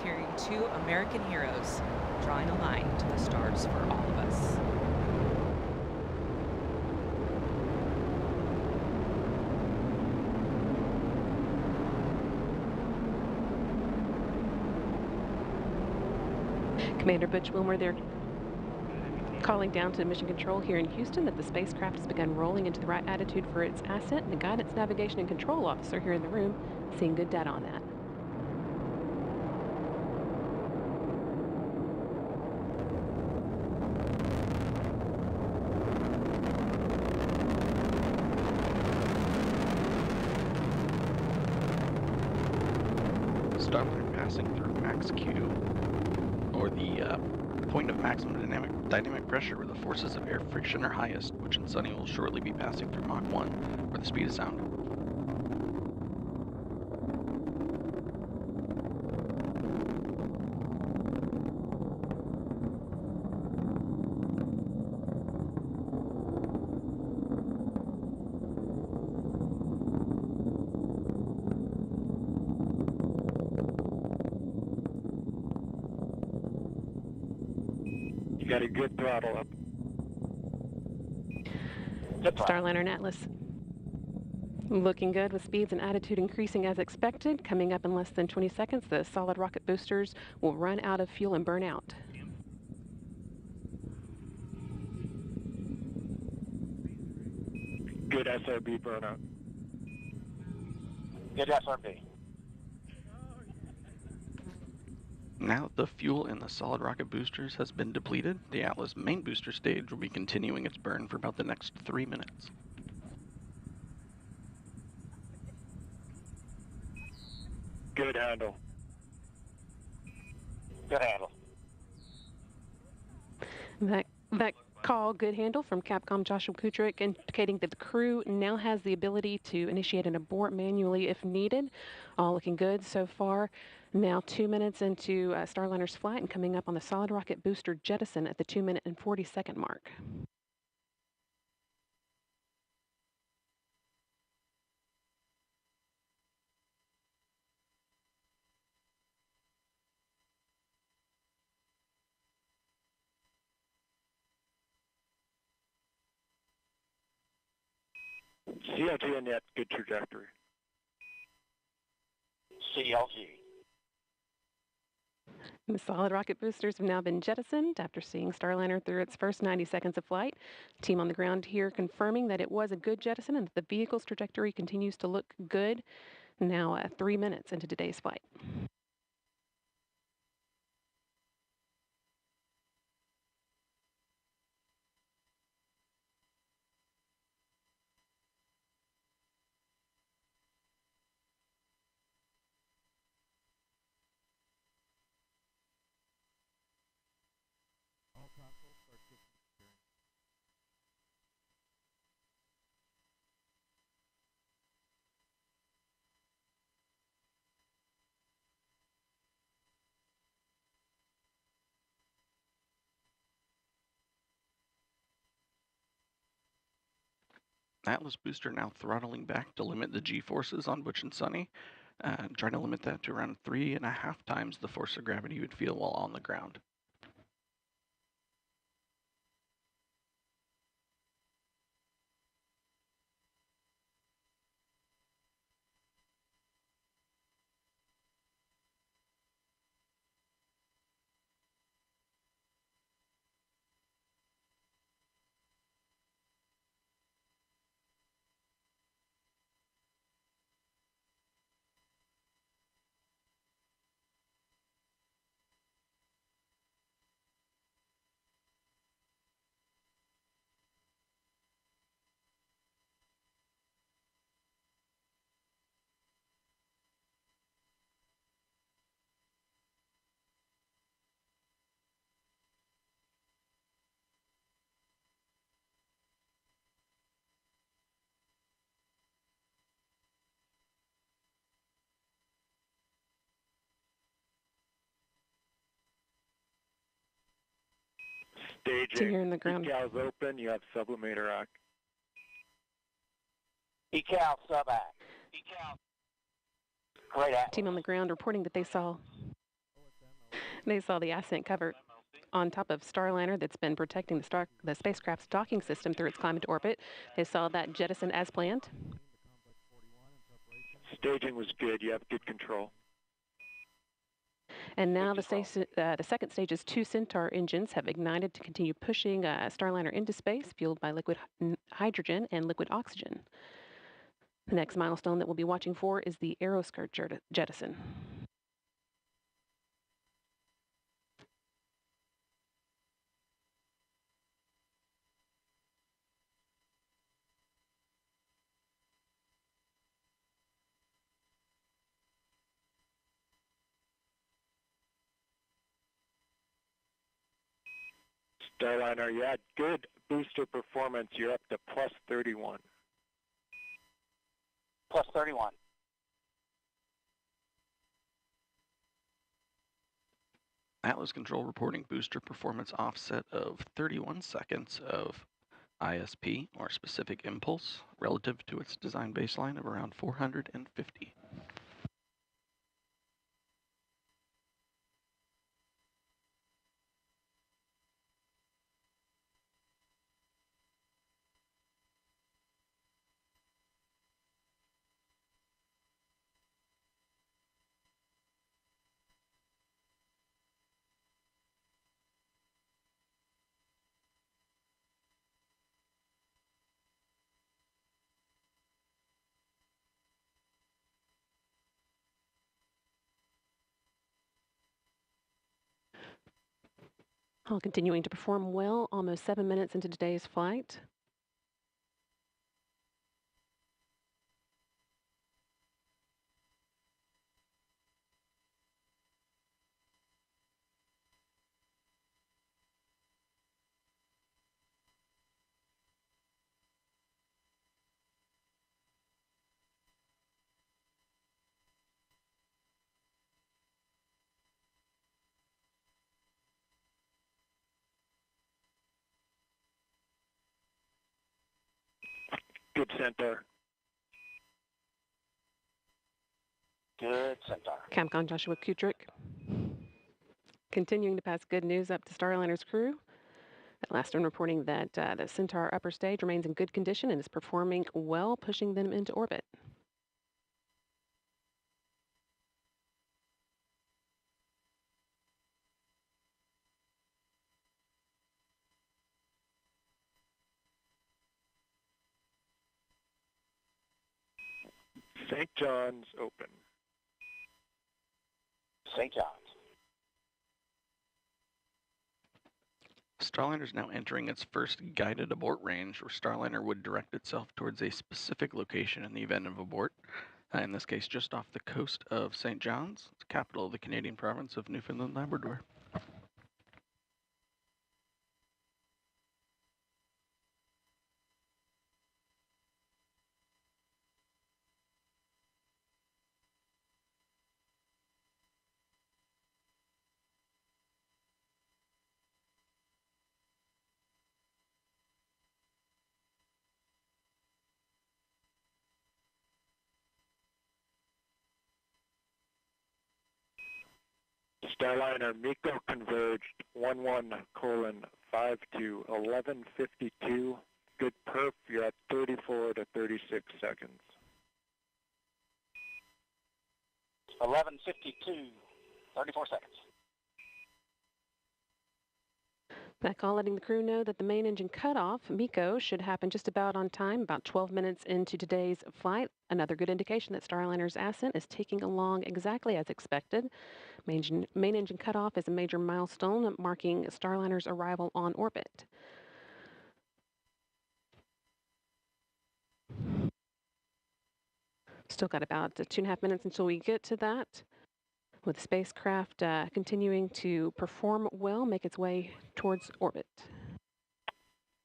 carrying 2 American heroes, drawing a line to the stars for all of us. Commander Butch Wilmore there, calling down to Mission Control here in Houston that the spacecraft has begun rolling into the right attitude for its ascent, and the Guidance, Navigation, and Control Officer here in the room seeing good data on that. Starliner passing through max Q, or the point of maximum dynamic pressure where the forces of air friction are highest, which in Sunny will shortly be passing through Mach 1, where the speed of sound. You got a good throttle up. Starliner and Atlas looking good with speeds and attitude increasing as expected. Coming up in less than 20 seconds, the solid rocket boosters will run out of fuel and burn out. Good SRB burnout. Good SRB. Now that the fuel in the solid rocket boosters has been depleted, the Atlas main booster stage will be continuing its burn for about the next 3 minutes. Good handle. Good handle. That call, good handle, from Capcom Joshua Kutrick, indicating that the crew now has the ability to initiate an abort manually if needed. All looking good so far. Now 2 minutes into Starliner's flight and coming up on the solid rocket booster jettison at the 2 minute and 40-second mark. CLG and yet good trajectory. CLG. The solid rocket boosters have now been jettisoned after seeing Starliner through its first 90 seconds of flight. Team on the ground here confirming that it was a good jettison and that the vehicle's trajectory continues to look good. Now 3 minutes into today's flight. Atlas booster now throttling back to limit the G-forces on Butch and Sunny, trying to limit that to around 3.5 times the force of gravity you would feel while on the ground. Staging. Here in the ground. Decals open. You have sublimator act. Decal sub act. Decal. Great act. Team on the ground reporting that they saw the ascent cover on top of Starliner that's been protecting the spacecraft's docking system through its climb into orbit. They saw that jettison as planned. Staging was good. You have good control. And now the second stage's 2 Centaur engines have ignited to continue pushing Starliner into space, fueled by liquid hydrogen and liquid oxygen. The next milestone that we'll be watching for is the aeroskirt jettison. Starliner, you had good booster performance. You're up to plus 31. Plus 31. Atlas Control reporting booster performance offset of 31 seconds of ISP, or specific impulse, relative to its design baseline of around 450. All continuing to perform well, almost 7 minutes into today's flight. Good Centaur. Good Centaur. Capcom Joshua Kutrick continuing to pass good news up to Starliner's crew. At last one reporting that the Centaur upper stage remains in good condition and is performing well, pushing them into orbit. St. John's open. St. John's. Starliner is now entering its first guided abort range, where Starliner would direct itself towards a specific location in the event of abort. In this case, just off the coast of St. John's, the capital of the Canadian province of Newfoundland Labrador. Starliner MECO converged 11:5 to 11:52. Good perf. You're at 34 to 36 seconds. 11:52. 34 seconds. That call letting the crew know that the main engine cutoff, MECO, should happen just about on time, about 12 minutes into today's flight. Another good indication that Starliner's ascent is taking along exactly as expected. Main engine cutoff is a major milestone marking Starliner's arrival on orbit. Still got about 2.5 minutes until we get to that, with the spacecraft continuing to perform well, make its way towards orbit.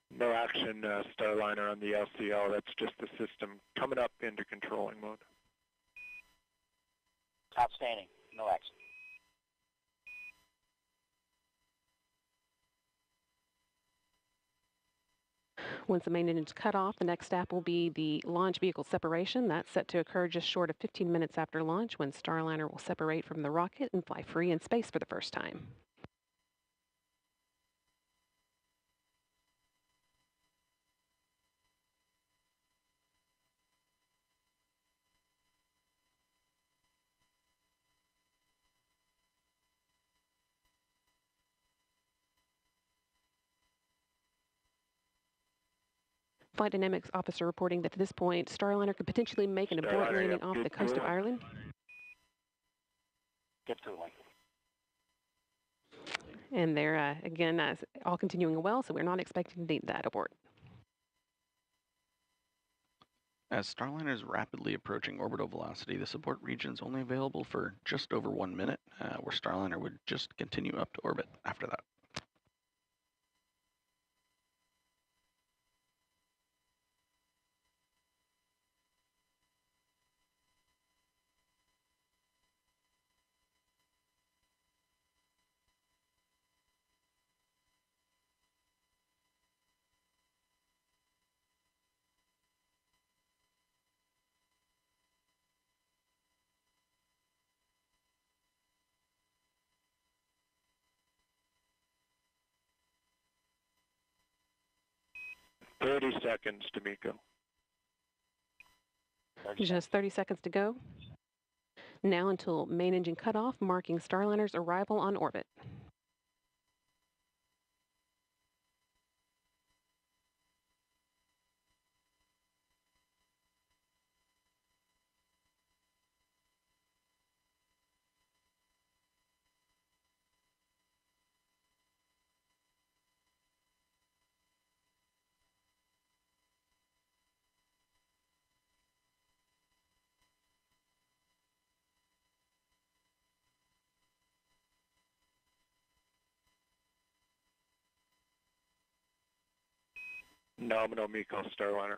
No action, Starliner, on the LCL. That's just the system coming up into controlling mode. Outstanding. No action. Once the main engine is cut off, the next step will be the launch vehicle separation. That's set to occur just short of 15 minutes after launch, when Starliner will separate from the rocket and fly free in space for the first time. Flight Dynamics officer reporting that at this point, Starliner could potentially make an abort landing off the coast of Ireland. Get cooling. And they're, again, all continuing well, so we're not expecting to need that abort. As Starliner is rapidly approaching orbital velocity, the support region is only available for just over 1 minute, where Starliner would just continue up to orbit after that. Seconds to MECO. Just 30 seconds to go. Now until main engine cutoff, marking Starliner's arrival on orbit. Nominal MECO Starliner.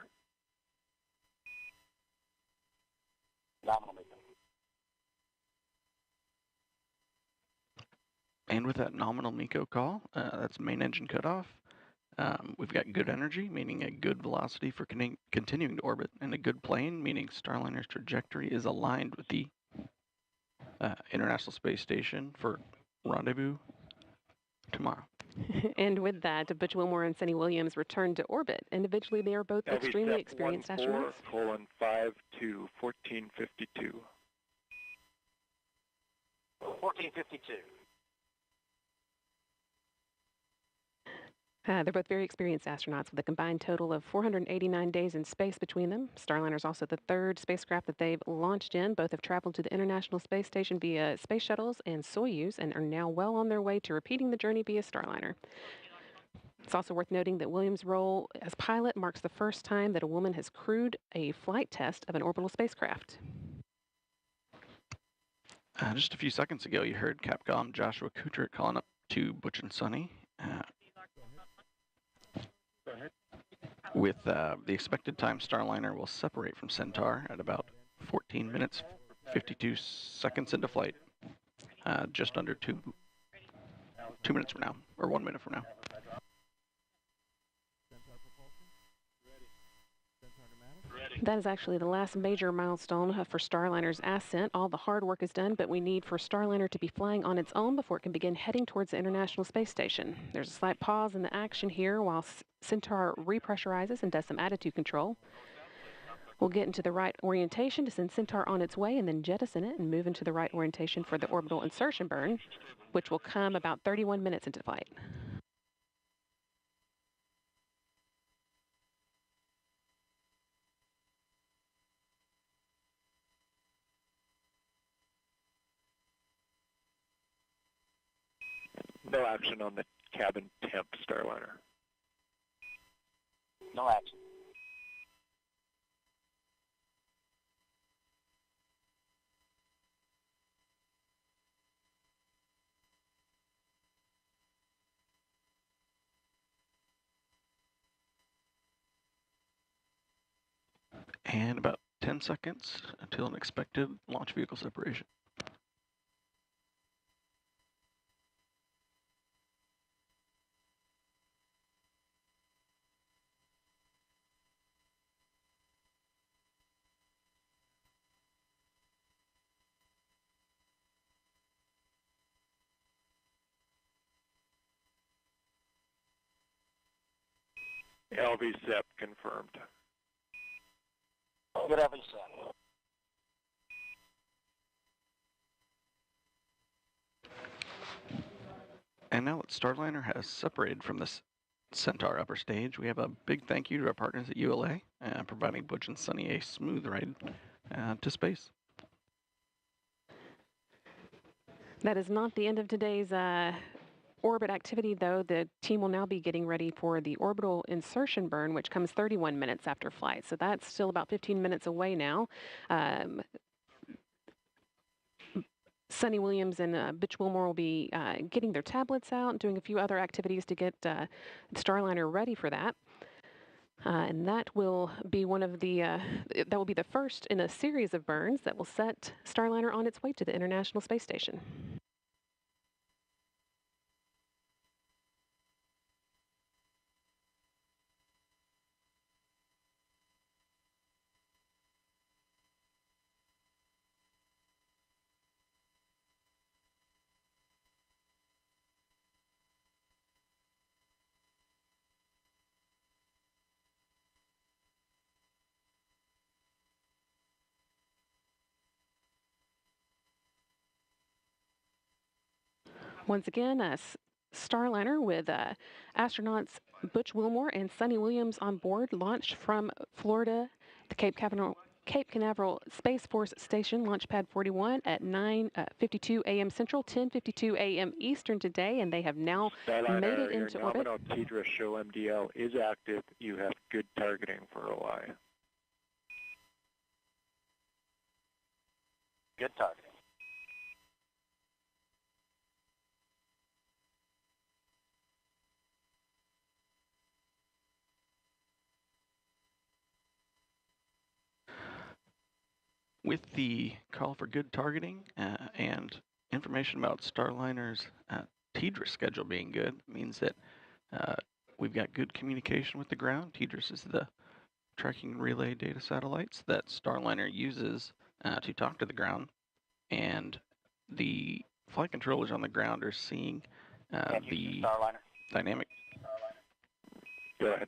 Nominal MECO. And with that nominal MECO call, that's main engine cutoff. We've got good energy, meaning a good velocity for continuing to orbit, and a good plane, meaning Starliner's trajectory is aligned with the International Space Station for rendezvous tomorrow. And with that, Butch Wilmore and Sunny Williams returned to orbit. Individually, they are both extremely experienced astronauts. 14:5 to 14:52. 14:52. They're both very experienced astronauts with a combined total of 489 days in space between them. Starliner is also the third spacecraft that they've launched in. Both have traveled to the International Space Station via space shuttles and Soyuz and are now well on their way to repeating the journey via Starliner. It's also worth noting that Williams' role as pilot marks the first time that a woman has crewed a flight test of an orbital spacecraft. Just a few seconds ago, you heard Capcom Joshua Kuchert calling up to Butch and Sunny. With the expected time, Starliner will separate from Centaur at about 14 minutes, 52 seconds into flight, just under 2 minutes from now, or 1 minute from now. That is actually the last major milestone for Starliner's ascent. All the hard work is done, but we need for Starliner to be flying on its own before it can begin heading towards the International Space Station. There's a slight pause in the action here while Centaur repressurizes and does some attitude control. We'll get into the right orientation to send Centaur on its way and then jettison it and move into the right orientation for the orbital insertion burn, which will come about 31 minutes into flight. No action on the cabin temp Starliner. No action. And about 10 seconds until an expected launch vehicle separation. LV-SEP confirmed. Good LV-SEP. And now that Starliner has separated from this Centaur upper stage, we have a big thank you to our partners at ULA, providing Butch and Sunny a smooth ride to space. That is not the end of today's orbit activity, though. The team will now be getting ready for the orbital insertion burn, which comes 31 minutes after flight. So that's still about 15 minutes away now. Sunny Williams and Butch Wilmore will be getting their tablets out and doing a few other activities to get Starliner ready for that. And that will be one of the, that will be the first in a series of burns that will set Starliner on its way to the International Space Station. Once again, Starliner with astronauts Butch Wilmore and Sunny Williams on board launched from Florida, the Cape Canaveral Space Force Station, Launch Pad 41 at 9:52 a.m. Central, 10:52 a.m. Eastern today, and they have now made it into orbit. Your nominal TDRS show MDL is active. You have good targeting for OI. Good targeting. With the call for good targeting and information about Starliner's TDRS schedule being good, means that we've got good communication with the ground. TDRS is the tracking relay data satellites that Starliner uses to talk to the ground, and the flight controllers on the ground are seeing the dynamic. Go ahead.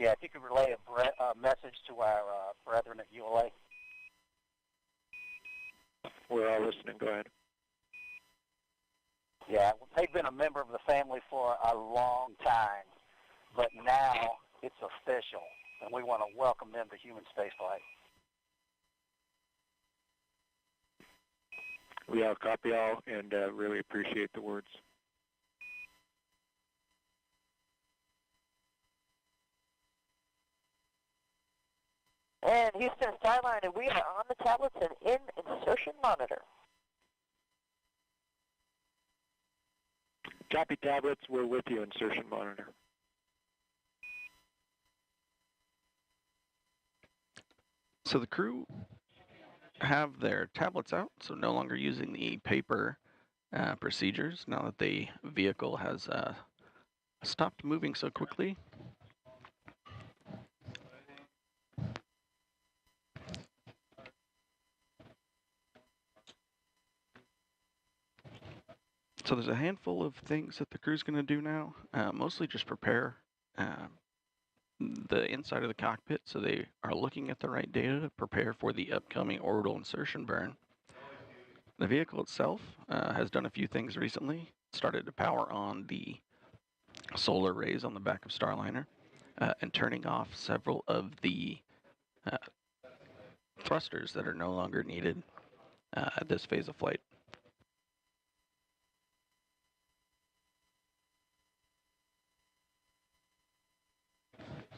Yeah, if you could relay a message to our brethren at ULA. We're all listening. Go ahead. Yeah, they've been a member of the family for a long time, but now it's official, and we want to welcome them to human spaceflight. We all copy all and really appreciate the words. And Houston Starliner, we are on the tablets and in insertion monitor. Copy tablets, we're with you, insertion monitor. So the crew have their tablets out, so no longer using the paper procedures now that the vehicle has stopped moving so quickly. So there's a handful of things that the crew's going to do now, mostly just prepare the inside of the cockpit so they are looking at the right data to prepare for the upcoming orbital insertion burn. The vehicle itself has done a few things recently. Started to power on the solar arrays on the back of Starliner and turning off several of the thrusters that are no longer needed at this phase of flight.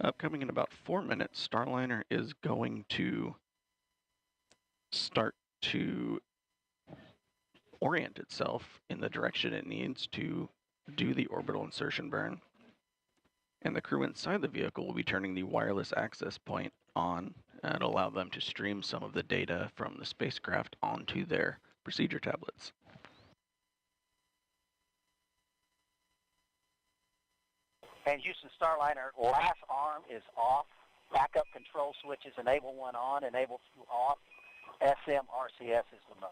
Upcoming in about 4 minutes, Starliner is going to start to orient itself in the direction it needs to do the orbital insertion burn. And the crew inside the vehicle will be turning the wireless access point on and allow them to stream some of the data from the spacecraft onto their procedure tablets. And Houston Starliner, last arm is off. Backup control switches, enable 1 on, enable 2 off. SM RCS is the mode.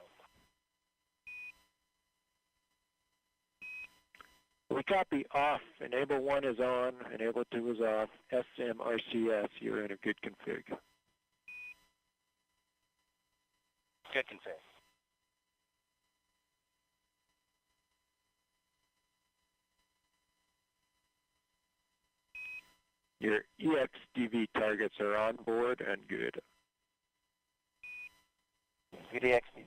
we copy off. Enable 1 is on, enable 2 is off. SMRCS, you're in a good config. Good config. Your EXDV targets are on board and good. Good EXDV.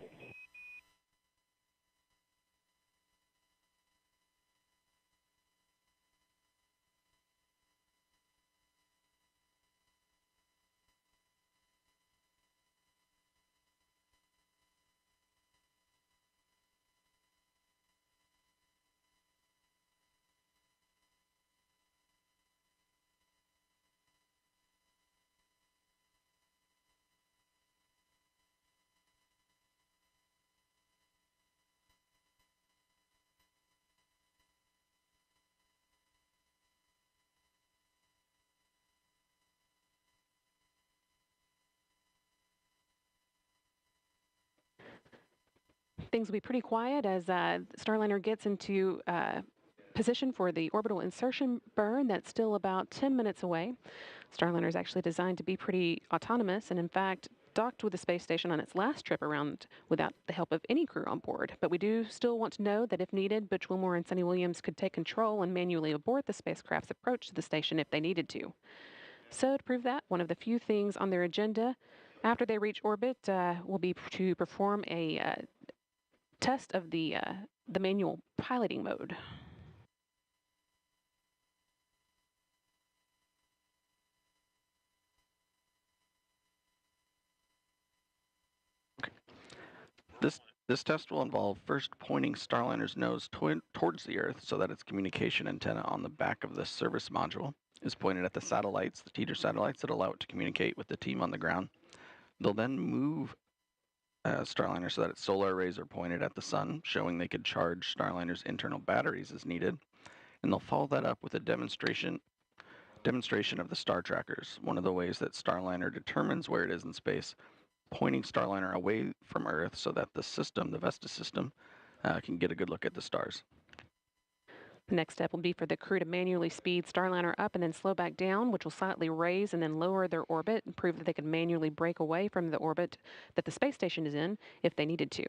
Things will be pretty quiet as Starliner gets into position for the orbital insertion burn. That's still about 10 minutes away. Starliner is actually designed to be pretty autonomous and, in fact, docked with the space station on its last trip around without the help of any crew on board. But we do still want to know that if needed, Butch Wilmore and Sunny Williams could take control and manually abort the spacecraft's approach to the station if they needed to. So to prove that, one of the few things on their agenda after they reach orbit will be to perform a test of the manual piloting mode. This test will involve first pointing Starliner's nose towards the Earth so that its communication antenna on the back of the service module is pointed at the satellites, the teeter satellites that allow it to communicate with the team on the ground. They'll then move Starliner so that its solar arrays are pointed at the sun, showing they could charge Starliner's internal batteries as needed. And they'll follow that up with a demonstration of the star trackers, one of the ways that Starliner determines where it is in space, pointing Starliner away from Earth so that the system, the Vesta system, can get a good look at the stars. The next step will be for the crew to manually speed Starliner up and then slow back down, which will slightly raise and then lower their orbit and prove that they can manually break away from the orbit that the space station is in if they needed to.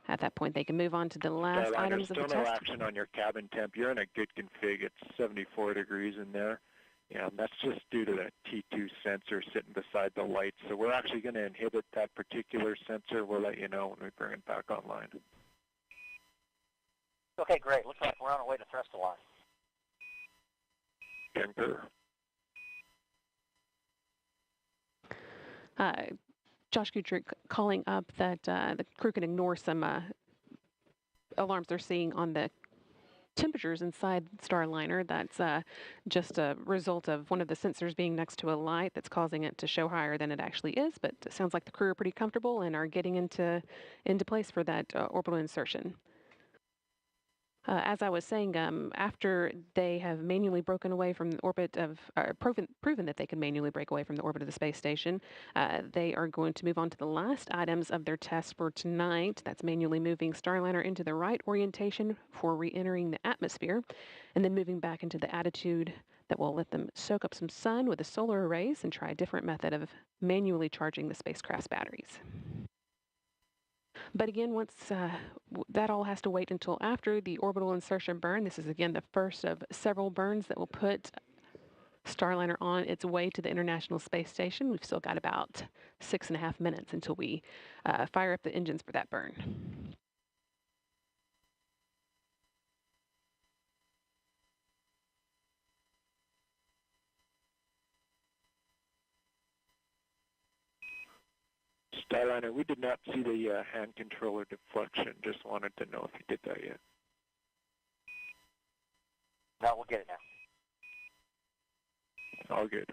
At that point, they can move on to the last items of the still no test. action on your cabin temp. You're in a good config. It's 74 degrees in there. Yeah, and that's just due to that T2 sensor sitting beside the light. So we're actually going to inhibit that particular sensor. We'll let you know when we bring it back online. Okay, great. Looks like we're on our way to thrust align. Concur. Josh Kutrick calling up that the crew can ignore some alarms they're seeing on the temperatures inside Starliner. That's just a result of one of the sensors being next to a light that's causing it to show higher than it actually is, but it sounds like the crew are pretty comfortable and are getting into place for that orbital insertion. As I was saying, after they have manually broken away from the orbit of, proven that they can manually break away from the orbit of the space station, they are going to move on to the last items of their test for tonight. That's manually moving Starliner into the right orientation for re-entering the atmosphere, and then moving back into the attitude that will let them soak up some sun with the solar arrays and try a different method of manually charging the spacecraft's batteries. But again, once that all has to wait until after the orbital insertion burn. This is, again, the first of several burns that will put Starliner on its way to the International Space Station. We've still got about 6.5 minutes until we fire up the engines for that burn. Starliner, we did not see the hand controller deflection. Just wanted to know if you did that yet. No, we'll get it now. All good.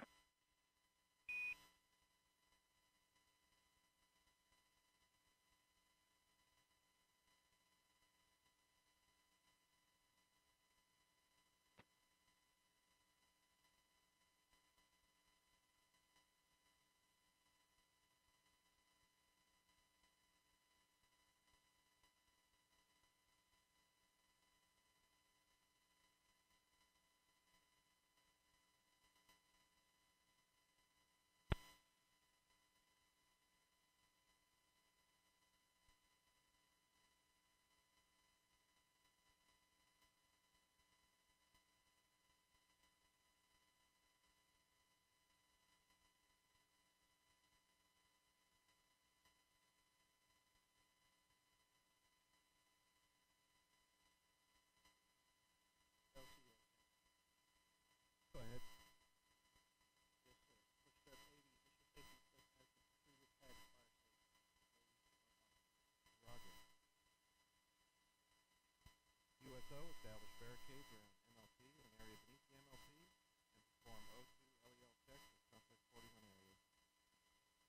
so, establish barricades around MLP and an area beneath the MLP, and perform O2 LEL checks at Complex 41 areas.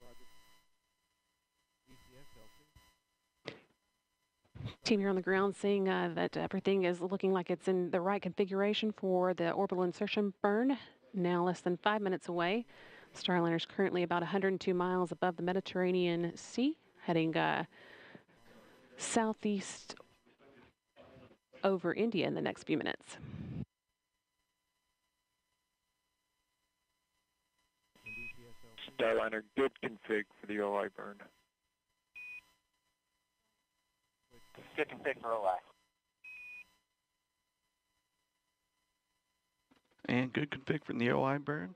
Roger. ECS LC. Team here on the ground saying that everything is looking like it's in the right configuration for the orbital insertion burn. Now less than 5 minutes away. Starliner is currently about 102 miles above the Mediterranean Sea, heading southeast over India in the next few minutes. Starliner, good config for the OI burn. Good config for OI. And good config from the OI burn.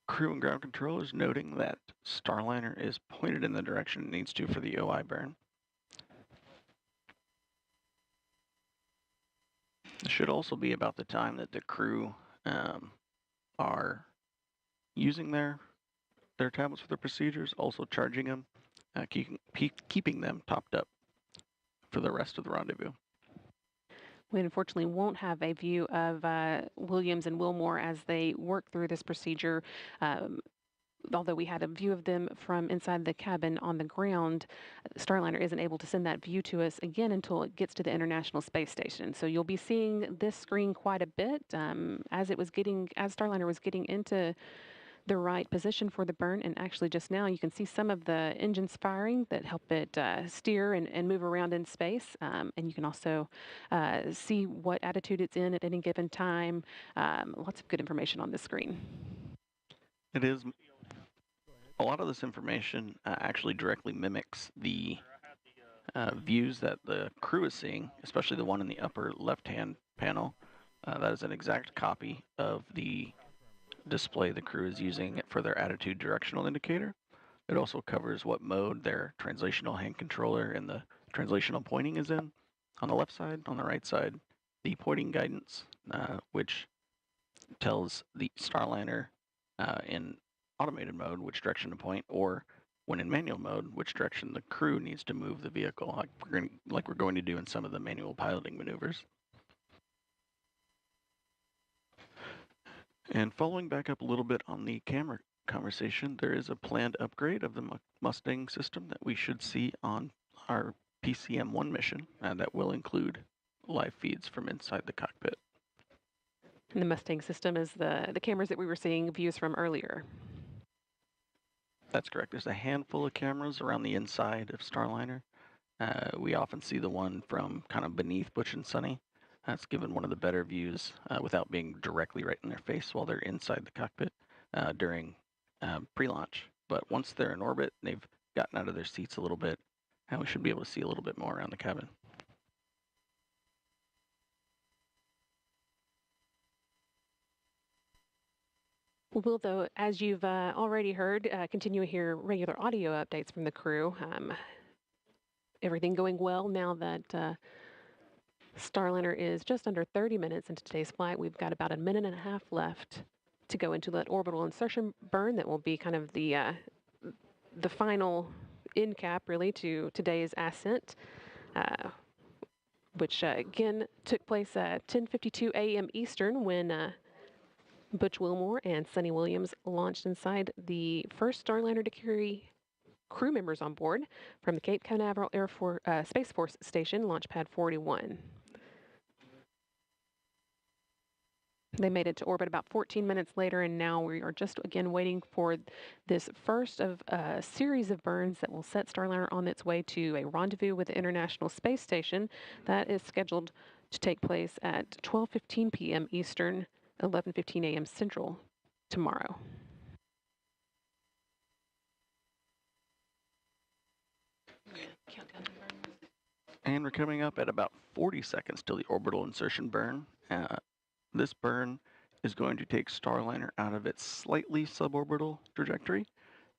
Crew and ground controllers noting that Starliner is pointed in the direction it needs to for the OI burn. This should also be about the time that the crew are using their tablets for their procedures, also charging them, keeping them topped up for the rest of the rendezvous. We unfortunately won't have a view of Williams and Wilmore as they work through this procedure. Although we had a view of them from inside the cabin on the ground, Starliner isn't able to send that view to us again until it gets to the International Space Station. So you'll be seeing this screen quite a bit as Starliner was getting into the right position for the burn. And actually just now you can see some of the engines firing that help it steer and move around in space. And you can also see what attitude it's in at any given time. Lots of good information on this screen. It is. A lot of this information actually directly mimics the views that the crew is seeing, especially the one in the upper left-hand panel. That is an exact copy of the display the crew is using for their attitude directional indicator. It also covers what mode their translational hand controller and the translational pointing is in. On the left side, on the right side, the pointing guidance, which tells the Starliner in automated mode which direction to point, or when in manual mode, which direction the crew needs to move the vehicle, like we're going to do in some of the manual piloting maneuvers. And following back up a little bit on the camera conversation, there is a planned upgrade of the Mustang system that we should see on our PCM-1 mission that will include live feeds from inside the cockpit. And the Mustang system is the cameras that we were seeing views from earlier. That's correct. There's a handful of cameras around the inside of Starliner. We often see the one from kind of beneath Butch and Sunny. That's given one of the better views without being directly right in their face while they're inside the cockpit during pre-launch. But once they're in orbit, they've gotten out of their seats a little bit, and we should be able to see a little bit more around the cabin. Will, though, as you've already heard, continue to hear regular audio updates from the crew. Everything going well now that Starliner is just under 30 minutes into today's flight. We've got about a minute and a half left to go into that orbital insertion burn that will be kind of the final end cap, really, to today's ascent, which, again, took place at 10:52 a.m. Eastern when Butch Wilmore and Sunny Williams launched inside the first Starliner to carry crew members on board from the Cape Canaveral Space Force Station, Launch Pad 41. They made it to orbit about 14 minutes later, and now we are just again waiting for this first of a series of burns that will set Starliner on its way to a rendezvous with the International Space Station that is scheduled to take place at 12:15 p.m. Eastern, 11:15 a.m. Central tomorrow. And we're coming up at about 40 seconds till the orbital insertion burn. This burn is going to take Starliner out of its slightly suborbital trajectory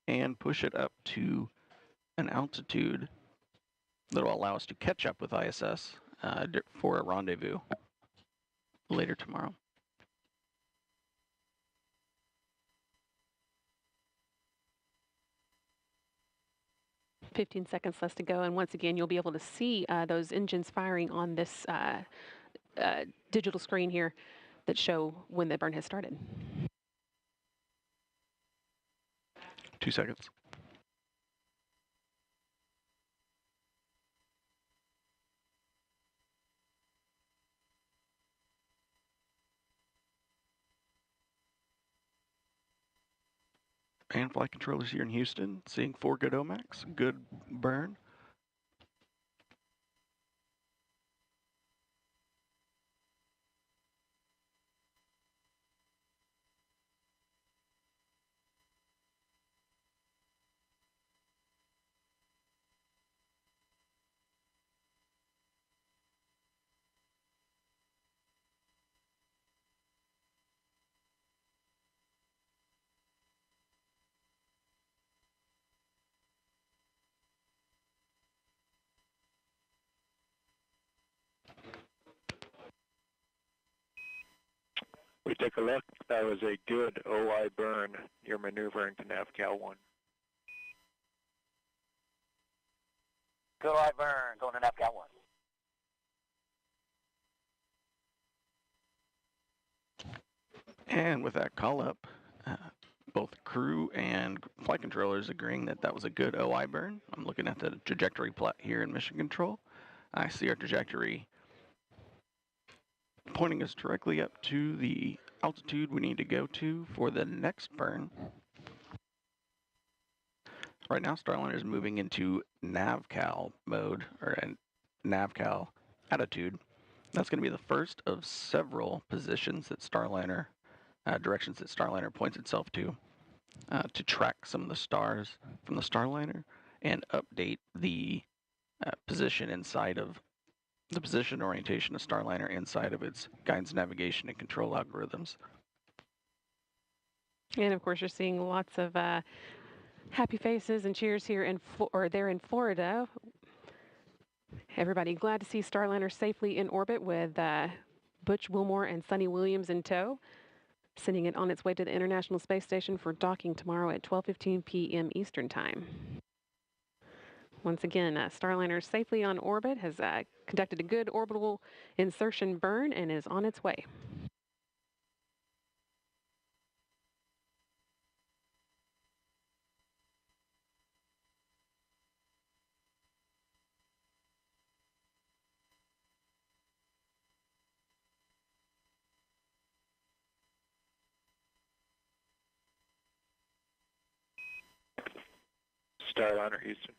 and push it up to an altitude that will allow us to catch up with ISS for a rendezvous later tomorrow. 15 seconds left to go, and once again, you'll be able to see those engines firing on this digital screen here that show when the burn has started. 2 seconds. And flight controllers here in Houston, seeing 4 good OMACs, good burn. We take a look. That was a good OI burn. You're maneuvering to NavCal 1. Good OI burn, going to NavCal 1. And with that call up, both crew and flight controllers agreeing that that was a good OI burn. I'm looking at the trajectory plot here in Mission Control. I see our trajectory pointing us directly up to the altitude we need to go to for the next burn. Right now, Starliner is moving into NavCal mode, or NavCal attitude. That's going to be the first of several positions that Starliner, directions that Starliner points itself to track some of the stars from the Starliner and update the position inside of the position orientation of Starliner inside of its guidance, navigation, and control algorithms. And of course, you're seeing lots of happy faces and cheers here there in Florida. Everybody glad to see Starliner safely in orbit with Butch Wilmore and Sunny Williams in tow, sending it on its way to the International Space Station for docking tomorrow at 12:15 p.m. Eastern Time. Once again, Starliner safely on orbit, has conducted a good orbital insertion burn, and is on its way. Starliner, Houston.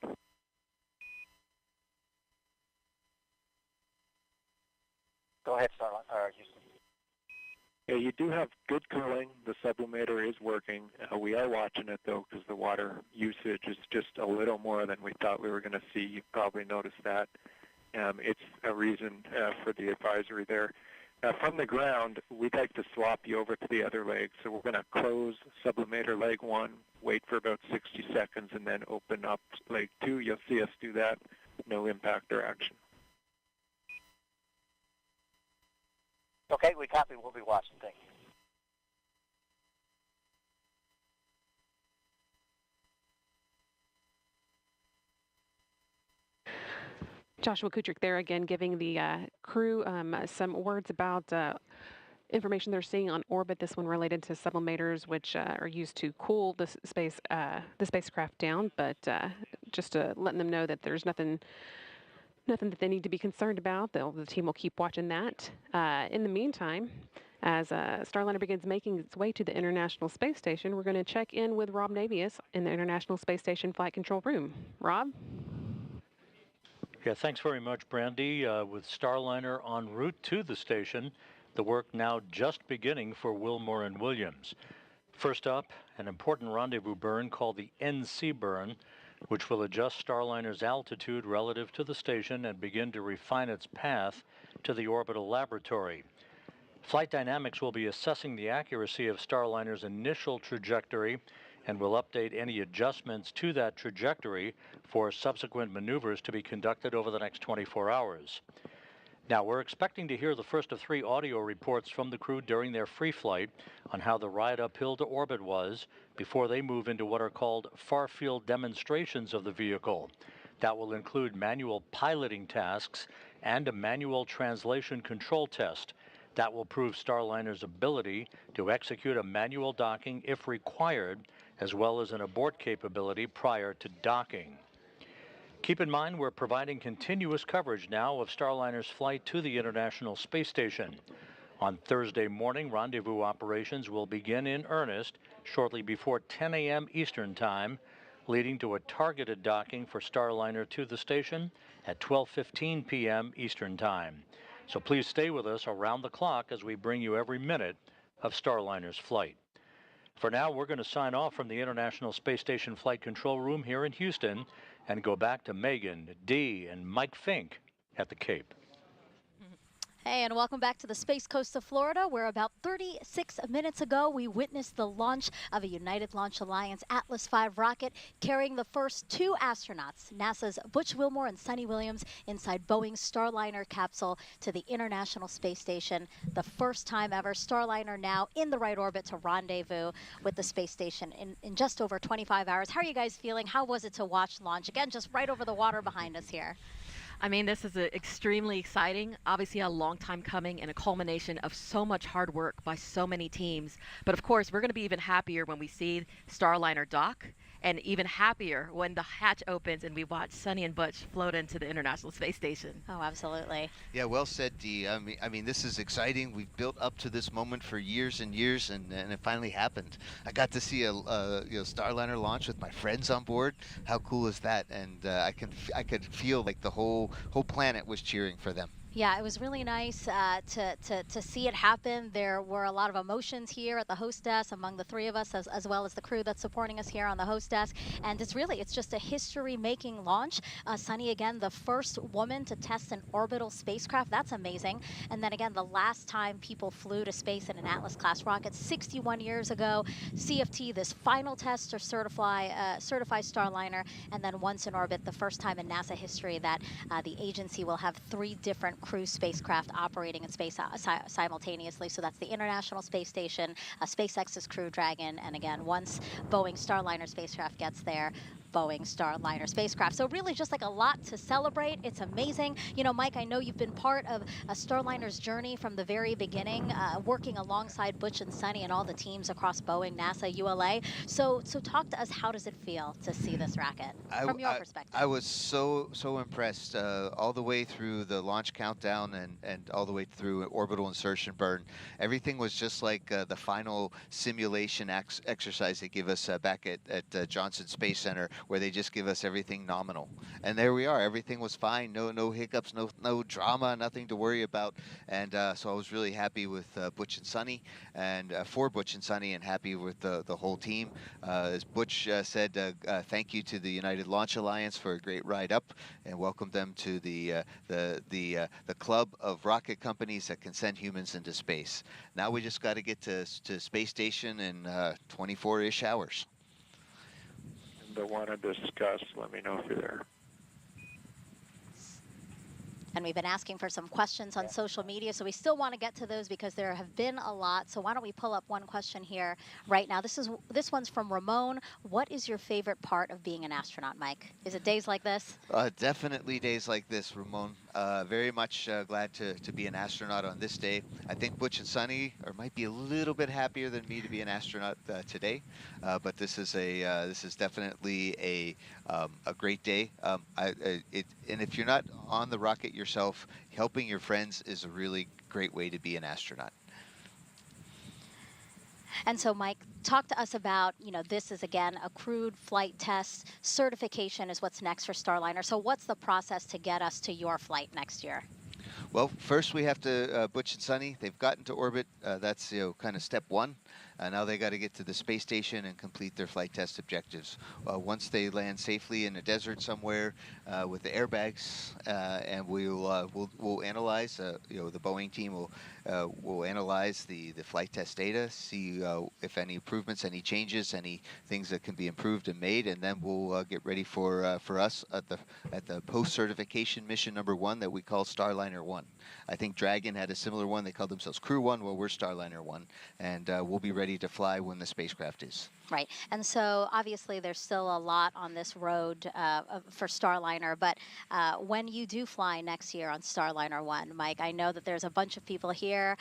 Go ahead, Starliner, Houston. Yeah, you do have good cooling. The sublimator is working. We are watching it, though, because the water usage is just a little more than we thought we were going to see. You probably noticed that. It's a reason for the advisory there. From the ground, we'd like to swap you over to the other leg. So we're going to close sublimator leg 1, wait for about 60 seconds, and then open up leg 2. You'll see us do that. No impact or action. Okay, we copy. We'll be watching. Thank you. Joshua Kutrick there again, giving the crew some words about information they're seeing on orbit. This one related to sublimators, which are used to cool the spacecraft down. But just letting them know that there's nothing that they need to be concerned about. The team will keep watching that. In the meantime, as Starliner begins making its way to the International Space Station, we're going to check in with Rob Navius in the International Space Station Flight Control Room. Rob? Yeah, thanks very much, Brandy. With Starliner en route to the station, the work now just beginning for Wilmore and Williams. First up, an important rendezvous burn called the NC burn, which will adjust Starliner's altitude relative to the station and begin to refine its path to the orbital laboratory. Flight Dynamics will be assessing the accuracy of Starliner's initial trajectory and will update any adjustments to that trajectory for subsequent maneuvers to be conducted over the next 24 hours. Now, we're expecting to hear the first of 3 audio reports from the crew during their free flight on how the ride uphill to orbit was before they move into what are called far-field demonstrations of the vehicle. That will include manual piloting tasks and a manual translation control test. That will prove Starliner's ability to execute a manual docking if required, as well as an abort capability prior to docking. Keep in mind, we're providing continuous coverage now of Starliner's flight to the International Space Station. On Thursday morning, rendezvous operations will begin in earnest shortly before 10 a.m. Eastern Time, leading to a targeted docking for Starliner to the station at 12:15 p.m. Eastern Time. So please stay with us around the clock as we bring you every minute of Starliner's flight. For now, we're going to sign off from the International Space Station Flight Control Room here in Houston and go back to Megan, Dee, and Mike Fink at the Cape. Hey, and welcome back to the Space Coast of Florida, where about 36 minutes ago we witnessed the launch of a United Launch Alliance Atlas V rocket carrying the first 2 astronauts, NASA's Butch Wilmore and Sunny Williams, inside Boeing's Starliner capsule to the International Space Station. The first time ever, Starliner now in the right orbit to rendezvous with the space station in just over 25 hours. How are you guys feeling? How was it to watch launch? Again, just right over the water behind us here. I mean, this is extremely exciting, obviously a long time coming and a culmination of so much hard work by so many teams. But of course, we're going to be even happier when we see Starliner dock, and even happier when the hatch opens and we watch Sunny and Butch float into the International Space Station. Oh, absolutely. Yeah, well said, Dee. I mean, this is exciting. We've built up to this moment for years and years, and it finally happened. I got to see a Starliner launch with my friends on board. How cool is that? And I could feel like the whole planet was cheering for them. Yeah, it was really nice to see it happen. There were a lot of emotions here at the host desk among the 3 of us, as well as the crew that's supporting us here on the host desk. And it's just a history-making launch. Sunny, again, the first woman to test an orbital spacecraft. That's amazing. And then again, the last time people flew to space in an Atlas-class rocket, 61 years ago. CFT, this final test to certify Starliner. And then once in orbit, the first time in NASA history that the agency will have 3 different crew spacecraft operating in space simultaneously. So that's the International Space Station, SpaceX's Crew Dragon, and again, once Boeing Starliner spacecraft gets there, Boeing Starliner spacecraft. So really just like a lot to celebrate. It's amazing. You know, Mike, I know you've been part of Starliner's journey from the very beginning, working alongside Butch and Sunny and all the teams across Boeing, NASA, ULA. So talk to us, how does it feel to see this rocket from your perspective? I was so impressed all the way through the launch countdown and all the way through orbital insertion burn. Everything was just like the final simulation exercise they give us back at Johnson Space Center, where they just give us everything nominal. And there we are. Everything was fine. No hiccups, no drama, nothing to worry about. And so I was really happy with Butch and Sunny, and for Butch and Sunny, and happy with the whole team. As Butch said, thank you to the United Launch Alliance for a great ride up, and welcome them to the club of rocket companies that can send humans into space. Now we just got to get to space station in 24-ish hours. That want to discuss, let me know if you're there. And we've been asking for some questions on social media, so we still want to get to those because there have been a lot. So why don't we pull up one question here right now? This one's from Ramon. What is your favorite part of being an astronaut, Mike? Is it days like this? Definitely days like this, Ramon. Very much glad to be an astronaut on this day. I think Butch and Sunny might be a little bit happier than me to be an astronaut today, but this is definitely a great day. And if you're not on the rocket yourself, helping your friends is a really great way to be an astronaut. And so, Mike, talk to us about, this is, again, a crewed flight test. Certification is what's next for Starliner. So what's the process to get us to your flight next year? Well, first we have to, Butch and Sunny, they've gotten to orbit. That's, kind of step 1. Now they got to get to the space station and complete their flight test objectives. Once they land safely in a desert somewhere with the airbags, and we'll analyze. The Boeing team will analyze the flight test data, see if any improvements, any changes, any things that can be improved and made, and then we'll get ready for us at the post-certification mission number 1 that we call Starliner 1. I think Dragon had a similar one. They called themselves Crew 1. Well, we're Starliner 1, and we'll be ready to fly when the spacecraft is. Right, and so obviously there's still a lot on this road for Starliner, but when you do fly next year on Starliner 1, Mike, I know that there's a bunch of people here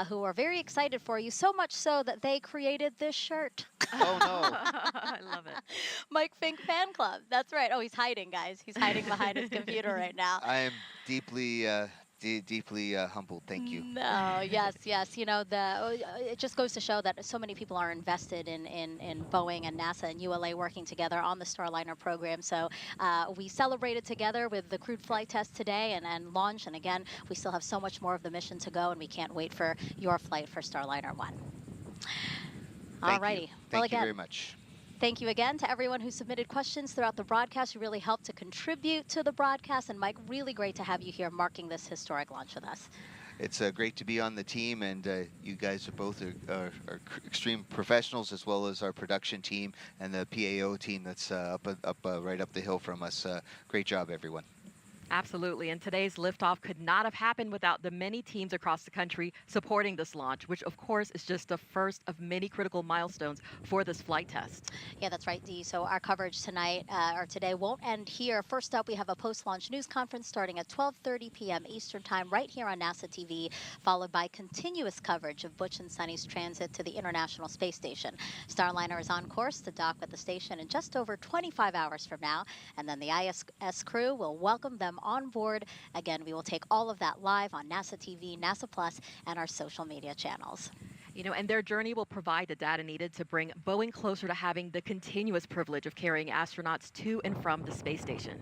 who are very excited for you, so much so that they created this shirt. Oh, no. I love it. Mike Fink Fan Club, that's right. Oh, he's hiding, guys. He's hiding behind his computer right now. I am deeply humbled. Thank you. No, yes. You know, it just goes to show that so many people are invested in Boeing and NASA and ULA working together on the Starliner program. So we celebrated together with the crewed flight test today and launch. And again, we still have so much more of the mission to go, and we can't wait for your flight for Starliner 1. All righty. Thank you very much. Thank you again to everyone who submitted questions throughout the broadcast. You really helped to contribute to the broadcast. And Mike, really great to have you here marking this historic launch with us. It's great to be on the team, and you guys are both are extreme professionals, as well as our production team and the PAO team that's right up the hill from us. Great job, everyone. Absolutely, and today's liftoff could not have happened without the many teams across the country supporting this launch, which of course is just the first of many critical milestones for this flight test. Yeah, that's right, Dee. So our coverage tonight, or today, won't end here. First up, we have a post-launch news conference starting at 12:30 p.m. Eastern Time right here on NASA TV, followed by continuous coverage of Butch and Sunny's transit to the International Space Station. Starliner is on course to dock at the station in just over 25 hours from now, and then the ISS crew will welcome them on board. Again, we will take all of that live on NASA TV, NASA Plus, and our social media channels. You know, and their journey will provide the data needed to bring Boeing closer to having the continuous privilege of carrying astronauts to and from the space station.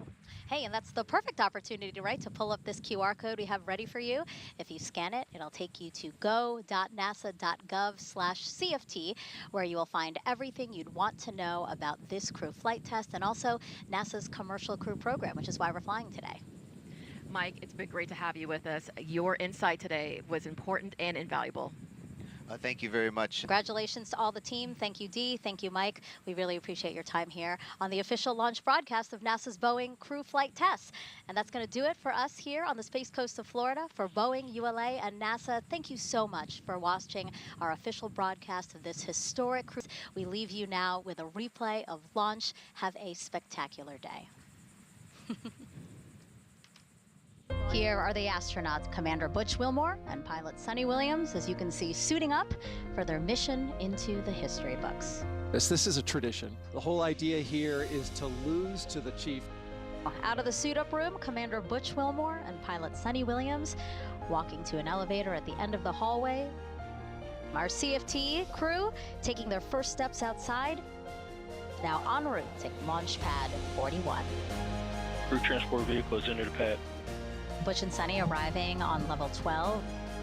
Hey, and that's the perfect opportunity, right, to pull up this QR code we have ready for you. If you scan it, it'll take you to go.nasa.gov/CFT, where you will find everything you'd want to know about this crew flight test and also NASA's commercial crew program, which is why we're flying today. Mike, it's been great to have you with us. Your insight today was important and invaluable. Thank you very much. Congratulations to all the team. Thank you, Dee. Thank you, Mike. We really appreciate your time here on the official launch broadcast of NASA's Boeing crew flight tests. And that's going to do it for us here on the Space Coast of Florida. For Boeing, ULA, and NASA, thank you so much for watching our official broadcast of this historic cruise. We leave you now with a replay of launch. Have a spectacular day. Here are the astronauts, Commander Butch Wilmore and pilot Sunny Williams, as you can see, suiting up for their mission into the history books. This is a tradition. The whole idea here is to lose to the chief. Out of the suit-up room, Commander Butch Wilmore and pilot Sunny Williams walking to an elevator at the end of the hallway. Our CFT crew taking their first steps outside, now en route to Launch Pad 41. Crew transport vehicle is into the pad. Butch and Sunny arriving on level 12.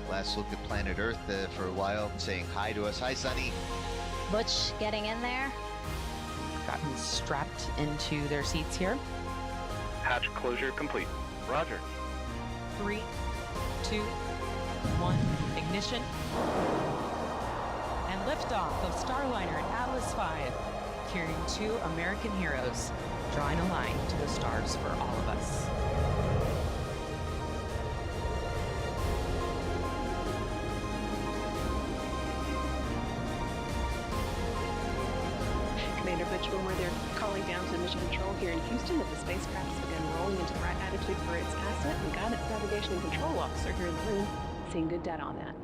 Last look at planet Earth for a while, saying hi to us. Hi, Sunny. Butch getting in there. Gotten strapped into their seats here. Hatch closure complete. Roger. 3, 2, 1, ignition. And liftoff of Starliner and Atlas V, carrying 2 American heroes, drawing a line to the stars for all of us. Commander Butch Wilmore, they're calling down to Mission Control here in Houston that the spacecraft has begun rolling into the right attitude for its ascent, and Guidance, Navigation, and Control Officer here in the room seeing good data on that.